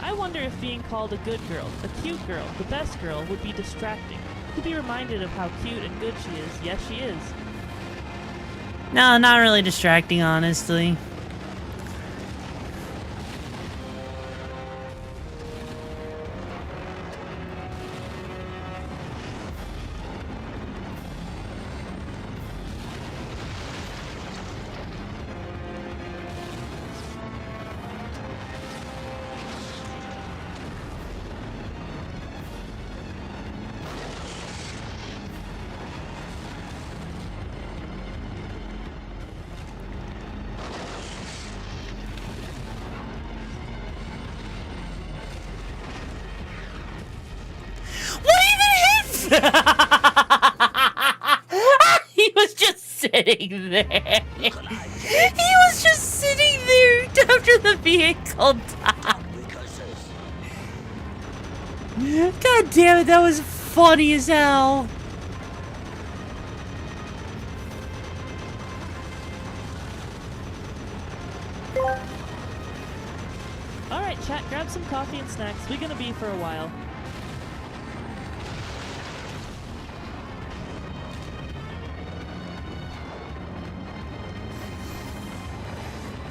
I wonder if being called a good girl, a cute girl, the best girl would be distracting. To be reminded of how cute and good she is. Yes, she is. No, not really distracting, honestly. sitting there. He was just sitting there after the vehicle died. God damn it, that was funny as hell. Alright, chat, grab some coffee and snacks. We're gonna be for a while.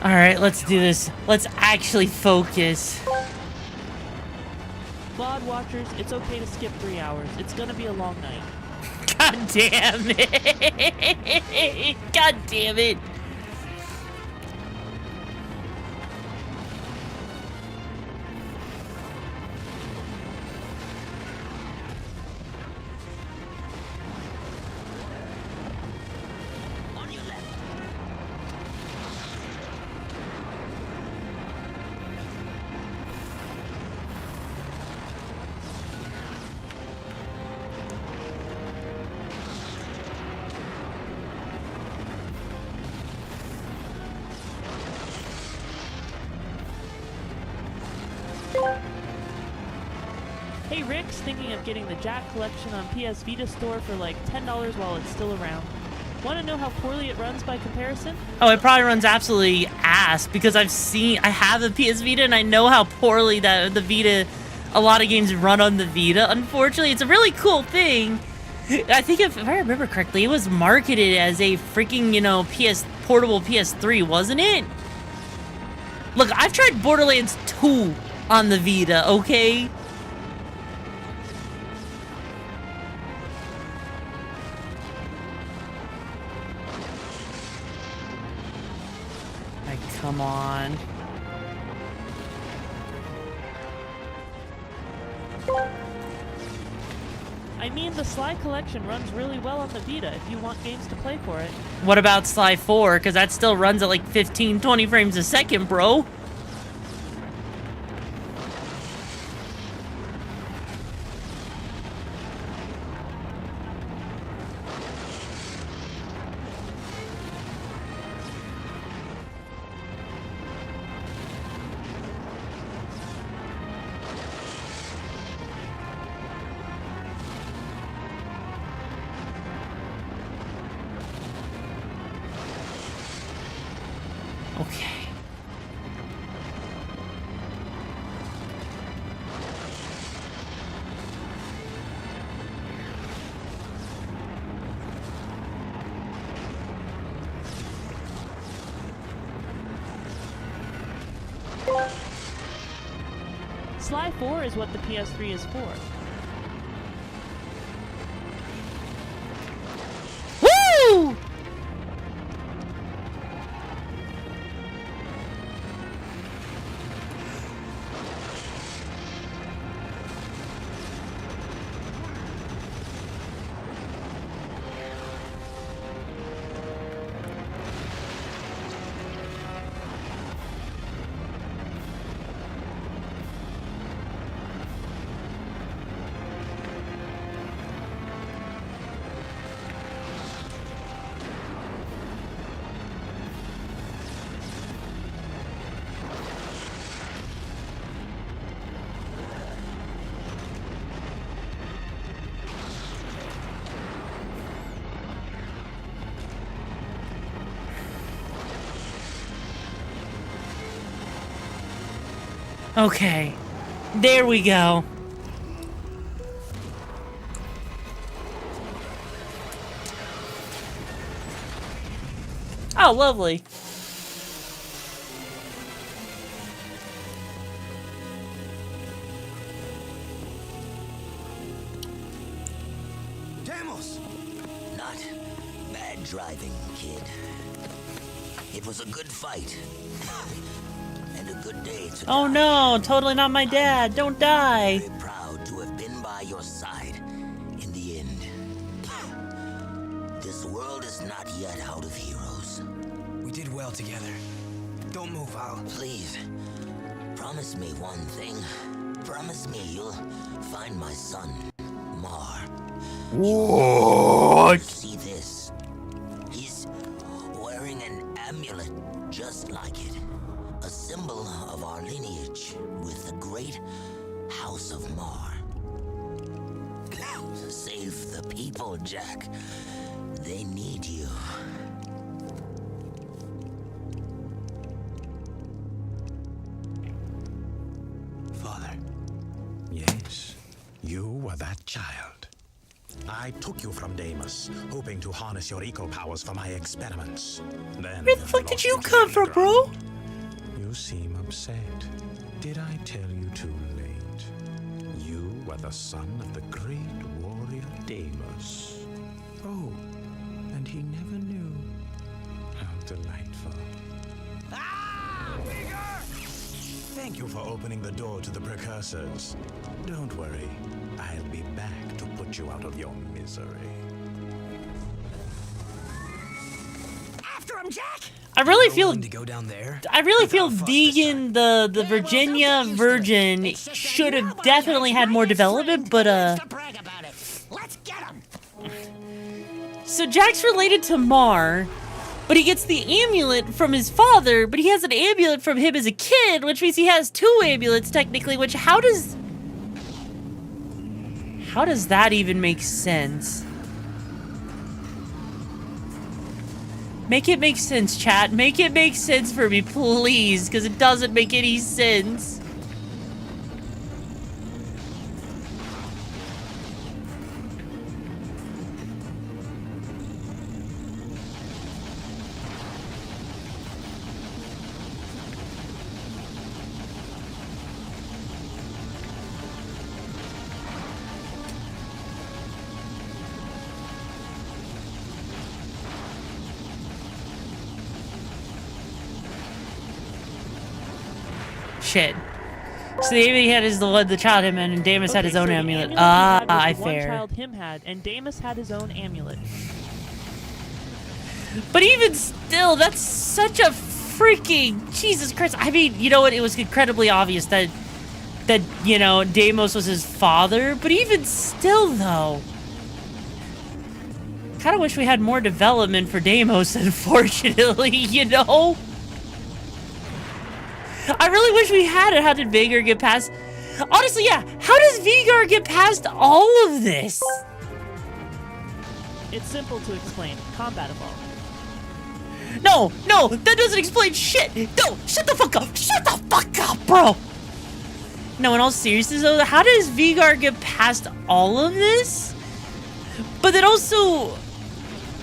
Alright, let's do this. Let's actually focus. VOD watchers, it's okay to skip 3 hours. It's gonna be a long night. God damn it. God damn it. Hey Rick's thinking of getting the Jack collection on PS Vita store for like $10 while it's still around. Want to know how poorly it runs by comparison? Oh, it probably runs absolutely ass because I have a PS Vita and I know how poorly the Vita, a lot of games run on the Vita. Unfortunately, it's a really cool thing. I think if I remember correctly, it was marketed as a freaking, portable PS3, wasn't it? Look, I've tried Borderlands 2 on the Vita, okay? Come on. I mean, the Sly collection runs really well on the Vita if you want games to play for it. What about Sly 4? Because that still runs at like 15, 20 frames a second, bro. Okay. Sly 4 is what the PS3 is for. Woo! Okay, there we go. Oh, lovely. Damos! Not bad driving, kid. It was a good fight. And a good day to Oh no, totally not my dad. Don't die. Very proud to have been by your side in the end. This world is not yet out of heroes. We did well together. Don't move, Al. Please, promise me one thing. Promise me you'll find my son, Mar. What? See this? He's like it. A symbol of our lineage with the great House of Mar. Save the people, Jack. They need you. Father. Yes, you were that child. I took you from Deimos, hoping to harness your eco powers for my experiments. Then Where the fuck did you come from, bro? You seem upset. Did I tell you too late? You were the son of the great warrior Deimos. Oh, and he never knew. How delightful. Thank you for opening the door to the precursors. Don't worry, I'll be back to put you out of your misery. After him, Jack! I really feel to go down there. I really feel Vegan, the Virginia Virgin should have definitely had more development, but Let's get him. So Jack's related to Mar, but he gets the amulet from his father, but he has an amulet from him as a kid, which means he has two amulets technically, which how does that even make sense? Make it make sense, chat. Make it make sense for me, please, because it doesn't make any sense. Shit. So the amulet he had is the child him and Deimos had his own so the amulet. he had was I the one fair. child him had, and Deimos had his own amulet. But even still, that's such a freaking Jesus Christ. I mean, you know what? It was incredibly obvious that you know, Deimos was his father. But even still, though, kind of wish we had more development for Deimos. Unfortunately, you know. I really wish we had it. How did Vhagar get past? Honestly, yeah. How does Vhagar get past all of this? It's simple to explain. Combat evolved. No, that doesn't explain shit. No, shut the fuck up. Shut the fuck up, bro. No, in all seriousness, though, how does Vhagar get past all of this? But then also,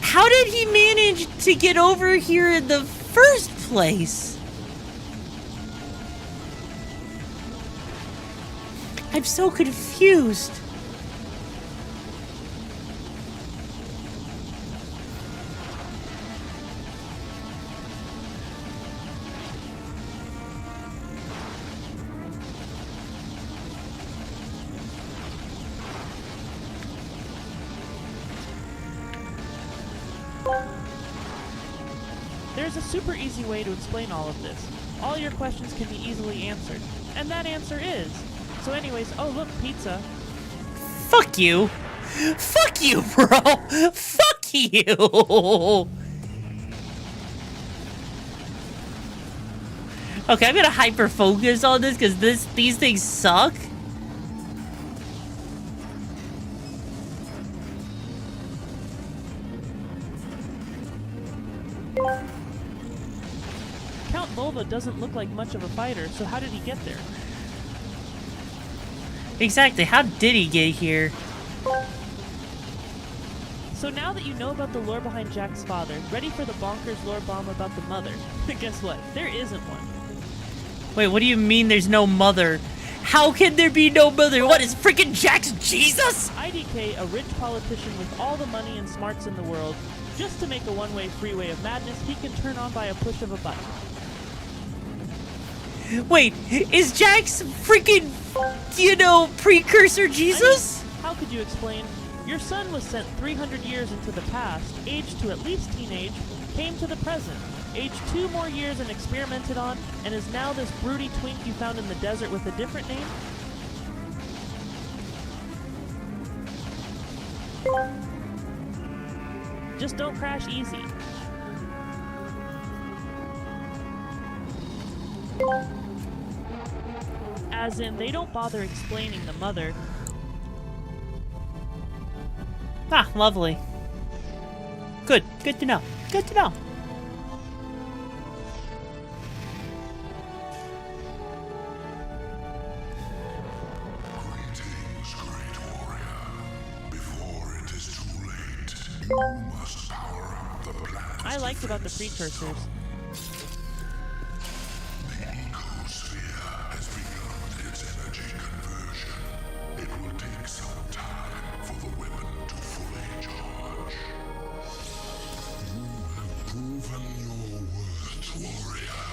how did he manage to get over here in the first place? I'm so confused. There's a super easy way to explain all of this. All your questions can be easily answered. And that answer is... So anyways, oh look, pizza. Fuck you. Fuck you, bro. Fuck you. Okay, I'm gonna hyper focus on this because these things suck. Count Volva doesn't look like much of a fighter, so how did he get there? Exactly, how did he get here? So now that you know about the lore behind Jack's father, ready for the bonkers lore bomb about the mother? Guess what? There isn't one. Wait, what do you mean there's no mother? How can there be no mother? What is freaking Jack's Jesus? IDK, a rich politician with all the money and smarts in the world, just to make a one-way freeway of madness he can turn on by a push of a button. Wait, is Jack's freaking, you know, precursor Jesus? I mean, how could you explain? Your son was sent 300 years into the past, aged to at least teenage, came to the present, aged 2 more years and experimented on, and is now this broody twink you found in the desert with a different name? Just don't crash easy. As in, they don't bother explaining the mother. Ah, lovely. Good. Good to know. Good to know. Greetings, great warrior. Before it is too late, you must power up the planet's I liked about the precursors. The ecosphere has begun its energy conversion. It will take some time for the weapon to fully charge. You have proven your worth, warrior.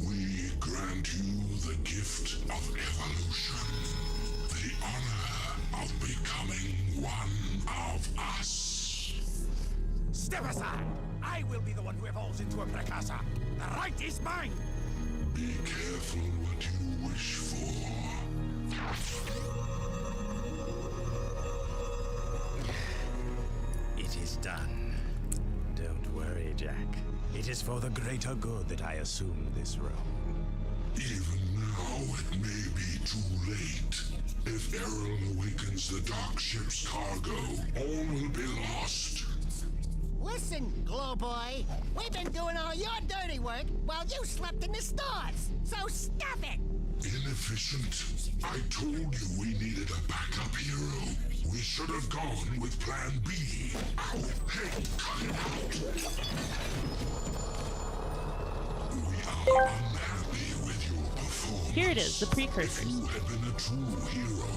We grant you the gift of evolution. The honor of becoming one of us. Step aside! I will be the one who evolves into a precursor. The right is mine! Be careful what you wish for. It is done. Don't worry, Jack. It is for the greater good that I assume this role. Even now, it may be too late. If Errol awakens the dark ship's cargo, all will be lost. Listen, Glow Boy, we've been doing all your dirty work while you slept in the stars. So stop it! Inefficient. I told you we needed a backup hero. We should have gone with Plan B. Ow, hey, cut it out. We are unhappy with your performance. Here it is, the precursors. If you had been a true hero,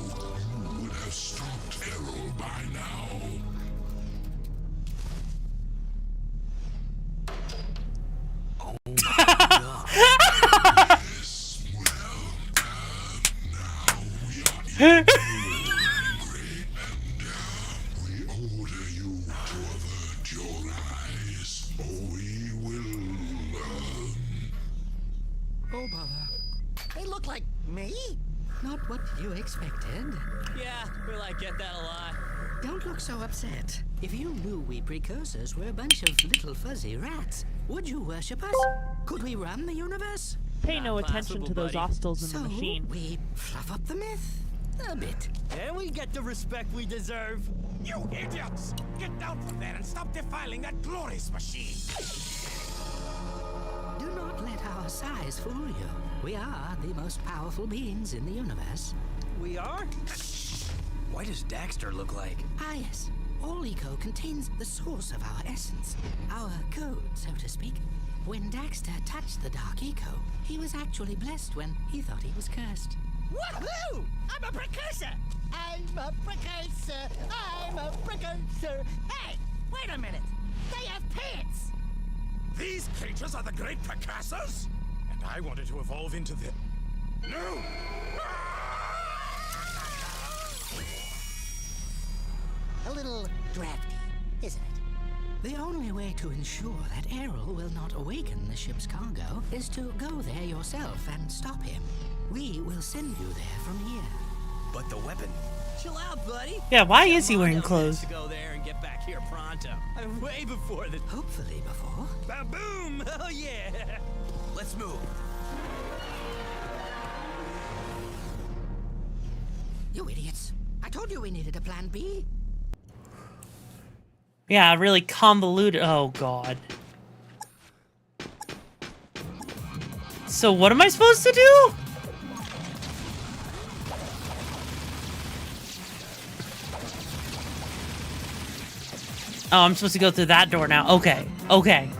you would have stopped Errol by now. We order you to avert your eyes, or we will Oh, bother. They look like me? Not what you expected. Yeah, well, I get that a lot. Don't look so upset. If you knew we precursors were a bunch of little fuzzy rats, would you worship us? Could we run the universe? Pay no attention to those hostiles in the machine. We fluff up the myth a bit. And we get the respect we deserve. You idiots! Get down from there and stop defiling that glorious machine! Do not let our size fool you. We are the most powerful beings in the universe. We are? Why does Daxter look like? Ah, yes. All eco contains the source of our essence, our code, so to speak. When Daxter touched the dark eco, he was actually blessed when he thought he was cursed. Woohoo! I'm a precursor! I'm a precursor! I'm a precursor! Hey! Wait a minute! They have pants! These creatures are the great precursors? And I wanted to evolve into the... No! A little drafty, isn't it? The only way to ensure that Errol will not awaken the ship's cargo is to go there yourself and stop him. We will send you there from here. But the weapon... Chill out, buddy. Yeah, why is he wearing clothes? To go there and get back here pronto. I'm way before the... Hopefully before. Ba-boom! Oh, yeah! Let's move. You idiots. I told you we needed a plan B. Yeah, really convoluted. Oh, God. So what am I supposed to do? Oh, I'm supposed to go through that door now. Okay. Okay.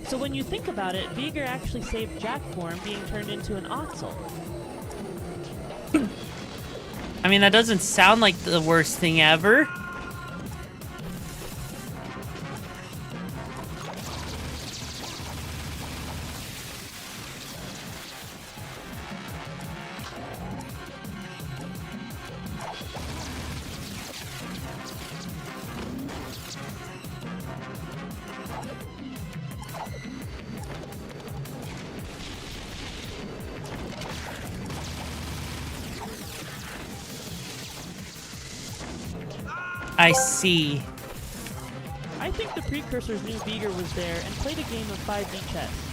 So when you think about it, Viger actually saved Jack for him being turned into an Otzel. I mean, that doesn't sound like the worst thing ever. I see. I think the Precursors knew Beager was there and played a game of 5D chess.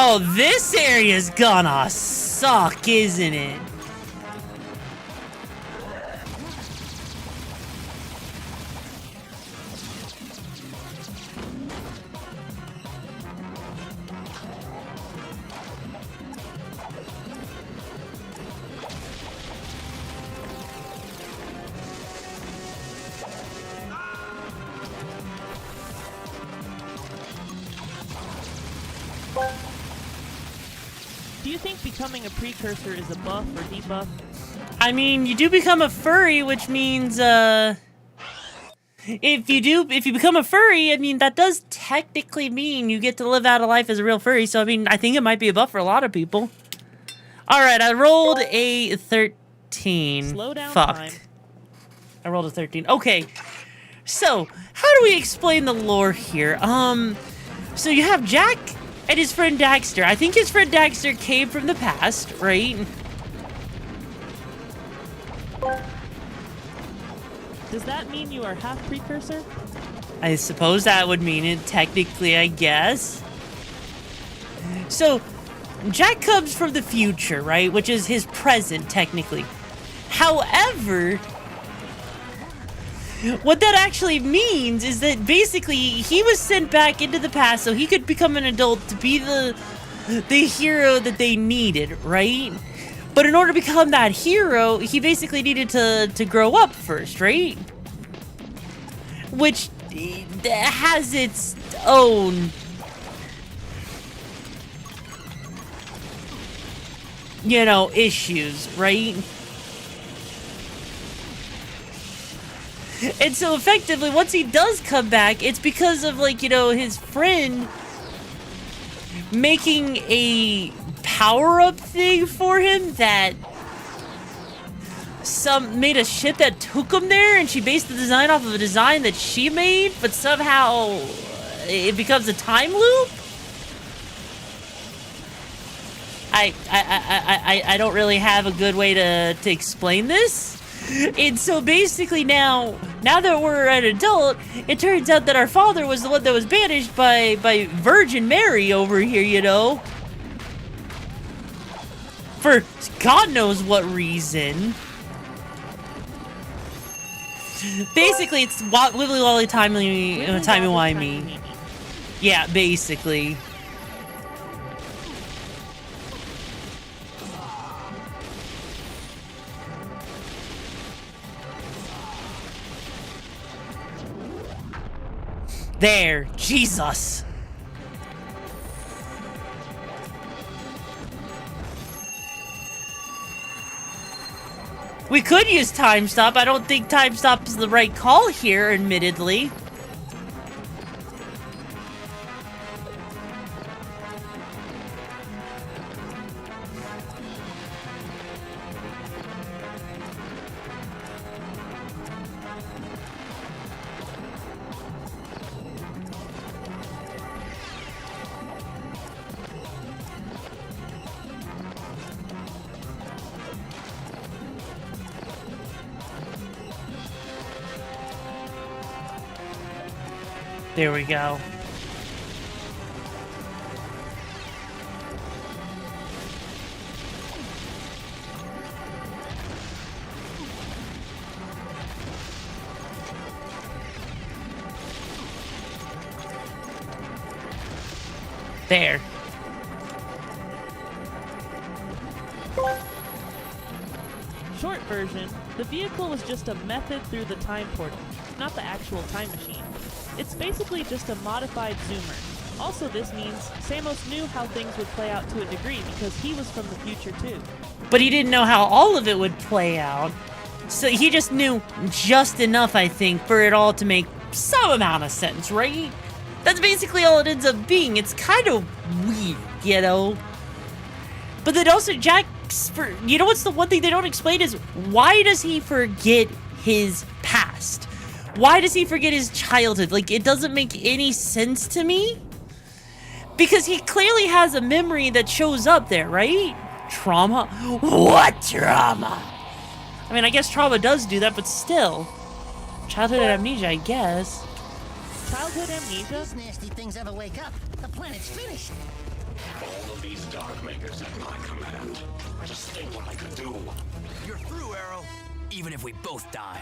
Oh, this area's gonna suck, isn't it? Do you think becoming a precursor is a buff or debuff? I mean, you do become a furry, which means, if you become a furry, I mean, that does technically mean you get to live out a life as a real furry, so I mean, I think it might be a buff for a lot of people. Alright, I rolled a 13. Slow down Fuck. time. I rolled a 13. Okay, so, how do we explain the lore here? So you have Jack and his friend Daxter. I think his friend Daxter came from the past, right? Does that mean you are half precursor? I suppose that would mean it, technically, I guess. So, Jack comes from the future, right? Which is his present, technically. However, what that actually means is that basically he was sent back into the past so he could become an adult to be the hero that they needed, right? But in order to become that hero, he basically needed to grow up first, right? Which has its own, you know, issues, right? And so effectively, once he does come back, it's because of, like, you know, his friend making a power-up thing for him that made a ship that took him there, and she based the design off of a design that she made, but somehow it becomes a time loop? I don't really have a good way to explain this. And so basically now that we're an adult, it turns out that our father was the one that was banished by Virgin Mary over here, you know? For God knows what reason. Basically, it's wibbly wobbly timey-wimey. Yeah, basically. There, Jesus. We could use time stop. I don't think time stop is the right call here, admittedly. There we go. There. Short version, the vehicle was just a method through the time portal, not the actual time machine. It's basically just a modified zoomer. Also, this means Samos knew how things would play out to a degree because he was from the future too. But he didn't know how all of it would play out. So he just knew just enough, I think, for it all to make some amount of sense, right? That's basically all it ends up being. It's kind of weird, you know? But then also, Jack you know what's the one thing they don't explain is why does he forget his past? Why does he forget his childhood? Like, it doesn't make any sense to me. Because he clearly has a memory that shows up there, right? Trauma? What trauma? I mean, I guess trauma does do that, but still. Childhood amnesia, I guess. Childhood amnesia? These nasty things ever wake up, the planet's finished. All of these dark makers at my command. Just think what I could do. You're through, Arrow. Even if we both die.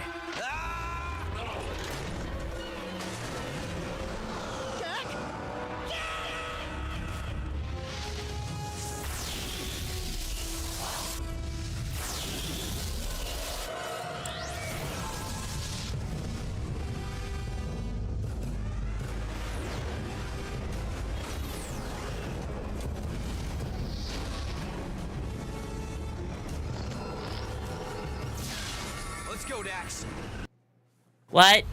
Let's go, Dax. What?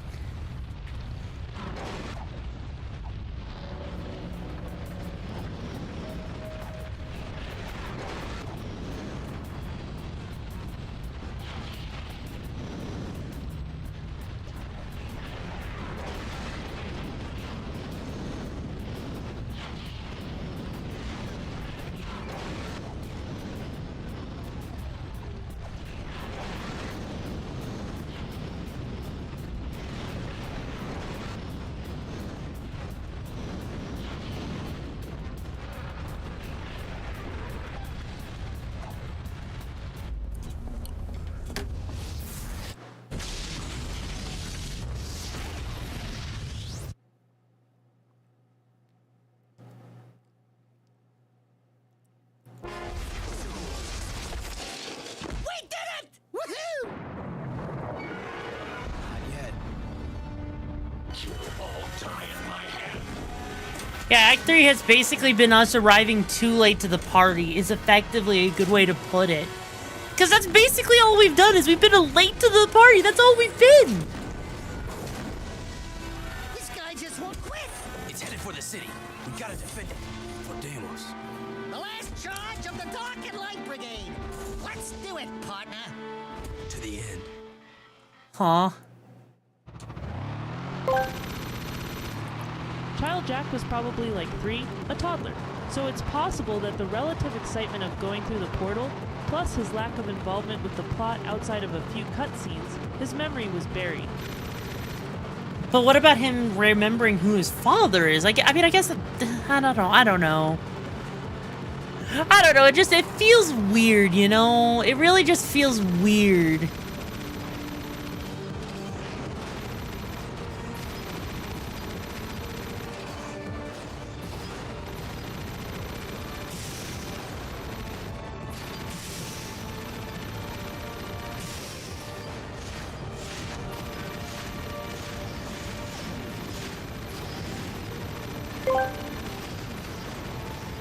Yeah, Act 3 has basically been us arriving too late to the party, is effectively a good way to put it. Because that's basically all we've done, is we've been late to the party. That's all we've been. This guy just won't quit. It's headed for the city. We gotta defend it. For Deimos. The last charge of the Dark and Light Brigade. Let's do it, partner. To the end. Huh. Child Jack was probably like 3, a toddler, so it's possible that the relative excitement of going through the portal, plus his lack of involvement with the plot outside of a few cutscenes, his memory was buried. But what about him remembering who his father is? I mean, I guess, I don't know. It feels weird, you know? It really just feels weird.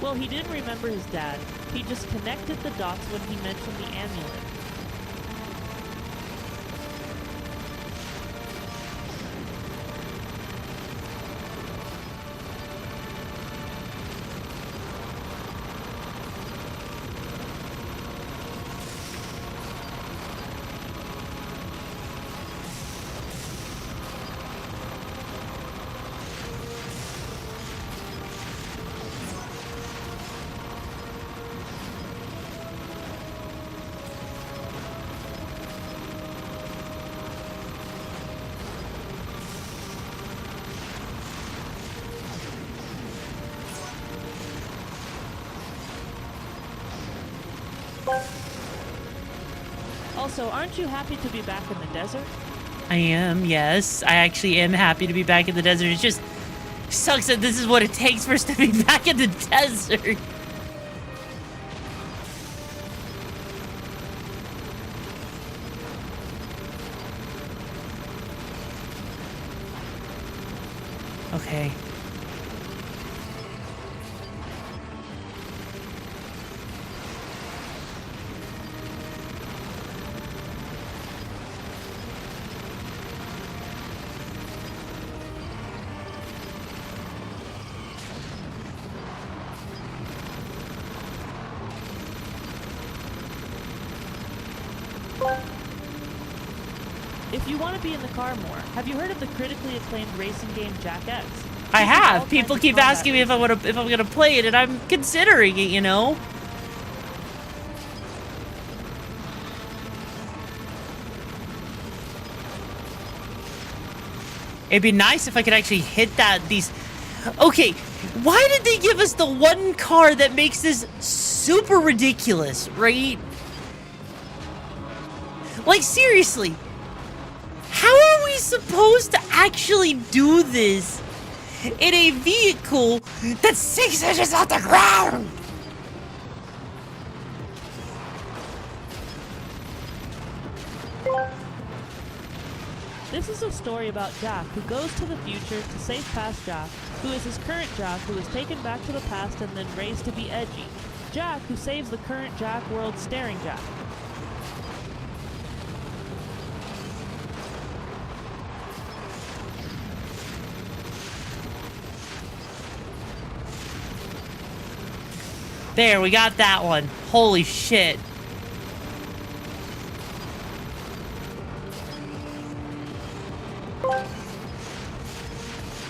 Well, he didn't remember his dad. He just connected the dots when he mentioned the amulet. Also, aren't you happy to be back in the desert? I am, yes. I actually am happy to be back in the desert. It just sucks that this is what it takes for us to be back in the desert. Okay. If you want to be in the car more, have you heard of the critically acclaimed racing game Jak.EXE? I have. People keep asking me if I'm gonna play it, and I'm considering it, you know? It'd be nice if I could actually hit these... Okay, why did they give us the one car that makes this super ridiculous, right? Like, seriously. How are we supposed to actually do this in a vehicle that's 6 inches off the ground? This is a story about Jack, who goes to the future to save past Jack, who is his current Jack, who is taken back to the past and then raised to be edgy. Jack, who saves the current Jack world staring Jack. There, we got that one. Holy shit.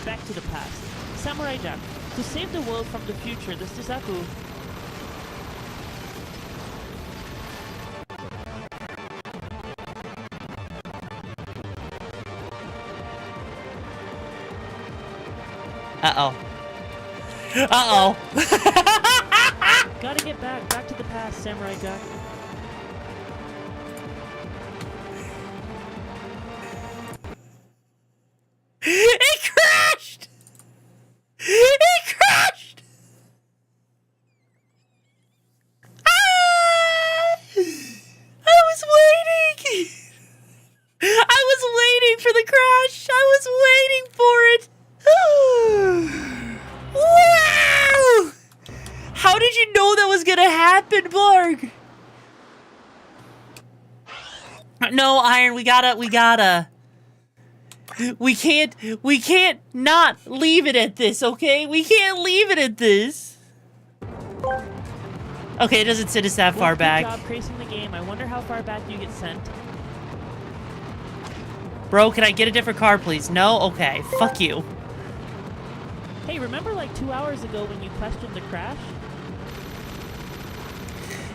Back to the past. Samurai Jack. To save the world from the future, this is Aku. Uh-oh. Uh-oh. Gotta get back to the past, Samurai Jack. It crashed! It crashed! Ah! I was waiting! I was waiting for the crash! I was waiting for it! Wow! How did you know that was gonna happen, Blarg? No, Iron, we gotta. We can't not leave it at this, okay? We can't leave it at this. Okay, it doesn't sit us that far back. Good job tracing the game. I wonder how far back you get sent. Bro, can I get a different car, please? No? Okay, fuck you. Hey, remember like 2 hours ago when you questioned the crash?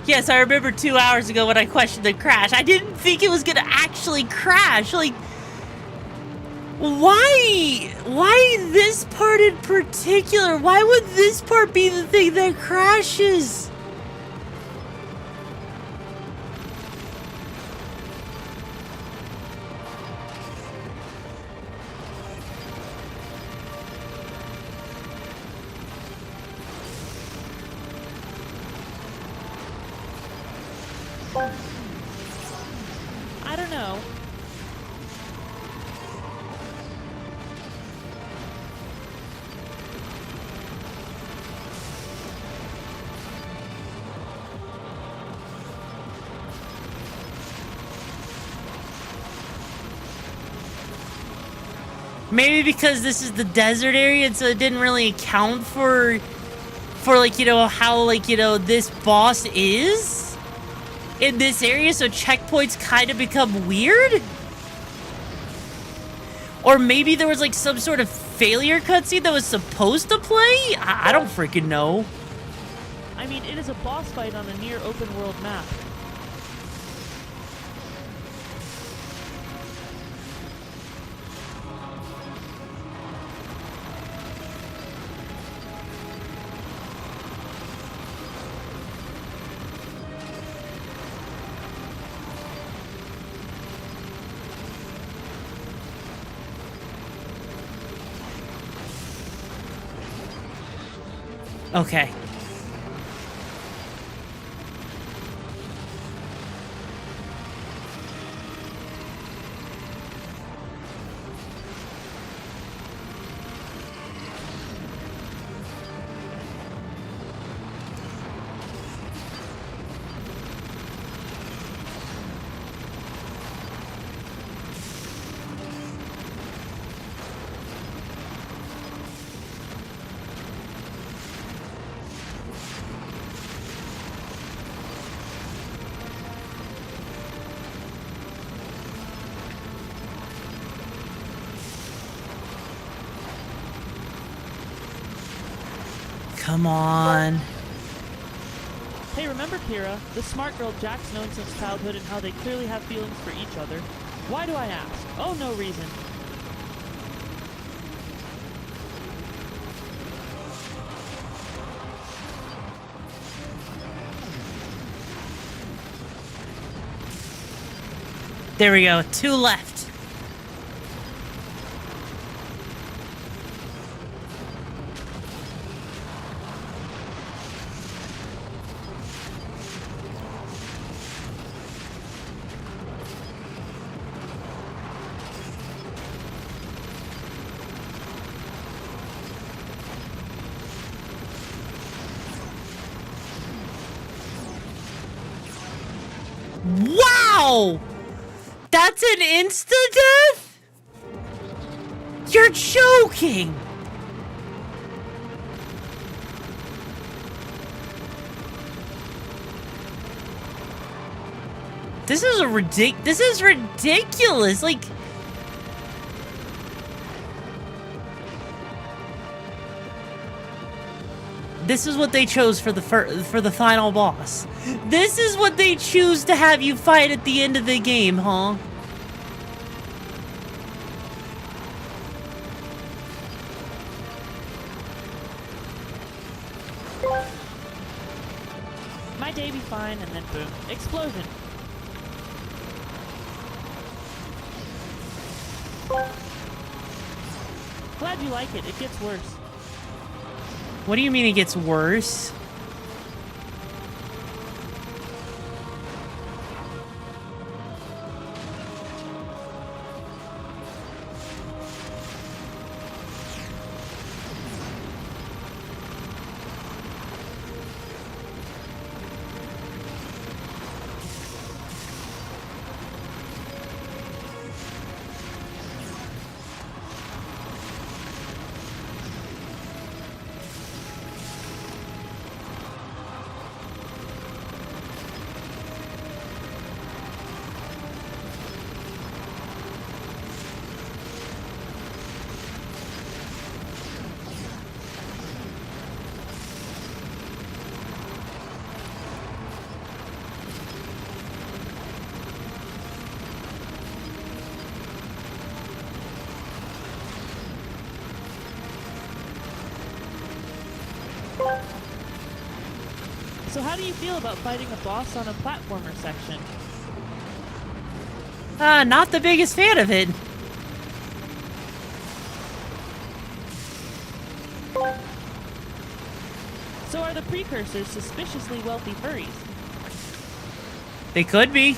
Yes, I remember 2 hours ago when I questioned the crash. I didn't think it was gonna actually crash. Like, why this part in particular? Why would this part be the thing that crashes? I don't know. Maybe because this is the desert area, and so it didn't really account for like, you know, how, like, you know, this boss is in this area, so checkpoints kind of become weird? Or maybe there was like some sort of failure cutscene that was supposed to play? I don't freaking know. I mean, it is a boss fight on a near open world map. Okay. Come on. Hey, remember Kira, the smart girl Jack's known since childhood and how they clearly have feelings for each other? Why do I ask? Oh, no reason. There we go. 2 left. Wow! That's an insta-death? You're joking! This is ridiculous. Like, this is what they chose for the final boss. This is what they choose to have you fight at the end of the game, huh? My day be fine, and then boom, explosion. Glad you like it. It gets worse. What do you mean it gets worse? So how do you feel about fighting a boss on a platformer section? Not the biggest fan of it. So are the precursors suspiciously wealthy furries? They could be.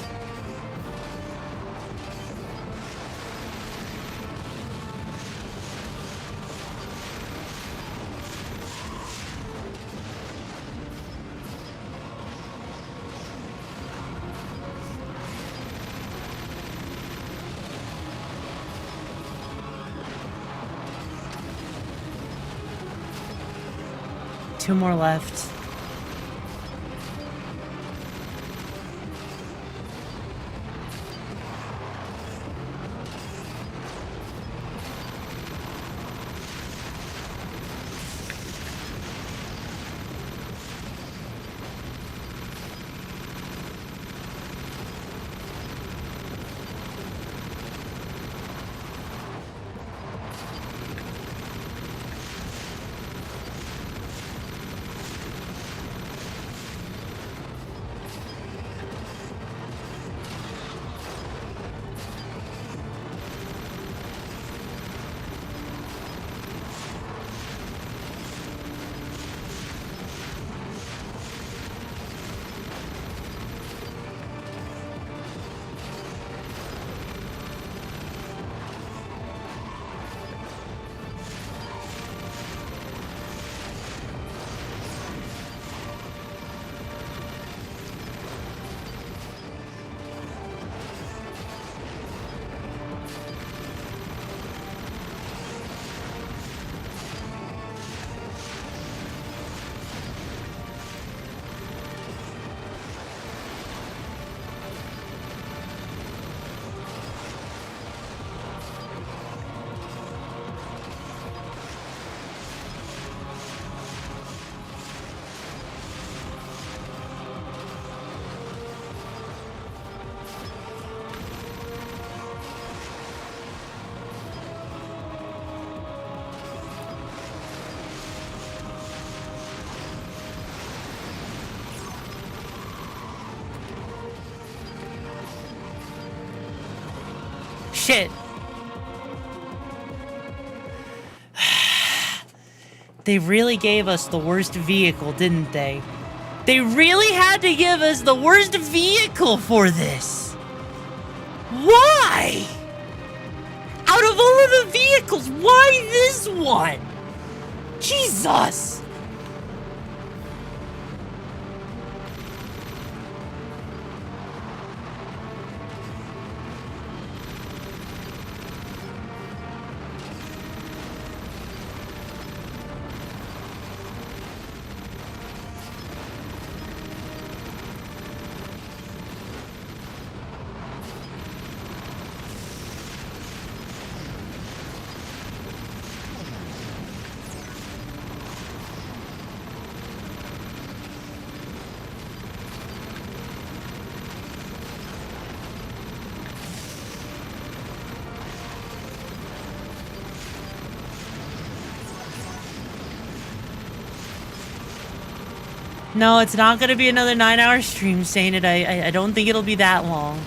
Two more left. Shit. They really gave us the worst vehicle, didn't they? They really had to give us the worst vehicle for this. Why? Out of all of the vehicles, why this one? Jesus. No, it's not gonna be another 9-hour stream, saying it. I don't think it'll be that long.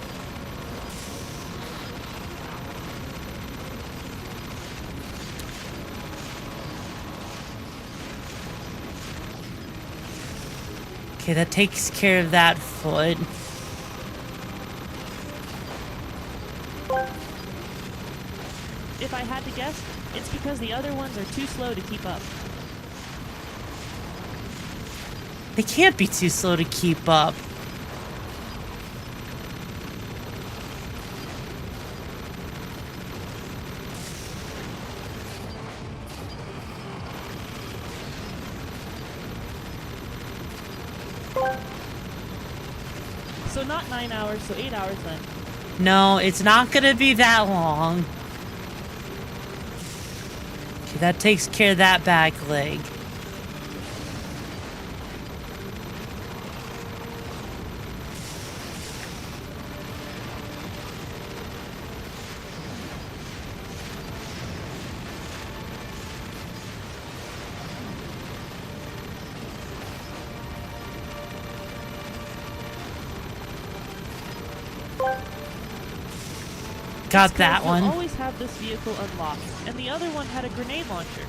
Okay, that takes care of that foot. If I had to guess, it's because the other ones are too slow to keep up. They can't be too slow to keep up. So not 9 hours, so 8 hours then. No, it's not gonna be that long. Okay, that takes care of that back leg. Got that one. You'll always have this vehicle unlocked, and the other one had a grenade launcher.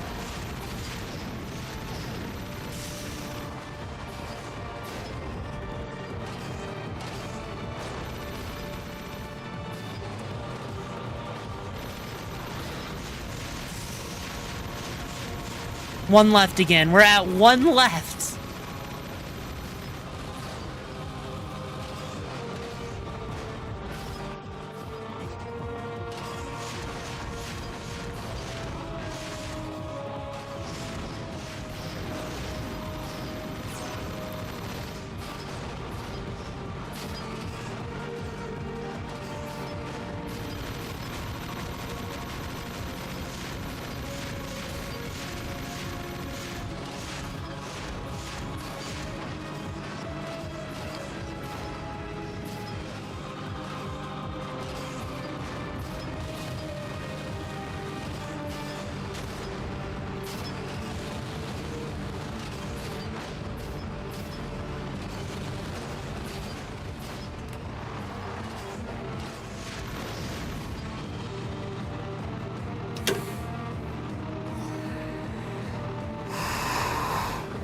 One left again. We're at one left.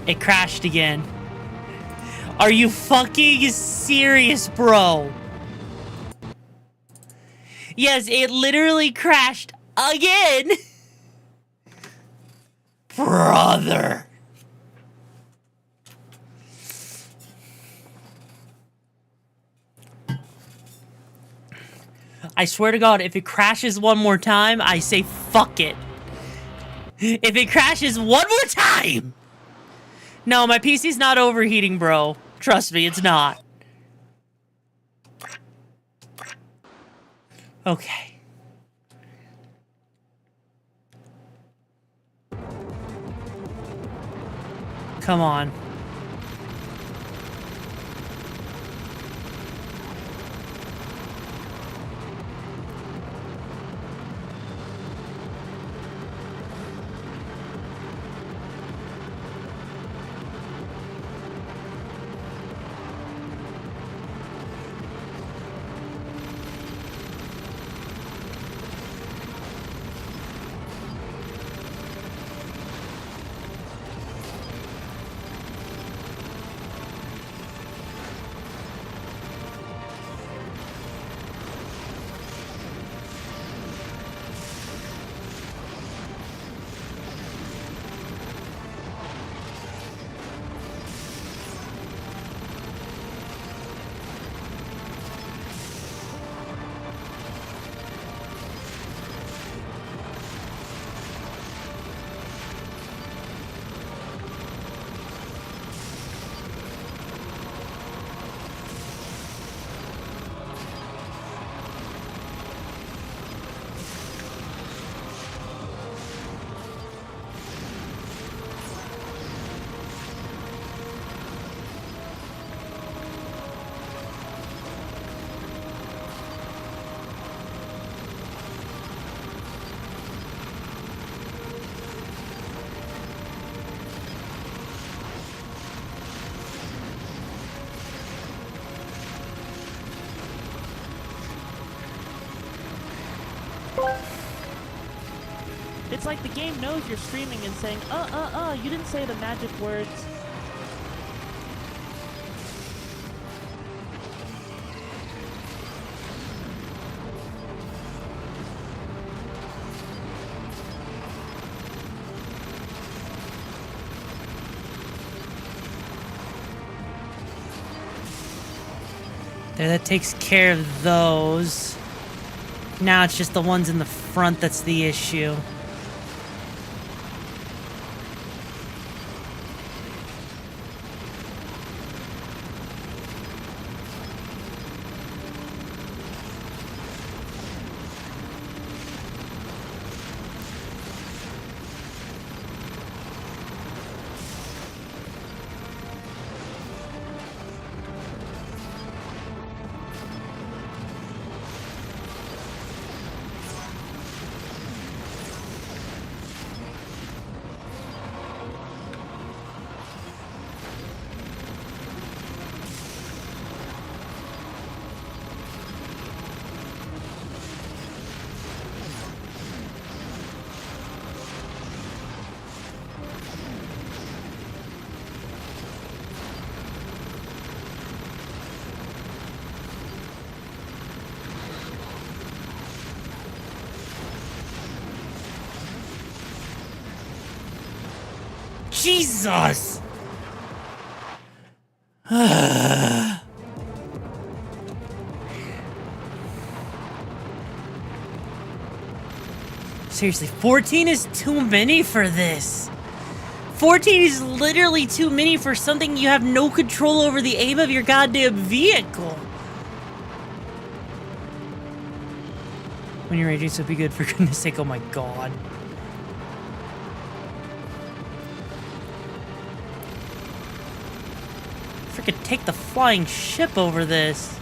It crashed again. Are you fucking serious, bro? Yes, it literally crashed again. Brother. I swear to God, if it crashes one more time, I say fuck it. If it crashes one more time. No, my PC's not overheating, bro. Trust me, it's not. Okay. Come on. It's like the game knows you're streaming and saying, you didn't say the magic words. There, that takes care of those. Now it's just the ones in the front that's the issue. Jesus! Seriously, 14 is too many for this. 14 is literally too many for something you have no control over the aim of your goddamn vehicle. When you're raging, so be good, for goodness sake, oh my god. Freaking take the flying ship over this.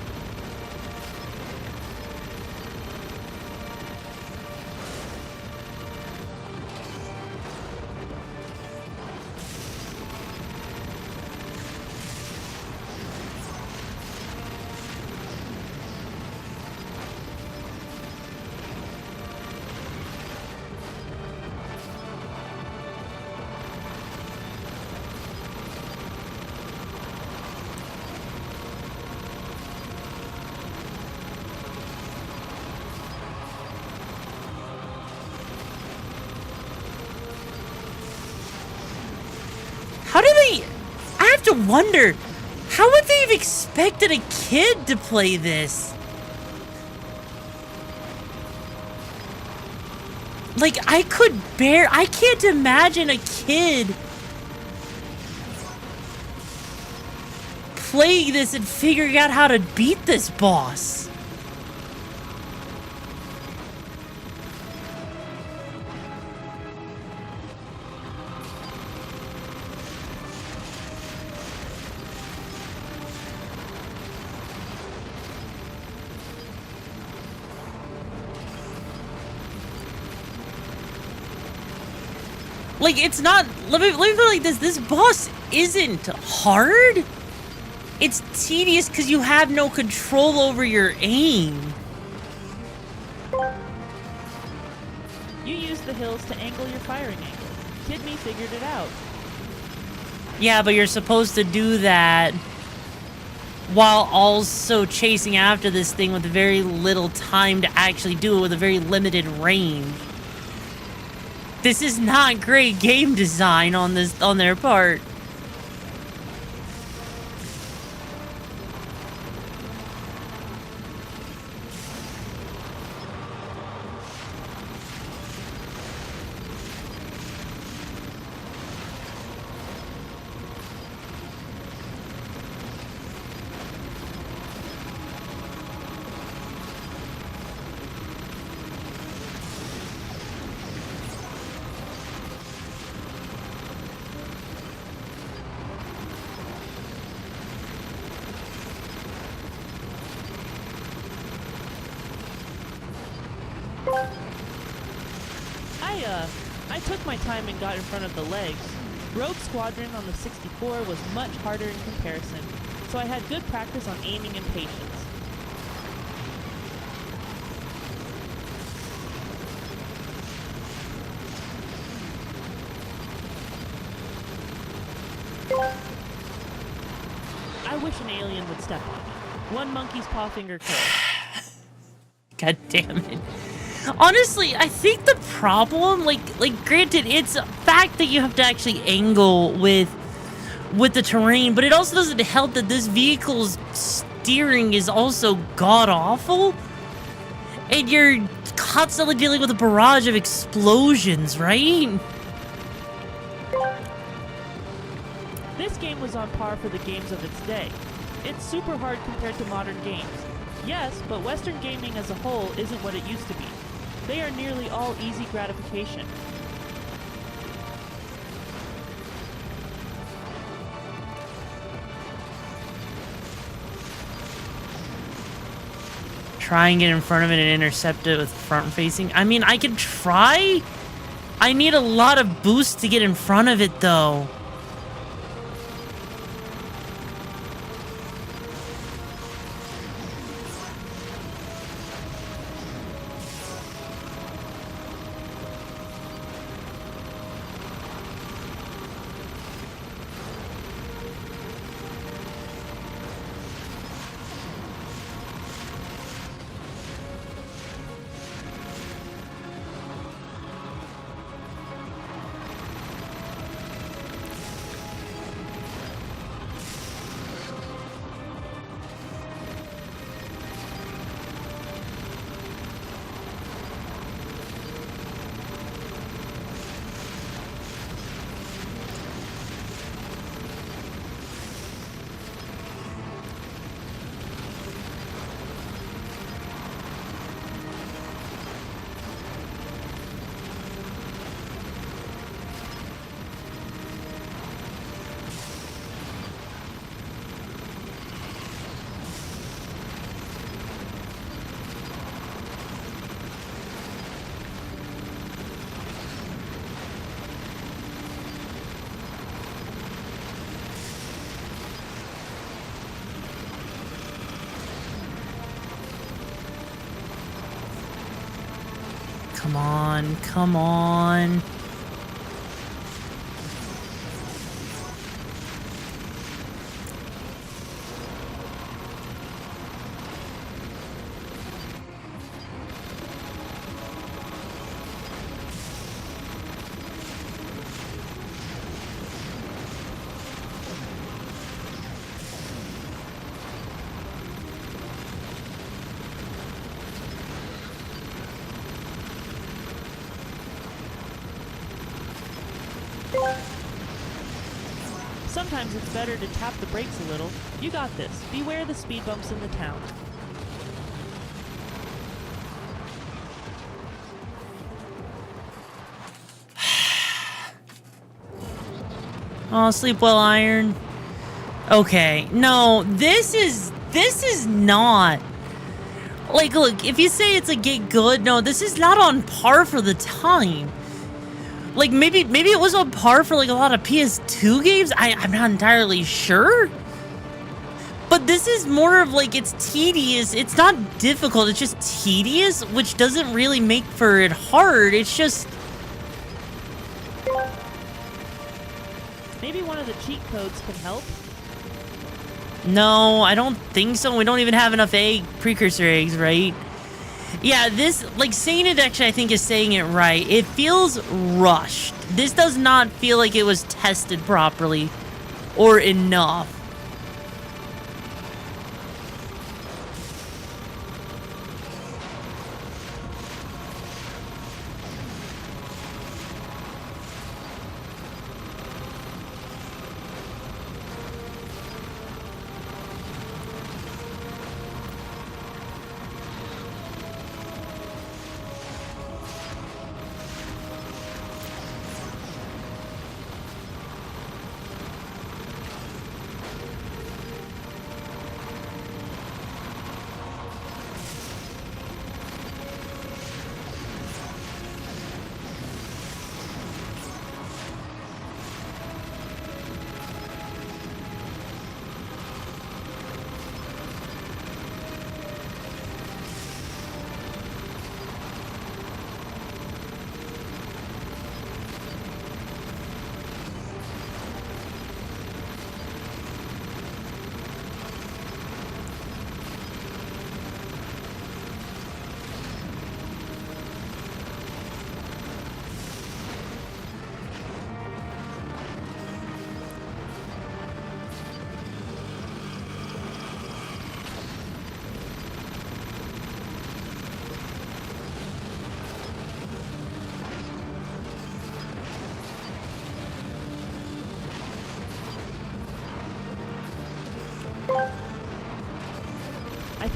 How do they... I have to wonder, how would they have expected a kid to play this? Like, I can't imagine a kid playing this and figuring out how to beat this boss. Like, it's not... Let me put it like this. This boss isn't hard. It's tedious because you have no control over your aim. You use the hills to angle your firing angle. Kid me figured it out. Yeah, but you're supposed to do that while also chasing after this thing with very little time to actually do it with a very limited range. This is not great game design on their part. I took my time and got in front of the legs. Rogue Squadron on the 64 was much harder in comparison, so I had good practice on aiming and patience. Russian alien would step on me. One monkey's paw finger kill. God damn it. Honestly, I think the problem, like granted, it's a fact that you have to actually angle with the terrain, but it also doesn't help that this vehicle's steering is also god-awful. And you're constantly dealing with a barrage of explosions, right? This game was on par for the games of its day. It's super hard compared to modern games. Yes, but Western gaming as a whole isn't what it used to be. They are nearly all easy gratification. Try and get in front of it and intercept it with front facing. I mean, I could try. I need a lot of boost to get in front of it, though. Come on, come on. Sometimes it's better to tap the brakes a little. You got this. Beware the speed bumps in the town. Oh, sleep well, Iron. Okay, no, this is not. Like, look, if you say it's a get good, no, this is not on par for the time. Like, maybe it was on par for, like, a lot of PS2 games? I'm not entirely sure. But this is more of, like, it's tedious. It's not difficult, it's just tedious, which doesn't really make for it hard. It's just... Maybe one of the cheat codes can help? No, I don't think so. We don't even have enough precursor eggs, right? Yeah, this, like, saying it actually, I think, is saying it right. It feels rushed. This does not feel like it was tested properly or enough.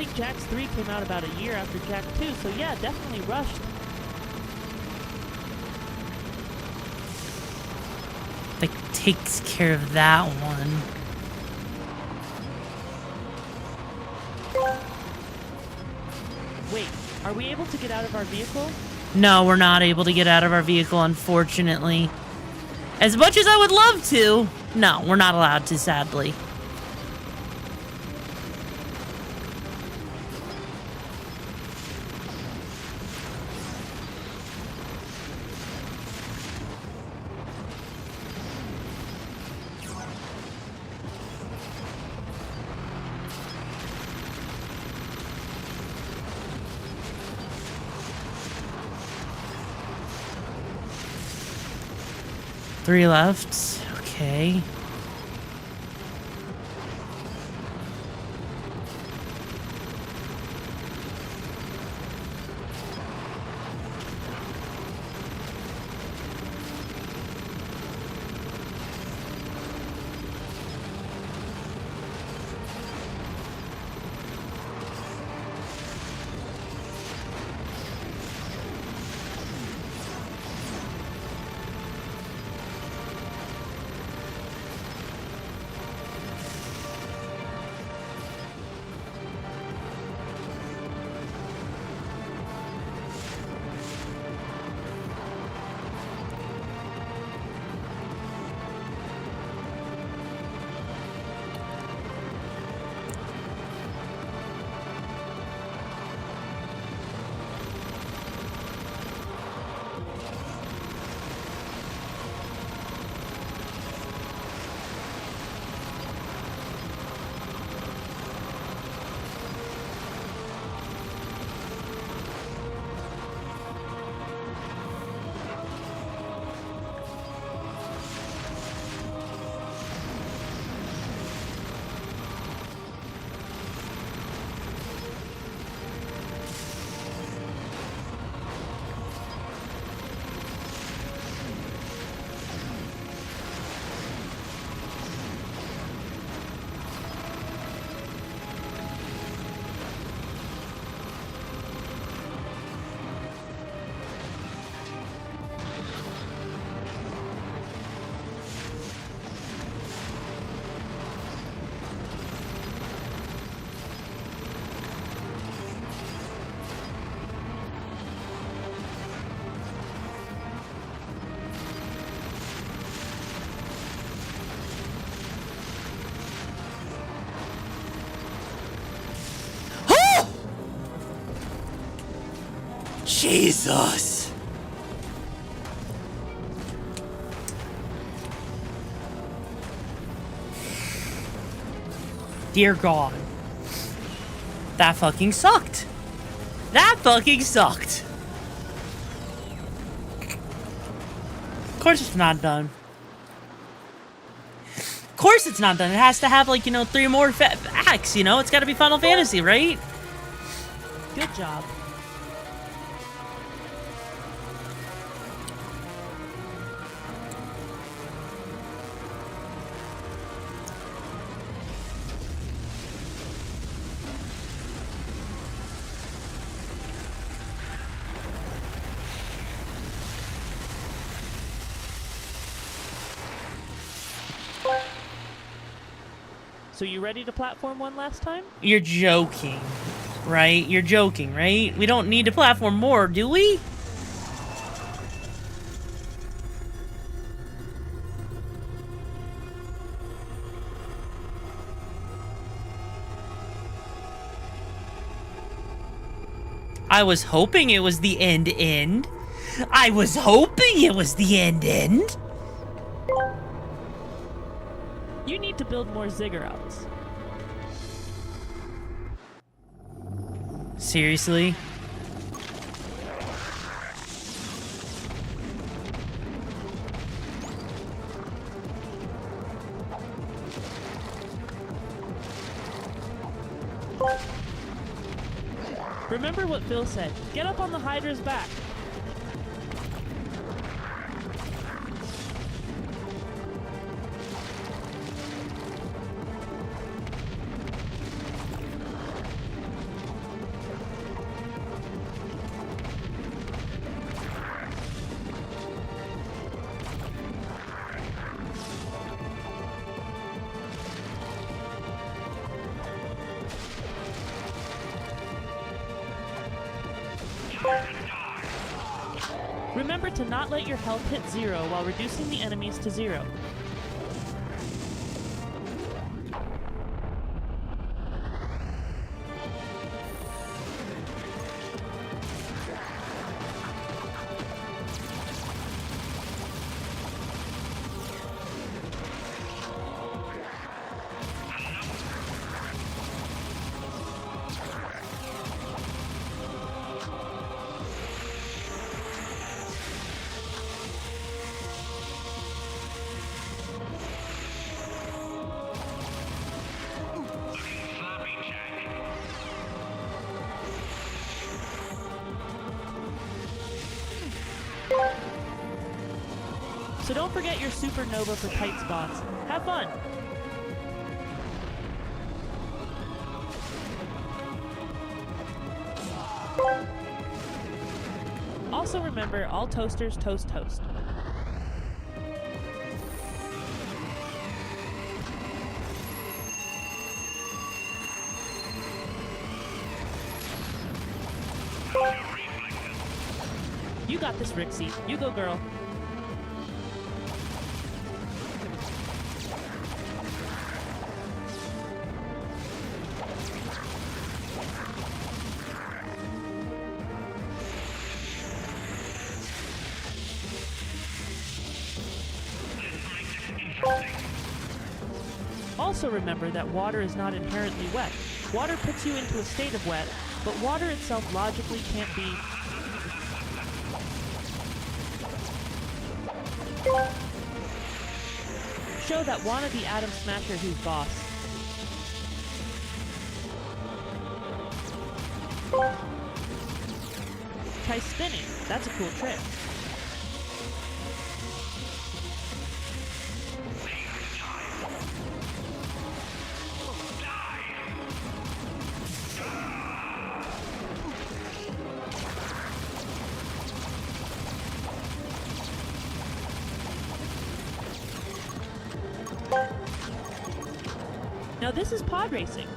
think Jax 3 came out about a year after Jax 2, so yeah, definitely rushed. That takes care of that one. Wait, are we able to get out of our vehicle? No, we're not able to get out of our vehicle, unfortunately. As much as I would love to, no, we're not allowed to, sadly. Three left. Okay. Jesus! Dear God. That fucking sucked. That fucking sucked. Of course it's not done. Of course it's not done. It has to have, like, you know, 3 more acts, you know? It's gotta be Final Fantasy, right? Good job. So you ready to platform one last time? You're joking, right? You're joking, right? We don't need to platform more, do we? I was hoping it was the end. I was hoping it was the end. You need to build more ziggurats. Seriously? Remember what Phil said. Get up on the Hydra's back. Remember to not let your health hit 0 while reducing the enemies to 0. So don't forget your supernova for tight spots. Have fun! Also remember, all toasters toast toast. You got this, Rixie. You go, girl. Also remember that water is not inherently wet. Water puts you into a state of wet, but water itself logically can't be... Show that wannabe Atom Smasher who's boss. Try spinning. That's a cool trick. Now this is pod racing.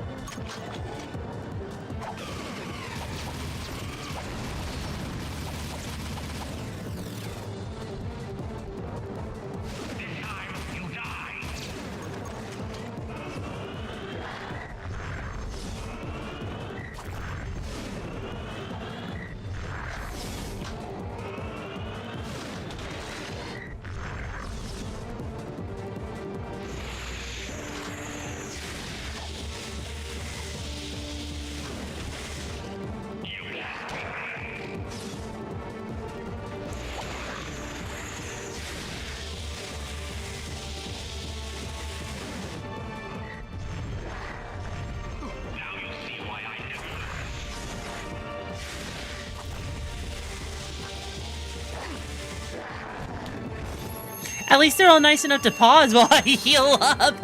At least they're all nice enough to pause while I heal up.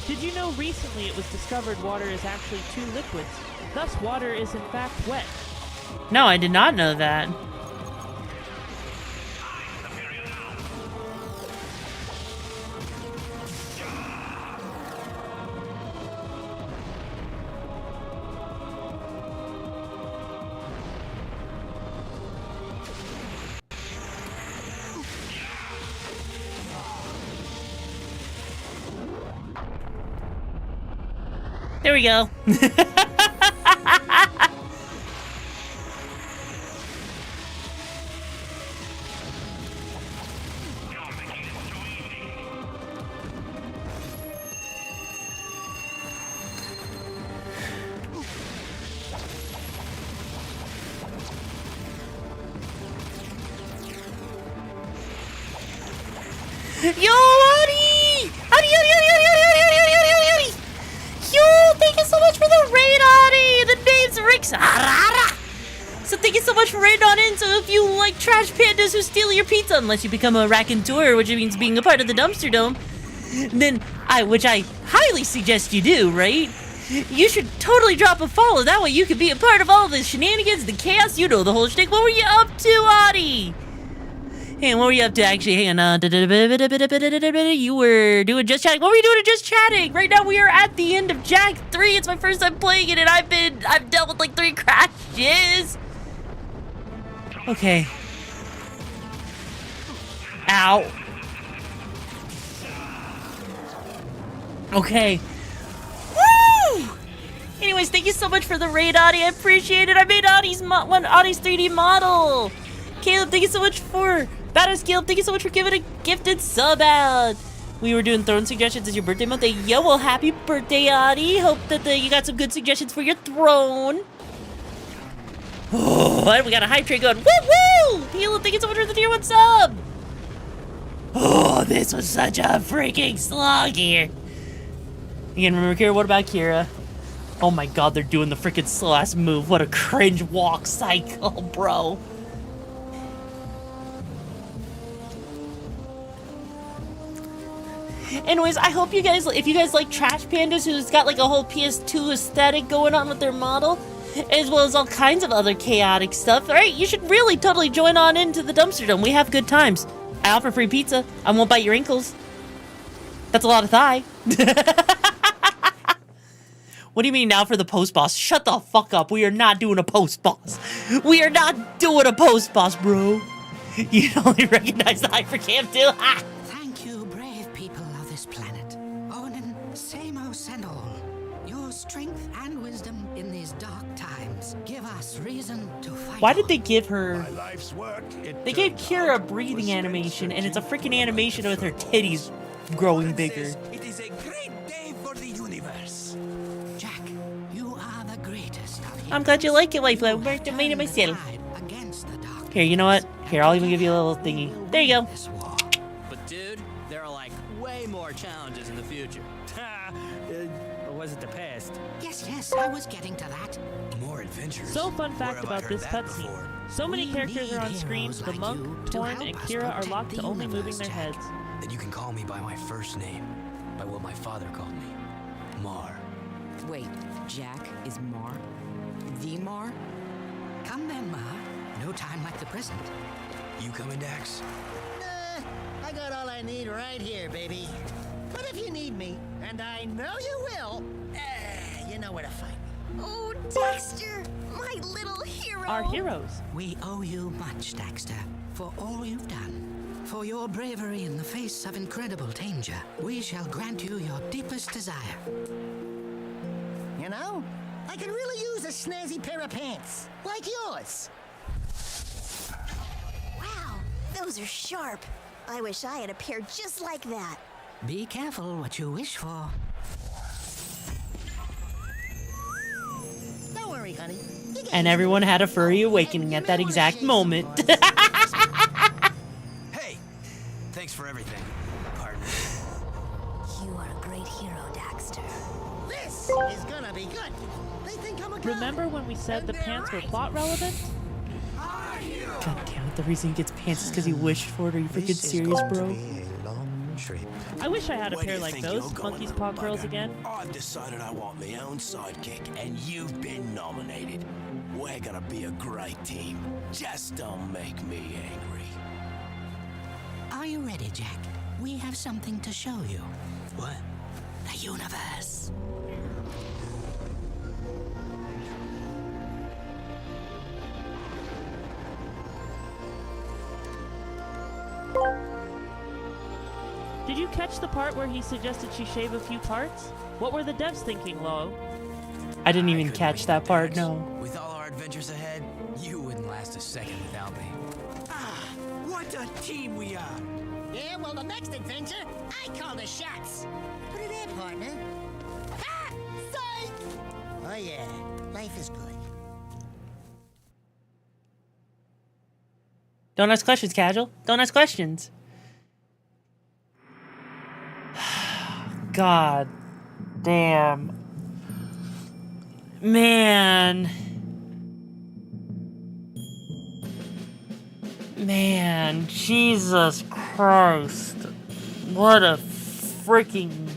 Did you know recently it was discovered water is actually 2 liquids? Thus, water is in fact wet. No, I did not know that. There we go. Yo, Adi! Adi! Yo, thank you so much for the raid, Adi! The name's RIXARA! So thank you so much for raiding on in. So if you like trash pandas who steal your pizza, unless you become a raconteur, which means being a part of the dumpster dome, then which I highly suggest you do, right? You should totally drop a follow. That way you can be a part of all the shenanigans, the chaos, you know the whole shtick. What were you up to, Adi? Hey, what were you up to actually? Hang on. You were doing just chatting. What were you doing just chatting? Right now we are at the end of Jak 3. It's my first time playing it and I've dealt with like 3 crashes. Okay. Ow. Okay. Woo! Anyways, thank you so much for the raid, Audie. I appreciate it. I made Audie's 3D model. Caleb, thank you so much for Badass Caleb. Thank you so much for giving a gifted sub out. We were doing throne suggestions as your birthday month. Yo, well, happy birthday, Audie. Hope that you got some good suggestions for your throne. Oh, we got a hype train going. Woo woo! Caleb, thank you so much for the tier 1 sub. Oh, this was such a freaking slog here. Again, remember Kira? What about Kira? Oh my god, they're doing the freaking slow ass move. What a cringe walk cycle, bro. Anyways, I hope you guys, if you guys like Trash Pandas, who's got like a whole PS2 aesthetic going on with their model, as well as all kinds of other chaotic stuff, alright, you should really totally join on into the dumpster dome. We have good times. I offer free pizza. I won't bite your ankles. That's a lot of thigh. What do you mean now for the post boss? Shut the fuck up. We are not doing a post boss. We are not doing a post boss, bro. You only recognize the hypercam too. Ah. Thank you, brave people of this planet. Onin, Samos and all. Your strength and wisdom in these dark times give us reason to fight. Why did they give her... My life's work, They gave Kira a breathing animation, and it's a freaking animation with her titties growing bigger. It is a great day for the universe. Jak, you are the greatest of I'm glad you like it, wife. I made it myself. Here, you know what? Here, I'll even give you a little thingy. There you go. But dude, there are like way more challenges in the future. Or was it the past? Yes, I was getting to that. More adventures. So fun fact Where have I about heard this that cutscene. before? So many We characters are on need screen, heroes the like monk, you to Torn, help and us Kira are protect locked the to only moving universe, their Jak. heads. Then you can call me by my first name, by what my father called me, Mar. Wait, Jak is Mar? The Mar? Come then, Ma. No time like the present. You coming, Dax? I got all I need right here, baby. But if you need me, and I know you will, you know where to find me. Oh, Dexter, my little hero. Our heroes. We owe you much, Daxter, for all you've done. For your bravery in the face of incredible danger, we shall grant you your deepest desire. You know, I could really use a snazzy pair of pants, like yours. Wow, those are sharp. I wish I had a pair just like that. Be careful what you wish for. Don't worry, honey. And everyone had a furry awakening at that exact moment. Hey! Thanks for everything, partner. You are a great hero, Daxter. This is gonna be good. They think I'm a guy. Remember when we said the pants were plot relevant? God damn it, the reason he gets pants is because he wished for it. Are you freaking serious, bro? I wish I had a Where do pair you like think those, you're going, Monkey's little Paw Girls bugger? again. I've decided I want my own sidekick, and you've been nominated. We're gonna be a great team. Just don't make me angry. Are you ready, Jak? We have something to show you. What? The universe. Did you catch the part where he suggested she shave a few parts? What were the devs thinking, Lo? I didn't even catch that part, no. With all our adventures ahead, you wouldn't last a second without me. What a team we are! Yeah, well, the next adventure, I call the shots. Put it in, partner. Ha! Psych! Oh, yeah. Life is good. Don't ask questions, casual. Don't ask questions. God damn. Man. Man, Jesus Christ. What a freaking...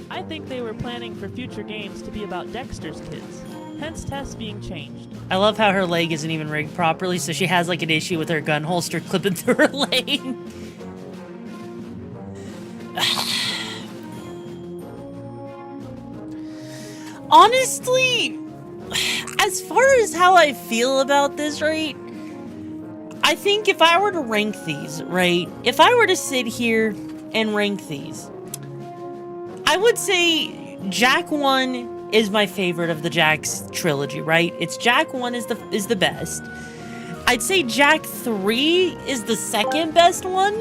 I think like they were planning for future games to be about Dexter's kids, hence tests being changed. I love how her leg isn't even rigged properly, so she has like an issue with her gun holster clipping through her leg. Honestly, as far as how I feel about this, right? I think if I were to rank these, right? If I were to sit here and rank these, I would say Jak 1 is my favorite of the Jak's trilogy, right? It's Jak 1 is the best. I'd say Jak 3 is the second best one.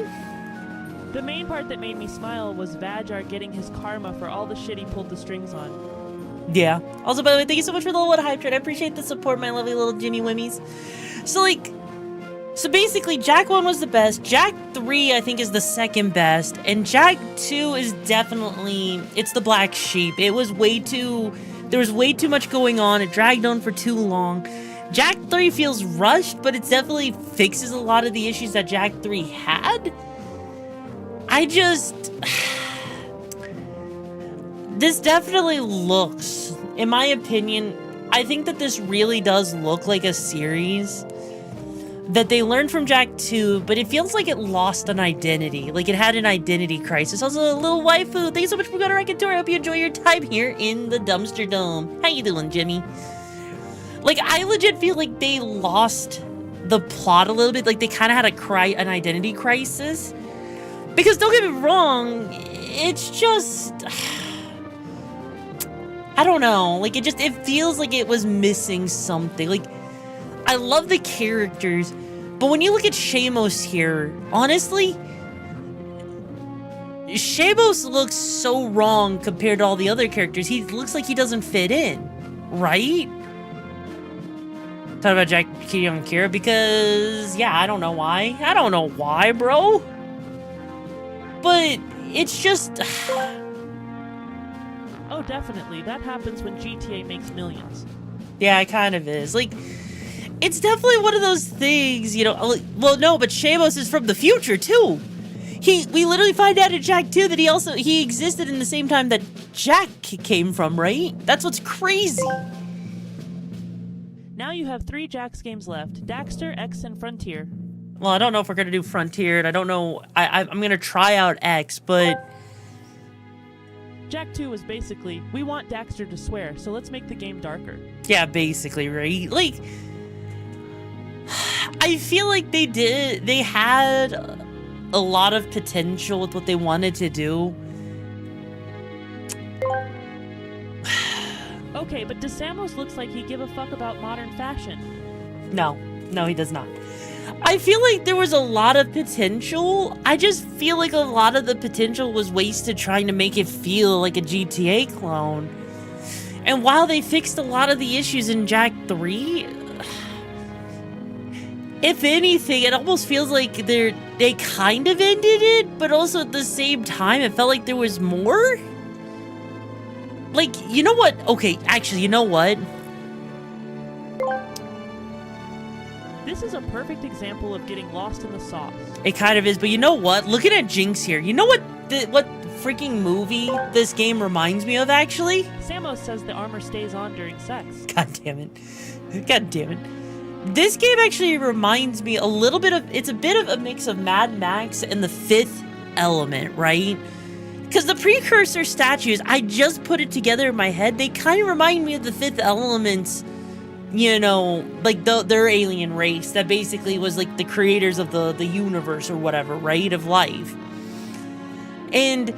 The main part that made me smile was Vajar getting his karma for all the shit he pulled the strings on. Yeah. Also, by the way, thank you so much for the little hype train. I appreciate the support, my lovely little Jimmy Wimmies. So basically, Jak 1 was the best. Jak 3, I think, is the second best. And Jak 2 is definitely, it's the black sheep. There was way too much going on. It dragged on for too long. Jak 3 feels rushed, but it definitely fixes a lot of the issues that Jak 3 had. This definitely looks, in my opinion, I think that this really does look like a series that they learned from Jak 2, but it feels like it lost an identity. Like it had an identity crisis. Also, a little waifu, thank you so much for going to Rakentor. I hope you enjoy your time here in the Dumpster Dome. How you doing, Jimmy? Like, I legit feel like they lost the plot a little bit. Like, they kind of had an identity crisis. Because, don't get me wrong, it's just... I don't know. Like, it feels like it was missing something. Like, I love the characters, but when you look at Shamos here, honestly, Shamos looks so wrong compared to all the other characters. He looks like he doesn't fit in, right? Talk about Jack, Kitty, and Kira because, yeah, I don't know why. I don't know why, bro. But it's just... Oh, definitely. That happens when GTA makes millions. Yeah, it kind of is. Like, it's definitely one of those things, you know. Well, no, but Shamos is from the future, too. We literally find out in Jak 2 that he existed in the same time that Jak came from, right? That's what's crazy. Now you have 3 Jak's games left. Daxter, X, and Frontier. Well, I don't know if we're going to do Frontier, and I don't know... I'm going to try out X, but... Jak 2 was basically, we want Daxter to swear, so let's make the game darker. Yeah, basically, right? Like... I feel like they had a lot of potential with what they wanted to do. Okay, but DeSamos looks like he give a fuck about modern fashion. No, he does not. I feel like there was a lot of potential. I just feel like a lot of the potential was wasted trying to make it feel like a GTA clone. And while they fixed a lot of the issues in Jak 3, if anything, it almost feels like they kind of ended it, but also at the same time, it felt like there was more. Like, you know what? Okay, actually, you know what? This is a perfect example of getting lost in the sauce. It kind of is, but you know what? Looking at Jinx here, you know what freaking movie this game reminds me of, actually? Samos says the armor stays on during sex. God damn it. God damn it. This game actually reminds me a little bit of... It's a bit of a mix of Mad Max and The Fifth Element, right? Because the precursor statues, I just put it together in my head. They kind of remind me of The Fifth Element's, you know, like their alien race that basically was like the creators of the universe or whatever, right? Of life. And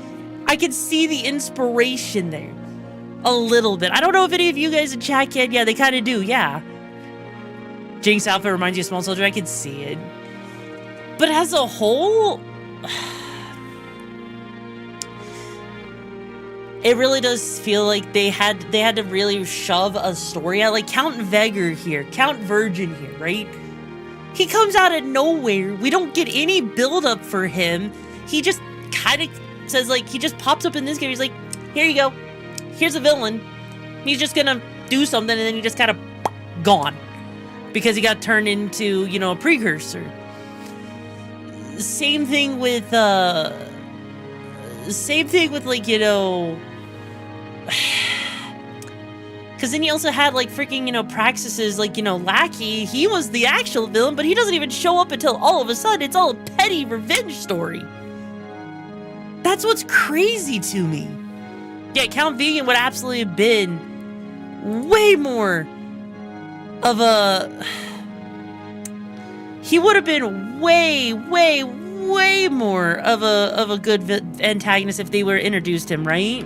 I could see the inspiration there a little bit. I don't know if any of you guys in chat can. Yeah, they kind of do, yeah. Jinx outfit reminds you of Small Soldier. I can see it. But as a whole... It really does feel like they had to really shove a story out. Like Count Vegger here, Count Virgin here, right? He comes out of nowhere. We don't get any build-up for him. He just kind of says, like, he just pops up in this game. He's like, here you go. Here's a villain. He's just gonna do something, and then he just kind of gone. Because he got turned into, you know, a precursor. Same thing with, like, you know... Because then you also had, like, freaking, you know, Praxis's, like, you know, lackey. He was the actual villain, but he doesn't even show up until all of a sudden. It's all a petty revenge story. That's what's crazy to me. Yeah, Count Vegan would absolutely have been way more of a... He would have been way more of a good antagonist if they were introduced him, right?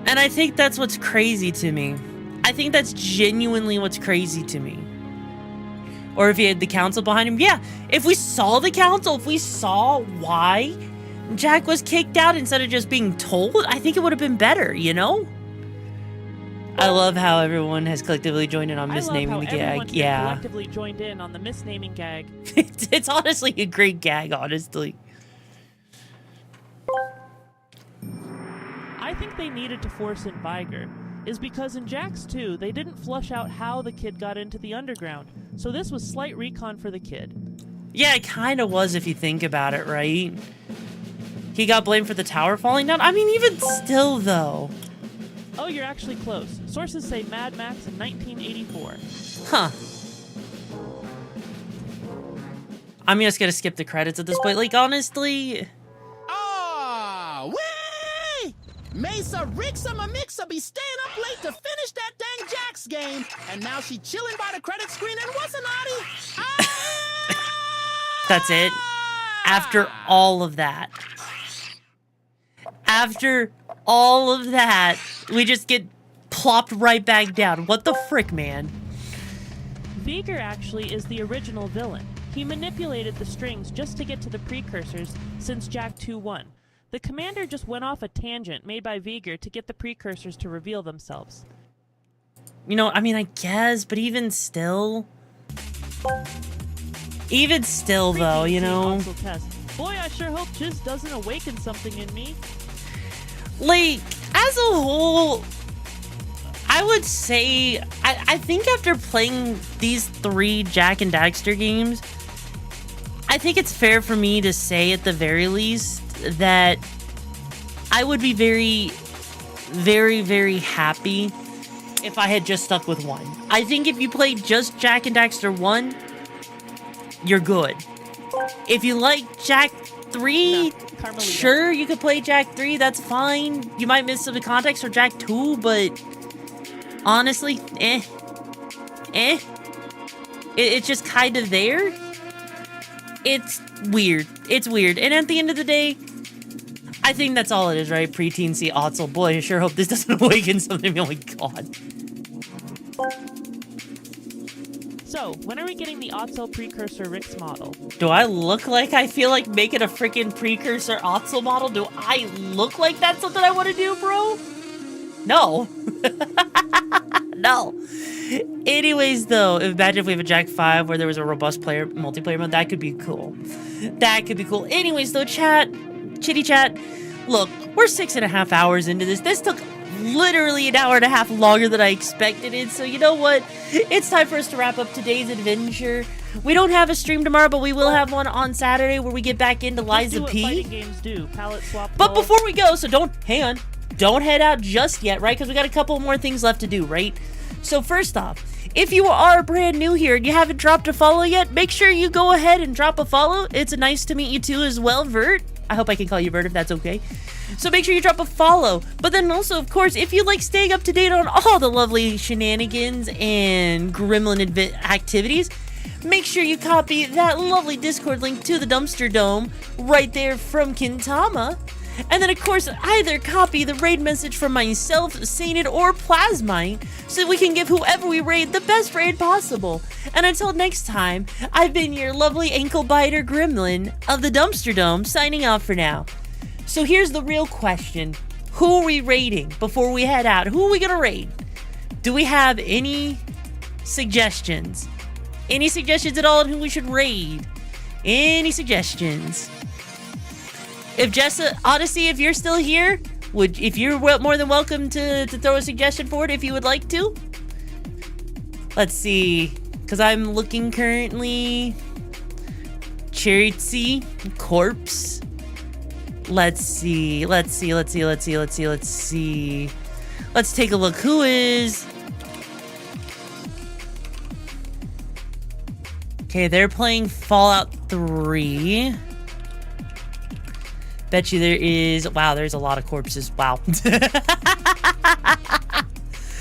And I think that's what's crazy to me. I think that's genuinely what's crazy to me. Or if he had the council behind him. Yeah, if we saw the council, if we saw why Jack was kicked out instead of just being told, I think it would have been better, you know? I love how everyone has collectively joined in on misnaming the gag. Yeah. Collectively joined in on the misnaming gag. It's honestly a great gag, honestly. I think they needed to force in Viger is because in Jax 2, they didn't flush out how the kid got into the underground. So this was slight recon for the kid. Yeah, it kind of was if you think about it, right? He got blamed for the tower falling down. I mean, even still, though. Oh, you're actually close. Sources say Mad Max in 1984. Huh. I'm just gonna skip the credits at this point. Like, honestly... Ah, wee! Mesa Rixa Mamixa be staying up late to finish that dang Jax game, and now she chilling by the credit screen and what's an Audi? That's it. After all of that. After all of that, we just get plopped right back down. What the frick, man? Viger actually is the original villain. He manipulated the strings just to get to the precursors since Jak 2-1. The commander just went off a tangent made by Viger to get the precursors to reveal themselves. You know, I mean, I guess, but even still... Even still, though, you know... Boy, I sure hope Chiz doesn't awaken something in me. Like, as a whole, I would say, I think after playing these 3 Jak and Daxter games, I think it's fair for me to say at the very least that I would be very, very happy if I had just stuck with 1. I think if you played just Jak and Daxter 1, you're good. If you like Jak 3, sure, you could play Jak 3, that's fine. You might miss some context for Jak 2, but honestly, It's just kind of there. It's weird. It's weird. And at the end of the day, I think that's all it is, right? Preteen see Otzel. Boy, I sure hope this doesn't awaken something. Oh my god. So, when are we getting the Otzel Precursor RIXARA model? Do I look like I feel like making a freaking Precursor Otzel model? Do I look like that's something I want to do, bro? No. No. Anyways, though, imagine if we have a Jak 5 where there was a robust multiplayer mode. That could be cool. That could be cool. Anyways, though, chitty chat. Look, we're 6.5 hours into this. This took literally an hour and a half longer than I expected it. So you know what? It's time for us to wrap up today's adventure. We don't have a stream tomorrow, but we will have one on Saturday where we get back into Liza P. Fighting games do. Palette swap. But before we go, so hang on. Don't head out just yet, right? Because we got a couple more things left to do, right? So first off, if you are brand new here and you haven't dropped a follow yet, make sure you go ahead and drop a follow. It's nice to meet you too as well, Vert. I hope I can call you Vert if that's okay. So make sure you drop a follow. But then also, of course, if you like staying up to date on all the lovely shenanigans and gremlin activities, make sure you copy that lovely Discord link to the Dumpster Dome right there from Kintama. And then, of course, either copy the raid message from myself, Sainted, or Plasmite, so that we can give whoever we raid the best raid possible. And until next time, I've been your lovely ankle-biter gremlin of the Dumpster Dome, signing off for now. So here's the real question. Who are we raiding before we head out? Who are we gonna raid? Do we have any suggestions? Any suggestions at all on who we should raid? Any suggestions? If Jessa Odyssey, if you're still here, if you're more than welcome to throw a suggestion forward if you would like to. Let's see, because I'm looking currently. Charity, Corpse, Let's see. Let's take a look. Who is... Okay, they're playing Fallout 3. Bet you there is... Wow, there's a lot of corpses. Wow.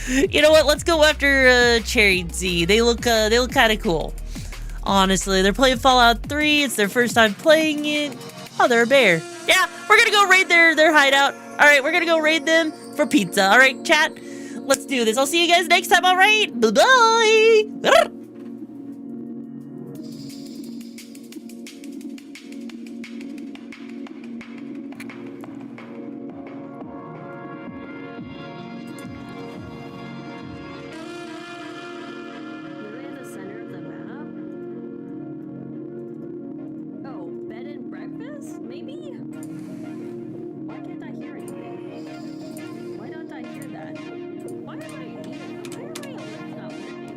You know what? Let's go after Cherry Z. They look kind of cool. Honestly, they're playing Fallout 3. It's their first time playing it. Oh, they're a bear. Yeah, we're gonna go raid their hideout. All right, we're gonna go raid them for pizza. All right, chat. Let's do this. I'll see you guys next time. All right. Bye-bye.